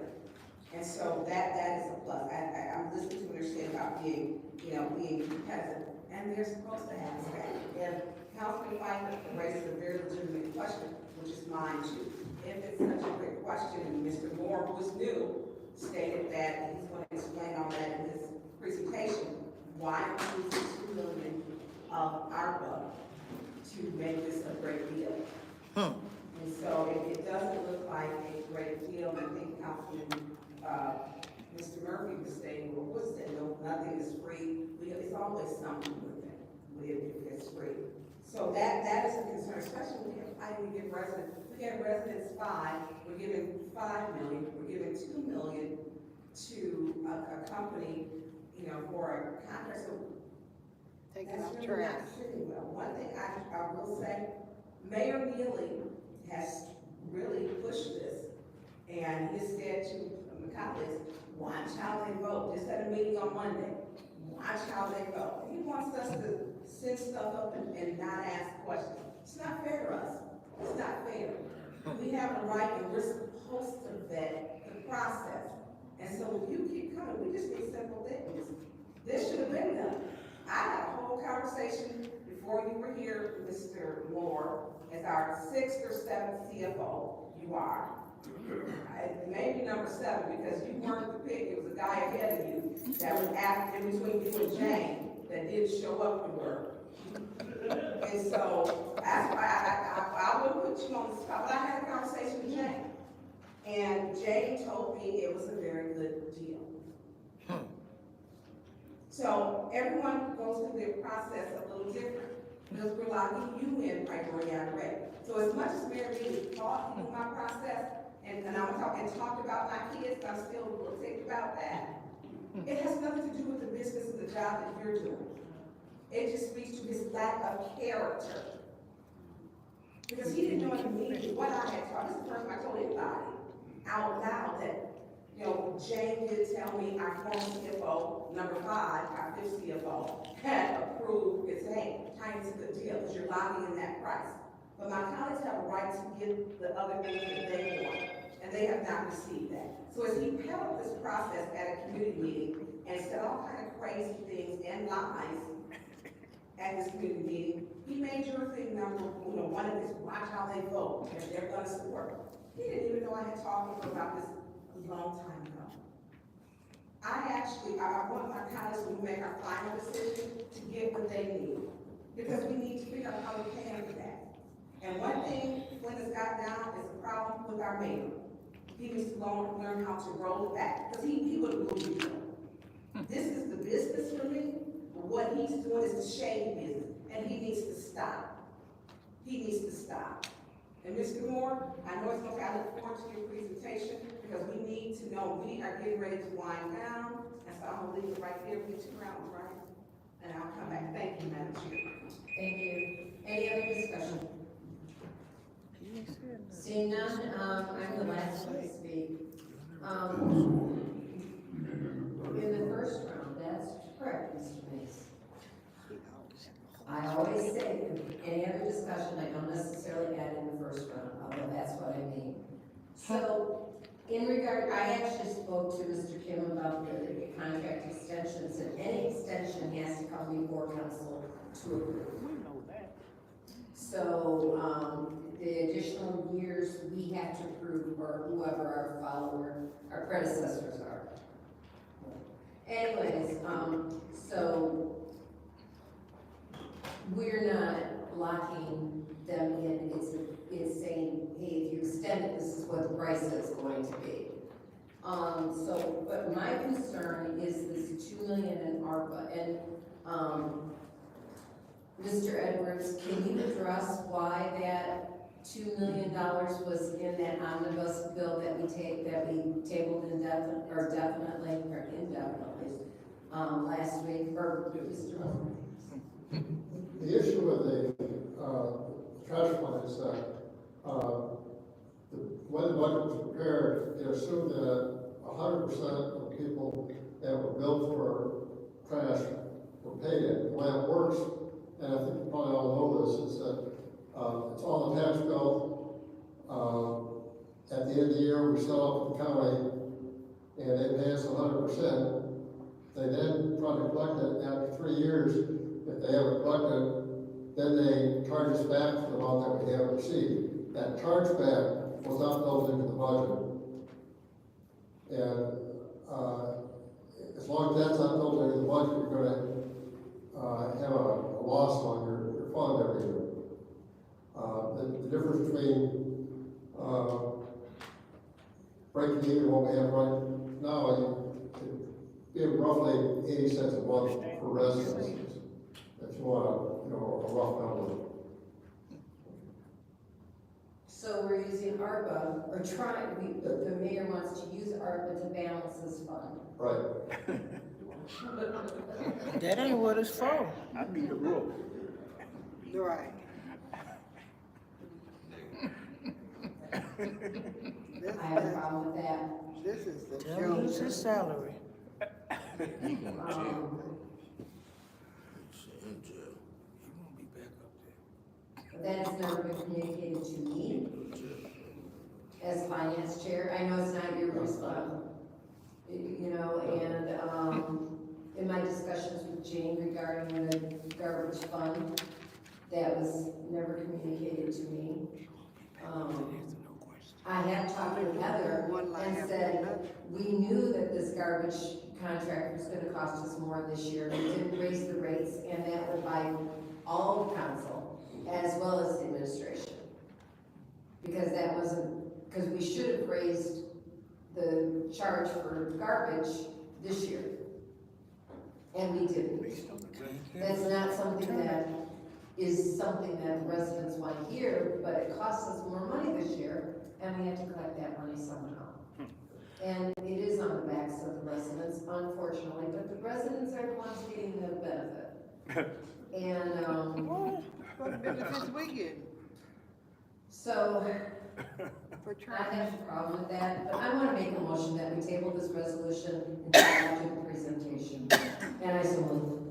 And so that is a plus. I'm listening to what you're saying about being competitive, and they're supposed to have that. And Councilman Fife raises a very legitimate question, which is mine too. If it's such a great question, and Mr. Moore, who is new, stated that he's going to explain all that in his presentation, why are we using $2 million of ARPA to make this a great deal? And so it doesn't look like a great deal. I think Councilman Mr. Murphy was saying, well, what's that? No, nothing is free. It's always something with it, if it's free. So that is a concern, especially when we get residents 5, we're giving $5 million, we're giving $2 million to a company, for a contract. So that's really not sitting well. One thing I will say, Mayor Neely has really pushed this, and he said to my colleagues, watch how they vote. Just had a meeting on Monday. Watch how they vote. He wants us to send stuff up and not ask questions. It's not fair to us. It's not fair. We have a right, and we're supposed to vet the process. And so if you keep coming, we just need simple things. This should have been done. I had a whole conversation before you were here, Mr. Moore, as our 6th or 7th CFO. You are. Maybe number 7, because you weren't the pick. It was a guy ahead of you that was in between you and Jane that didn't show up to work. And so that's why I wouldn't put you on the spot, but I had a conversation with Jane. And Jane told me it was a very good deal. So everyone goes through their process a little different, because we're locking you in priority on rate. So as much as Mary Lee taught me my process, and I'm talking talked about my kids, I'm still a little ticked about that. It has nothing to do with the business of the job that you're doing. It just speaks to his lack of character. Because he didn't know immediately what I had taught. This is the first time I told anybody out loud that, Jane did tell me our former CFO, number 5, our 5th CFO, had approved. It's, hey, Tiny's a good deal because you're locking in that price. But my colleagues have a right to get the other things that they want, and they have not received that. So as he peddled this process at a community meeting and said all kind of crazy things and lies at this community meeting, he made your thing number, one of his, watch how they vote, and they're going to support. He didn't even know I had talked to him about this a long time ago. I want my colleagues to make our final decision to get what they need, because we need to figure out how we pay for that. And one thing Flint has got down is a problem with our mayor. He needs to learn how to roll it back, because he would lose you. This is the business for me, but what he's doing is the shady business, and he needs to stop. He needs to stop. And Mr. Moore, I know it's okay, I look forward to your presentation, because we need to know, we are getting ready to wind down, and so I'm gonna leave it right there, we 2 rounds, right? And I'll come back. Thank you, Madam Chair. Thank you. Any other discussion? Seeing none, I'm the last one to speak. In the first round, that's correct, Mr. Mace. I always say, any other discussion, I don't necessarily add in the first round, although that's what I mean. So, in regard, I actually spoke to Mr. Kim about the contract extensions, and any extension has to come before council to approve. We know that. So, the additional years we have to prove, or whoever our predecessors are. Anyways, so we're not locking them in, it's saying, hey, if you extend it, this is what the price is going to be. But my concern is this $2 million in ARPA, and, Mr. Edwards, can you address why that $2 million was in that omnibus bill that we tabled indefinitely, last week, or Mr. The issue with the trash fund is that when the budget was prepared, it assumed that 100% of people that were billed for trash were paid it. The way it works, and I think you probably all know this, is that it's on the tax bill. At the end of the year, we sell up to the county, and they pay us 100%. They then try to collect it after 3 years. If they haven't collected, then they charge us back for the amount that we haven't received. That chargeback was not built into the budget. And as long as that's not built into the budget, you're going to have a loss on your fund every year. The difference between breaking even what we have right now, it'd be roughly 80 cents a month for residents. If you want a rough number. So we're using ARPA, or the mayor wants to use ARPA to balance this fund. Right. That ain't what it's for. I need a rope. Right. I have a problem with that. This is the Tell him his salary. That has never been communicated to me as finance chair. I know it's not your responsibility, and in my discussions with Jane regarding the garbage fund, that was never communicated to me. I have talked with Heather and said, we knew that this garbage contract was gonna cost us more this year. We didn't raise the rates, and that was by all of council, as well as the administration. Because because we should have raised the charge for garbage this year. And we didn't. That's not something that residents want to hear, but it costs us more money this year, and we have to collect that money somehow. And it is on the backs of the residents, unfortunately, but the residents are the ones getting the benefit. And, What the benefits we get? so, I have a problem with that, but I want to make a motion that we table this resolution until after the presentation. And I so move.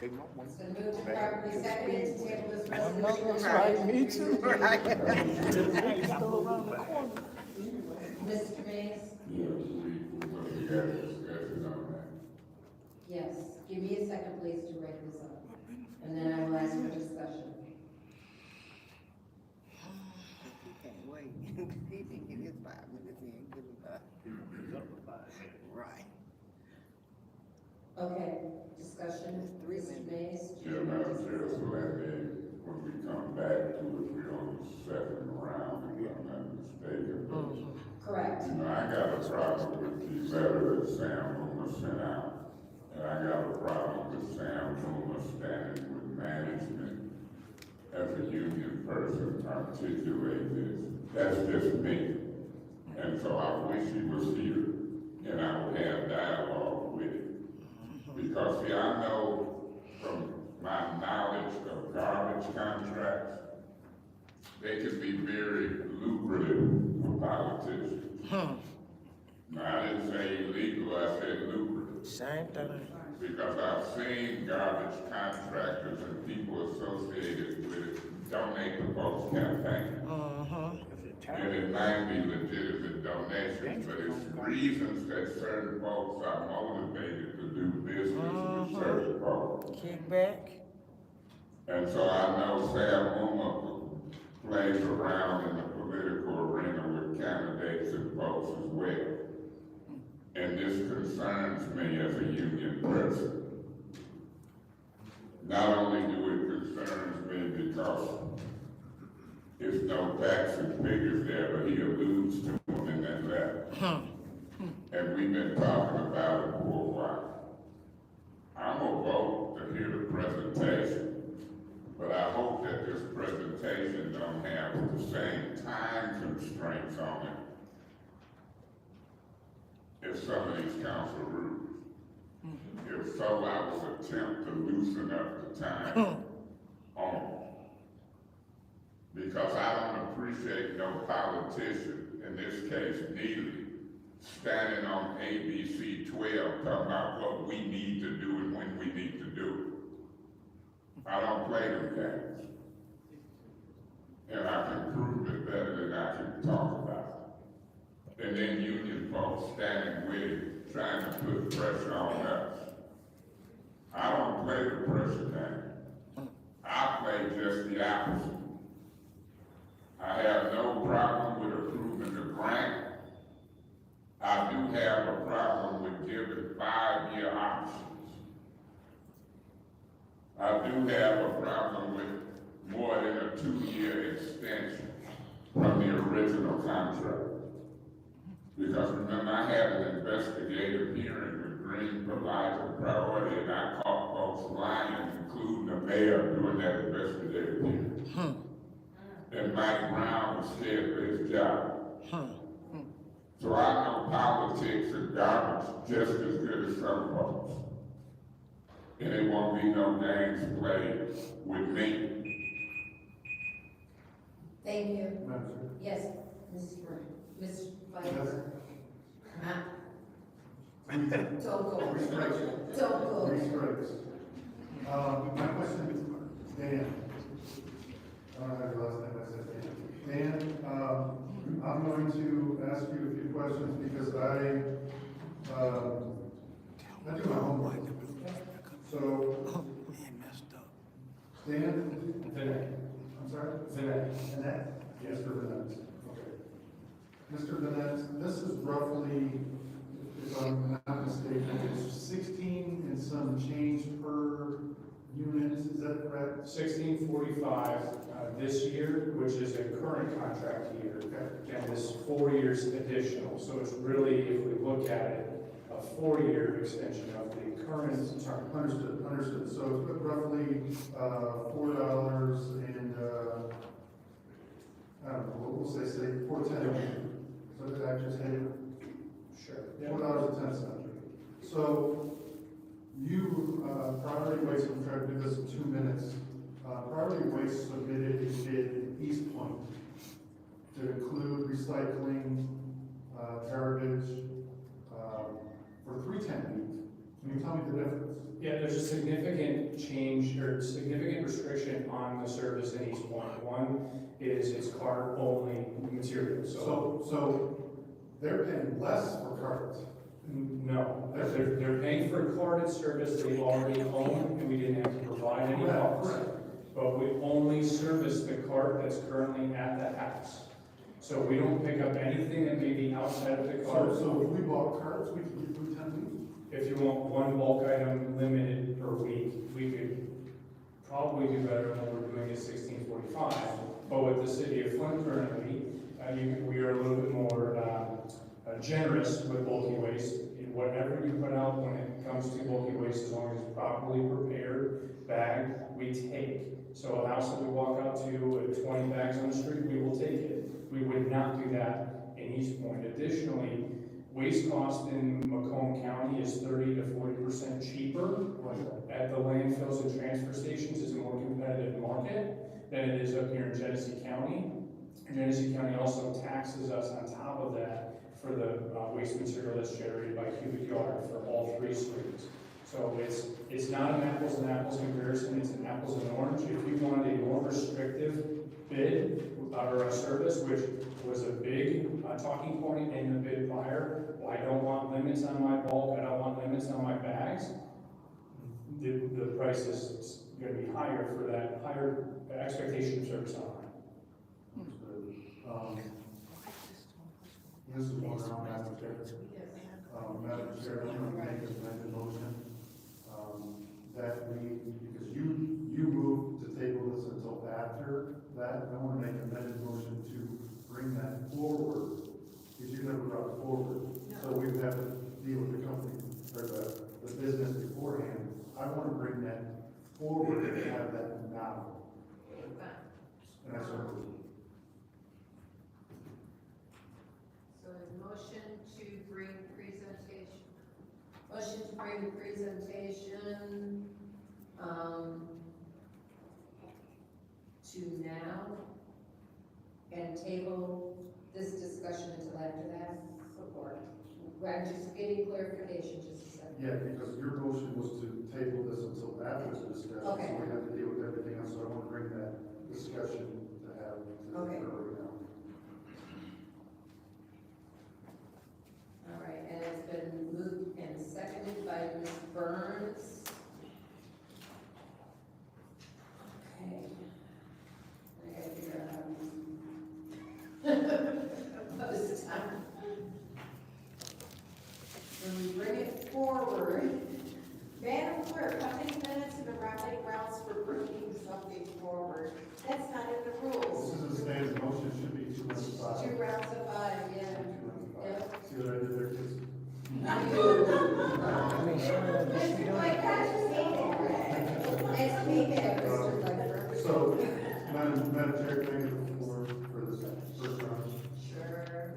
It's been moved and properly seconded to table this resolution. Right, me too. Right. Mr. Mays? Yeah, we got a discussion on that. Yes. Give me a second, please, to write this up. And then I will ask for discussion. He can't wait. He didn't get his 5 minutes in, give him 5. Right. Okay, discussion, Mr. Mays? Yeah, Madam Chair, so that day, when we come back to it, we're on the second round, if I'm not mistaken. Correct. You know, I got a problem with the letter that Sam Loomer sent out. And I got a problem with Sam Loomer standing with management as a union person articulate this. That's just me. And so I wish he was here and I would have dialogue with him. Because see, I know from my knowledge of garbage contracts, they can be very lucrative for politicians. Now, I didn't say illegal, I said lucrative. Same thing. Because I've seen garbage contractors and people associated with it donate to folks' campaigns. And it might be legitimate donations, but it's reasons that certain folks are motivated to do business with certain folks. Kickback. And so I know Sam Loomer plays around in the political arena with candidates and votes as well. And this concerns me as a union president. Not only do it concerns me because there's no facts and figures there, but he alludes to them in that letter. And we've been talking about it for a while. I'm gonna vote to hear the presentation, but I hope that this presentation don't have the same time constraints on it as some of these council rules. If so, I will attempt to loosen up the time on it. Because I don't appreciate no politician, in this case Neely, standing on ABC 12 talking about what we need to do and when we need to do it. I don't play them games. And I can prove it better than I can talk about it. And then union folks standing with it, trying to put pressure on us. I don't play the pressure game. I play just the opposite. I have no problem with approving the grant. I do have a problem with giving 5-year options. I do have a problem with more than a 2-year extension from the original contract. Because remember, I had an investigative hearing with Green Provider Priority, and I caught folks lying, including the mayor, during that investigative hearing. And Mike Brown was scared for his job. So I know politics and garbage just as good as some folks. And it won't be no games played with me. Thank you. Yes, Mr. Vice. Don't go. Restrictions. Don't go. Restrictions. My question is, Dan. I don't have your last name, I said Dan. Dan, I'm going to ask you a few questions because I do my homework. So, Dan, Vinette. I'm sorry? Vinette. Vinette? Yes, Mr. Vinette. Okay. Mr. Vinette, this is roughly, if I'm not mistaken, it's 16 and some change per unit, is that correct? 1645 this year, which is a current contract year, and this 4 years additional. So it's really, if we look at it, a 4-year extension of the current. Sorry, understood. So it's roughly $4 and I don't know, we'll say $4.10. So did I just say Sure. $4.10. So you, Priority Waste, I'm trying to do this in 2 minutes. Priority Waste submitted a bid in East Point to include recycling, garbage, for 310 week. Can you tell me the difference? Yeah, there's a significant change or significant restriction on the service in East Point. One is it's cart only material. So they're paying less for carts. No, they're paying for a carded service they already own, and we didn't have to provide any carts. But we only service the cart that's currently at the house. So we don't pick up anything that may be outside of the cart. So if we bought carts, we could get 310 weeks? If you want one bulk item limited per week, we could probably do better than what we're doing at 1645. But with the city of Flint currently, we are a little bit more generous with bulky waste. Whatever you put out when it comes to bulky waste, as long as it's properly prepared, bagged, we take. So a house that we walk out to with 20 bags on the street, we will take it. We would not do that in East Point. Additionally, waste cost in Macomb County is 30 to 40% cheaper at the landfills and transfer stations. It's a more competitive market than it is up here in Genesee County. Genesee County also taxes us on top of that for the waste material that's generated by cubic yard for all 3 streets. So it's not an apples and apples comparison, it's an apples and orange. If you wanted a more restrictive bid or a service, which was a big talking point in the bid prior, I don't want limits on my bulk, I don't want limits on my bags, the price is going to be higher for that higher expectation of service online. This is one around Madam Chair. Madam Chair, I'm gonna make a amended motion, that we, because you moved to table this until after that, I wanna make an amended motion to bring that forward, because you never brought it forward. So we would have to deal with the company, or the business beforehand. I wanna bring that forward and have that now. And that's what we're. So a motion to bring presentation, to now, and table this discussion until after that. Support. I'm just getting clarification, just a second. Yeah, because your motion was to table this until after the discussion, so Okay. we have to deal with everything else, so I want to bring that discussion to have to Okay. occur right now. All right, and it's been moved and seconded by Ms. Burns. Okay. I gotta figure out how to this time. When we bring it forward, Madam Clerk, how many minutes in the rally rounds for bringing something forward? That's not in the rules. This is a standard motion, it should be 2 minutes 5. 2 rounds of 5, yeah. 2 minutes 5. Yep. See what I did there, kids? Next meeting, Mr. Ledford. So, Madam Chair, thank you for this first round. Sure.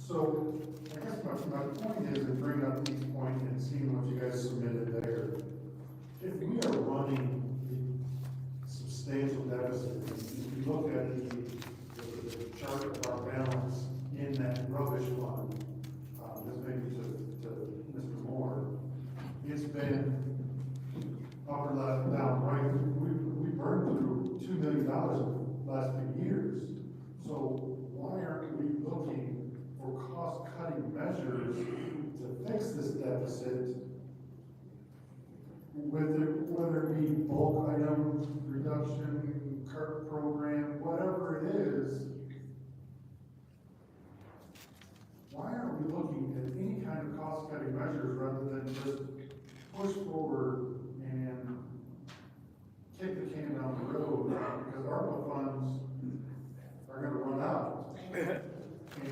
So, I guess my point is, in bringing up each point and seeing what you guys submitted there, if we are running a substantial deficit, if you look at the chart of our balance in that rubbish fund, this may be to Mr. Moore, it's been up or left, down, right? We burned through $2 million in the last few years. So why aren't we looking for cost-cutting measures to fix this deficit? Whether it be bulk item reduction, CART program, whatever it is, why aren't we looking at any kind of cost-cutting measures rather than just push forward and kick the can down the road? Because ARPA funds are gonna run out.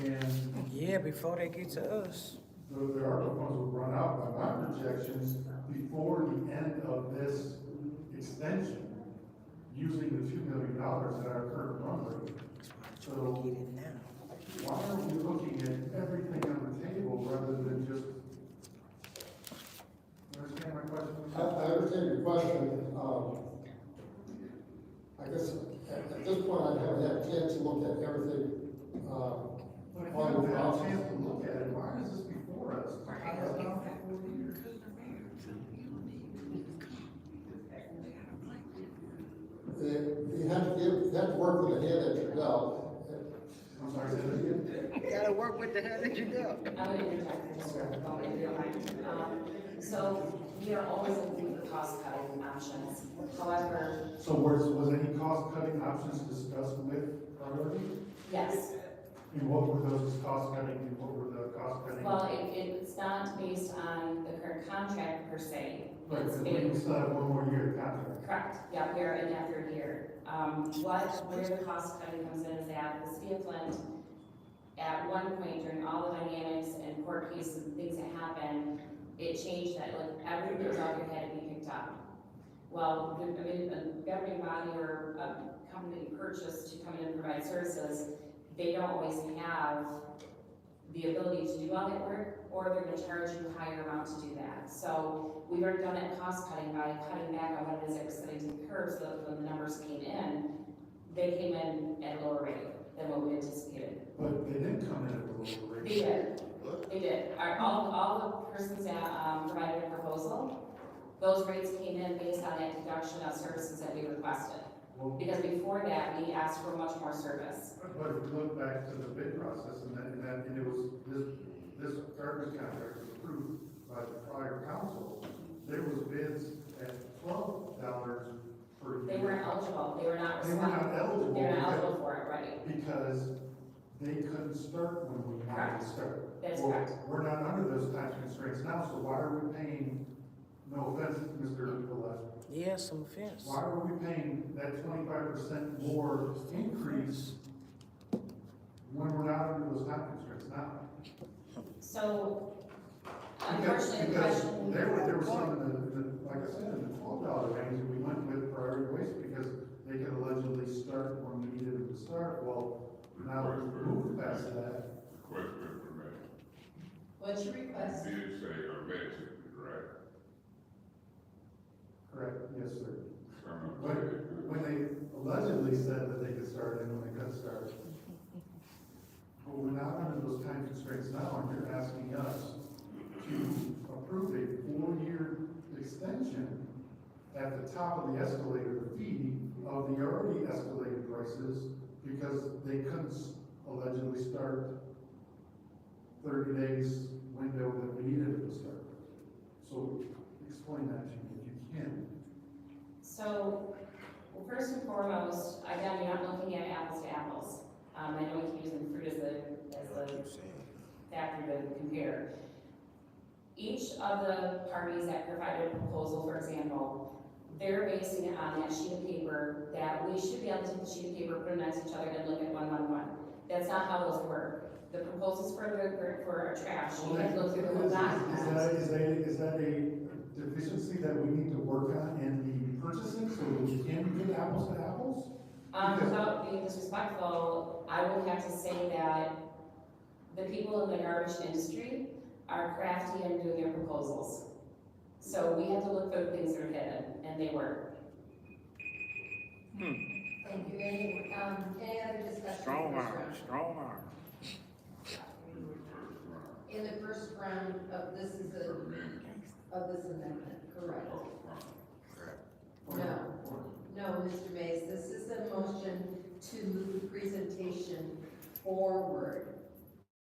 And Yeah, before they get to us. the ARPA funds will run out by my projections before the end of this extension, using the $2 million at our current run rate. So why aren't we looking at everything on the table rather than just, you understand my question? I understand your question. I guess at this point, I haven't had a chance to look at everything. But if you haven't had a chance to look at it, why is this before us? You have to work with the hand that you're dealt. I'm sorry, say that again? You gotta work with the hand that you dealt. I would interject this for a moment, if you don't mind. So we are always looking for cost-cutting options. However, So was any cost-cutting options discussed with priority? yes, And what were those cost-cutting, and what were the cost-cutting? well, it's not based on the current contract per se. Right, It's but based- we still have one more year of contract. Correct, yeah, we're in that third year. Where the cost cutting comes in is that the city of Flint, at one point during all the dynamics and court cases and things that happened, it changed that, like, everything that was out there had to be picked up. Well, a governing body or a company purchased to come in and provide services, they don't always have the ability to do all that work, or they're gonna charge you a higher amount to do that. So we've already done that cost cutting by cutting back on what it is that we're setting to the curb, so that when the numbers came in, they came in at a lower rate than what we anticipated. But they didn't come in at a lower rate. They did, they did. All the persons that provided a proposal, those rates came in based on that deduction of services that we requested. Because before that, we asked for much more service. But if we look back to the bid process, and it was, this garbage contract was approved by the prior council, there was bids at $12 per They year. weren't eligible, they were not They were not responsible. eligible. They're not because- eligible for it, right? Because they couldn't start when we wanted to start. That's Well, correct. we're not under those time constraints now, so why are we paying, no offense, Mr. Gillespie, Yeah, some offense. why are we paying that 25% more increase when we're not under those time constraints now? So, Because unfortunately, the question. there was some in the, like I said, in the $12 range that we went with priority waste because they could allegedly start when we needed them to start. Well, now we've moved past that. Question for me. What's your request? You did say allegedly, right? Correct, yes, sir. Someone When, said- when they allegedly said that they could start and when they couldn't start. But we're not under those time constraints now, and you're asking us to approve a 4-year extension at the top of the escalator fee of the already escalated prices because they couldn't allegedly start 30 days window that we needed it to start. So explain that to me if you can. So, well, first and foremost, again, you're not looking at apples to apples. I know we keep using fruit as a factor to compare. Each of the parties that provided a proposal, for example, they're basing it on that sheet of paper that we should be able to take the sheet of paper, put it next to each other and look at 111. That's not how those work. The proposals for our trash, you have to look through the documents. Is that a deficiency that we need to work on in the purchasing so that we can get apples to apples? Without being disrespectful, I would have to say that the people in the garbage industry are crafty in doing their proposals. So we have to look for the things that are hidden, and they were. Thank you. Any other discussion? Strong arm, strong arm. In the first round of this is of this amendment, correct? No, Mr. Mays, this is a motion to move the presentation forward.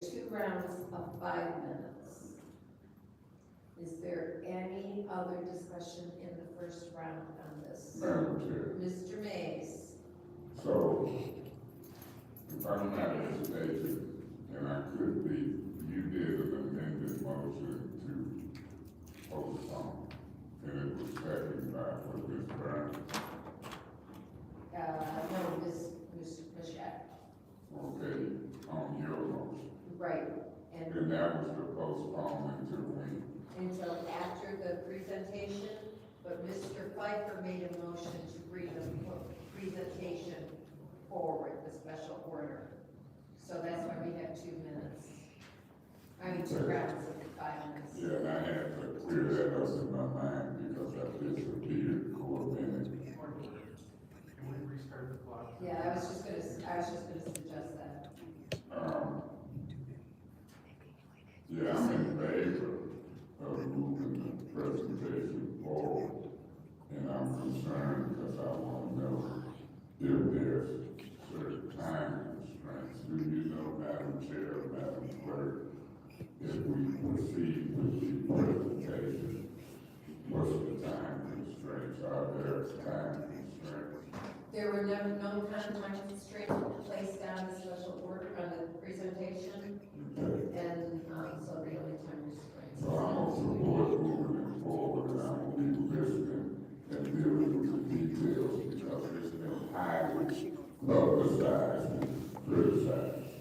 2 rounds of 5 minutes. Is there any other discussion in the first round on this? Madam Chair. Mr. Mays. So, if I'm not mistaken, and I could be, you did an amended motion to postpone, and it was seconded by Ms. Brown. No, Ms. Mashat. Okay, on your motion. Right, And that was to postpone until when? until after the presentation, but Mr. Pfeiffer made a motion to bring the presentation forward, the special order. So that's why we have 2 minutes. I mean, 2 rounds of 5 minutes. Yeah, and I had to clear that up in my mind because I disappeared for a minute. Can we restart the clock? Yeah, I was just gonna suggest that. Yeah, I'm in favor of moving the presentation forward. And I'm concerned because I want to know if there's certain time constraints. Do you know, Madam Chair, Madam Clerk, if we proceed with the presentation, what's the time constraints? Are there time constraints? There were no time constraints placed on the special order on the presentation, and so the only time constraints. So I'm gonna support moving it forward, and I'm gonna be listening and dealing with the details because it's been highly publicized and criticized.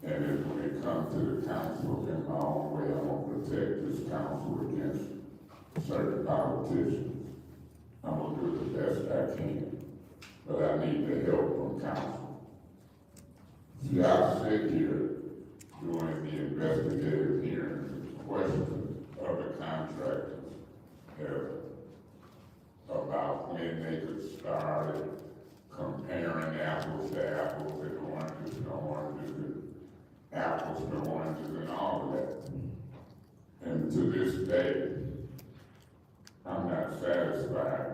And if when it comes to the council in my own way, I'm gonna protect this council against certain politicians. I'm gonna do the best I can, but I need the help from council. See, I sit here during the investigative hearings and questions other contractors have about when they could start it, comparing apples to apples and oranges to oranges and apples to oranges and all of that. And to this day, I'm not satisfied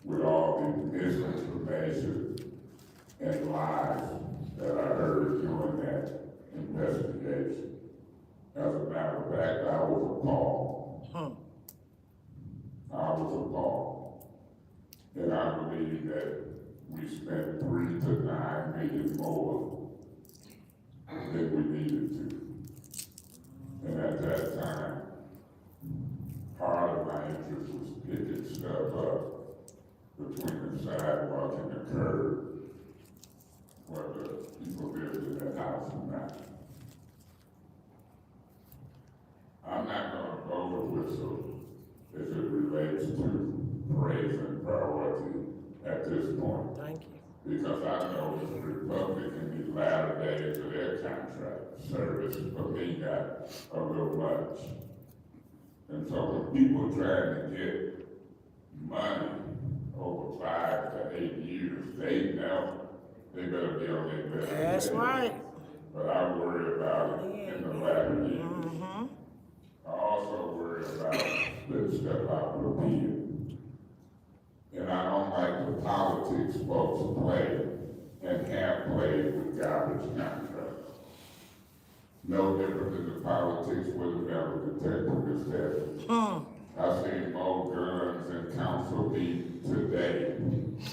with all the misinformation and lies that I heard during that investigation. As a matter of fact, I was appalled. I was appalled. And I believe that we spent 3 to 9 million more than we needed to. And at that time, part of my interest was picking stuff up between the sidewalk and the curb, whether people lived in that house or not. I'm not gonna blow the whistle as it relates to praise and priority at this point. Thank you. Because I know the Republic in the latter days of their contract service for me got a little much. And so when people trying to get money over 5 to 8 years, they know they better be on their best. That's right. But I worry about it in the latter years. Mm-hmm. I also worry about split step out repeated. And I don't like the politics folks play and have played with garbage contracts. No different than the politics with the metal detector is that I've seen more guns in council meeting today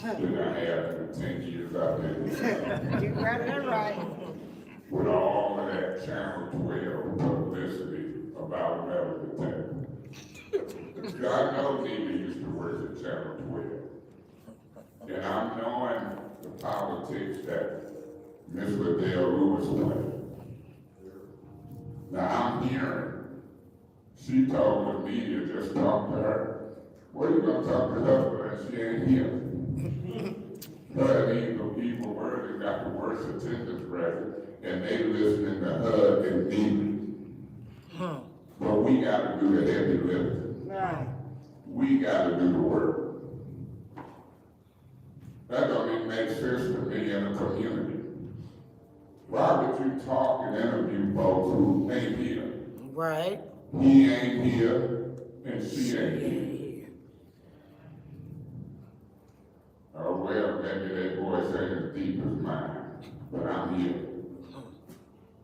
than I have in the 10 years I've been here. You got that right. With all of that Channel 12 publicity about a metal detector. I know Nina used to work at Channel 12. And I'm knowing the politics that Ms. Liddell Lewis played. Now I'm hearing, she told the media, just talk to her. What are you gonna talk to her for that she ain't here? Her and evil word got the worst attendance record, and they listening to her and me. But we gotta do the heavy lifting. Right. We gotta do the work. That don't even make sense to me in a community. Why would you talk and interview folks who ain't here? Right. He ain't here, and she ain't here. Oh, well, maybe that voice ain't as deep as mine, but I'm here.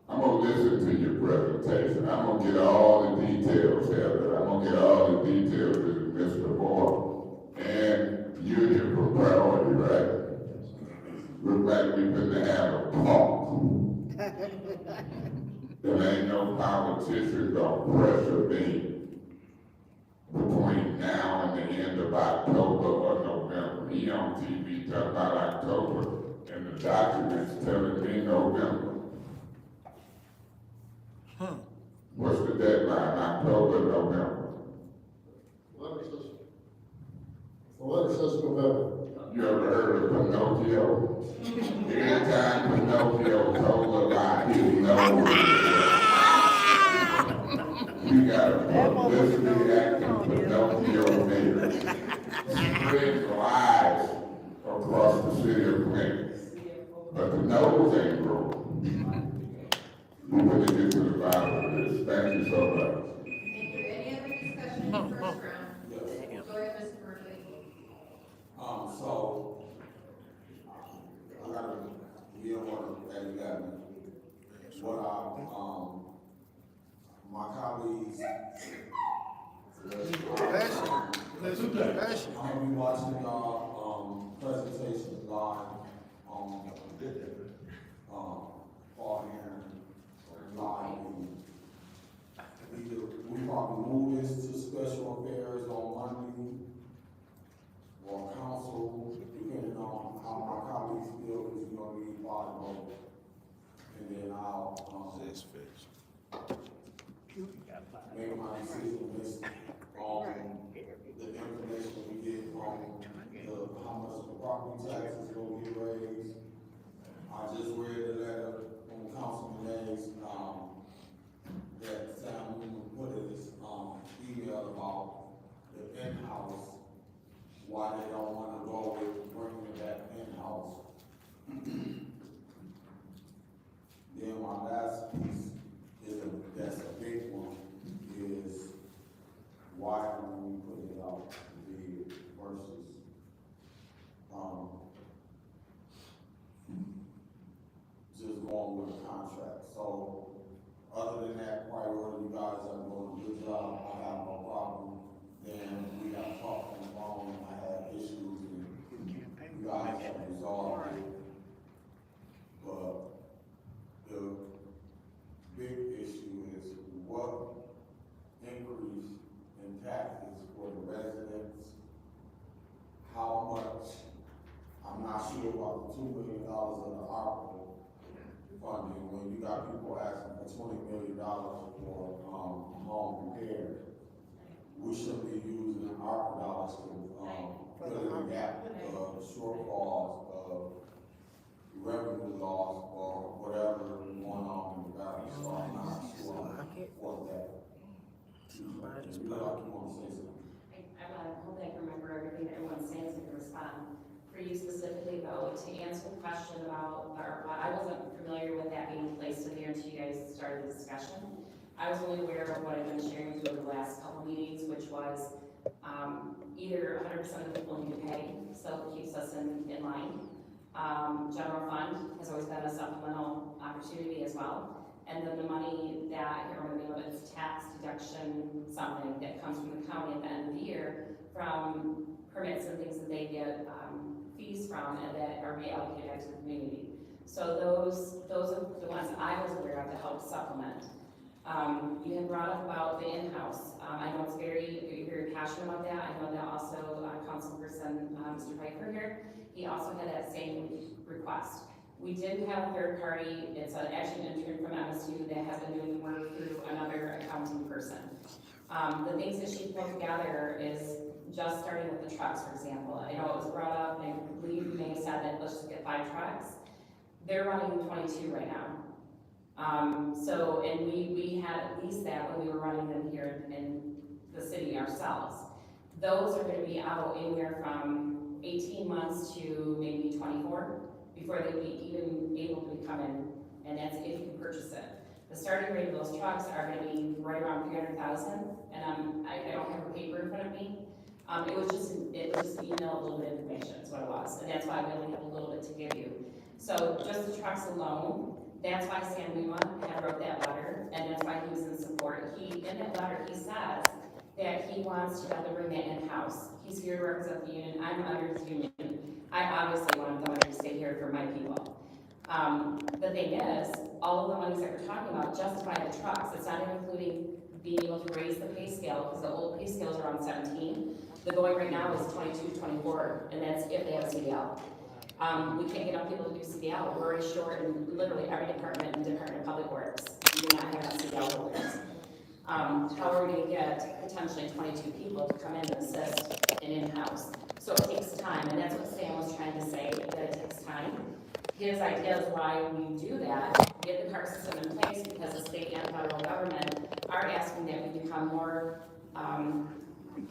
I'm gonna listen to your presentation. I'm gonna get all the details, Heather. I'm gonna get all the details to Mr. Moore. And you're here for priority, right? Look like we're gonna have a talk. There ain't no politician gonna pressure me between now and the end of October or November. He on TV talking about October, and the documents telling me November. What's the deadline? October, November? The letter says November. You ever heard of Pinocchio? Anytime Pinocchio told a lie, he knows. We got a publicity acting Pinocchio mayor. Spreading lies across the city of Flint. But the nose ain't broke. We really get to the bottom of this. Thank you so much. Thank you. Any other discussion in the first round? Yes. Go ahead, Mr. Murphy. So, I gotta be on what at 11. What my colleagues. I'm gonna be watching y'all, presentation live on, fall hearing live. We probably move this to special affairs on Monday, or council, depending on how my colleagues feel, because you're gonna need 5 votes. And then I'll, make my decision based on the information we get from how much the property taxes will be raised. I just read the letter from Councilman Mays, that Sam Newman put in his, email about the in-house, why they don't wanna go with bringing it back in-house. Then my last piece is, that's a big one, is why don't we put it out to bid versus, just going with a contract. So, other than that, priority, you guys are doing a good job, I have no problem. Then we got talk on the phone, I had issues, and $2 million of the ARPA funding, when you got people asking for $20 million for, home repair. We should be using ARPA dollars to, fill in the gap of shortfalls of revenue loss or whatever going on in the valley, so I'm not sure what that. You like you want to say something? I hope I can remember everything that everyone's saying so I can respond. For you specifically though, to answer the question about the ARPA, I wasn't familiar with that being placed in there until you guys started the discussion. I was only aware of what I've been sharing with you over the last couple meetings, which was either 100% of the people need to pay, so it keeps us in line. General fund has always been a supplemental opportunity as well. And then the money that, I can't remember the name of it, it's tax deduction, something that comes from the county at the end of the year from permits and things that they get fees from and that are reallocated back to the community. So those are the ones that I was aware of to help supplement. You had brought up about the in-house. I know you're very passionate about that. I know that also Councilperson Mr. Pfeiffer here, he also had that same request. We did have a third party, it's actually an intern from MSU that has been doing the work through another accounting person. The things that she put together is just starting with the trucks, for example. I know it was brought up, and I believe you may have said that let's just get 5 trucks. They're running 22 right now. And we had at least that when we were running them here in the city ourselves. Those are gonna be out anywhere from 18 months to maybe 24 before they'd be even able to come in, and that's if you can purchase it. The starting rate of those trucks are gonna be right around 300,000, and I don't have a paper in front of me. It was just email, a little bit of information, is what it was, and that's why we only have a little bit to give you. So just the trucks alone, that's why Sam Lima had wrote that letter, and that's why he was in support. In that letter, he says that he wants to be able to bring that in-house. He's here to represent the union. I'm under his union. I obviously want them to stay here for my people. The thing is, all of the monies that we're talking about justify the trucks. It's not even including being able to raise the pay scale, because the old pay scale is around 17. The going right now is 22, 24, and that's if they have a CDL. We can't get enough people to do CDL. We're already short in literally every department in Department of Public Works. We do not have enough CDL holders. How are we going to get potentially 22 people to come in and assist in-house? So it takes time, and that's what Sam was trying to say, that it takes time. His idea is why we do that, get the cart system in place, because the state and federal government are asking that we become more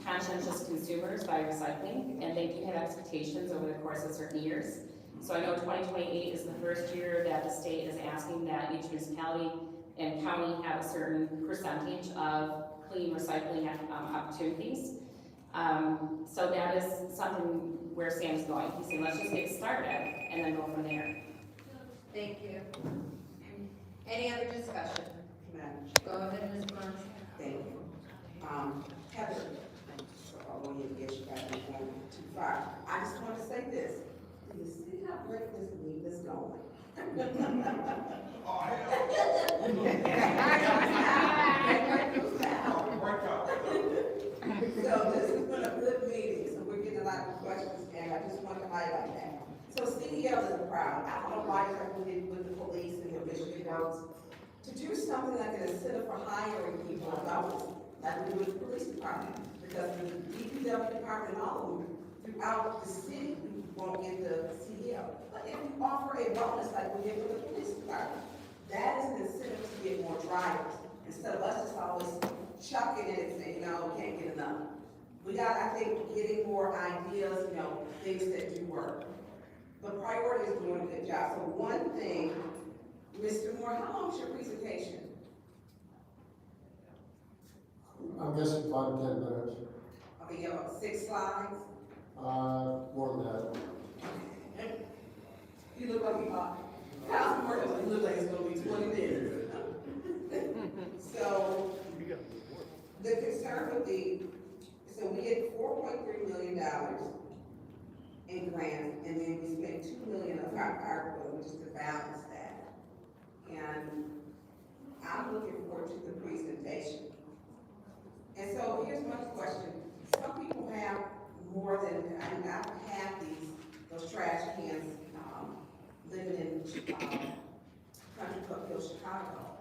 conscientious consumers by recycling, and they do have expectations over the course of certain years. So I know 2028 is the first year that the state is asking that each municipality and county have a certain percentage of clean recycling opportunities. So that is something where Sam's going. He's saying, let's just get started and then go from there. Thank you. Any other discussion? Go ahead, Ms. Burns. Thank you. Heather, I want you to get you back going too far. I just want to say this. Do you see how great this meeting is going? So this has been a good meeting, so we're getting a lot of questions, and I just want to highlight that. So CDL is proud. I don't know why we did with the police and the Michigan roads to do something like an incentive for hiring people about this, like we do with the police department, because the DPW department and all of them throughout the city won't get the CDL. But if you offer a bonus like we did with the police department, that is an incentive to get more drivers instead of us just always chucking it and saying, no, we can't get enough. We got, I think, getting more ideas, things that do work. But priority is doing a good job. So one thing, Mr. Moore, how long is your presentation? I'm guessing 5 to 10 minutes. Okay, you have about 6 slides? More than that. You look like you are. You look like it's gonna be 20 minutes. So, the concern would be, so we get $4.3 million in grants, and then we spent $2 million of our which is to balance that. And I'm looking forward to the presentation. And so here's my question. Some people have more than, I've had those trash cans living in, Country Club Hill, Chicago.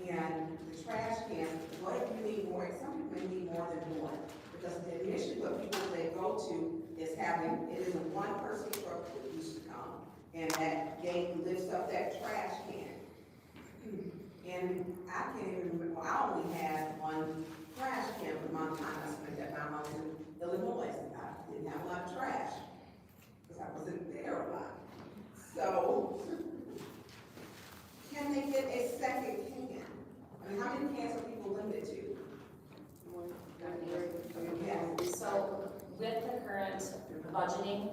And the trash can, what if you need more, some people may need more than one. Because initially what people they go to is having, it is a one person truck that used to come. And that gate lifts up that trash can. And I can't even remember, I only had one trash can for my time I spent at my house in Illinois. I didn't have a lot of trash, because I wasn't there a lot. So, can they get a second can? I mean, how many cans are people limited to? Yeah. So with the current budgeting,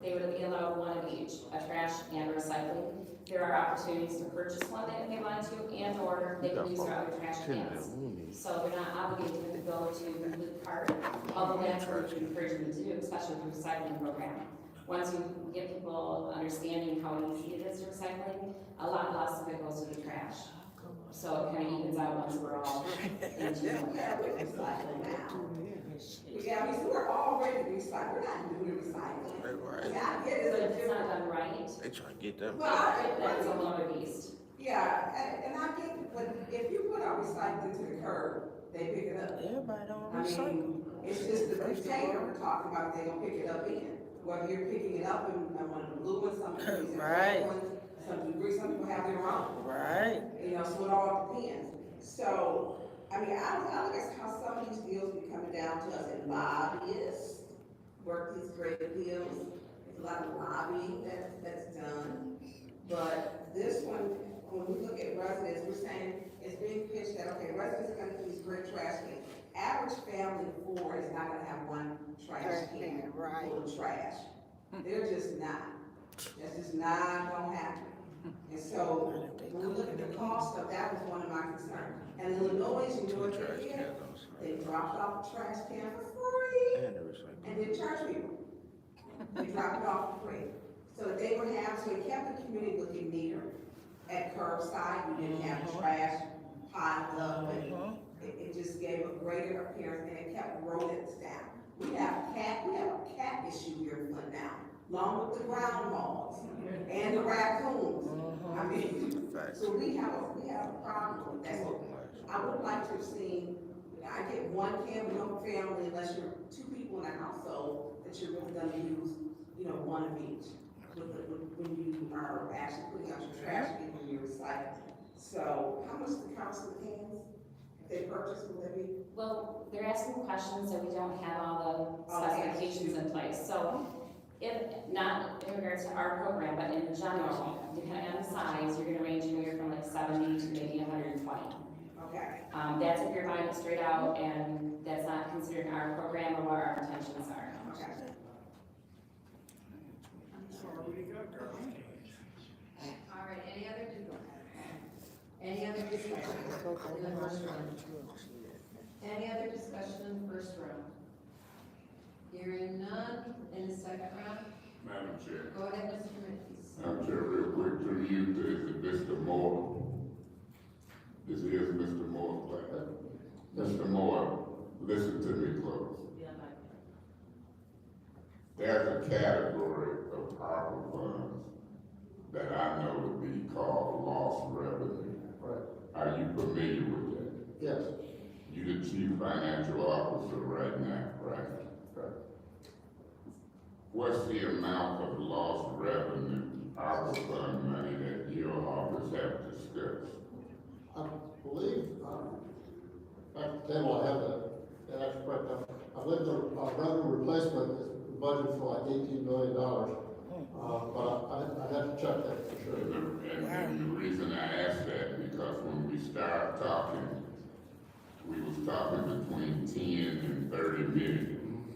they would be allowed one of each, a trash and recycling. There are opportunities to purchase one if they want to, and or they can use their other trash cans. So they're not obligated to go to complete part, although that's what we encourage them to do, especially with the recycling program. Once you get people understanding how easy it is to recycling, a lot less of it goes to the trash. So it kind of evens out once we're all into Yeah, I mean, we're already recycling, we're not doing recycling. Right. Yeah, I get But it. if it's not done right, They try to get them. that's a lower beast. Yeah, and I get it, but if you put our recycling to the curb, they pick it up. Everybody don't I recycle. mean, it's just the container we're talking about, they don't pick it up in. Whether you're picking it up in one of the blue ones, some people use Right. some degree, some people have their own. Right. You know, so it all depends. So, I mean, I don't guess how some of these deals be coming down to us, and lobbyists work these great deals. There's a lot of lobbying that's done. But this one, when we look at residents, we're saying it's being pitched that, okay, residents are gonna use great trash cans. Average family of four is not gonna have one trash can full of trash. They're just not. That's just not gonna happen. And so, when we look at the cost of that was one of my concerns. And Illinois, you know what they did? They dropped off the trash can for free and didn't charge people. They dropped it off for free. So that they would have, so it kept the community looking neater at curbside. You didn't have trash piled up, and it just gave a greater appearance, and it kept rodents down. We have a cat issue here in Flint now, along with the ground moths and the raccoons. I mean, so we have a problem with that. So I would like to have seen, I get one can with no family, unless you're two people in a household, that you're really gonna use, one of each. When you are actually putting out your trash bin when you're recycling. So how much the council cans, if they purchase, will they be? Well, they're asking questions and we don't have all the specifications in place. So if not in regards to our program, but in general, depending on the size, you're gonna range anywhere from like 70 to maybe 120. Okay. That's if you're buying it straight out, and that's not considered our program or what our intentions are. Okay. All right, any other discussion? In the first round? Any other discussion in the first round? Hearing none, in the second round? Madam Chair. Go ahead, Mr. Matthews. Madam Chair, real quick, through you, is it Mr. Moore? This is Mr. Moore, Mr. Moore, listen to me close. There's a category of ARPA funds that I know to be called lost revenue. Right. Are you familiar with that? Yes. You're the chief financial officer right now, right? Right. What's the amount of lost revenue, ARPA fund money that your office have discussed? I believe, at the table I have the actual breakdown. I believe the revenue replacement is budgeted for like $18 million. But I'd have to check that for sure. And the reason I asked that, because when we started talking, we was talking between 10 and 30 million.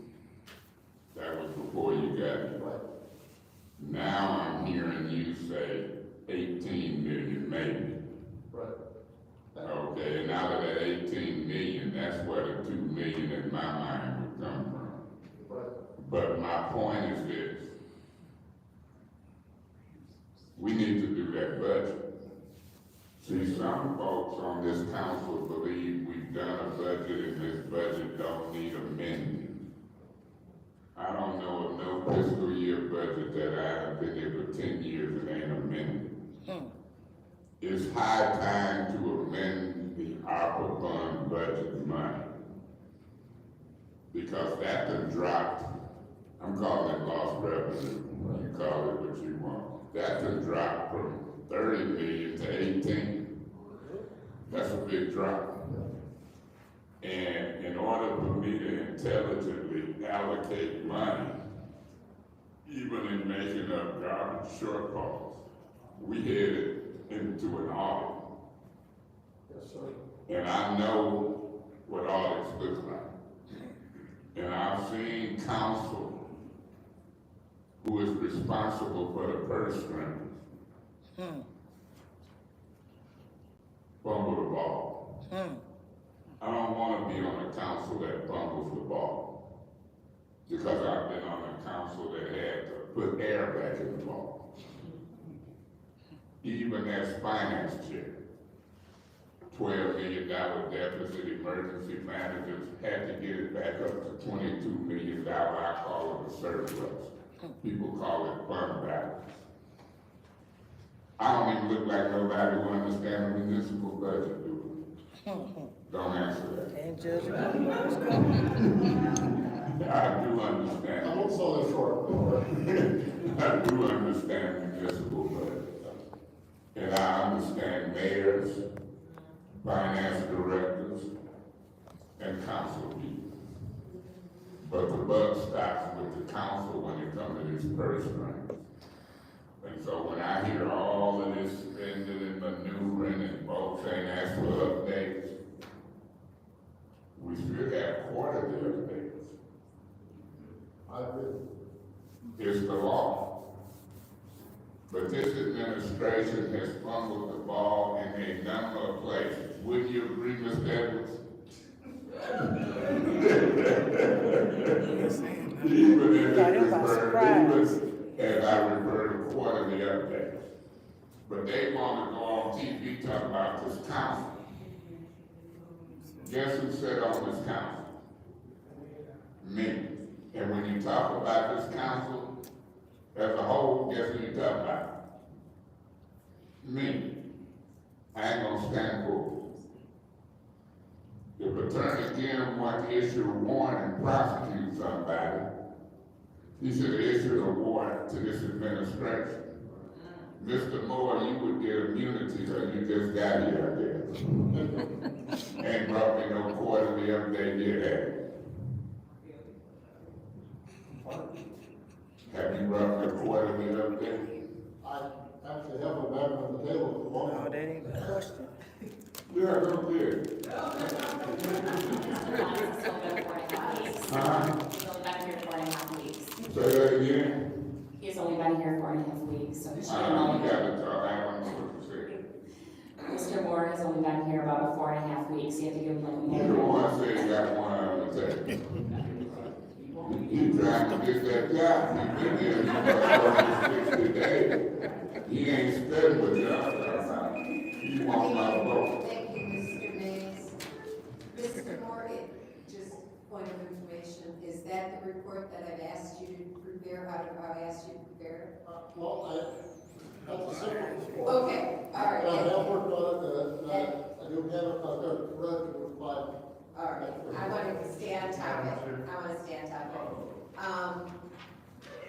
That was before you got it. Right. Now I'm hearing you say 18 million maybe. Right. Okay, and out of that 18 million, that's where the 2 million in my mind would come from. Right. But my point is this. We need to do that budget. See, some folks on this council believe we've done a budget and this budget don't need amending. I don't know of no fiscal year budget that I have been here for 10 years and ain't amended. It's high time to amend the ARPA fund budget money. Because that done dropped, I'm calling it lost revenue, you call it what you want. That done dropped from 30 million to 18. That's a big drop. And in order for me to intelligently allocate money, even in making up garbage shortfalls, we headed into an audit. Yes, sir. And I know what audits look like. And I've seen counsel who is responsible for the purse strings fumble the ball. I don't want to be on a council that fumbles the ball, because I've been on a council that had to put air back in the ball. Even as finance chair, $12 million deficit, emergency managers had to get it back up to $22 million. I call it a surplus. People call it fund balance. I don't even look like nobody who understands the municipal budget, do it? Don't answer that. And Judge I do understand. I won't sell it short. I do understand municipal budget. And I understand mayors, finance directors, and council people. But the buck stops with the council when it comes to these purse strings. And so when I hear all of this spending and maneuvering and folks ain't asked for updates, we should have quarterly updates. I agree. It's the law. But this administration has fumbled the ball in a number of places. Wouldn't you agree, Mr. Edwards? Even if it refers, as I refer to quarterly updates. But they want to go on TV talking about this council. Guess who sat on this council? Me. And when you talk about this council as a whole, guess who you talk about? Me. I ain't gonna stand for it. If Attorney Jim wanted to issue a warrant and prosecute somebody, he should have issued a warrant to this administration. Mr. Moore, you would get immunity because you just got here, I guess. Ain't brought me no quarterly update yet. Have you brought me a quarterly update? I actually have a back on the table at the moment. No, that ain't the question. Yeah, go ahead. He's only been here 4.5 weeks. Say that again? He's only been here 4.5 weeks, so he should I know. don't got to talk, I don't know what to say. Mr. Moore has only been here about 4.5 weeks. You have to give him like You the one said you got one on the table. You trying to get that job, you been here for 60 days. He ain't studying what y'all talking about. He wants my vote. Thank you, Mr. Mays. Mr. Moore, just point of information, is that the report that I've asked you to prepare, how I've asked you to prepare? Well, that's a separate report. Okay, all right. I have worked on it, I do have it, I've got it ready to reply. All right, I want to stay on topic.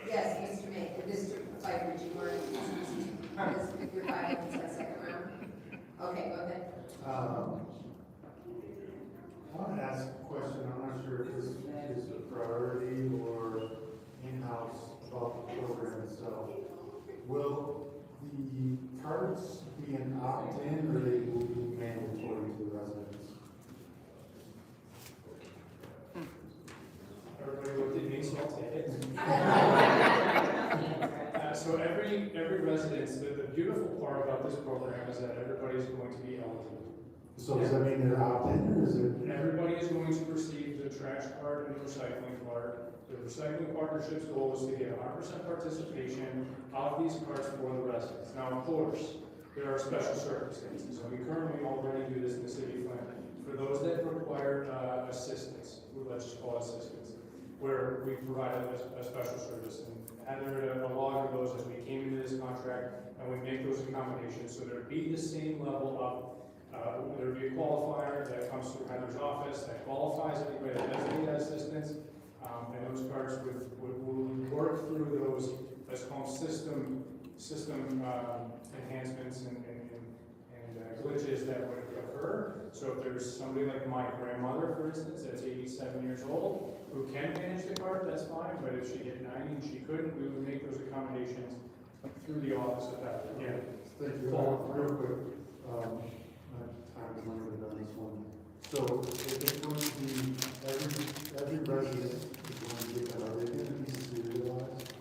Yes, Mr. May, Mr. Pfeiffer, do you want to, your 5 minutes on second round? Okay, go ahead. I want to ask a question, I'm not sure if this is a priority or in-house about the program itself. Will the cards be an opt-in or they will be mandatory to residents? Everybody looked at me, so I'll take it. So every residence, the beautiful part about this program is that everybody's going to be eligible. So does that mean they're opt-in or is it? Everybody is going to receive the trash card and the recycling card. The recycling partnership's goal is to get 100% participation of these cards for the residents. Now, of course, there are special circumstances, and we currently already do this in the city of Flint. For those that require assistance, let's just call it assistance, where we provide a special service. And Heather, a log of those as we came into this contract, and we make those accommodations, so there'd be the same level of, there'd be a qualifier that comes through Heather's office that qualifies anybody that doesn't need that assistance, and those cards would work through those, let's call them system enhancements and glitches that would occur. So if there's somebody like my grandmother, for instance, that's 87 years old, who can manage the cart, that's fine, but if she hit 90 and she couldn't, we would make those accommodations through the office of that. Again, Thank you. Real quick, time is limited on this one. So if it's going to be, every resident is going to get, are they going to be serialized?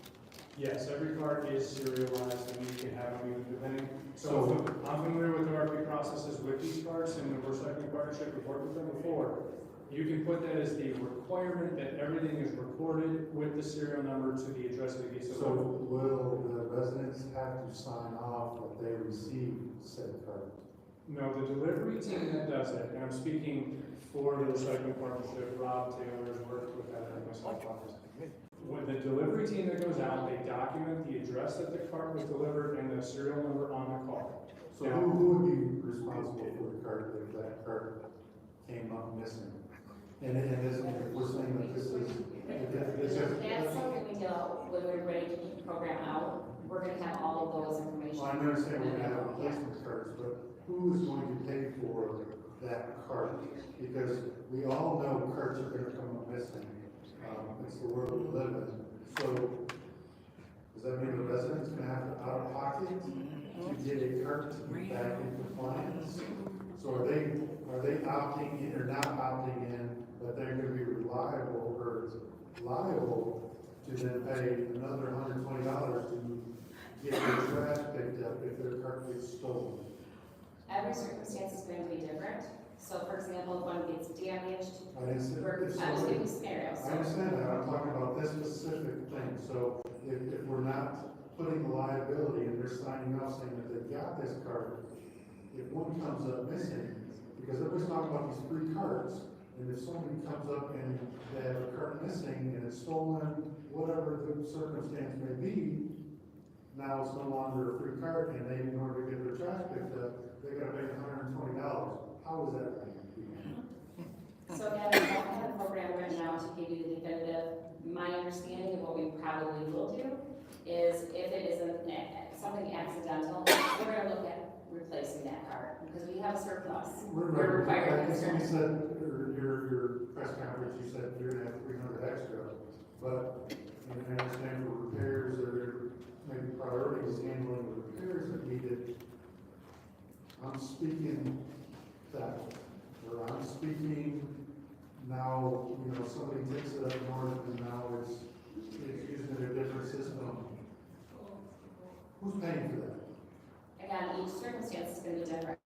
yes, every cart is serialized, and you can have them even depending. So I'm familiar with the RP processes with these carts, and the recycling partnership, we've worked with them before. You can put that as the requirement that everything is recorded with the serial number to the address of the gate. So will the residents have to sign off that they received said cart? No, the delivery team that does it, and I'm speaking for the recycling partnership, Rob Taylor has worked with that and myself on this. When the delivery team that goes out, they document the address that the cart was delivered and the serial number on the cart. So who would be responsible for the cart if that cart came up missing? And if we're saying that this is, That's something we do when we're ready to keep the program out. We're gonna have all of those information. well, I understand we're gonna have replacement carts, but who is going to pay for that cart? Because we all know carts are gonna come up missing. It's the world we live in. So, does that mean the residents gonna have to out of pocket to get a cart to be back in compliance? So are they opting in or not opting in, but they're gonna be reliable or liable to then pay another $120 to get their trash picked up if their cart gets stolen? Every circumstance is going to be different. So for example, if one gets damaged, I'm just giving scenarios. I understand that, I'm talking about this specific thing. So if we're not putting the liability and they're signing off saying that they got this cart, if one comes up missing, because everybody's talking about these free carts, and if somebody comes up and they have a cart missing and it's stolen, whatever the circumstance may be, now it's no longer a free cart, and they, in order to get their trash picked up, they gotta pay $120. How is that going to be? So again, we don't have a program right now to give you the definitive. My understanding of what we probably will do is if it is something accidental, we're gonna look at replacing that cart because we have a surplus. We're required to. You said, your press conference, you said you're gonna have 300 extra, but I understand for repairs or maybe priorities handling the repairs that needed. I'm speaking theft, or I'm speaking now, somebody takes it up north and now it's using a different system. Who's paying for that? Again, each circumstance is going to be different.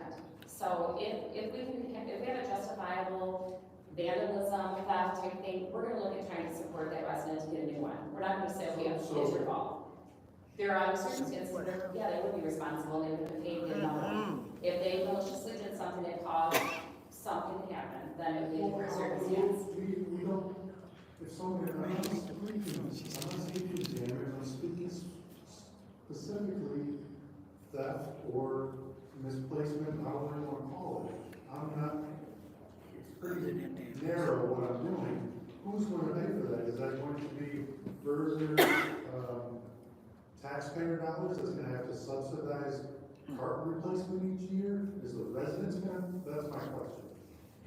So if we have a justifiable vandalism, theft type thing, we're going to look at trying to support that resident to get a new one. We're not going to say, okay, it's your fault. There are circumstances where, yeah, they would be responsible, they would have paid the number. If they maliciously did something that caused something to happen, then it would be a different circumstance. We don't, if somebody, I'm not speaking damage, I'm speaking specifically theft or misplacement, however you want to call it. I'm not, it's pretty narrow what I'm doing. Who's going to pay for that? Is that going to be further, taxpayer dollars that's gonna have to subsidize cart replacement each year? Is the residents gonna, that's my question.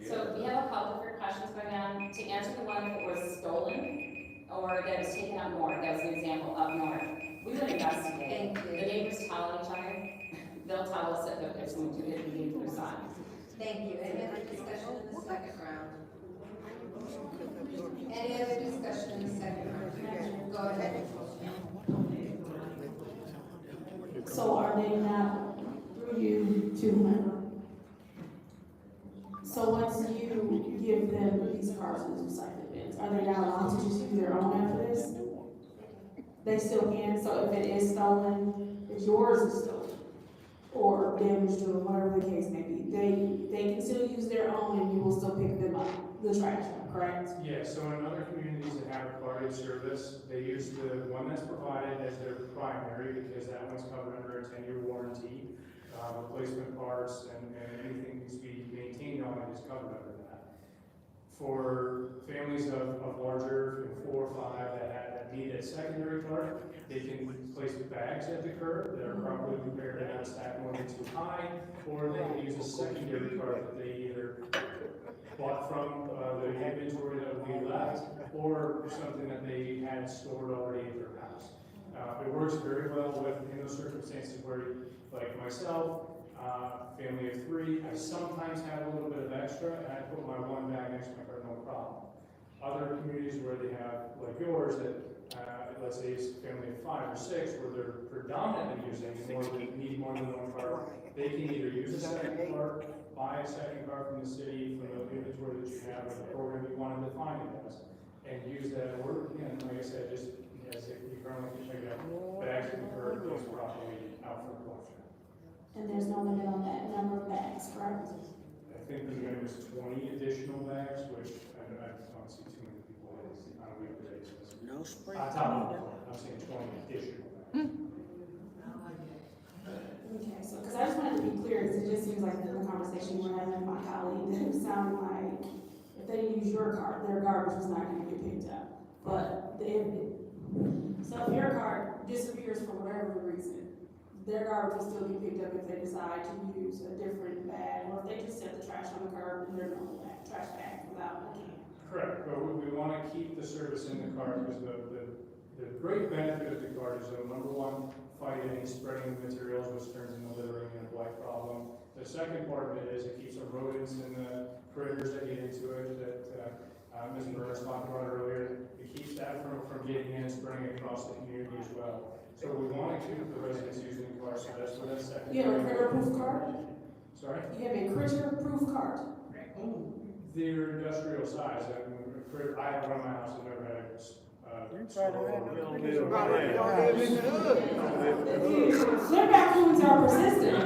So we have a couple different questions going on. To answer the one that was stolen or that was taken up north, that was an example up north, we would investigate. The neighbors tell each other, they'll tell us if someone did it to their son. Thank you. Any other discussion in the second round? Any other discussion in the second round? Go ahead. So are they not, through you to him? So once you give them these cards and recycling bins, are they not allowed to just use their own after this? They still can, so if it is stolen, if yours is stolen, or damaged or whatever the case may be, they can still use their own and you will still pick them up. the trash, correct? Yeah, so in other communities that have a carded service, they use the one that's provided as their primary, because that one's covered under a 10-year warranty. Replacement parts and anything needs to be maintained on it is covered under that. For families of larger, 4 or 5 that need a secondary card, they can place bags at the curb that are properly prepared and not stacked more than too high, or they can use a secondary card that they either bought from the inventory that we left, or something that they had stored already at their house. It works very well in those circumstances where, like myself, family of 3, I sometimes have a little bit of extra, and I put my one bag next to my car, no problem. Other communities where they have, like yours, that let's say it's a family of 5 or 6, where they're predominantly using need more than one car, they can either use a second car, buy a second car from the city, from the inventory that you have, or the program you want to define it as, and use that, or, again, like I said, just as if you currently can check it out, bags at the curb, those properly out for collection. And there's no limit on that number of bags, correct? I think the limit is 20 additional bags, which I don't see too many people on a weekly basis. No spring. On top of it, I'm saying 20 additional bags. Okay, so, because I just wanted to be clear, because it just seems like in the conversation we're having with my colleague, that it sounded like if they use your card, their garbage was not going to get picked up. But so if your card disappears for whatever reason, their garbage will still be picked up if they decide to use a different bag, or if they just set the trash on the curb in their normal bag, trash bag without looking. Correct, but we want to keep the service in the card, because the great benefit of the card is that, number one, fight any spreading of materials, which turns into littering and a blight problem. The second part of it is it keeps the rodents and the critters that get into it that Ms. Burns talked about earlier. It keeps that from getting in and spreading across the community as well. So we want to keep the residents using the car, so that's what that second. You have a critter-proof card? Sorry? You have a critter-proof card? They're industrial size. I have one in my house. I've never had a Flint raccoons are persistent.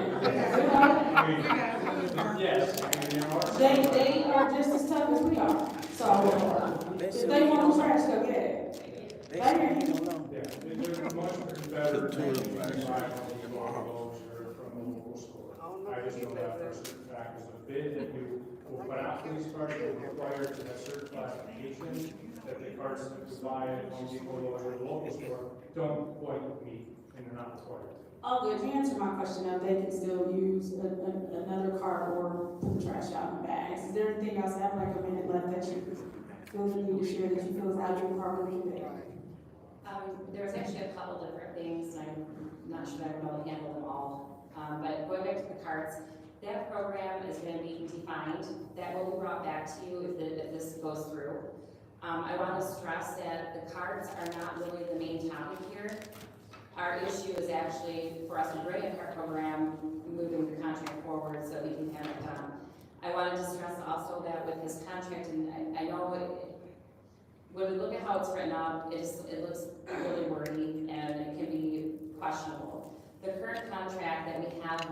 Yes. They are just as tough as we are. So if they want to trash, go get it. Yeah, they're much better than you can buy from the local store. I just know that for a certain fact, because the bid that we will put out for these cards will require to have certain classifications that the cards that we buy at Home Depot or the local store don't quite meet, and they're not required. Oh, good. You answered my question of they can still use another card or put the trash out in bags. Is there anything else? I have like a minute left that you feel the need to share that you feel is out of your department today. There's actually a couple different things, and I'm not sure that I will handle them all. But going back to the cards, that program is going to be defined. That will be brought back to you if this goes through. I want to stress that the cards are not really the main topic here. Our issue is actually for us to bring a card program, moving the contract forward so we can have it done. I wanted to stress also that with this contract, and I know when we look at how it's written up, it looks really wordy and it can be questionable. The current contract that we have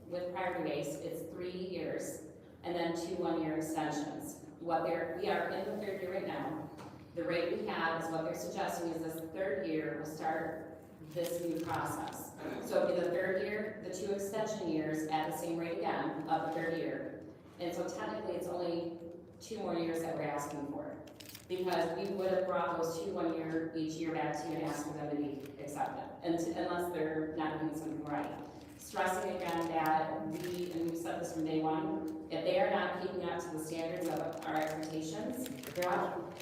with Priority Waste, it's 3 years and then 2 one-year extensions. We are in the 3rd year right now. The rate we have is what they're suggesting is this 3rd year will start this new process. So it'll be the 3rd year, the 2 extension years at the same rate again of the 3rd year. And so technically it's only 2 more years that we're asking for. Because we would have brought those 2 1-year each year back to you and asked for them to be accepted, unless they're not doing something right. Stressing again that and we've said this from day one, if they are not keeping up to the standards of our expectations, they're out.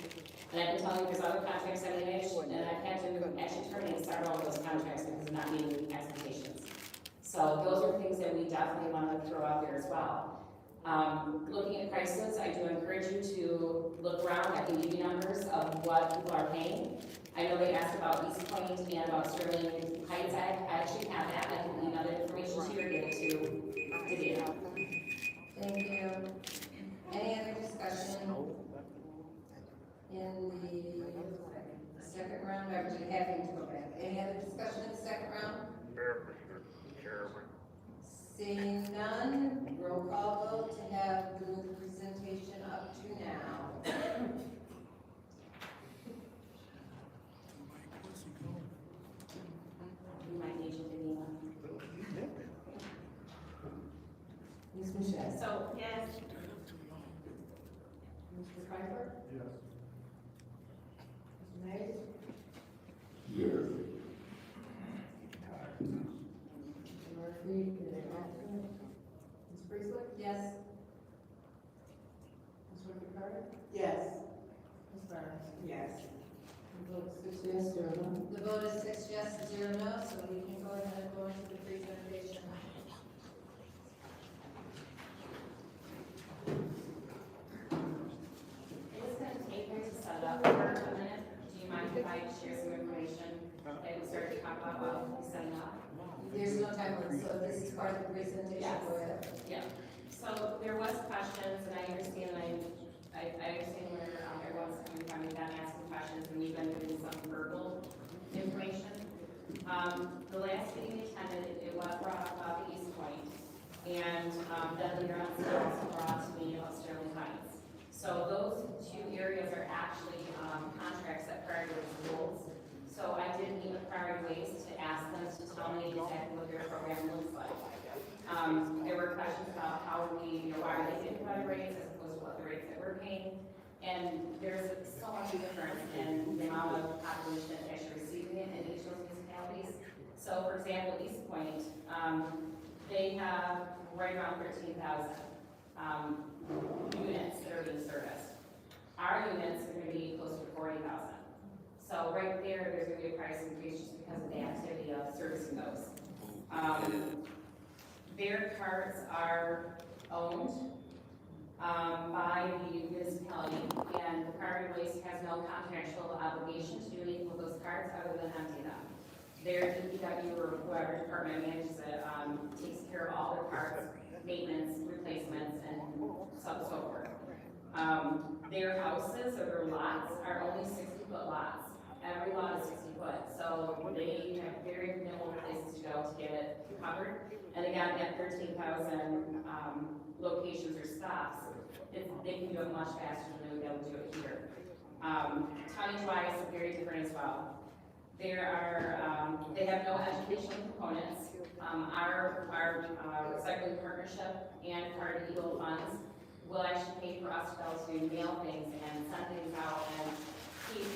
And I can tell you there's other contracts that we managed, and I've had to actually terminate several of those contracts because of not meeting expectations. So those are things that we definitely want to throw out there as well. Looking at prices, I do encourage you to look around. I can give you numbers of what people are paying. I know they asked about East Point and about Sterling Heights. I actually have that. I can email the information to you or give it to you. Thank you. Any other discussion in the second round? I was having to go back. Any other discussion in the second round? Seeing none, roll call vote to have the presentation up to now. So, yes. Mr. Piper? Yes. Mr. Mays? Yes. Mr. Murphy? Ms. Priestley? Yes. Ms. Winfrey Carter? Yes. Ms. Burns? Yes. The vote is 6 yes, 0 no. The vote is 6 yes, 0 no, so we can go ahead and go into the presentation. It was gonna take me to set up for a minute. Do you mind if I share some information that we started to talk about while we setting up? There's no time limit, so this is part of the presentation, Yes. go ahead. Yeah, so there was questions, and I understand, I understand where everyone's coming from, you've been asking questions, and you've been giving some verbal information. The last meeting we attended, it was brought up about the East Point, and then later on, it was also brought to me about Sterling Heights. So those two areas are actually contracts that Priority Waste holds. So I did meet with Priority Waste to ask them to tell me exactly what their program looks like. There were questions about how why are they getting better rates as opposed to what the rates that we're paying. And there's so much difference in the amount of population that's actually receiving it in each of those municipalities. So for example, East Point, they have right around 13,000 units that are being serviced. Our units are gonna be closer to 40,000. So right there's gonna be a price increase just because of the activity of servicing those. Their carts are owned by the municipality, and the Priority Waste has no contractual obligation to do anything with those carts other than empty them. Their DPW or whoever department manages it takes care of all their parts, maintenance, replacements, and so forth. Their houses or their lots are only 60-foot lots. Every lot is 60 foot, so they have very minimal places to go to get it covered. And again, at 13,000 locations or stops, they can do it much faster than they would be able to do it here. Tonnage-wise, very different as well. There are, they have no educational components. Our recycling partnership and part of Eagle funds will actually pay for us to be able to mail things and send things out and keep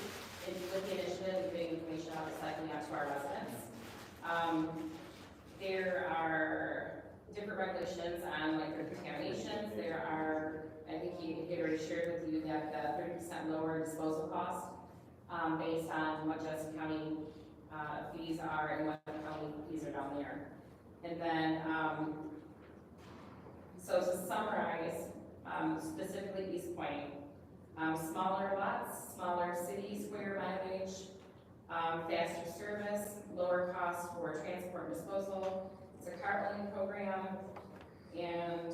with the initiative of getting information about recycling out to our residents. There are different regulations on like the contaminations. There are, I think he already shared with you that the 30% lower disposal cost based on what Judson County fees are and what the county fees are down there. And then, so to summarize, specifically East Point, smaller lots, smaller city square mileage, faster service, lower cost for transport and disposal. It's a cart-only program and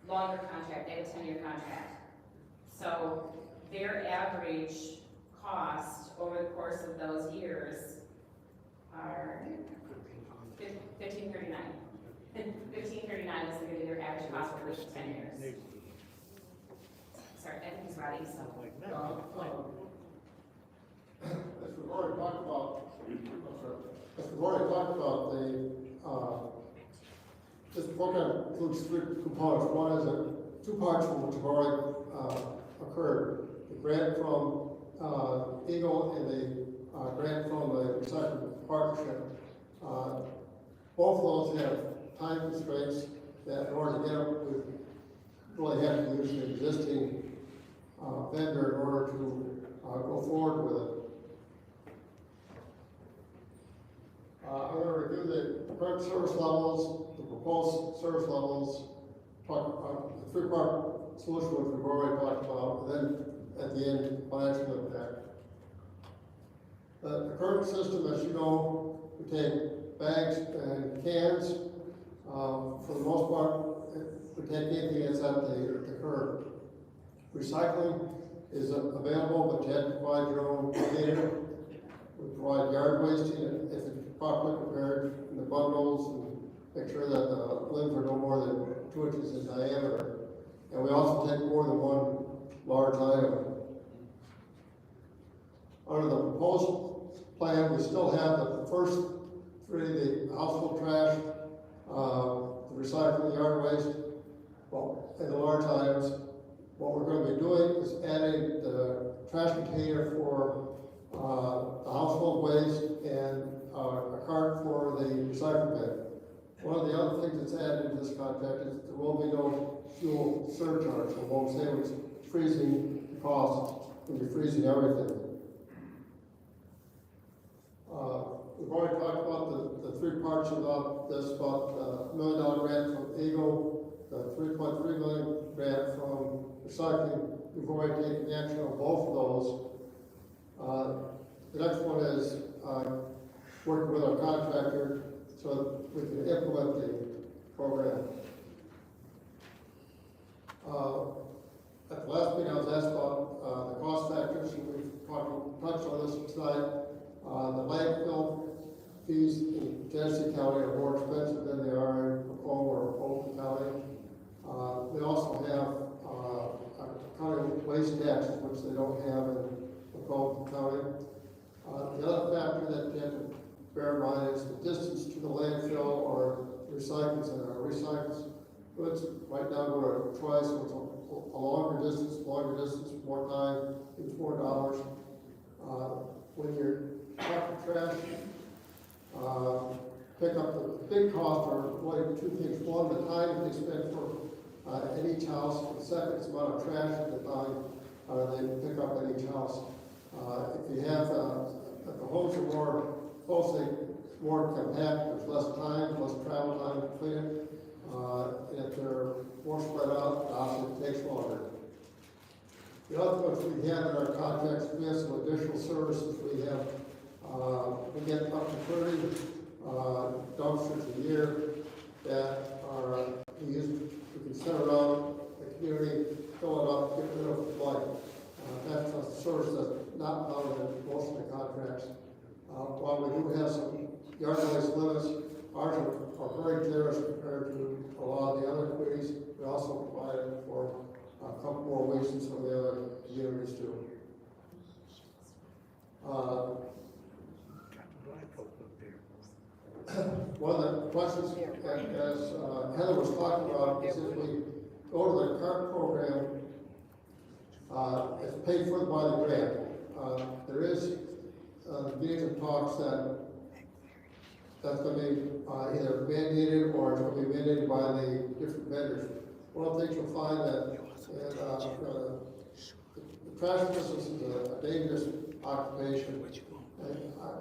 longer contract. They have a 10-year contract. So their average cost over the course of those years are $1,539. $1,539 is going to be their average cost for those 10 years. Sorry, I think he's ready, so. As we've already talked about, this program includes three components. One is two parts which have already occurred. The grant from Eagle and the grant from the recycling partnership. Both of those have time constraints that in order to get them, we really have to use the existing vendor in order to go forward with it. I'm going to review the current service levels, the proposed service levels, talk about the three-part solution which we've already talked about, and then at the end, financial impact. The current system, as you know, we take bags and cans. For the most part, we take anything that's at the curb. Recycling is available, but you have to provide your own container. We provide yard wasting if it's properly prepared in the bundles and make sure that the limbs are no more than 2 inches in diameter. And we also take more than one large item. Under the proposed plan, we still have the first three, the household trash, the recycling yard waste, well, and the large items. What we're going to be doing is adding the trash container for the household waste and a cart for the recycling bin. One of the other things that's added to this contract is there will be no fuel surcharge. So won't say it's freezing the cost when you're freezing everything. We've already talked about the three parts about this, about the $1 million grant from Eagle, the $3.3 million grant from recycling. We've already taken action on both of those. The next one is working with our contractor so that we can implement the program. At the last meeting I was asked about the cost factors, and we've touched on this tonight. The landfill fees in Genesee County are more expensive than they are in Macomb or Fulton County. We also have county waste taxes, which they don't have in Macomb County. The other factor that you have to bear in mind is the distance to the landfill or recycling center. Recycling goods right now go to Troy, so it's a longer distance, more time, it's $4. When you're talking trash, pick up the big cost are really two things. One, the time that they spend for at each house. The second is the amount of trash at the time they pick up at each house. If you have if the homes are more closely, more compact, there's less time, less travel time to clean it. If they're more spread out, obviously it takes longer. The other ones we have in our contracts, we have some additional services. We have, we get up to 30 dumpsters a year that are used. We can send around the community, fill it up, get rid of the flood. That's a service that's not covered in most of the contracts. While we do have some yard waste limits, ours are very generous compared to a lot of the other communities. We also provide it for a couple more weeks than some of the other communities do. One of the questions, as Heather was talking about, is if we go to the CART program, it's paid for by the grant. There is beginning of talks that's going to be either mandated or it's going to be mandated by the different vendors. One of the things you'll find that the trash business is a dangerous occupation.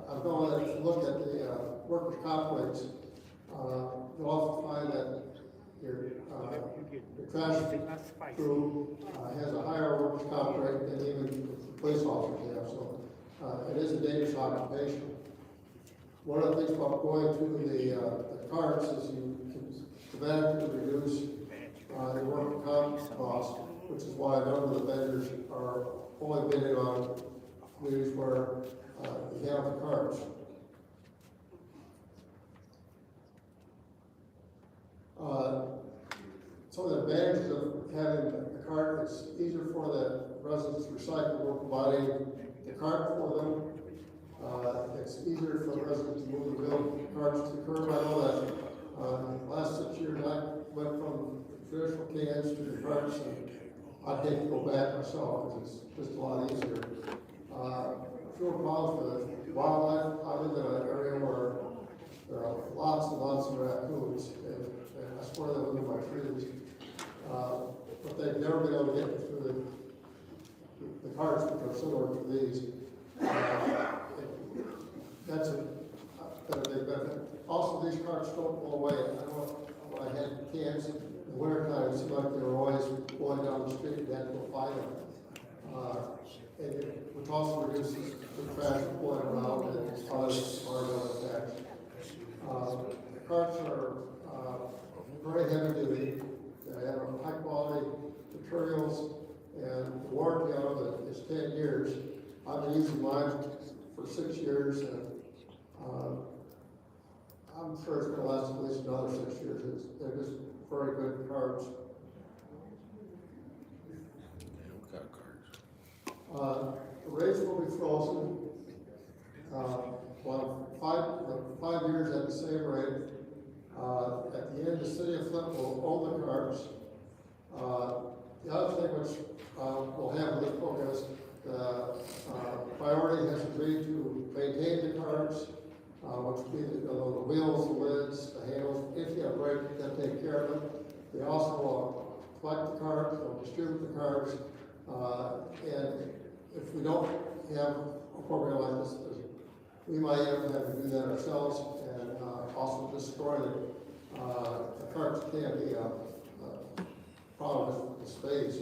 I'm going to look at the workers' comp rates. You'll also find that your trash crew has a higher workers' comp rate than even the police officers have. So it is a dangerous occupation. One of the things about going to the carts is you can dramatically reduce the workers' comp cost, which is why a number of the vendors are only bidding on communities where you have the carts. Some of the advantages of having the cart, it's easier for the residents to recycle. We're providing the cart for them. It's easier for the residents to move the wheel carts to the curb. I know that the last 6 years I went from traditional cans to the carts, and I'd hate to go back myself because it's just a lot easier. Fewer problems with wildlife. I live in an area where there are lots and lots of raccoons, and I swear they live in my trees. But they've never been able to get through the carts, which are similar to these. That's been a big benefit. Also, these carts don't go away. I know when I had cans in the wintertime, it seemed like they were always going down the street and you had to go find them. Which also reduces the trash going around and other environmental impacts. The carts are very heavy duty. They have high quality materials, and the warranty on them is 10 years. I've been using mine for 6 years, and I'm sure it's going to last at least another 6 years. They're just very good carts. The rates will be frozen. 5 years at the same rate. At the end, the city of Flint will own the carts. The other thing which we'll have with this program is Priority has agreed to maintain the carts, which will be the wheels, the lids, the handles. If you have a break, they'll take care of it. They also will collect the carts, they'll distribute the carts, and if we don't have a program like this, we might even have to do that ourselves and also destroy the carts. Can be a problem with the space.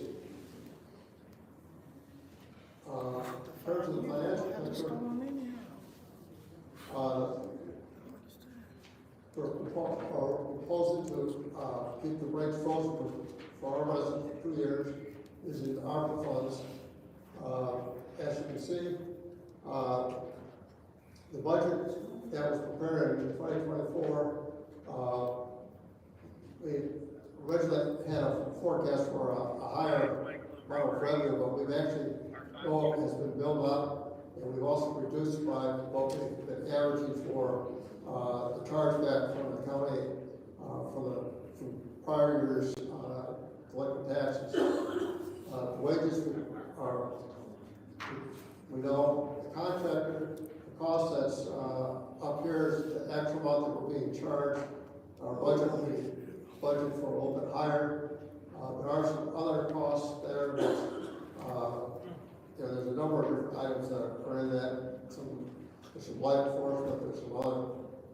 In terms of the financial picture, we're proposing to keep the brakes frozen for our residents for 2 years using the ARPA funds. As you can see, the budget that was prepared in 2024, we originally had a forecast for a higher amount of revenue, but we've actually, has been built up, and we've also reduced by what we've been averaging for the chargeback from the county from prior years' delinquent taxes. The wages are, we know the contractor, the cost that's up here is the actual amount that we're being charged. Our budget will be budgeted for a little bit higher. There are some other costs there. There's a number of different items that are in that. There's some light enforcement, there's some other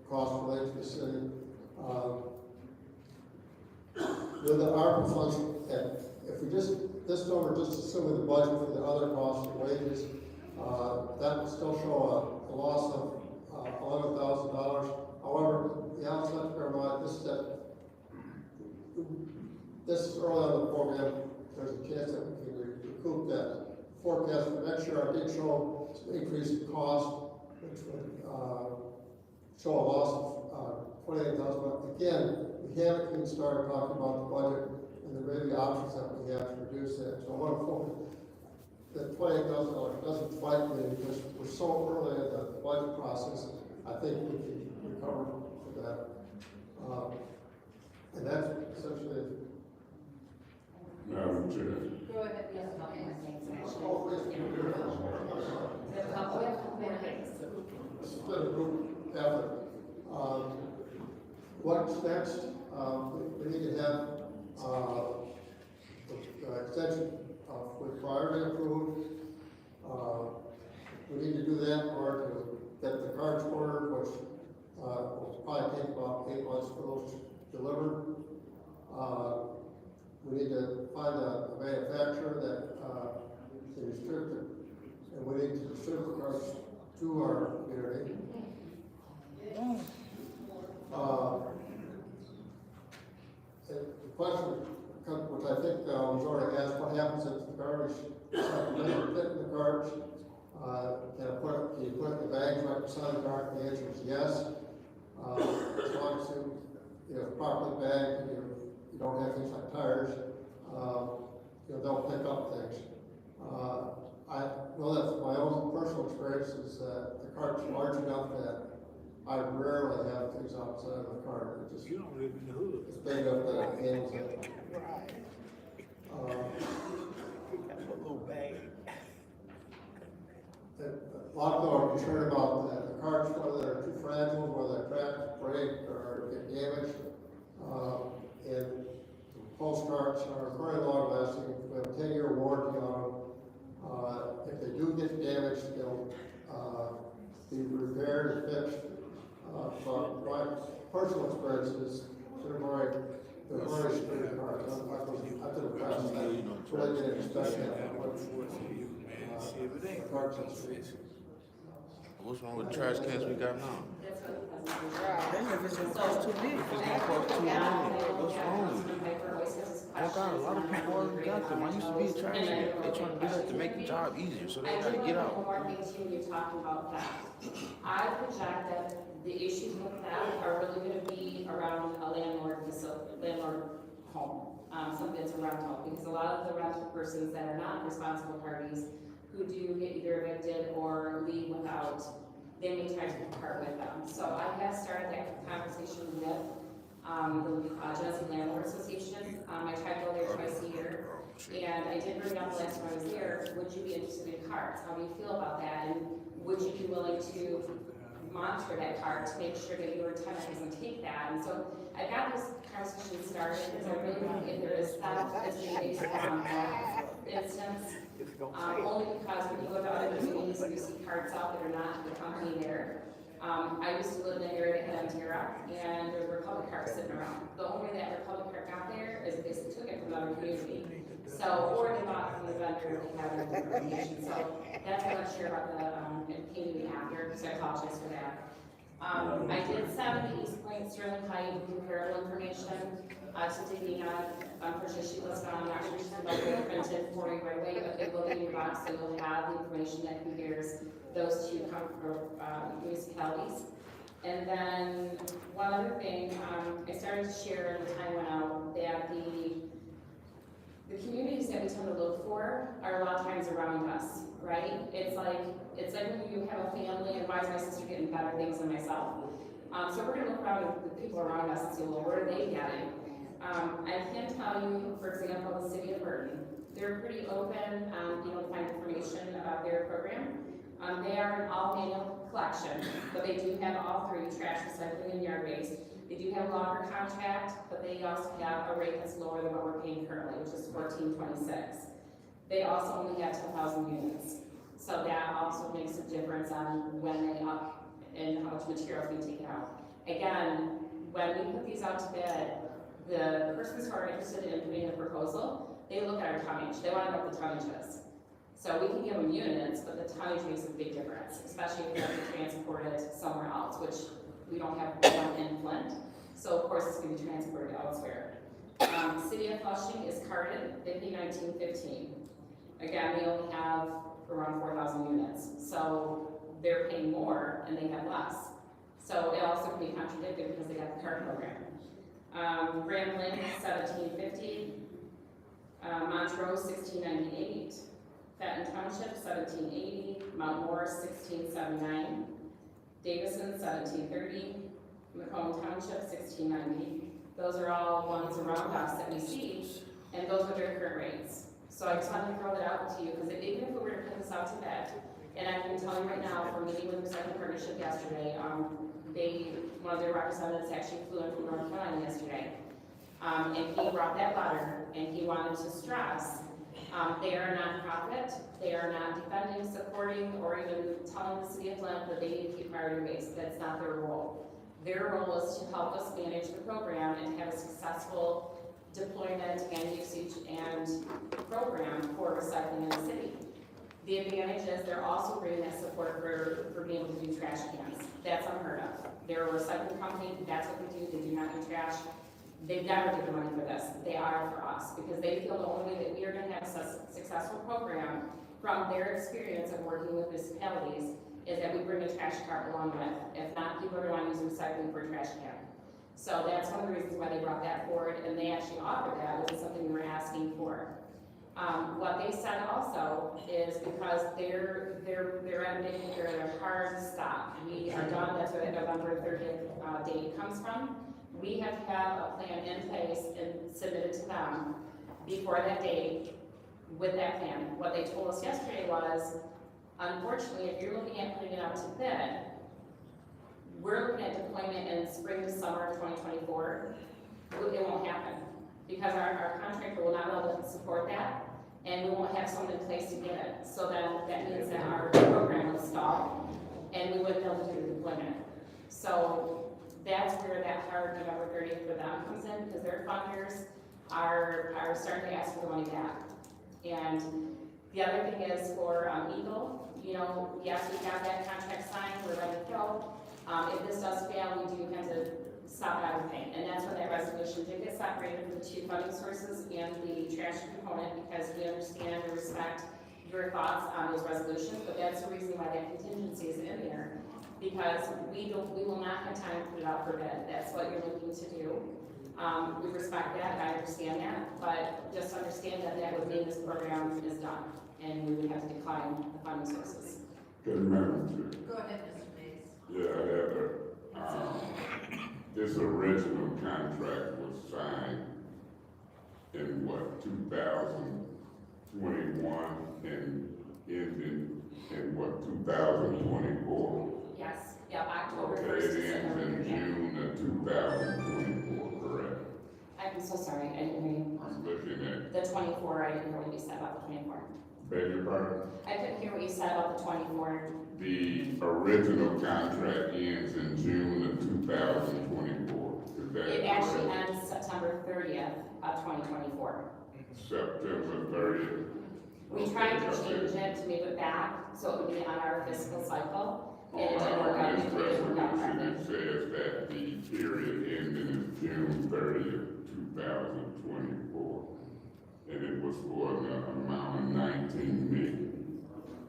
costs related to the city. With the ARPA funds, if we this number just assuming the budget for the other costs and wages, that would still show a loss of $11,000. However, the outside to bear in mind, this is early on in the program. There's a chance that we can recoup that. Forecast for next year, I did show some increase in cost, which would show a loss of $28,000. But again, we haven't even started talking about the budget and the maybe options that we have to reduce that. So I want to focus that $28,000 doesn't fight me because we're so early in the budget process. I think we can recover for that. And that's essentially. Madam Chair. Go ahead, yes, It's been a group effort. What's next? We need to have the extension with priority approved. We need to do that in order to get the cards ordered, which will probably take about 8 months for those delivered. We need to find a manufacturer that can distribute it, and we need to distribute the cards to our community. The question, which I think was already asked, what happens if the garbage doesn't fit in the cards? Can you put it in the bags right beside the cart? The answer is yes. As long as you know, properly bagged and you don't have things like tires, they'll pick up things. I know that from my own personal experiences that the cart's large enough that I rarely have things outside of the cart. You don't live in the hood. It's big enough that it handles it. A little bag. A lot of people are concerned about the carts, whether they're too fragile, whether they're cracked, break, or get damaged. And postcards are very long lasting. We have a 10-year warranty on them. If they do get damaged, they'll be repaired and fixed. But my personal experience is they're very secure cards. I've been impressed. I really didn't expect that. What's wrong with the trash cans we got now? If it's gonna cost too big. If it's gonna cost $2 million, what's wrong with it? I got a lot of people already got them. I used to be a trash man. They're trying to do that to make the job easier, so they gotta get out. One more thing too, you're talking about that. I project that the issues with that are really gonna be around a landlord home, something that's a rental, because a lot of the rental persons that are not responsible parties who do get either evicted or leave without, they may try to part with them. So I have started that conversation with the Genesee Landlord Association. I try to go there twice a year. And I did bring up last time I was there, would you be interested in carts? How do you feel about that? And would you be willing to monitor that cart to make sure that your tenant doesn't take that? And so I got this conversation started because I really think if there is theft, it's a instance. Only because when you go to other communities, you see carts out that are not the company there. I used to live in an area that had Ontario, and there were Republic carts sitting around. The only way that Republic cart got there is they took it from another community. So, or they bought it from the vendor and they have it in the location. So that's what I'm sure about the community after, so I apologize for that. I did send the East Point Sterling Heights comparable information to Davina. Unfortunately, she was gone. I'm not sure she's about to print it for you right away, but they will be in your box, so you'll have the information that compares those two municipalities. And then one other thing, I started to share as the time went out that the communities that we tend to look for are a lot of times around us, right? It's like when you have a family, and why is my sister getting better things than myself? So we're gonna look around at the people around us and see, well, what are they getting? I can tell you, for example, the city of Burton, they're pretty open, being able to find information about their program. They are an all manual collection, but they do have all three, trash, recycling, and yard waste. They do have a longer contract, but they also have a rate that's lower than what we're paying currently, which is $14.26. They also only have 10,000 units. So that also makes a difference on when they up and how much material is being taken out. Again, when we put these out to bid, the persons who are interested in putting in a proposal, they look at our tonnage. They want to know what the tonnage is. So we can give them units, but the tonnage makes a big difference, especially if we have to transport it somewhere else, which we don't have one in Flint. So of course it's going to be transported elsewhere. City of Flushing is carted. They pay $19.15. Again, they only have around 4,000 units. So they're paying more and they have less. So it also can be contradicted because they got the cart program. Grand Lake, $17.50. Montrose, $16.98. Fenton Township, $17.80. Mount Morris, $16.79. Davison, $17.30. Macomb Township, $16.90. Those are all ones around us that we see, and those are their current rates. So I just wanted to throw that out to you, because even if we were to put this out to bed, and I can tell you right now, from meeting with the Recycling Partnership yesterday, one of their representatives actually flew in from North Carolina yesterday, and he brought that letter, and he wanted to stress they are a nonprofit. They are not defending, supporting, or even telling the city of Flint that they need to keep priority waste. That's not their role. Their role is to help us manage the program and have a successful deployment and usage and program for recycling in the city. The advantage is they're also bringing that support for being able to do trash cans. That's unheard of. They're a recycling company. That's what they do. They do not do trash. They've never given money for this. They are for us because they feel the only way that we are going to have a successful program from their experience of working with municipalities is that we bring a trash cart along with. If not, people are going to use recycling for a trash can. So that's one of the reasons why they brought that forward, and they actually offered that, which is something we were asking for. What they said also is because they're at a hard stop. We are done. That's where the November 30th date comes from. We have to have a plan in place and submitted to them before that date with that plan. What they told us yesterday was, unfortunately, if you're looking at putting it out to bid, we're looking at deployment in spring to summer of 2024. It won't happen because our contractor will not be able to support that, and we won't have someone in place to get it. So then that means that our program will stall, and we wouldn't be able to do the deployment. So that's where that hard November 30th for them comes in, because their funders are starting to ask for the money back. And the other thing is for Eagle, yes, we have that contract signed, we're ready to go. If this does fail, we do have to stop everything. And that's when that resolution did get separated for the two funding sources and the trash component, because we understand and respect your thoughts on those resolutions, but that's the reason why that contingency is in there. Because we will not have time to put it out for bid. That's what you're looking to do. We respect that, I understand that, but just understand that that would mean this program is done, and we would have to decline the funding sources. Good, Madam Chair. Go ahead, Mr. Mays. Yeah, I have this original contract was signed in what, 2021 and ended in what, 2024? Yes, yep, October Okay, 1st. it ends in June of 2024, correct? I'm so sorry, I didn't hear you. I'm looking at, The 24, I didn't hear what you said about the 24. beg your pardon? I couldn't hear what you said about the 24. The original contract ends in June of 2024, is that It actually correct? ends September 30th of 2024. September 30th. We tried to change it to move it back, so it would be on our fiscal cycle, and it didn't work out. On this It didn't work out resolution, it correctly. says that the period ending is June 30th, 2024. And it was for an amount of 19 million.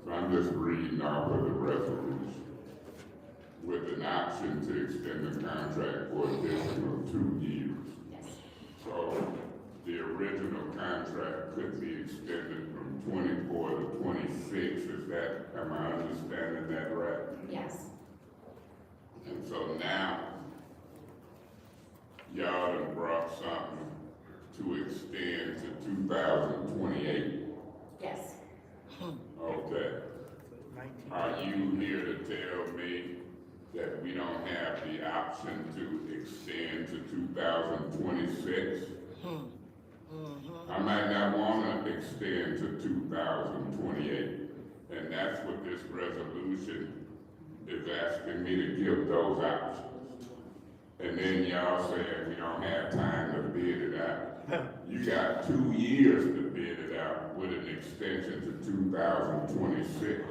So I'm just reading off of the resolution with an option to extend the contract for additional 2 years. Yes. So the original contract could be extended from 24 to 26, is that, am I understanding that right? Yes. And so now, y'all done brought something to extend to 2028. Yes. Okay. Are you here to tell me that we don't have the option to extend to 2026? I might not want to extend to 2028, and that's what this resolution is asking me to give those options. And then y'all saying we don't have time to bid it out. You got 2 years to bid it out with an extension to 2026.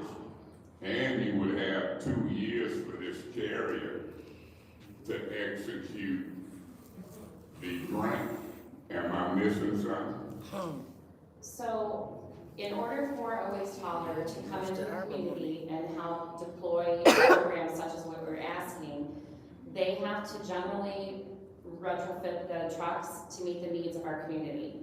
And you would have 2 years for this carrier to execute the grant. Am I missing something? So, in order for a waste hauler to come into the community and help deploy programs such as what we're asking, they have to generally retrofit the trucks to meet the needs of our community.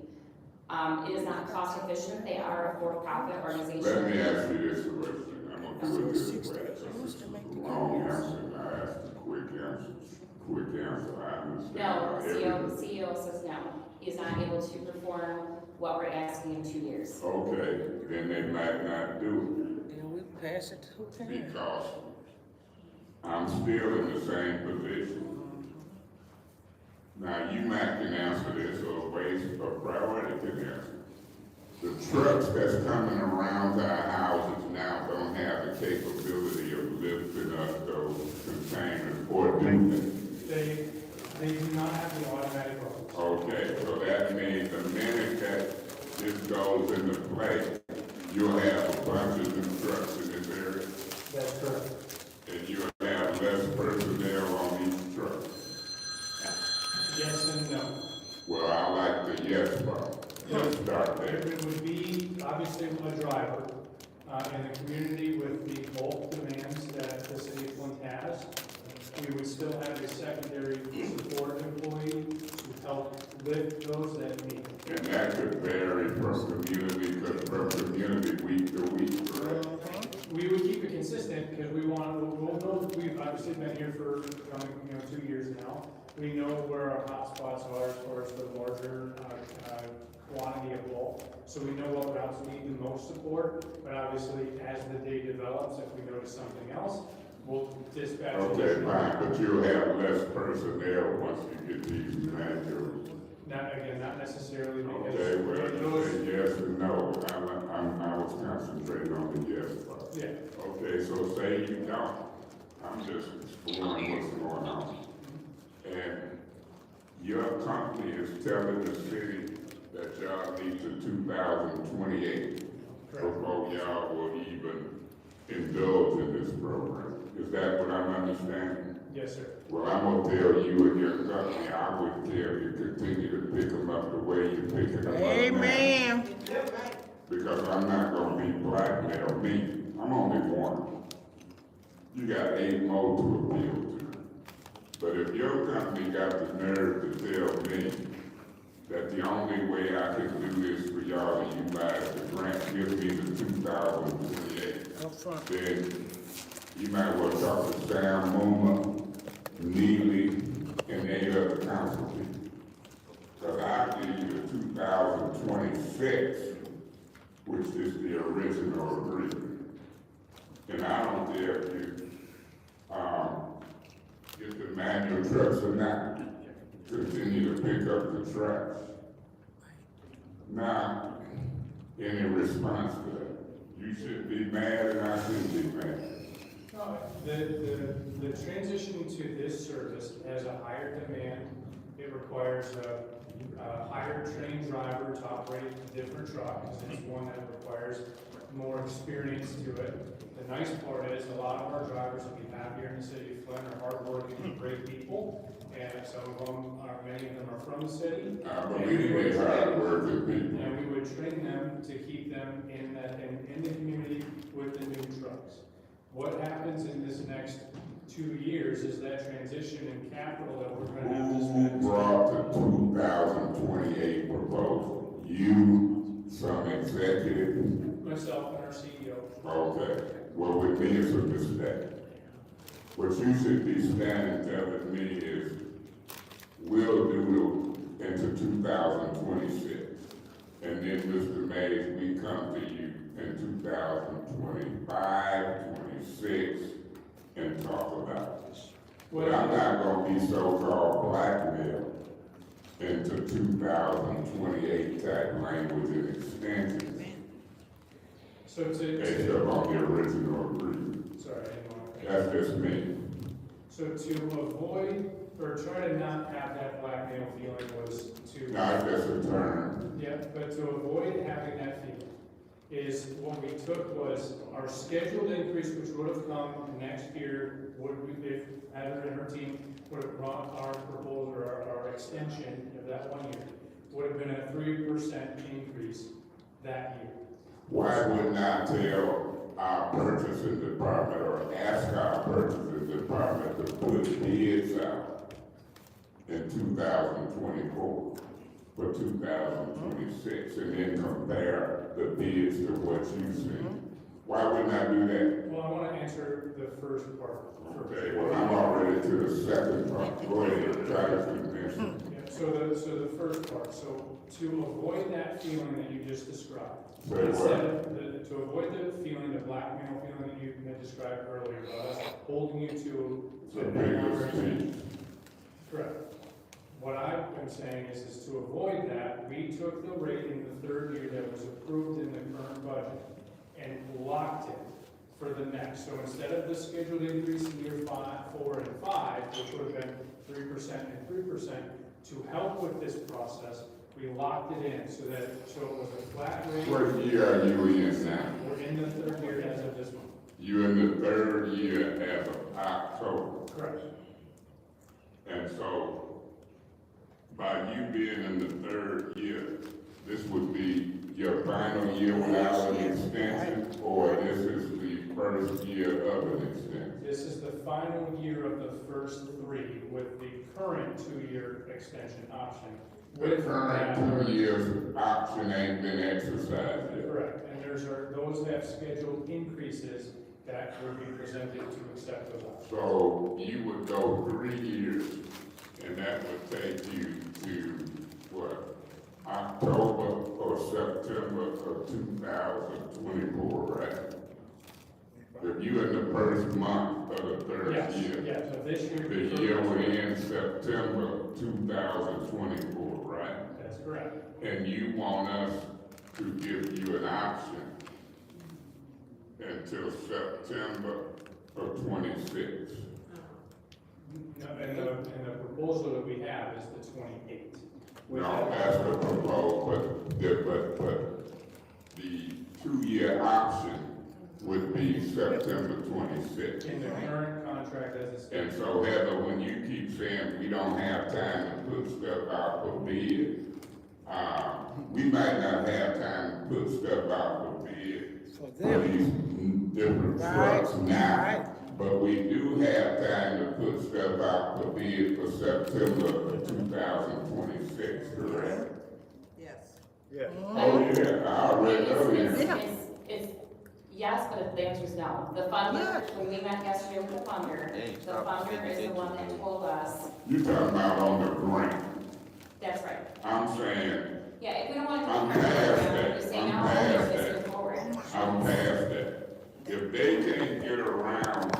It is not cost efficient. They are a for-profit organization. Let me ask you this question. I'm gonna do it this way. It's a long answer. I asked a quick answer. Quick answer. I understand. No, CEO says no. He's not able to perform what we're asking in 2 years. Okay, then they might not do Then we pass it to it him. because I'm still in the same position. Now, you might can answer this or waste or priority can answer. The trucks that's coming around our houses now don't have the capability of lifting up those containers or do They do not have the automatic loaders. Okay, so that means the minute that this goes into play, you'll have a bunch of new trucks in this area, That's correct. and you'll have less personnel on each truck. Yes and no. Well, I like the yes part. Let's start there. It would be obviously a driver in the community with the bulk demands that the city of Flint has. We would still have a secondary support employee to help lift those that need. And that could vary from community to community, week to week, correct? We would keep it consistent because we want, we've obviously been here for 2 years now. We know where our hotspots are as far as the larger quantity of bulk. So we know what routes need the most support, but obviously as the day develops, if we notice something else, we'll dispatch. Okay, fine, but you'll have less personnel once you get these manuals. Not necessarily because. Okay, well, you say yes and no. I was concentrating on the yes part. Yeah. Okay, so say you don't. I'm just exploring what's going on. And your company is telling the city that y'all need to 2028 before y'all will even indulge in this program. Is that what I'm understanding? Yes, sir. Well, I'm gonna tell you and your company, I would tell you continue to pick them up the way you're picking them up now. Amen. Because I'm not gonna be blackmailed, me, I'm only one. You got 8 more to appeal to. But if your company got the nerve to tell me that the only way I can do this for y'all is you guys the grant, give me the 2028, then you might well talk to Sam Muma, Neely, any other council people. Because I give you the 2026, which is the original agreement. And I don't care if you, get the manual trucks or not, continue to pick up the trash. Now, any response to that? You should be mad and I should be mad. No, the transition to this service has a higher demand. It requires a higher trained driver to operate a different truck, because it's one that requires more experience to it. The nice part is a lot of our drivers that we have here in the city of Flint are hardworking, great people, and some of them are, many of them are from the city. I believe they hardworking people. And we would train them to keep them in the community with the new trucks. What happens in this next 2 years is that transition in capital that we're going to have to spend. Who brought the 2028 proposal? You, some executive? Myself and our CEO. Okay, well, with me it's a mistake. What you should be standing telling me is, we'll do it into 2026. And then, Mr. Mays, we come to you in 2025, 26, and talk about this. But I'm not gonna be so-called blackmailed into 2028 type language and extensions. So except on the original agreement. Sorry, I didn't want to. That's just me. So to avoid, or try to not have that blackmail feeling was to. Not just a term. Yeah, but to avoid having that feeling is what we took was our scheduled increase, which would have come next year, would we, if Heather and her team would have brought our proposal or our extension of that 1 year, would have been a 3% increase that year. Why wouldn't I tell our purchasing department or ask our purchasing department to put bids out in 2024 for 2026 and then compare the bids to what you see? Why wouldn't I do that? Well, I want to answer the first part. Okay, well, I'm already to the second part. Go ahead, try to convince me. Yeah, so the first part, so to avoid that feeling that you just described, to avoid the feeling, the blackmail feeling that you had described earlier, about us holding you to correct. What I am saying is to avoid that, we took the rate in the third year that was approved in the current budget and locked it for the next. So instead of the scheduled increase in year 4 and 5, which would have been 3% and 3%, to help with this process, we locked it in so that it was a flat rate. What year are you in now? We're in the third year as of this month. You're in the third year as of October. Correct. And so, by you being in the third year, this would be your final year without an extension, or this is the first year of an extension? This is the final year of the first 3 with the current 2-year extension option. The current 2 years option ain't been exercised yet. Correct, and those have scheduled increases that would be presented to accept those options. So you would go 3 years, and that would take you to, what, October or September of 2024, right? If you in the first month of the third year. Yes, so this year. The year would end September 2024, right? That's correct. And you want us to give you an option until September of 26. No, and the proposal that we have is the 28th. No, that's the proposal, but the 2-year option would be September 26th. In the current contract as it's. And so Heather, when you keep saying we don't have time to put stuff out for bid, we might not have time to put stuff out for bid for these different trucks now. But we do have time to put stuff out for bid for September of 2026, correct? Yes. Yeah. Oh, yeah, I already know that. Yes, but the answer is no. The funder, when we met yesterday with the funder, the funder is the one that told us, You talking about on the grant? that's right. I'm saying, Yeah, if we don't want to I'm do past it, that. we say I'm no, past let's that. move forward. I'm past that. If they can't get around,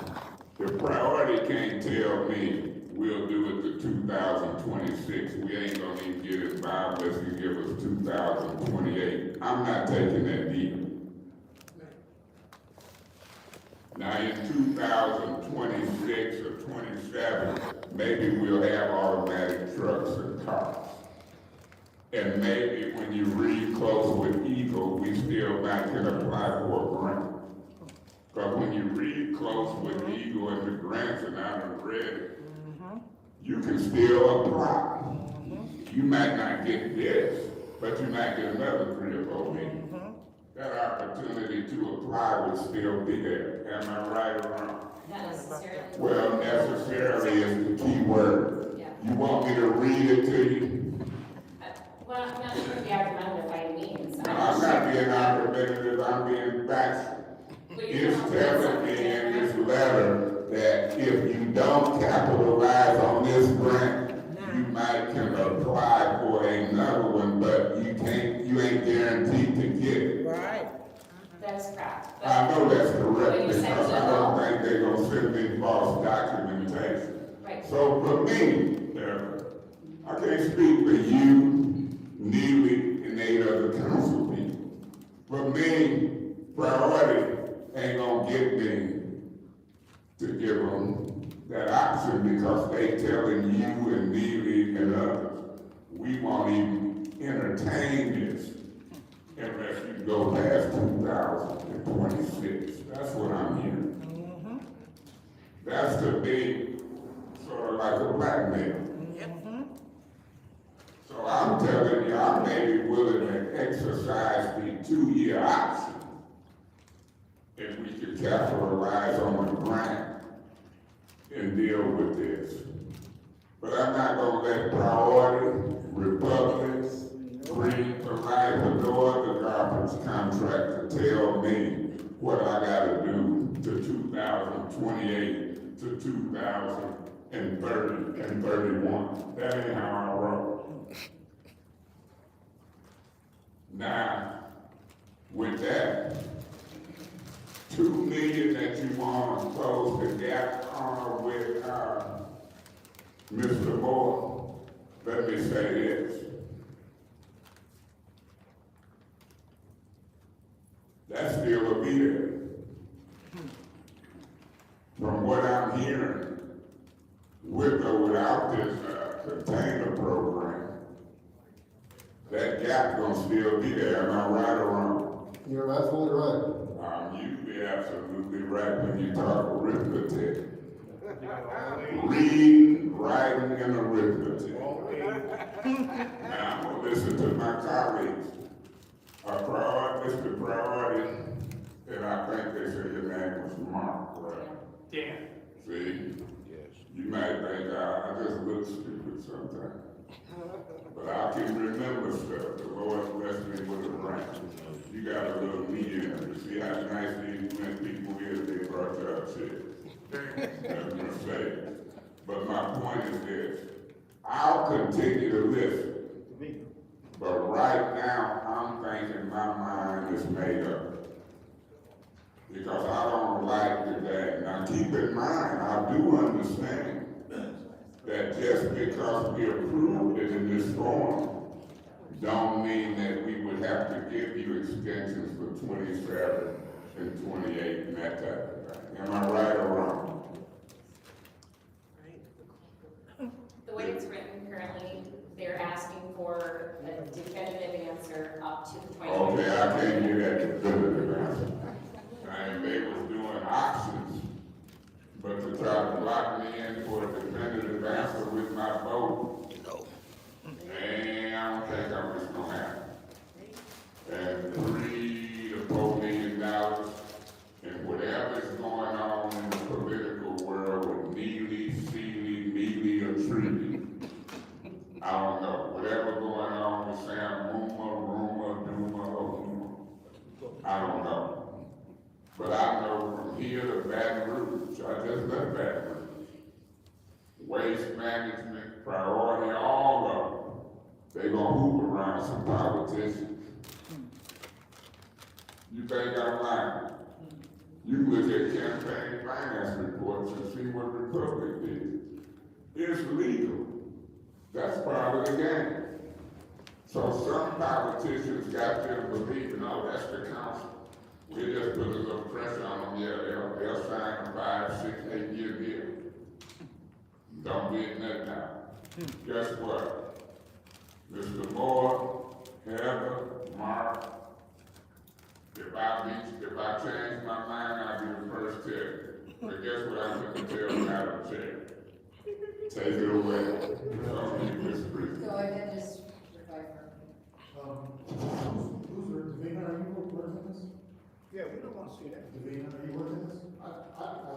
the priority can't tell me we'll do it to 2026. We ain't gonna even get it by unless you give us 2028. I'm not taking that deal. Now in 2026 or 27, maybe we'll have automatic trucks and cars. And maybe when you read close with Eagle, we still might can apply for a grant. Because when you read close with Eagle and the grants and I done read it, you can still apply. You might not get this, but you might get another 3 or 4 million. That opportunity to apply would still be there. Am I right or wrong? Not necessarily. Well, necessarily is the key word. Yeah. You want me to read it to you? Well, I'm not sure the argumentative by any means. No, I'm not being argumentative, I'm being factual. It's telling me in this letter that if you don't capitalize on this grant, you might can apply for another one, but you ain't guaranteed to get it. Right. That's correct. I know that's correct But you said because I no. don't think they're gonna send me false documentation. Right. So for me, I can't speak for you, Neely, and 8 other council people. For me, priority ain't gonna get me to give them that option because they telling you and Neely and others, we won't even entertain this unless you go past 2026. That's what I'm hearing. That's to be sort of like a blackmail. So I'm telling you, I may be willing to exercise the 2-year option if we could capitalize on the grant and deal with this. But I'm not gonna let priority, Republicans, Green for Life, or no other garbage contractor tell me what I gotta do to 2028 to 2030 and 31. That ain't how I roll. Now, with that, 2 million that you want to close the gap on with Mr. Moore, let me say this. That still will be there. From what I'm hearing, with or without this container program, that gap gonna still be there. Am I right or wrong? You're absolutely right. You be absolutely right when you talk arithmetic. Reading, writing, and arithmetic. Now, I'm gonna listen to my colleagues. Mr. Priority, and I think they said your name was Mark, right? Dan. See? Yes. You might think I just look stupid sometimes. But I can remember stuff. The Lord blessed me with a brain. You got a little me in it. You see how nice these when people is, they brought you up shit. That's my say. But my point is this. I'll continue to listen. But right now, I'm thinking my mind is made up. Because I don't like the day. Now keep in mind, I do understand that just because we approved it in this form, don't mean that we would have to give you extensions for 27 and 28 and that type of thing. Am I right or wrong? The way it's written currently, they're asking for a definitive answer up to the 20. Okay, I can't get that definitive answer. And they was doing options, but to try to lock me in for a definitive answer with my vote, and I don't think I'm just gonna happen. And $3 to $4 million, and whatever's going on in the political world with Neely, Seeley, Mealy, or Treaty, I don't know. Whatever going on with Sam Rumor, Duma, or management, priority, all of them. They gonna hoop around some politicians. You think I'm lying? You can look at campaign finance reports and see what the Republic did. It's legal. That's part of the game. So some politicians got them believing, oh, that's the council. We just put a little pressure on them, yeah, they'll sign a 5, 6, 8 year deal. Don't get nothing out. Guess what? Mr. Moore, Heather, Mark, if I change my mind, I'll be the first to tell you. But guess what I'm going to tell Madam Chair? Take it away. Go ahead, just reply Davina, are you working this? Yeah, we don't want to see that. Davina, are you working this? I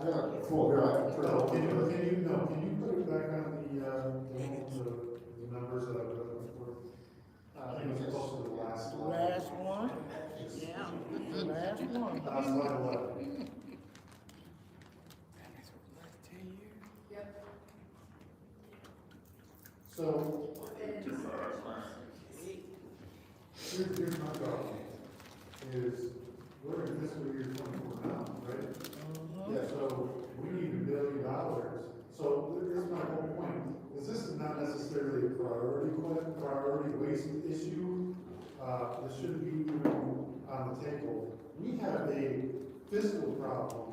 had a full here, I can turn it Can you over. can you put it back on the numbers that I was looking for? I think it's close to the last one. Last one? Yeah, the last one. Slide 11. Yep. So, here's my problem, is we're in fiscal year 24 now, right? Yeah, so we need $1 billion. So here's my whole point, is this is not necessarily a priority waste issue. This shouldn't be even on the table. We have a fiscal problem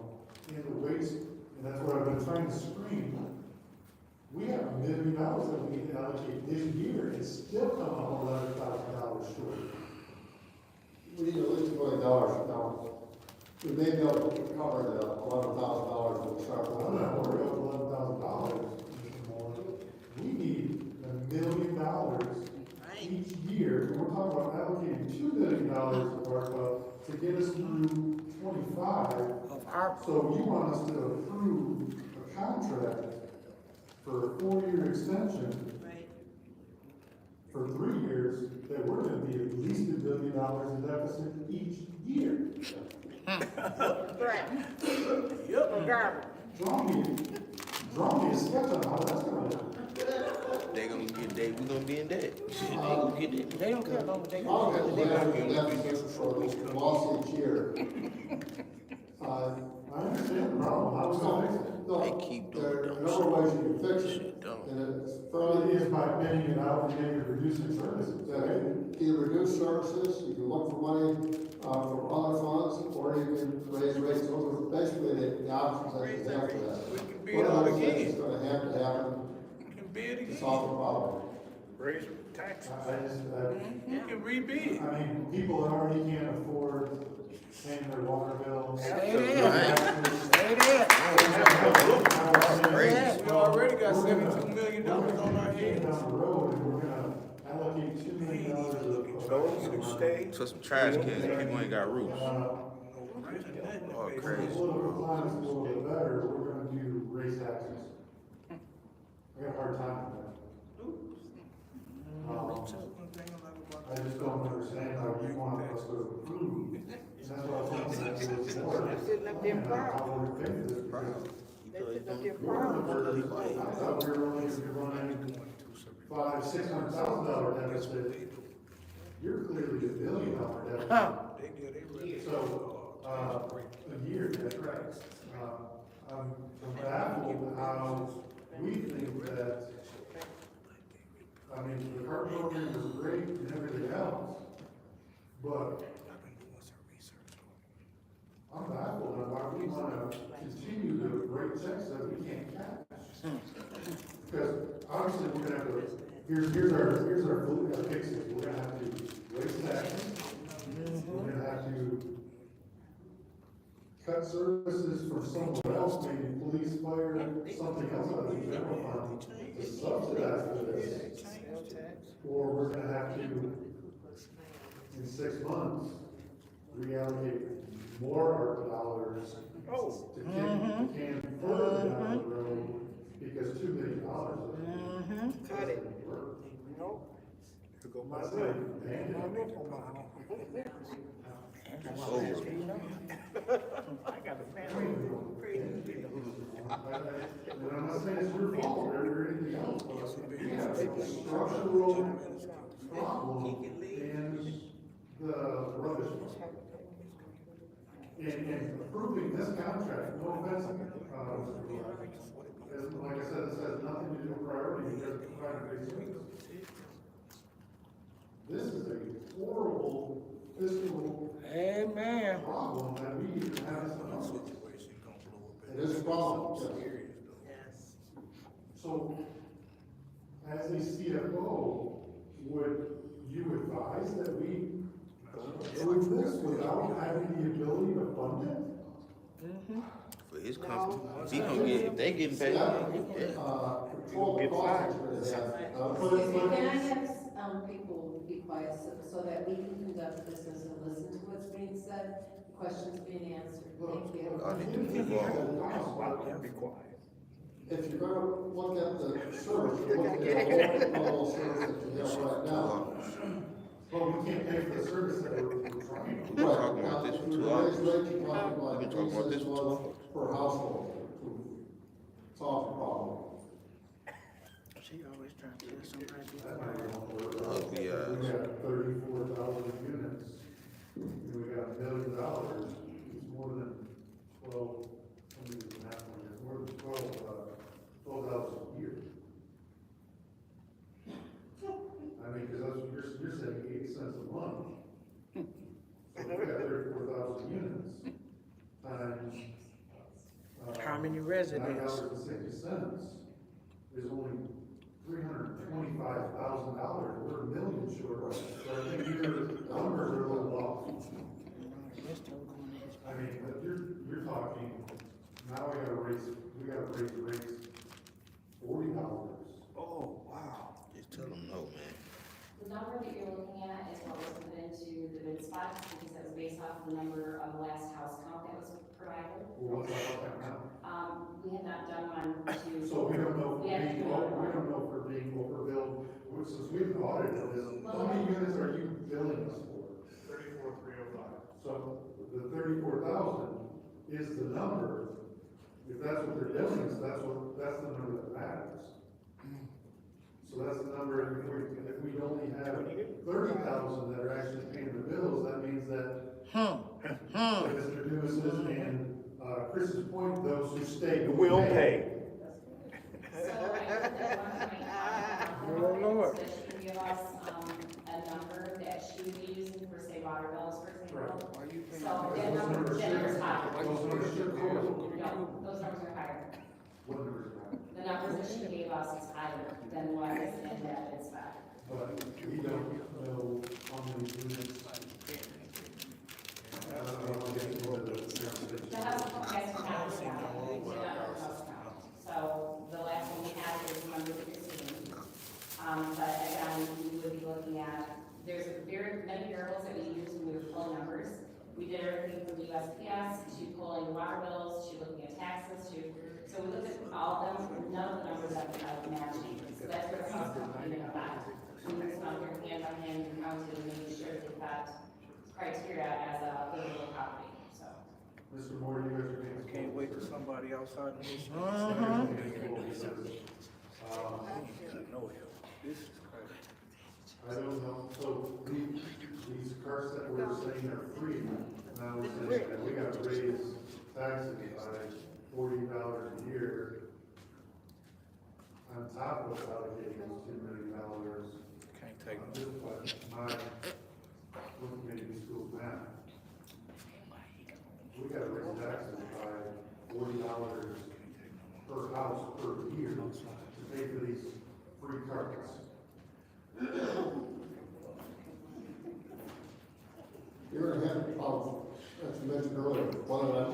in the waste, and that's what I've been trying to screen. We have $1 million that we need to allocate this year, and still come up $11,000 short. We need at least $1 million now. We may be able to cover the $11,000 with truck. I'm not worried about $11,000, Mr. Moore. We need $1 million each year, and we're talking about allocating $2 million of ARPA to get us through 25. So you want us to approve a contract for a 4-year extension for 3 years, that we're gonna be at least $1 billion in deficit each year. Right. Yep, garbage. Draw me a sketch on how that's gonna work. They gonna get debt, we gonna be in debt. They gonna get it. They don't care about what they I'll got. get the deficit for the loss each year. I understand the problem, how is that fixed? They keep doing There are a dumb number of ways shit. you can fix it. Shit dumb. And it's Well, fairly it is by paying it out and maybe reducing services, right? Either reduce services, you can look for money from other funds, or you can raise rates. Those are basically the options that you have for that. We can bid One of out those again. things is gonna have to happen You can bid to again. solve the problem. Raise taxes. You can rebid. I mean, people that already can't afford paying their water bill. Stay there. Stay there. We already got $72 million on our hands. Down the road, and we're gonna allocate $2 million of. Those who stay. So some trash cans, people ain't got roofs. Oh, If the crazy. political climate's a little bit better, we're gonna do raise taxes. I got a hard time with that. I just don't understand how you want us to approve. And that's what I was thinking, that was more. Sitting up there proud. How we're paying this, because They sitting up there we're proud. I thought we were only gonna be running $500,000-$600,000 deficit. You're clearly $1 billion deficit. So, a year, that's right. I'm baffled how we think that, I mean, the CART program is great and everything else, but I'm baffled on why we wanna continue to write checks that we can't cash. Because obviously we're gonna have to, here's our fixes, we're gonna have to raise taxes, we're gonna have to cut services for someone else, maybe police, fire, something else out of the general fund to subsidize for this. Or we're gonna have to, in 6 months, reallocate more ARPA dollars to can further down the road, because $2 million Cut it. work. Nope. That's like, man, I got a family. And I'm not saying it's your fault or anything else, but we have a structural problem in the rubbish. And approving this contract, no offense, like I said, this has nothing to do with priority, because it's providing great service. This is a horrible fiscal problem that we even have as a country. It is a problem, Yes. So, as a CFO, would you advise that we approve this without having the ability to fund it? For his company, he gonna get, if they getting paid, Control the costs. Can I have, people be quiet so that we can conduct business and listen to what's being said, questions being answered? Thank you. I need to move on. If you're gonna look at the service, you're looking at the level service that you have right now. Well, we can't pay for the service that we're trying. We've been talking about this for 2 hours. We've been talking about this for 2 hours. Per household, to solve the problem. She always trying to tell somebody. Ugly We ass. got 34,000 units, and we got $1 million, it's more than 12, let me do the math on it, more than 12,000 a year. I mean, because that's, you're saying 8 cents a month. So we got 34,000 units, times. How many residents? $9.60 is only $325,000, we're $1 million short. So I think your numbers are a little off. I mean, but you're talking, now we gotta raise rates $40. Oh, wow. Just tell them no, man. The number that you're looking at is what was put into the bid spots, because that was based off of the number of the last house count that was provided. Well, what's that now? We had not done one to. So we don't know if We we're have to being, do another we one. don't know if we're being overbilled, since we've audited this, how many units are you billing us for? 34,305. So the 34,000 is the number, if that's what they're billing us, that's the number that matters. So that's the number, if we only have 30,000 that are actually paying the bills, that means that Mr. Lewis's and Chris's point, those who stay will pay. So I think that Oh, Lord. so she can give us, a number that she would be using for, say, water bills, for example. So that number is higher. Those numbers should go. No, those numbers are higher. What numbers are higher? The numbers that she gave us is higher than what is in that bid spec. But we don't know how many units. The house count has to count, we did not know the house count. So the last one we had was number 15. But again, we would be looking at, there's very many variables that we use when we were pulling numbers. We did everything from USPS to pulling water bills, to looking at taxes, so we looked at all of them, none of the numbers that we matching. So that's where the house count came in effect. We just found your hand by hand and counted and made sure that that criteria as a livable property, so. Mr. Moore, you guys are being. Can't wait till somebody outside of this. This is crazy. I don't know, so these cars that we're saying are free, now we're saying that we gotta raise taxes by $40 a year. On top of allocating $2 million. Can't take This was my, looking at these schools math. We gotta raise taxes by $40 per house per year to pay for these free cars. You're gonna have a problem, as you mentioned earlier, whether or not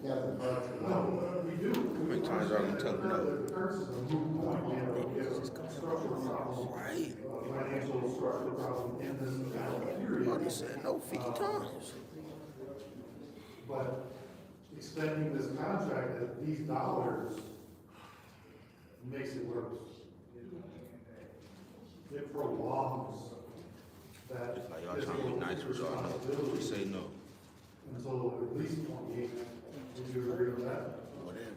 you have the cards or not. No, we do. How many times are we telling them no? The cars is a moot point, we have a structural problem. Right. Financial structural problem in this period. I just said no 50 times. But extending this contract at these dollars makes it worse. It prolongs that. Like y'all trying to be nice with y'all, no. We say no. Until at least 28. Would you agree with that? Whatever.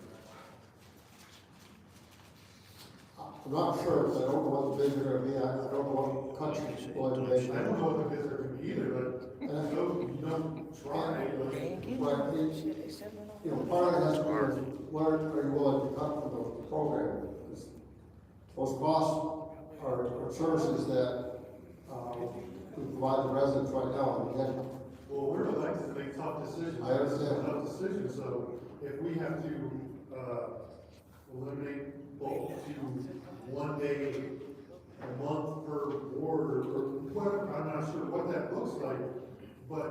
I'm not sure, because I don't know what the bids are gonna be, I don't know what country's going to make. I don't know what the bids are gonna be either, but you don't try. But you know, part of it has to do with what are you willing to cut for the program? Because those costs are services that, we provide the residents right now, and then. Well, we're elected to make tough decisions. I understand. Tough decisions, so if we have to, eliminate bulk to 1 day a month per ward or whatever, I'm not sure what that looks like, but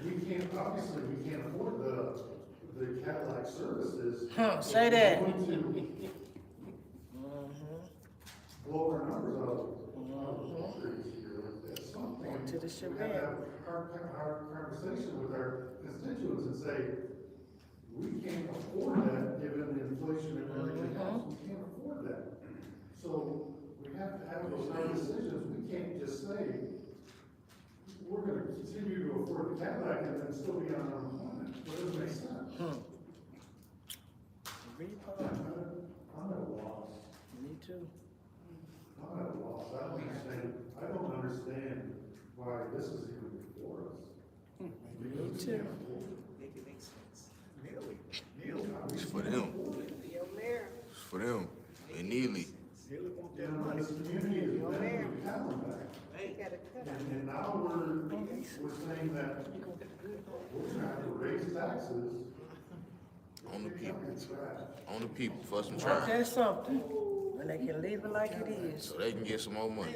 we can't, obviously, we can't afford the Cadillac services. Say that. We're going to blow our numbers out of the trees here. At some point, To the we have Chevette. to have a hard conversation with our constituents and say, we can't afford that given the inflation and everything else. We can't afford that. So we have to have those hard decisions. We can't just say, we're gonna continue to afford the Cadillac and then still be on unemployment. That doesn't make sense. I'm at a loss. Me too. I'm at a loss. I don't understand why this is even before us. Me too. It's for them. It's for them. They need it. This community is benefiting from Cadillac. And now we're saying that we're gonna have to raise taxes. On the people. On the people for some Ain't trash. that something? When they can leave it like it is. So they can get some more money.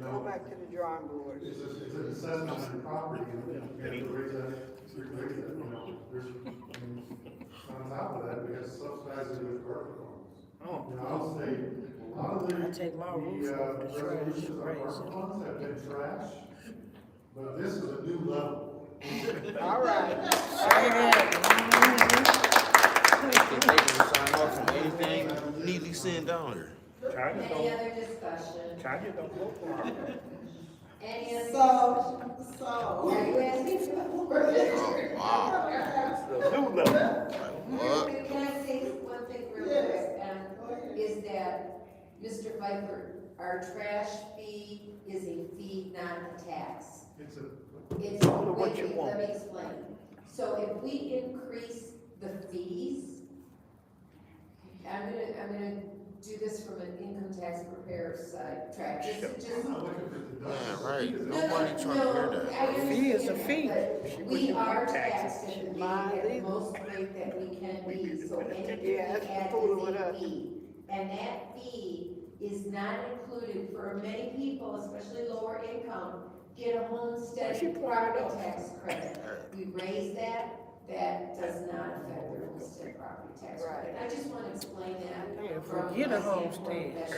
Go back to the drawing board. It's an assessment on property, and we have to raise that, you know, on top of that, we have to subsidize it with ARPA funds. You know, I'll say, a lot of I take my roof off the trash, resolutions of raise ARPA it. funds have been trash, but this is a new level. All right. Say that. They can sign off on anything neatly sent down here. Any other discussion? China don't go for it. Any other So, discussion? Are you asking for more? Oh, wow. The new level. What? Can I say one thing real quick, is that, Mr. Viper, our trash fee is a fee, not a tax. It's a, It's, what you wait, want. let me explain. So if we increase the fees, I'm gonna do this from an income tax preparer's side track, just. Yeah, right. Nobody trying to hear that. I Fee is a understand fee. that, but we are taxes. taxed at the most rate that we can be, so anything we add is a fee. And that fee is not included for many people, especially lower income, get a homestead property tax credit. We raise that does not affect their homestead property tax credit. I just want to explain that. Yeah, from forget my a homestead. standpoint, that's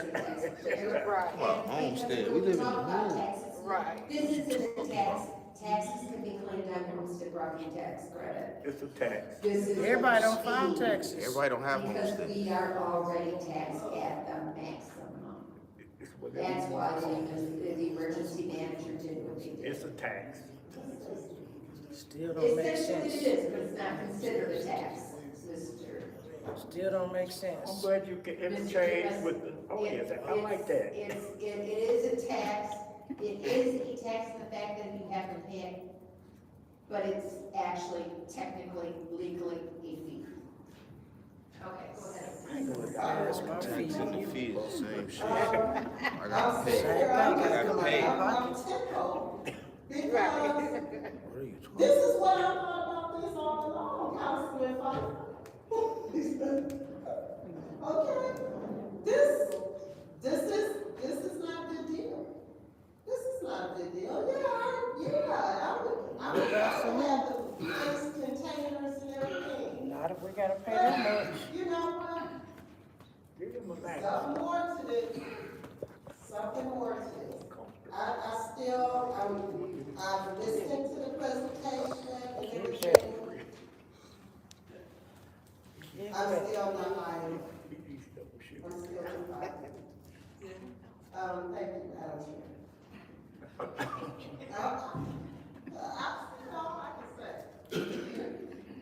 your tax. Right. Well, homestead, we live in the hood. Right. This isn't a tax. Taxes can be claimed on your homestead property tax credit. It's a tax. This is. Everybody a don't file fee, taxes. Everybody don't have because homestead. we are already taxed at the maximum. That's why the emergency manager did what he did. It's a tax. Still don't make Essentially sense. it is, but it's not considered a tax, Mr. Still don't make sense. I'm glad you can interchange with the, oh yes, I like that. It is a tax, it is a tax in the fact that you haven't paid, but it's actually technically, legally a fee. Okay, go ahead. I ain't gonna pass my fee. Tax and the fee is the same shit. I I'm gotta pay. sitting I here, gotta pay. I'm tickled, because What are you talking this is what I thought about this all along, Councilman Pfeiffer. Okay, this is not a good deal. This is not a good deal. I would have the nice containers and everything. Not if we gotta pay that much. You know what? Give them a back. Something more to this. Something more to this. I've listened to the presentation and everything. I'm still not lying. I'm still not lying. Thank you, Madam Chair. That's all I can say.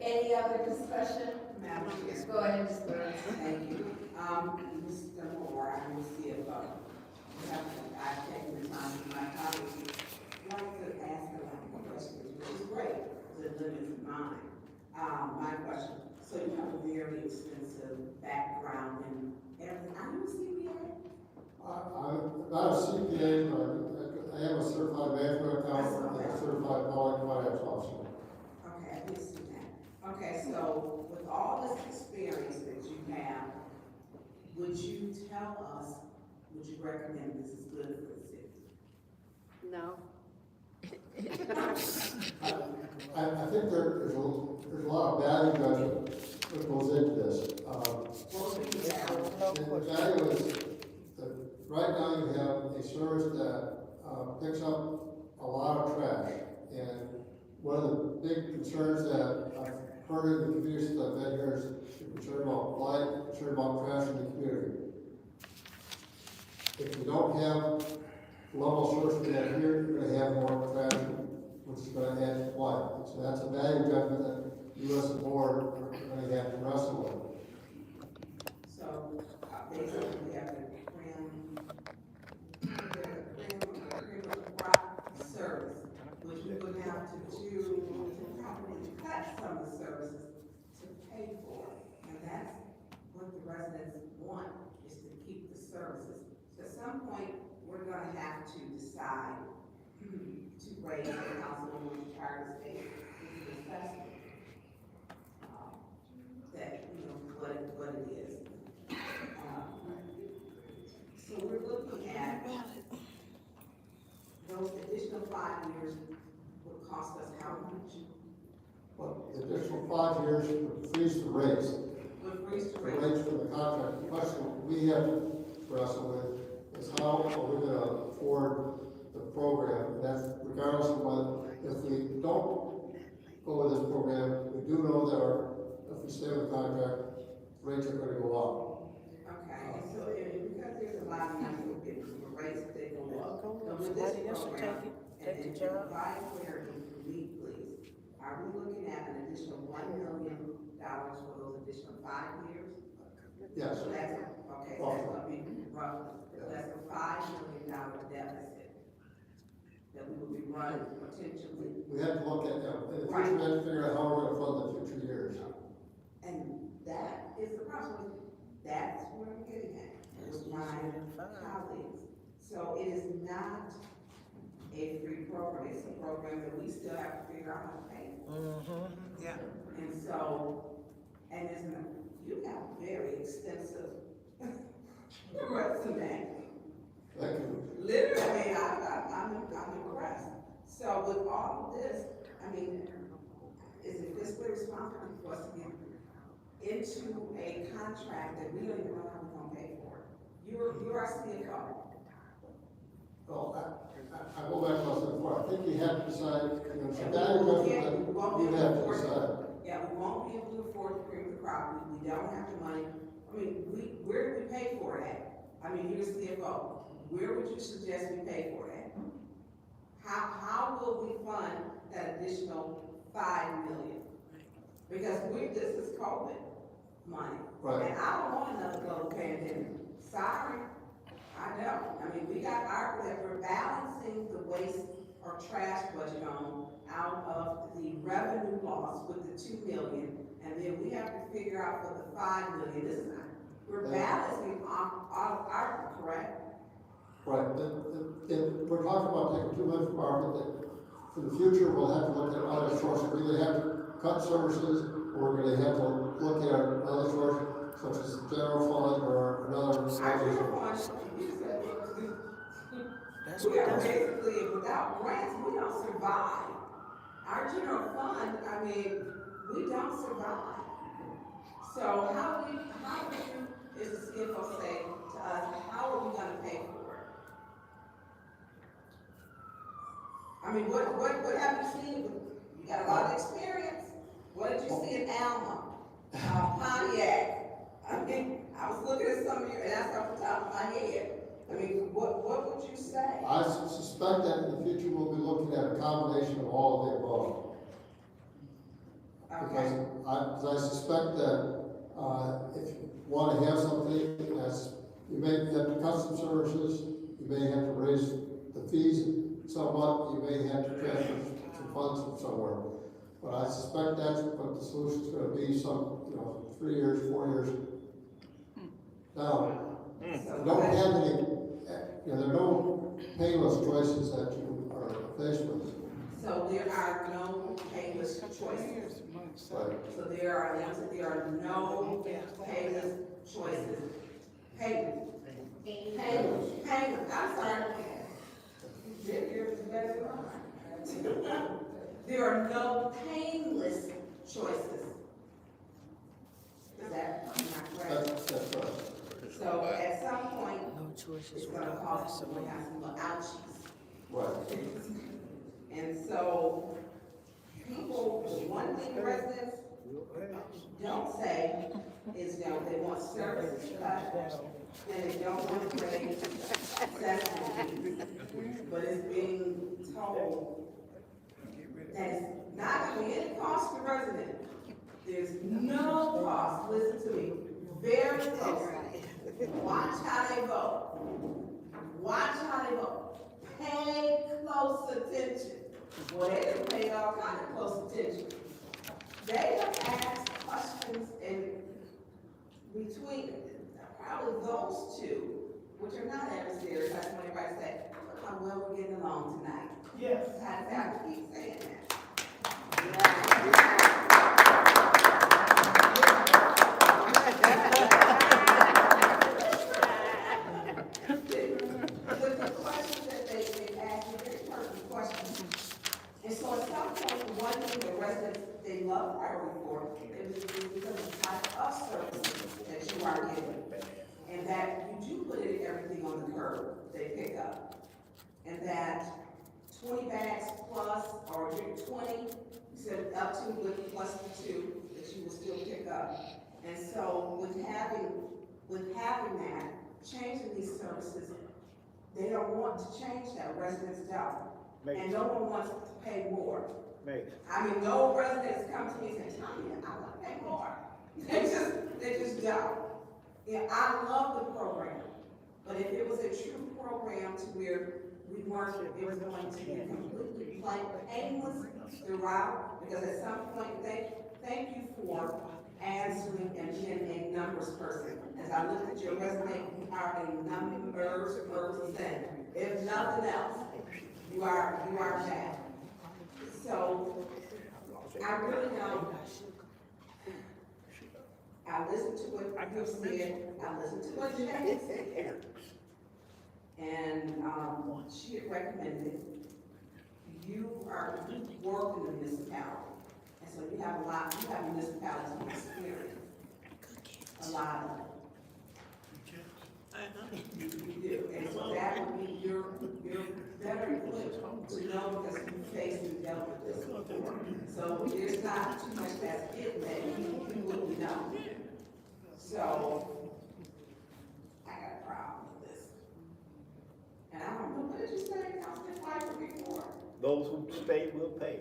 Any other discussion? Madam Chair. Go ahead, Ms. Burns. Thank you. Mr. Moore, I'm the CFO. I've taken the time with my colleagues like to ask a lot of questions, which is great, the limits of mine. My question, so you have a very extensive background in everything. Are you a CPA? I'm not a CPA, but I am a certified management accountant and a certified public finance officer. Okay, I did see that. Okay, so with all this experience that you have, would you tell us, would you recommend this is good for the city? No. I think there's a lot of value judgment that goes into this. The value is that right now you have a service that picks up a lot of trash. And one of the big concerns that I've heard in the communities that I've been here is the concern about blight, concern about trash in the community. If you don't have level source we have here, you're going to have more trash, which is going to add to blight. So that's a value judgment that you as a board are going to have to wrestle with. So basically we have to cream the crop service, which we would have to do to probably cut some of the services to pay for. And that's what the residents want, is to keep the services. So at some point, we're gonna have to decide to raise the councilwoman's charter state assessment. That, you know, what it is. So we're looking at those additional 5 years would cost us how much? Well, the additional 5 years would freeze the rates. Would freeze the rates for the contract. The question we have to wrestle with is how are we going to afford the program? And that's regardless of whether, if we don't go with this program, we do know that if we stay with the contract, rates are going to go up. Okay, and so because there's a lot of money for rates that they go up, so with this program, and provide clarity for me, please, are we looking at an additional $1 million for those additional 5 years? Yes. So that's, okay, so that's gonna be roughly, that's a $5 million deficit that we will be running potentially. We have to look at that. In the future, we have to figure out how we're going to fund the future years. And that is the problem. That's what I'm getting at with my colleagues. So it is not a free program. It's a program that we still have to figure out how to pay for. Yeah. And so, and you have a very extensive resume. Thank you. Literally, I'm impressed. So with all of this, I mean, is it fiscally responsible for us to get into a contract that we don't even know how we're gonna pay for? You're our CFO. Well, I go back to what I said before. I think you have to decide, you know, it's a value judgment that you have to decide. Yeah, we won't be able to afford to cream the crop. We don't have the money. I mean, where do we pay for it at? I mean, you're the CFO. Where would you suggest we pay for it at? How will we fund that additional $5 million? Because this is COVID money. Right. And I don't want another global pandemic. Sorry, I don't. I mean, we're balancing the waste or trash budget out of the revenue loss with the $2 million, and then we have to figure out for the $5 million. We're balancing our correct? Right. We're talking about taking too much from ARPA that for the future we'll have to look at other sources. We either have to cut services or we're going to have to look at other sources such as the general fund or another. We are basically, without grants, we don't survive. Our general fund, I mean, we don't survive. So how do you, as the CFO say to us, how are we gonna pay for it? I mean, what have you seen? You got a lot of experience. What did you see in Alma, Pontiac? I mean, I was looking at some of you, and that's off the top of my head. I mean, what would you say? I suspect that in the future we'll be looking at a combination of all of the above. Because I suspect that, if you wanna have something that's, you may have to cut some services, you may have to raise the fees somewhat, you may have to transfer some funds from somewhere. But I suspect that's what the solution's gonna be, 3 years, 4 years down. You don't have any, there are no painless choices that you are faced with. So there are no painless choices. Right. So there are no painless choices. Painless, I'm sorry. Yours is better than mine. There are no painless choices. Is that not correct? That's right. So at some point, it's gonna cost someone to have some little ouchies. Right. And so, one thing residents don't say is, they want services cut, and they don't want to raise assessment fees. But it's being told that it's not going to be any cost to residents. There's no cost, listen to me, very close. Watch how they vote. Watch how they vote. Pay close attention. Well, they didn't pay all kind of close attention. They have asked questions in between probably those two, which are not adversaries. That's when everybody say, look how well we're getting along tonight. Yes. I have to keep saying that. The questions that they asked are very pertinent questions. And so at some point, one thing the residents, they love priority for, is because of the type of services that you are getting. And that you do put in everything on the curb they pick up. And that 20 bags plus, or 20, you said up to with plus the 2, that you will still pick up. And so with having that, changing these services, they don't want to change that, residents don't. And no one wants to pay more. I mean, no residents come to me and say, Tanya, I want to pay more. They just don't. Yeah, I love the program, but if it was a true program to where we weren't, it was going to be completely painless throughout, because at some point, thank you for answering and being a numbers person. As I look at your resume, you are a numbers person. If nothing else, you are that. So I really don't. I listened to what you said. I listened to what Jane said. And she had recommended you are working in the municipality. And so you have municipality experience. A lot of it. You do. And so that would be you're better equipped to know because you faced and dealt with this before. So there's not too much that's hidden that you wouldn't know. So I got a problem with this. And I don't know, what did you say? Councilman Piper before? Those who stay will pay.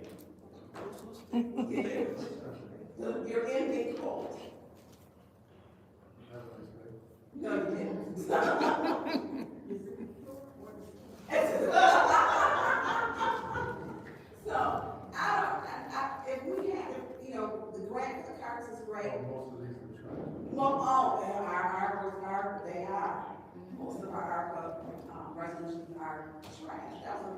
You're ending quote. No, you didn't. So, if we have, the grant for the cards is great. Most of these are trying. Well, they are. Most of our resolutions are trash. That was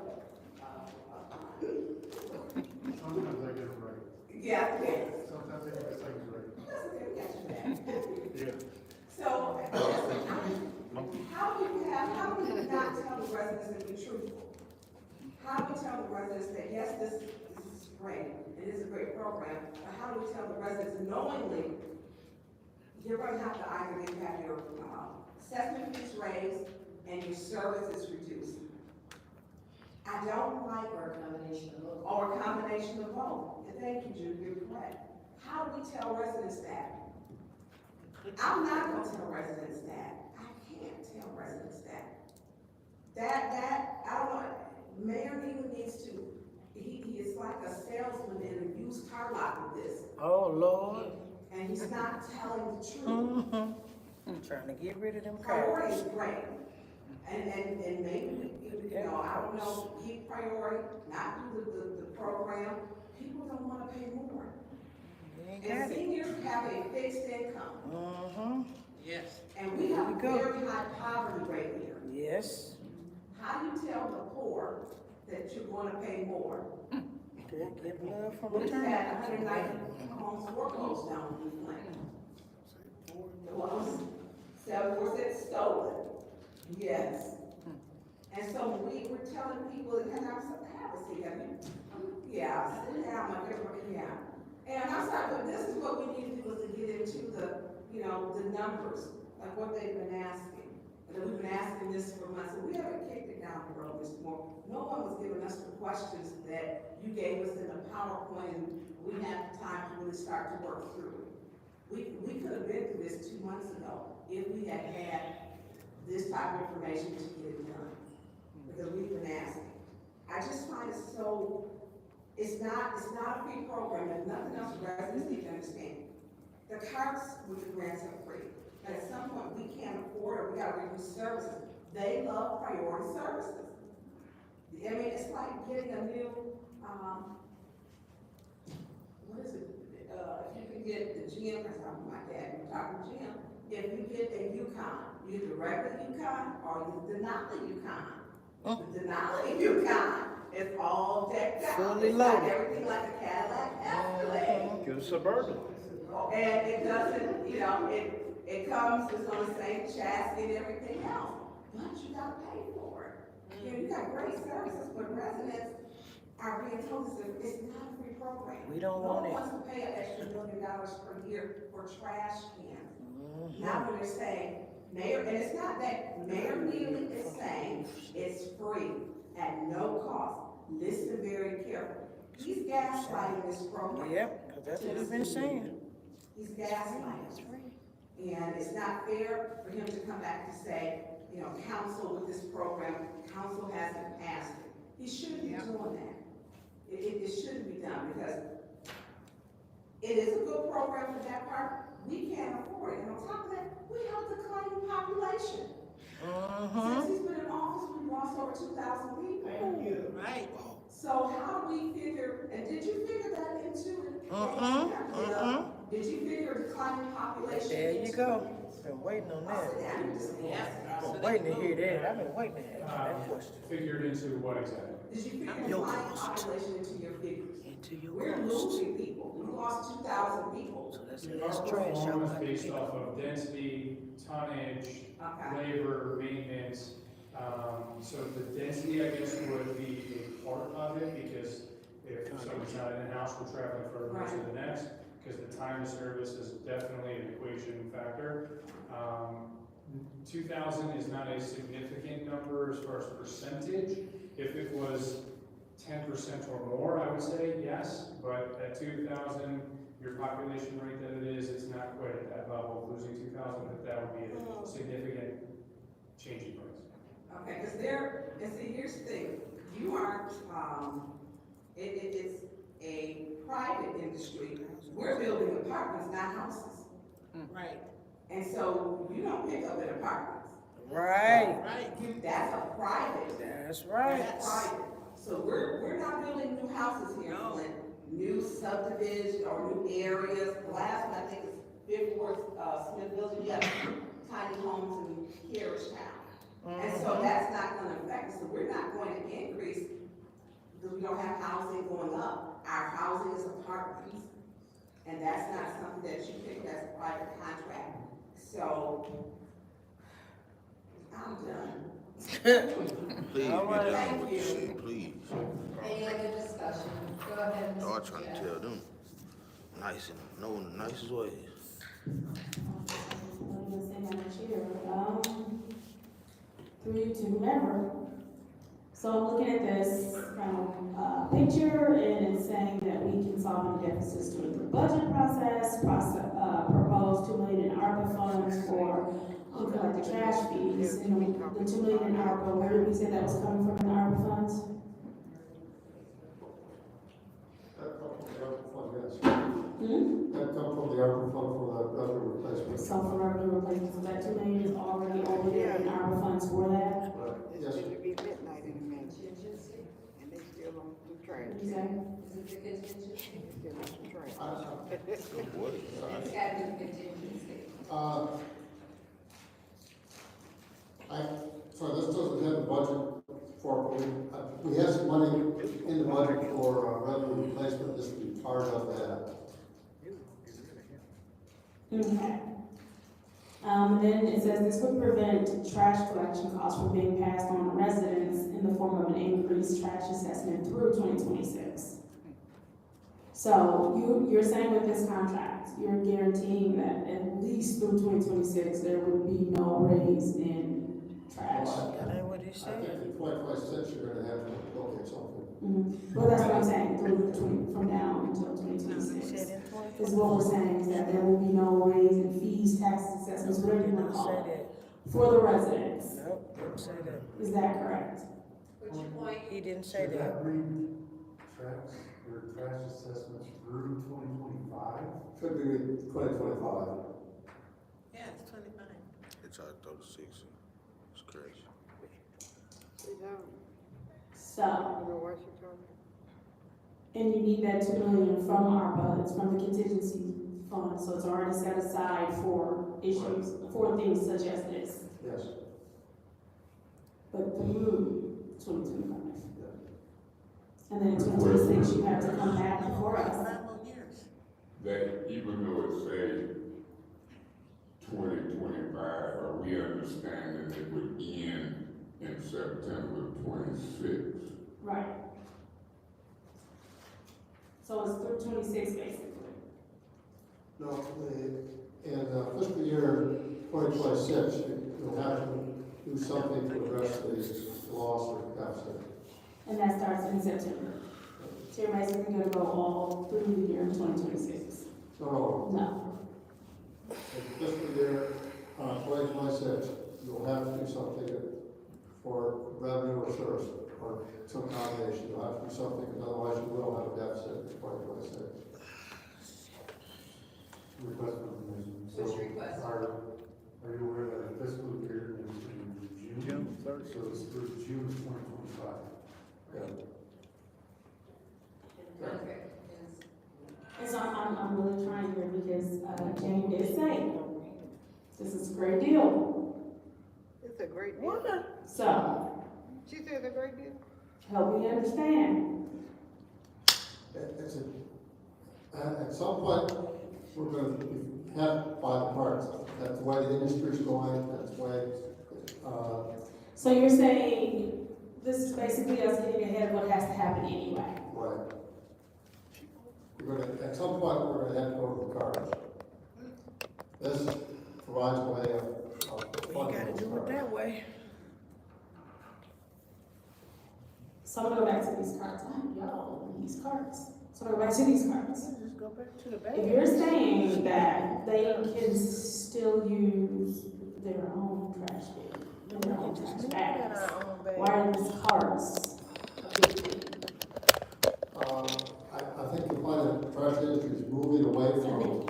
Sometimes I get it right. yeah. Sometimes I get things right. That's okay, we got you back. Yeah. So, how do we not tell the residents to be truthful? How do we tell the residents that, yes, this is great, it is a great program, but how do we tell the residents knowingly, you're going to have to either have your assessment fees raised and your services reduced. I don't like Or a combination of both. or a combination of both. And thank you, Judy, you're correct. How do we tell residents that? I'm not going to tell residents that. I can't tell residents that. I don't know, mayor even needs to he is like a salesman in a used car lot with this. Oh, Lord. And he's not telling the truth. I'm trying to get rid of them Priority cars. is great. And maybe, you know, I don't know, give priority, not do the program. People don't wanna pay more. And seniors have a fixed income. Yes. And we have a very high poverty rate here. Yes. How do you tell the poor that you're gonna pay more? Get blood from We the just turn. had 190 homes foreclosed down in Flint. Close. 7% stolen. Yes. And so we were telling people, and I was like, have a seat, have you? Yeah, sit down, like everybody, yeah. And I was like, well, this is what we need to do, is to get into the, you know, the numbers, like what they've been asking. And then we've been asking this for months, and we haven't kicked it down the road this more. No one was giving us the questions that you gave us in the PowerPoint, and we had the time to really start to work through it. We could have been through this 2 months ago if we had had this type of information to get it done. Because we've been asking. I just find it so, it's not a free program, and nothing else residents need to understand. The carts with the grants are free. But at some point we can't afford or we gotta reduce services. They love priority services. I mean, it's like getting a new, what is it? If you can get the gym, that's how my dad was talking gym. If you get a Yukon, you get the regular Yukon or the Denali Yukon. The Denali Yukon is all decked out. Fully It's got loaded. everything like a Cadillac Escalade. Get a Suburban. And it doesn't, you know, it comes, it's on the same chassis and everything else, but you gotta pay for it. You know, you got great services, but residents are being told it's not a free program. We don't want it. No one wants to pay an extra $1 million per year for trash cans. Now when they're saying, Mayor, and it's not that, Mayor Neely is saying it's free at no cost. Listen very carefully. He's gaslighting this program. Yep, because that's what he's been saying. He's gaslighting. And it's not fair for him to come back to say, you know, council with this program, council hasn't passed it. He shouldn't be doing that. It shouldn't be done because it is a good program for that part. We can't afford it. And on top of that, we have a declining population. Since he's been in office, we've lost over 2,000 people. Thank you. Right. So how do we figure, and did you figure that into it? Did you figure declining population? There you go. Been waiting on that. Been waiting to hear that. I've been waiting to ask that question. Figured into what exactly? Did you figure declining population into your figures? We're losing people. We lost 2,000 people. So Our performance based off of density, tonnage, labor, maintenance. So the density, I guess, would be a part of it, because if someone's not in the house, we're traveling further to the next, because the time of service is definitely an equation factor. 2,000 is not a significant number as far as percentage. If it was 10% or more, I would say yes, but at 2,000, your population rate that it is, it's not quite at that level. Losing 2,000, but that would be a significant changing price. Okay, because and see, here's the thing, you aren't, it's a private industry. We're building apartments, not houses. Right. And so you don't pick up in apartments. Right. That's a private. That's right. That's private. So we're not building new houses here in Flint, new subdivision or new areas. The last one I think is Fifth Ward, Smithville, you have tiny homes in Carriage Town. And so that's not gonna affect us. So we're not going to increase because we don't have housing going up. Our housing is apartments. And that's not something that you pick as a private contract. So I'm done. Please be done with this shit, please. Any other discussion? Go ahead, Y'all Mr. trying to Chair. tell them nice and know in the nicest ways. Through you to whomever. So I'm looking at this from a picture, and it's saying that we can solve any deficits during the budget process, propose $2 million in ARPA funds for looking like the trash fees. And the $2 million in ARPA, where did we say that was coming from in the ARPA funds? come from the ARPA fund for the revenue replacement. So for revenue replacement, so that 2 million is already over there in ARPA funds for that? Right, yes. It's gonna be midnight in a minute. And they still on the train. What you say? Is it the contingency? Still on the train. It's got to be contingency. So this doesn't have a budget for, we have some money in the budget for revenue replacement, this would be part of that. Okay. Then it says this would prevent trash collection costs from being passed on to residents in the form of an increased trash assessment through 2026. So you're saying with this contract, you're guaranteeing that at least through 2026, there would be no raise in trash? That ain't what he I said. think in 2026, you're gonna have to look at something. Well, that's what I'm saying, from now until 2026. Is what we're saying, is that there will be no raise in fees, taxes, assessments, whatever you want to call it, for the residents. Nope, didn't say that. Is that correct? What's your point? He didn't say Should that. read tracks, your trash assessments through 2025? Could be 2025. Yeah, it's 25. It's at 36. It's crazy. So, and you need that 2 million from ARPA, it's from the contingency fund, so it's already set aside for issues, for things such as this, Yes. but through 2025. Yeah. And then in 2026, you have to come back before us. 5 more years. That even though it say 2025, are we understanding it would end in September 26? Right. So it's through 26 basically. No, in fiscal year 2026, you'll have to do something to address the loss or deficit. And that starts in September. So you're basically gonna go all through the year of 2026? No, No. in fiscal year 2026, you'll have to do something for revenue or service, or some combination. You'll have to do something, because otherwise you will have a deficit in 2026. Request for information. So Which request? Are you aware that our fiscal year is in June? So it's through June 2025. Yeah. Contract is. And so I'm really trying here because Jane did say, this is a great deal. It's a great deal. So, She said it's a great deal. help me understand. It's at some point, we're going to have to buy the parts. That's the way the industry's going, that's the way, So you're saying this is basically us getting ahead of what has to happen anyway? right. We're going to, at some point, we're going to have to go to the cars. This provides a way of You funding gotta those do it cars. that way. So I'm gonna go back to these cards. Y'all, these cards. So I'm gonna go back to these cards. Just go back to the If bag. you're saying that they can still use their own trash bin, their own trash bags, why are these cards a big deal? I think you'll find that the trash industry is moving away from.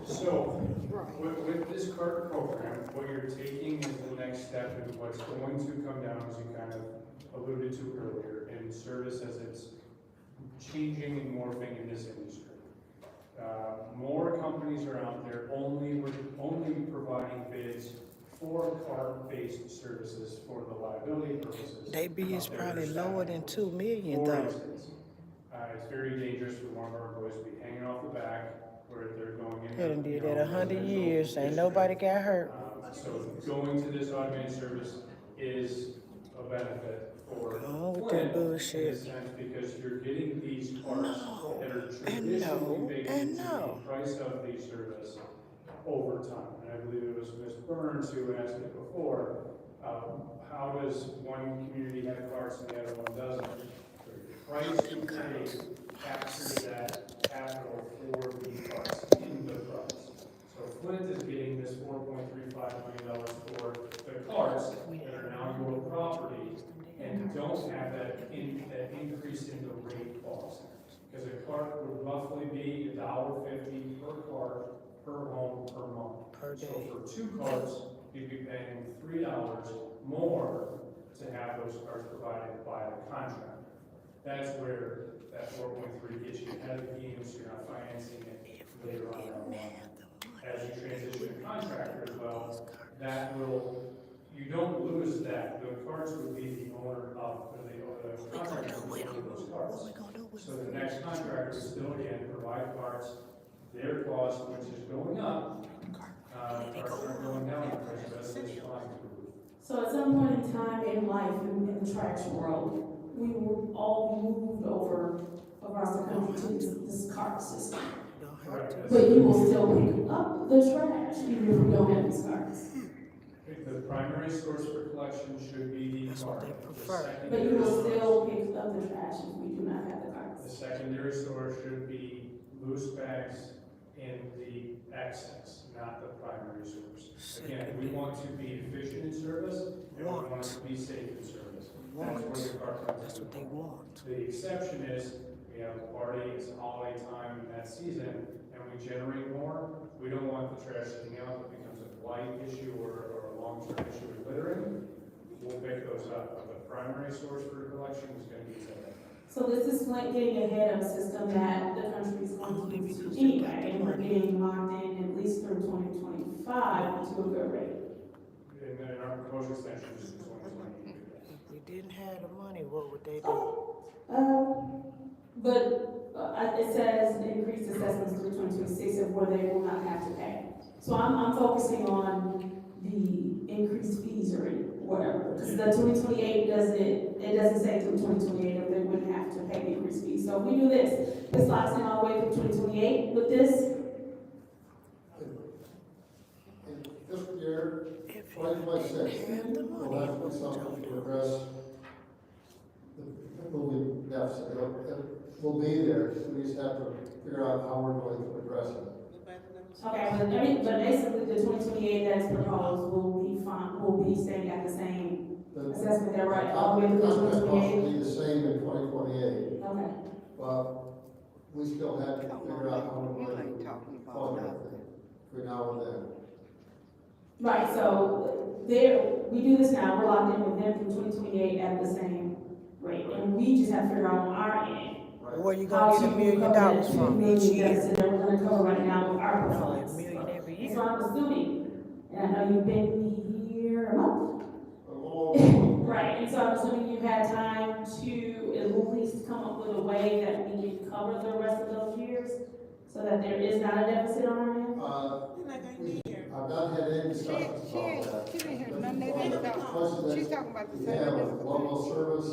So, with this cart program, what you're taking is the next step in what's going to come down, as you kind of alluded to earlier, in service as it's changing and morphing in this industry. More companies are out there only providing bids for cart-based services for the liability purposes. They be is of their probably staff. lower than 2 million For though. instance, it's very dangerous for one of our employees to be hanging off the back where they're going in. They done did you that know, 100 residential years, ain't district. nobody got hurt. So going to this automated service is a benefit for Go with that Flint in a bullshit. sense, because you're getting these parts that are and no, traditionally baked and into no. the price of the service over time. And I believe it was Ms. Burns who asked it before, how does one community have carts and the other one doesn't? The price you pay captures that capital for the carts in the price. So Flint is getting this $4.35 million for the carts that are now your property and don't have that increase in the rate cost. Because a cart would roughly be $1.50 per cart, per home, per month. Per day. So for 2 carts, you'd be paying $3 more to have those carts provided by the contractor. That's where that 4.3 gets you ahead of the game, so you're not financing it later on down the line. As you transition to contractor as well, that will, you don't lose that. The carts would be the owner of, the contractor would own those carts. So the next contractor would still again provide carts, their cost, which is going up, carts aren't going down because residents are flying through. So at some point in time in life, in the trash world, we will all be moved over across the country to this cart system. But you will still pick up the trash even if we don't have these carts. The primary source for collection should be the cart. But you will still pick up the trash if we do not have the carts. The secondary source should be loose bags in the excess, not the primary source. Again, we want to be efficient in service, and we want to be safe in service. That's where the cart comes in. That's what they want. The exception is, we have a party, it's a holiday time in that season, and we generate more. We don't want the trash sitting out that becomes a blight issue or a long-term issue with littering. We'll pick those up, but the primary source for collection is going to be today. So this is Flint getting ahead of a system that the country is going to use anyway, and we're getting locked in at least through 2025 to a good rate. And then our proposed extension is 2028. If we didn't have the money, what would they do? It says increased assessments through 2026 of where they will not have to pay. So I'm focusing on the increased fees or whatever. Because the 2028 doesn't say through 2028 if they wouldn't have to pay the increased fees. So if we do this locks in all the way through 2028 with this. In fiscal year 2026, we'll have to do something to address the moving deficit. It will be there, so we just have to figure out how we're going to address it. Okay, but basically the 2028 that's proposed will be staying at the same assessment there, right? All the way through The 2028? will be the same in 2028, Okay. but we still have to figure out how we're going to fund everything between now and then. Right, so we do this now, we're locked in with them through 2028 at the same rate, and we just have to figure out on our end. Where you gonna get $1 million from each year? That we're gonna cover right now with our performance. $1 million every year. So I'm assuming, and I know you've been here a month. Right, and so I'm assuming you've had time to at least come up with a way that we can cover the rest of those years, so that there is not a deficit on our end? I've not had any discussions about that. She didn't hear none of that. She's talking about the We have a local service,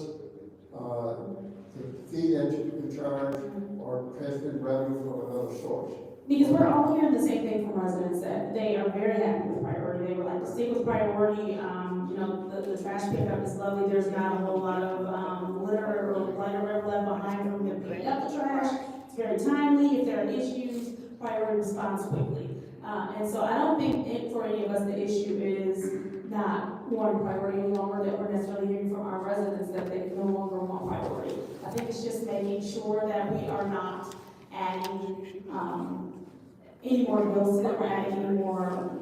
the fee that you charge, or transferred revenue from another source. Because we're all hearing the same thing from residents, that they are very happy with priority. They would like to stick with priority. The trash pickup is lovely. There's not a whole lot of litter or litter left behind from them picking up the trash. It's very timely. If there are issues, priority responds quickly. And so I don't think for any of us the issue is not wanting priority any longer, that we're necessarily hearing from our residents that they no longer want priority. I think it's just making sure that we are not adding any more bills, that we're adding any more,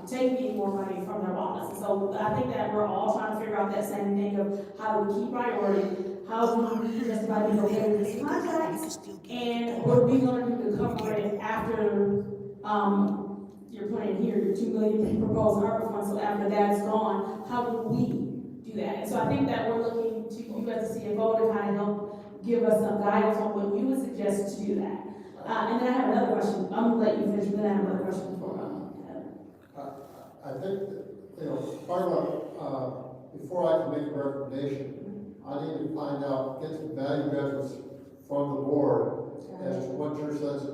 taking any more money from their wallets. And so I think that we're all trying to figure out that same thing of how do we keep priority, how do we justify being okay with these contracts, and what are we going to do to cover it after you're putting here your $2 million proposed ARPA funds, so after that's gone, how do we do that? And so I think that we're looking to you as a CFO to kind of help give us some guidance on what you would suggest to do that. And then I have another question. I'm gonna let you finish, but then I have another question for I think that, part of before I can make a recommendation, I need to find out, get some value judgments from the board as to what your sense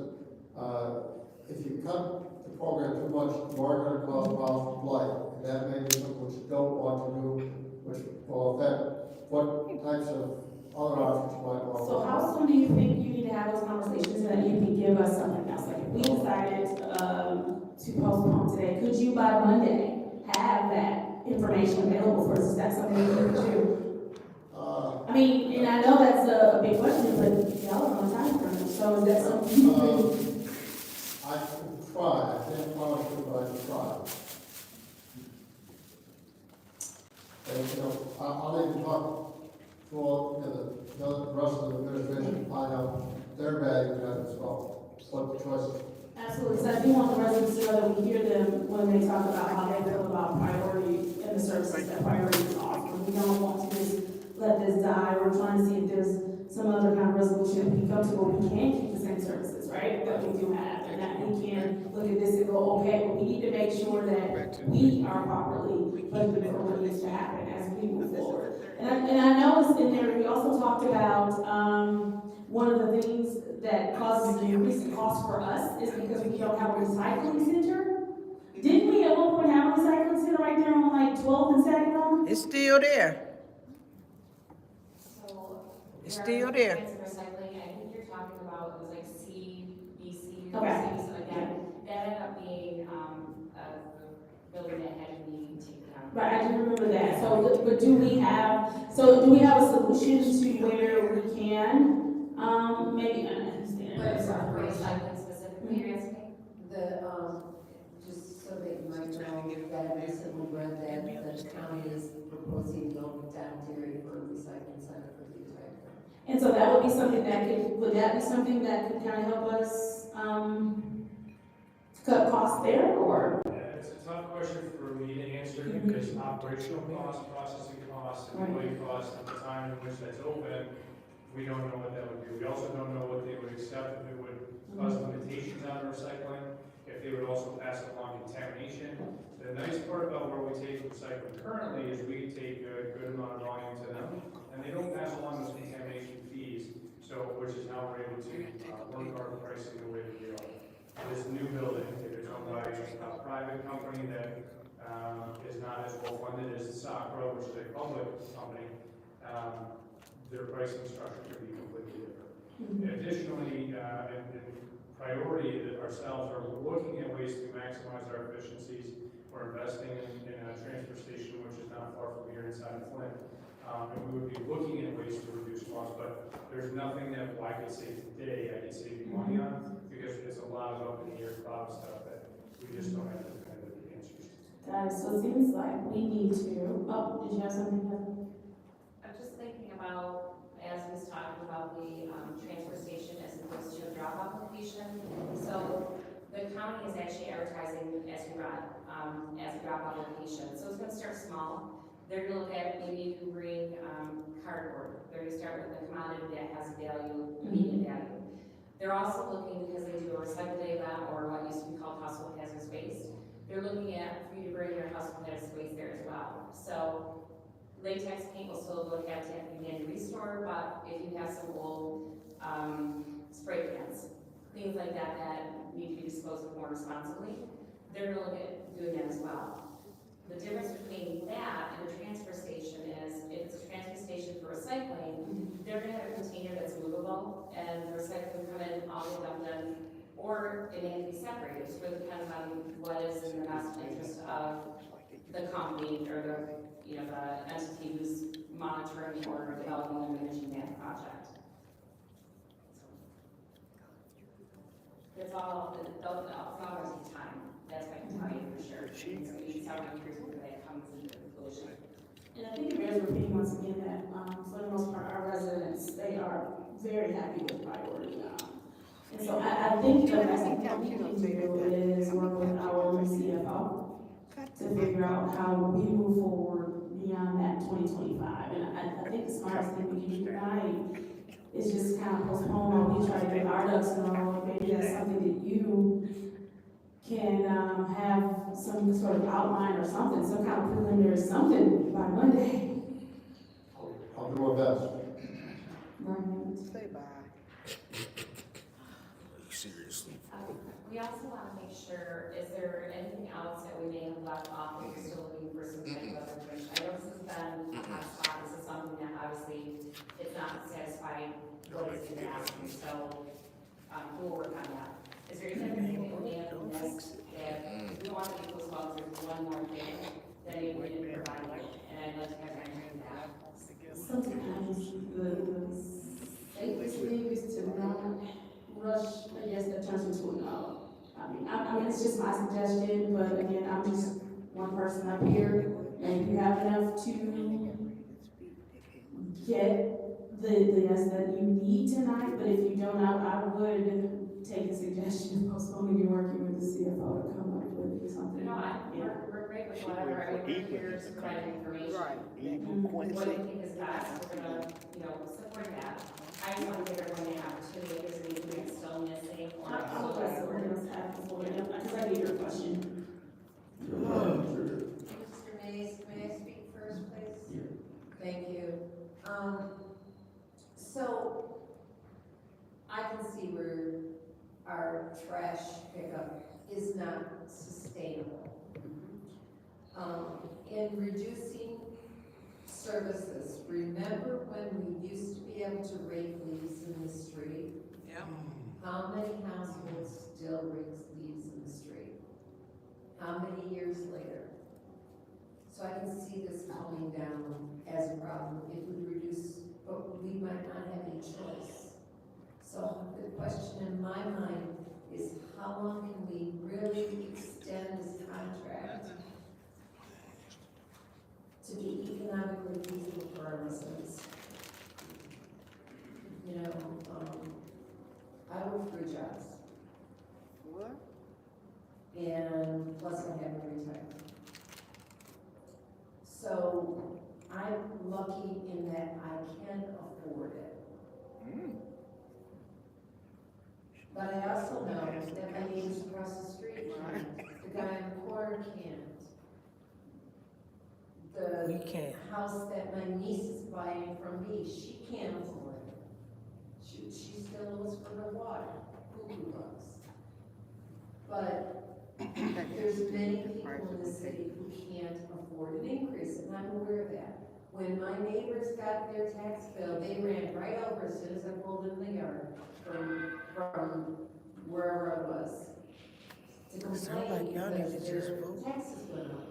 of, if you cut the program too much, you are going to cause problems with life, and that may be something which you don't want to do, which will affect what types of other options you might want. So how soon do you think you need to have those conversations so that you can give us something else? Like if we decided to postpone today, could you by Monday have that information available for us? Is that something you could do? I mean, and I know that's a big question, but y'all are on time frame, so is that something you can? I can try, I can't promise you, but I can try. And, you know, I'll even talk to all, the rest of the administration, to find out their value in that as well, what the choices. Absolutely, so I do want the residents to know that we hear them when they talk about how they feel about priority and the services that priority is offering. We don't want to just let this die. We're trying to see if there's some other kind of resolution we can come to where we can keep the same services, right, that we do have. And that we can look at this and go, okay, but we need to make sure that we are properly budgeted for what needs to happen as we move forward. And I know it's in there, we also talked about, one of the things that causes an increase in cost for us is because we don't have a recycling center. Didn't we at one point have a recycling center right there on like 12th and Saginaw? It's still there. So. It's still there. Recycling, I think you're talking about, it was like CBC, Okay. so again, that ended up being, a building that had to be taken down. Right, I do remember that. So, but do we have a solution to where we can, maybe, I don't understand. But for recycling specifically, you're asking? Just so that you might know, that I recently read that the county is proposing going down Dairy for a recycling center for the entire county. And so that would be something that would that be something that could kind of help us, cut costs there, or? It's a tough question for me to answer because operational costs, processing costs, employee costs, at the time in which that's open, we don't know what that would do. We also don't know what they would accept, if it would cause limitations on recycling, if they would also pass along contamination. The nice part about where we take recycling currently is we take a good amount of volume to them, and they don't pass along those contamination fees, so, which is how we're able to work our pricing the way that we are. This new building, if it's owned by a private company that is not as well funded as Sacro, which is a public company, their pricing structure could be completely different. Additionally, in priority that ourselves are looking at ways to maximize our efficiencies. We're investing in a transfer station, which is not far from here inside of Flint. And we would be looking at ways to reduce costs, but there's nothing that I could say today I could save you money on, because it's a lot of up in the air cloud stuff that we just don't have the definitive answers to. Guys, so it seems like we need to, did you have something? I'm just thinking about, as we was talking about the transfer station as opposed to a drop-off location. So the county is actually advertising as you run, as a drop-off location. So it's going to start small. They're going to look at maybe if you bring cardboard. They're going to start with a commodity that has value, immediate value. They're also looking, because they do a recycle day event or what used to be called household hazardous waste, they're looking at for you to bring your household hazardous waste there as well. So latex paint will still look at to begin to restore, but if you have some old spray cans, things like that that need to be disposed of more responsibly, they're going to look at doing that as well. The difference between that and a transfer station is, if it's a transfer station for recycling, they're going to have a container that's movable, and the recycling will come in, all the dumped in, or it may have to be separated. It really depends on what is in the best interest of the company or the entity who's monitoring or developing and managing that project. It's all going to take time. That's what I can tell you for sure. It's going to be several years before that comes into conclusion. And I think it bears repeating once again that, for the most part, our residents, they are very happy with priority. And so I think the best thing that we can do is work with our CFO to figure out how we move forward beyond that 2025. And I think the smartest thing we can do tonight is just kind of postpone while we try to get our ducks in a row. Maybe that's something that you can have some sort of outline or something, some kind of preliminary something by Monday. I'll do my best. Say bye. Seriously. We also want to make sure, is there anything else that we may have left off if you're still looking for some type of information? I know this has been a hot spot. This is something that obviously it's not satisfied what is being asked, so we'll work on that. Is there anything that we may have missed that we want to be close about? There's one more thing that maybe we didn't provide, and I'd like to have you bring that. Sometimes the This thing is to not rush, I guess, that turns into a no. I mean, it's just my suggestion, but again, I'm just one person up here, and if you have enough to get the yes that you need tonight, but if you don't, I would take a suggestion of postponing and working with the CFO to come up with something. No, we're great with whatever, I mean, we're here to provide information. Right. What do you think is best, we're gonna, support that. I just want to give everyone the opportunity, if there's anything that's still missing, or. I'll let someone else have the floor, because I need your question. Mr. Mays, may I speak first, please? Thank you. So, I can see where our trash pickup is not sustainable. In reducing services, remember when we used to be able to rake leaves in the street? Yeah. How many households still rake leaves in the street? How many years later? So I can see this coming down as a problem if we reduce, but we might not have any choice. So the question in my mind is, how long can we really extend this contract to be economically feasible for our residents? I work 3 jobs. What? And plus I have a retirement. So I'm lucky in that I can afford it. But I also know that my neighbors across the street can't. The guy in the corner can't. We can't. The house that my niece is buying from me, she can't afford it. She still owes for her water, $2 bucks. But there's many people in the city who can't afford an increase, and I'm aware of that. When my neighbors got their tax bill, they ran right over as soon as I pulled in the yard from wherever I was to complain because their taxes went up.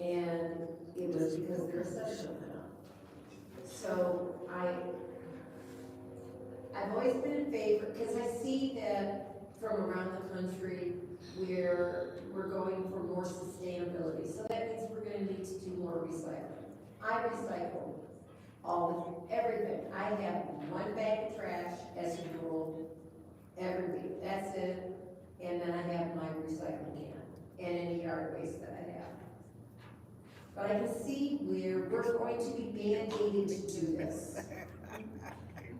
And it was because their assessment went up. So I've always been in favor, because I see that from around the country we're going for more sustainability. So that means we're going to need to do more recycling. I recycle everything. I have 1 bag of trash as a rule every week. That's it. And then I have my recycling can and any yard waste that I have. But I can see where we're going to be mandated to do this.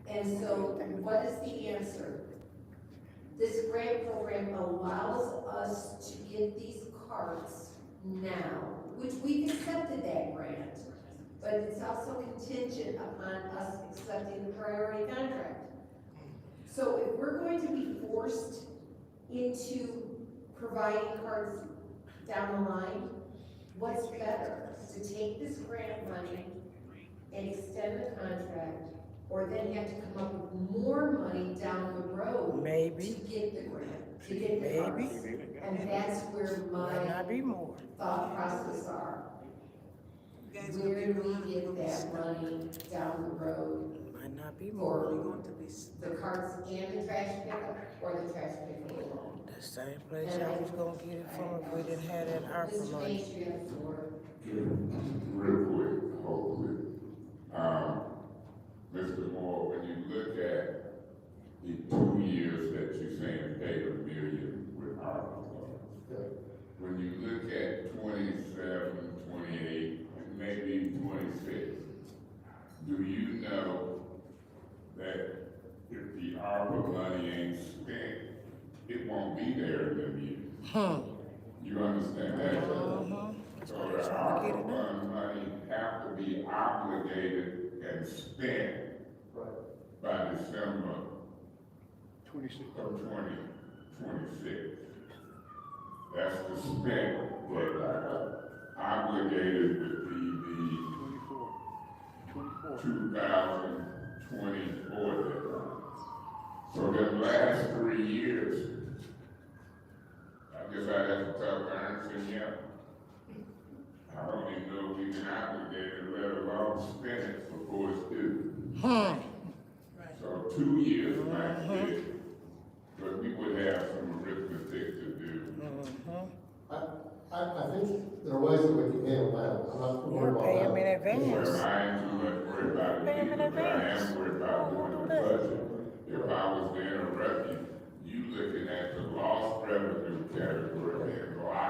And so what is the answer? This grant program allows us to get these carts now, which we've accepted that grant, but it's also contingent upon us accepting the priority contract. So if we're going to be forced into providing carts down the line, what's better, to take this grant money and extend the contract, or then have to come up with more money down the road to get the grant, to get the carts? And that's where my thought process are. Where do we get that money down the road for the carts and the trash pickup, or the trash pickup alone? The same place I was gonna get it from if we didn't have that ARPA money. Real quick, hopefully. Mr. Moore, when you look at the 2 years that you're saying paid $1 million with ARPA funds, when you look at 27, 28, and maybe 26, do you know that if the ARPA money ain't spent, it won't be there in them years? You understand that? So the ARPA fund money have to be obligated and spent by December 26 of 2026. That's the spent deadline. Obligated would be the 2024 deadline. So the last 3 years, I guess I'd have to talk to Ernst and Young. I don't even know if we can obligate it, let alone spend it before it's due. worry You'll about pay that. them in advance. Well, I ain't too much worried about it. Pay them in advance.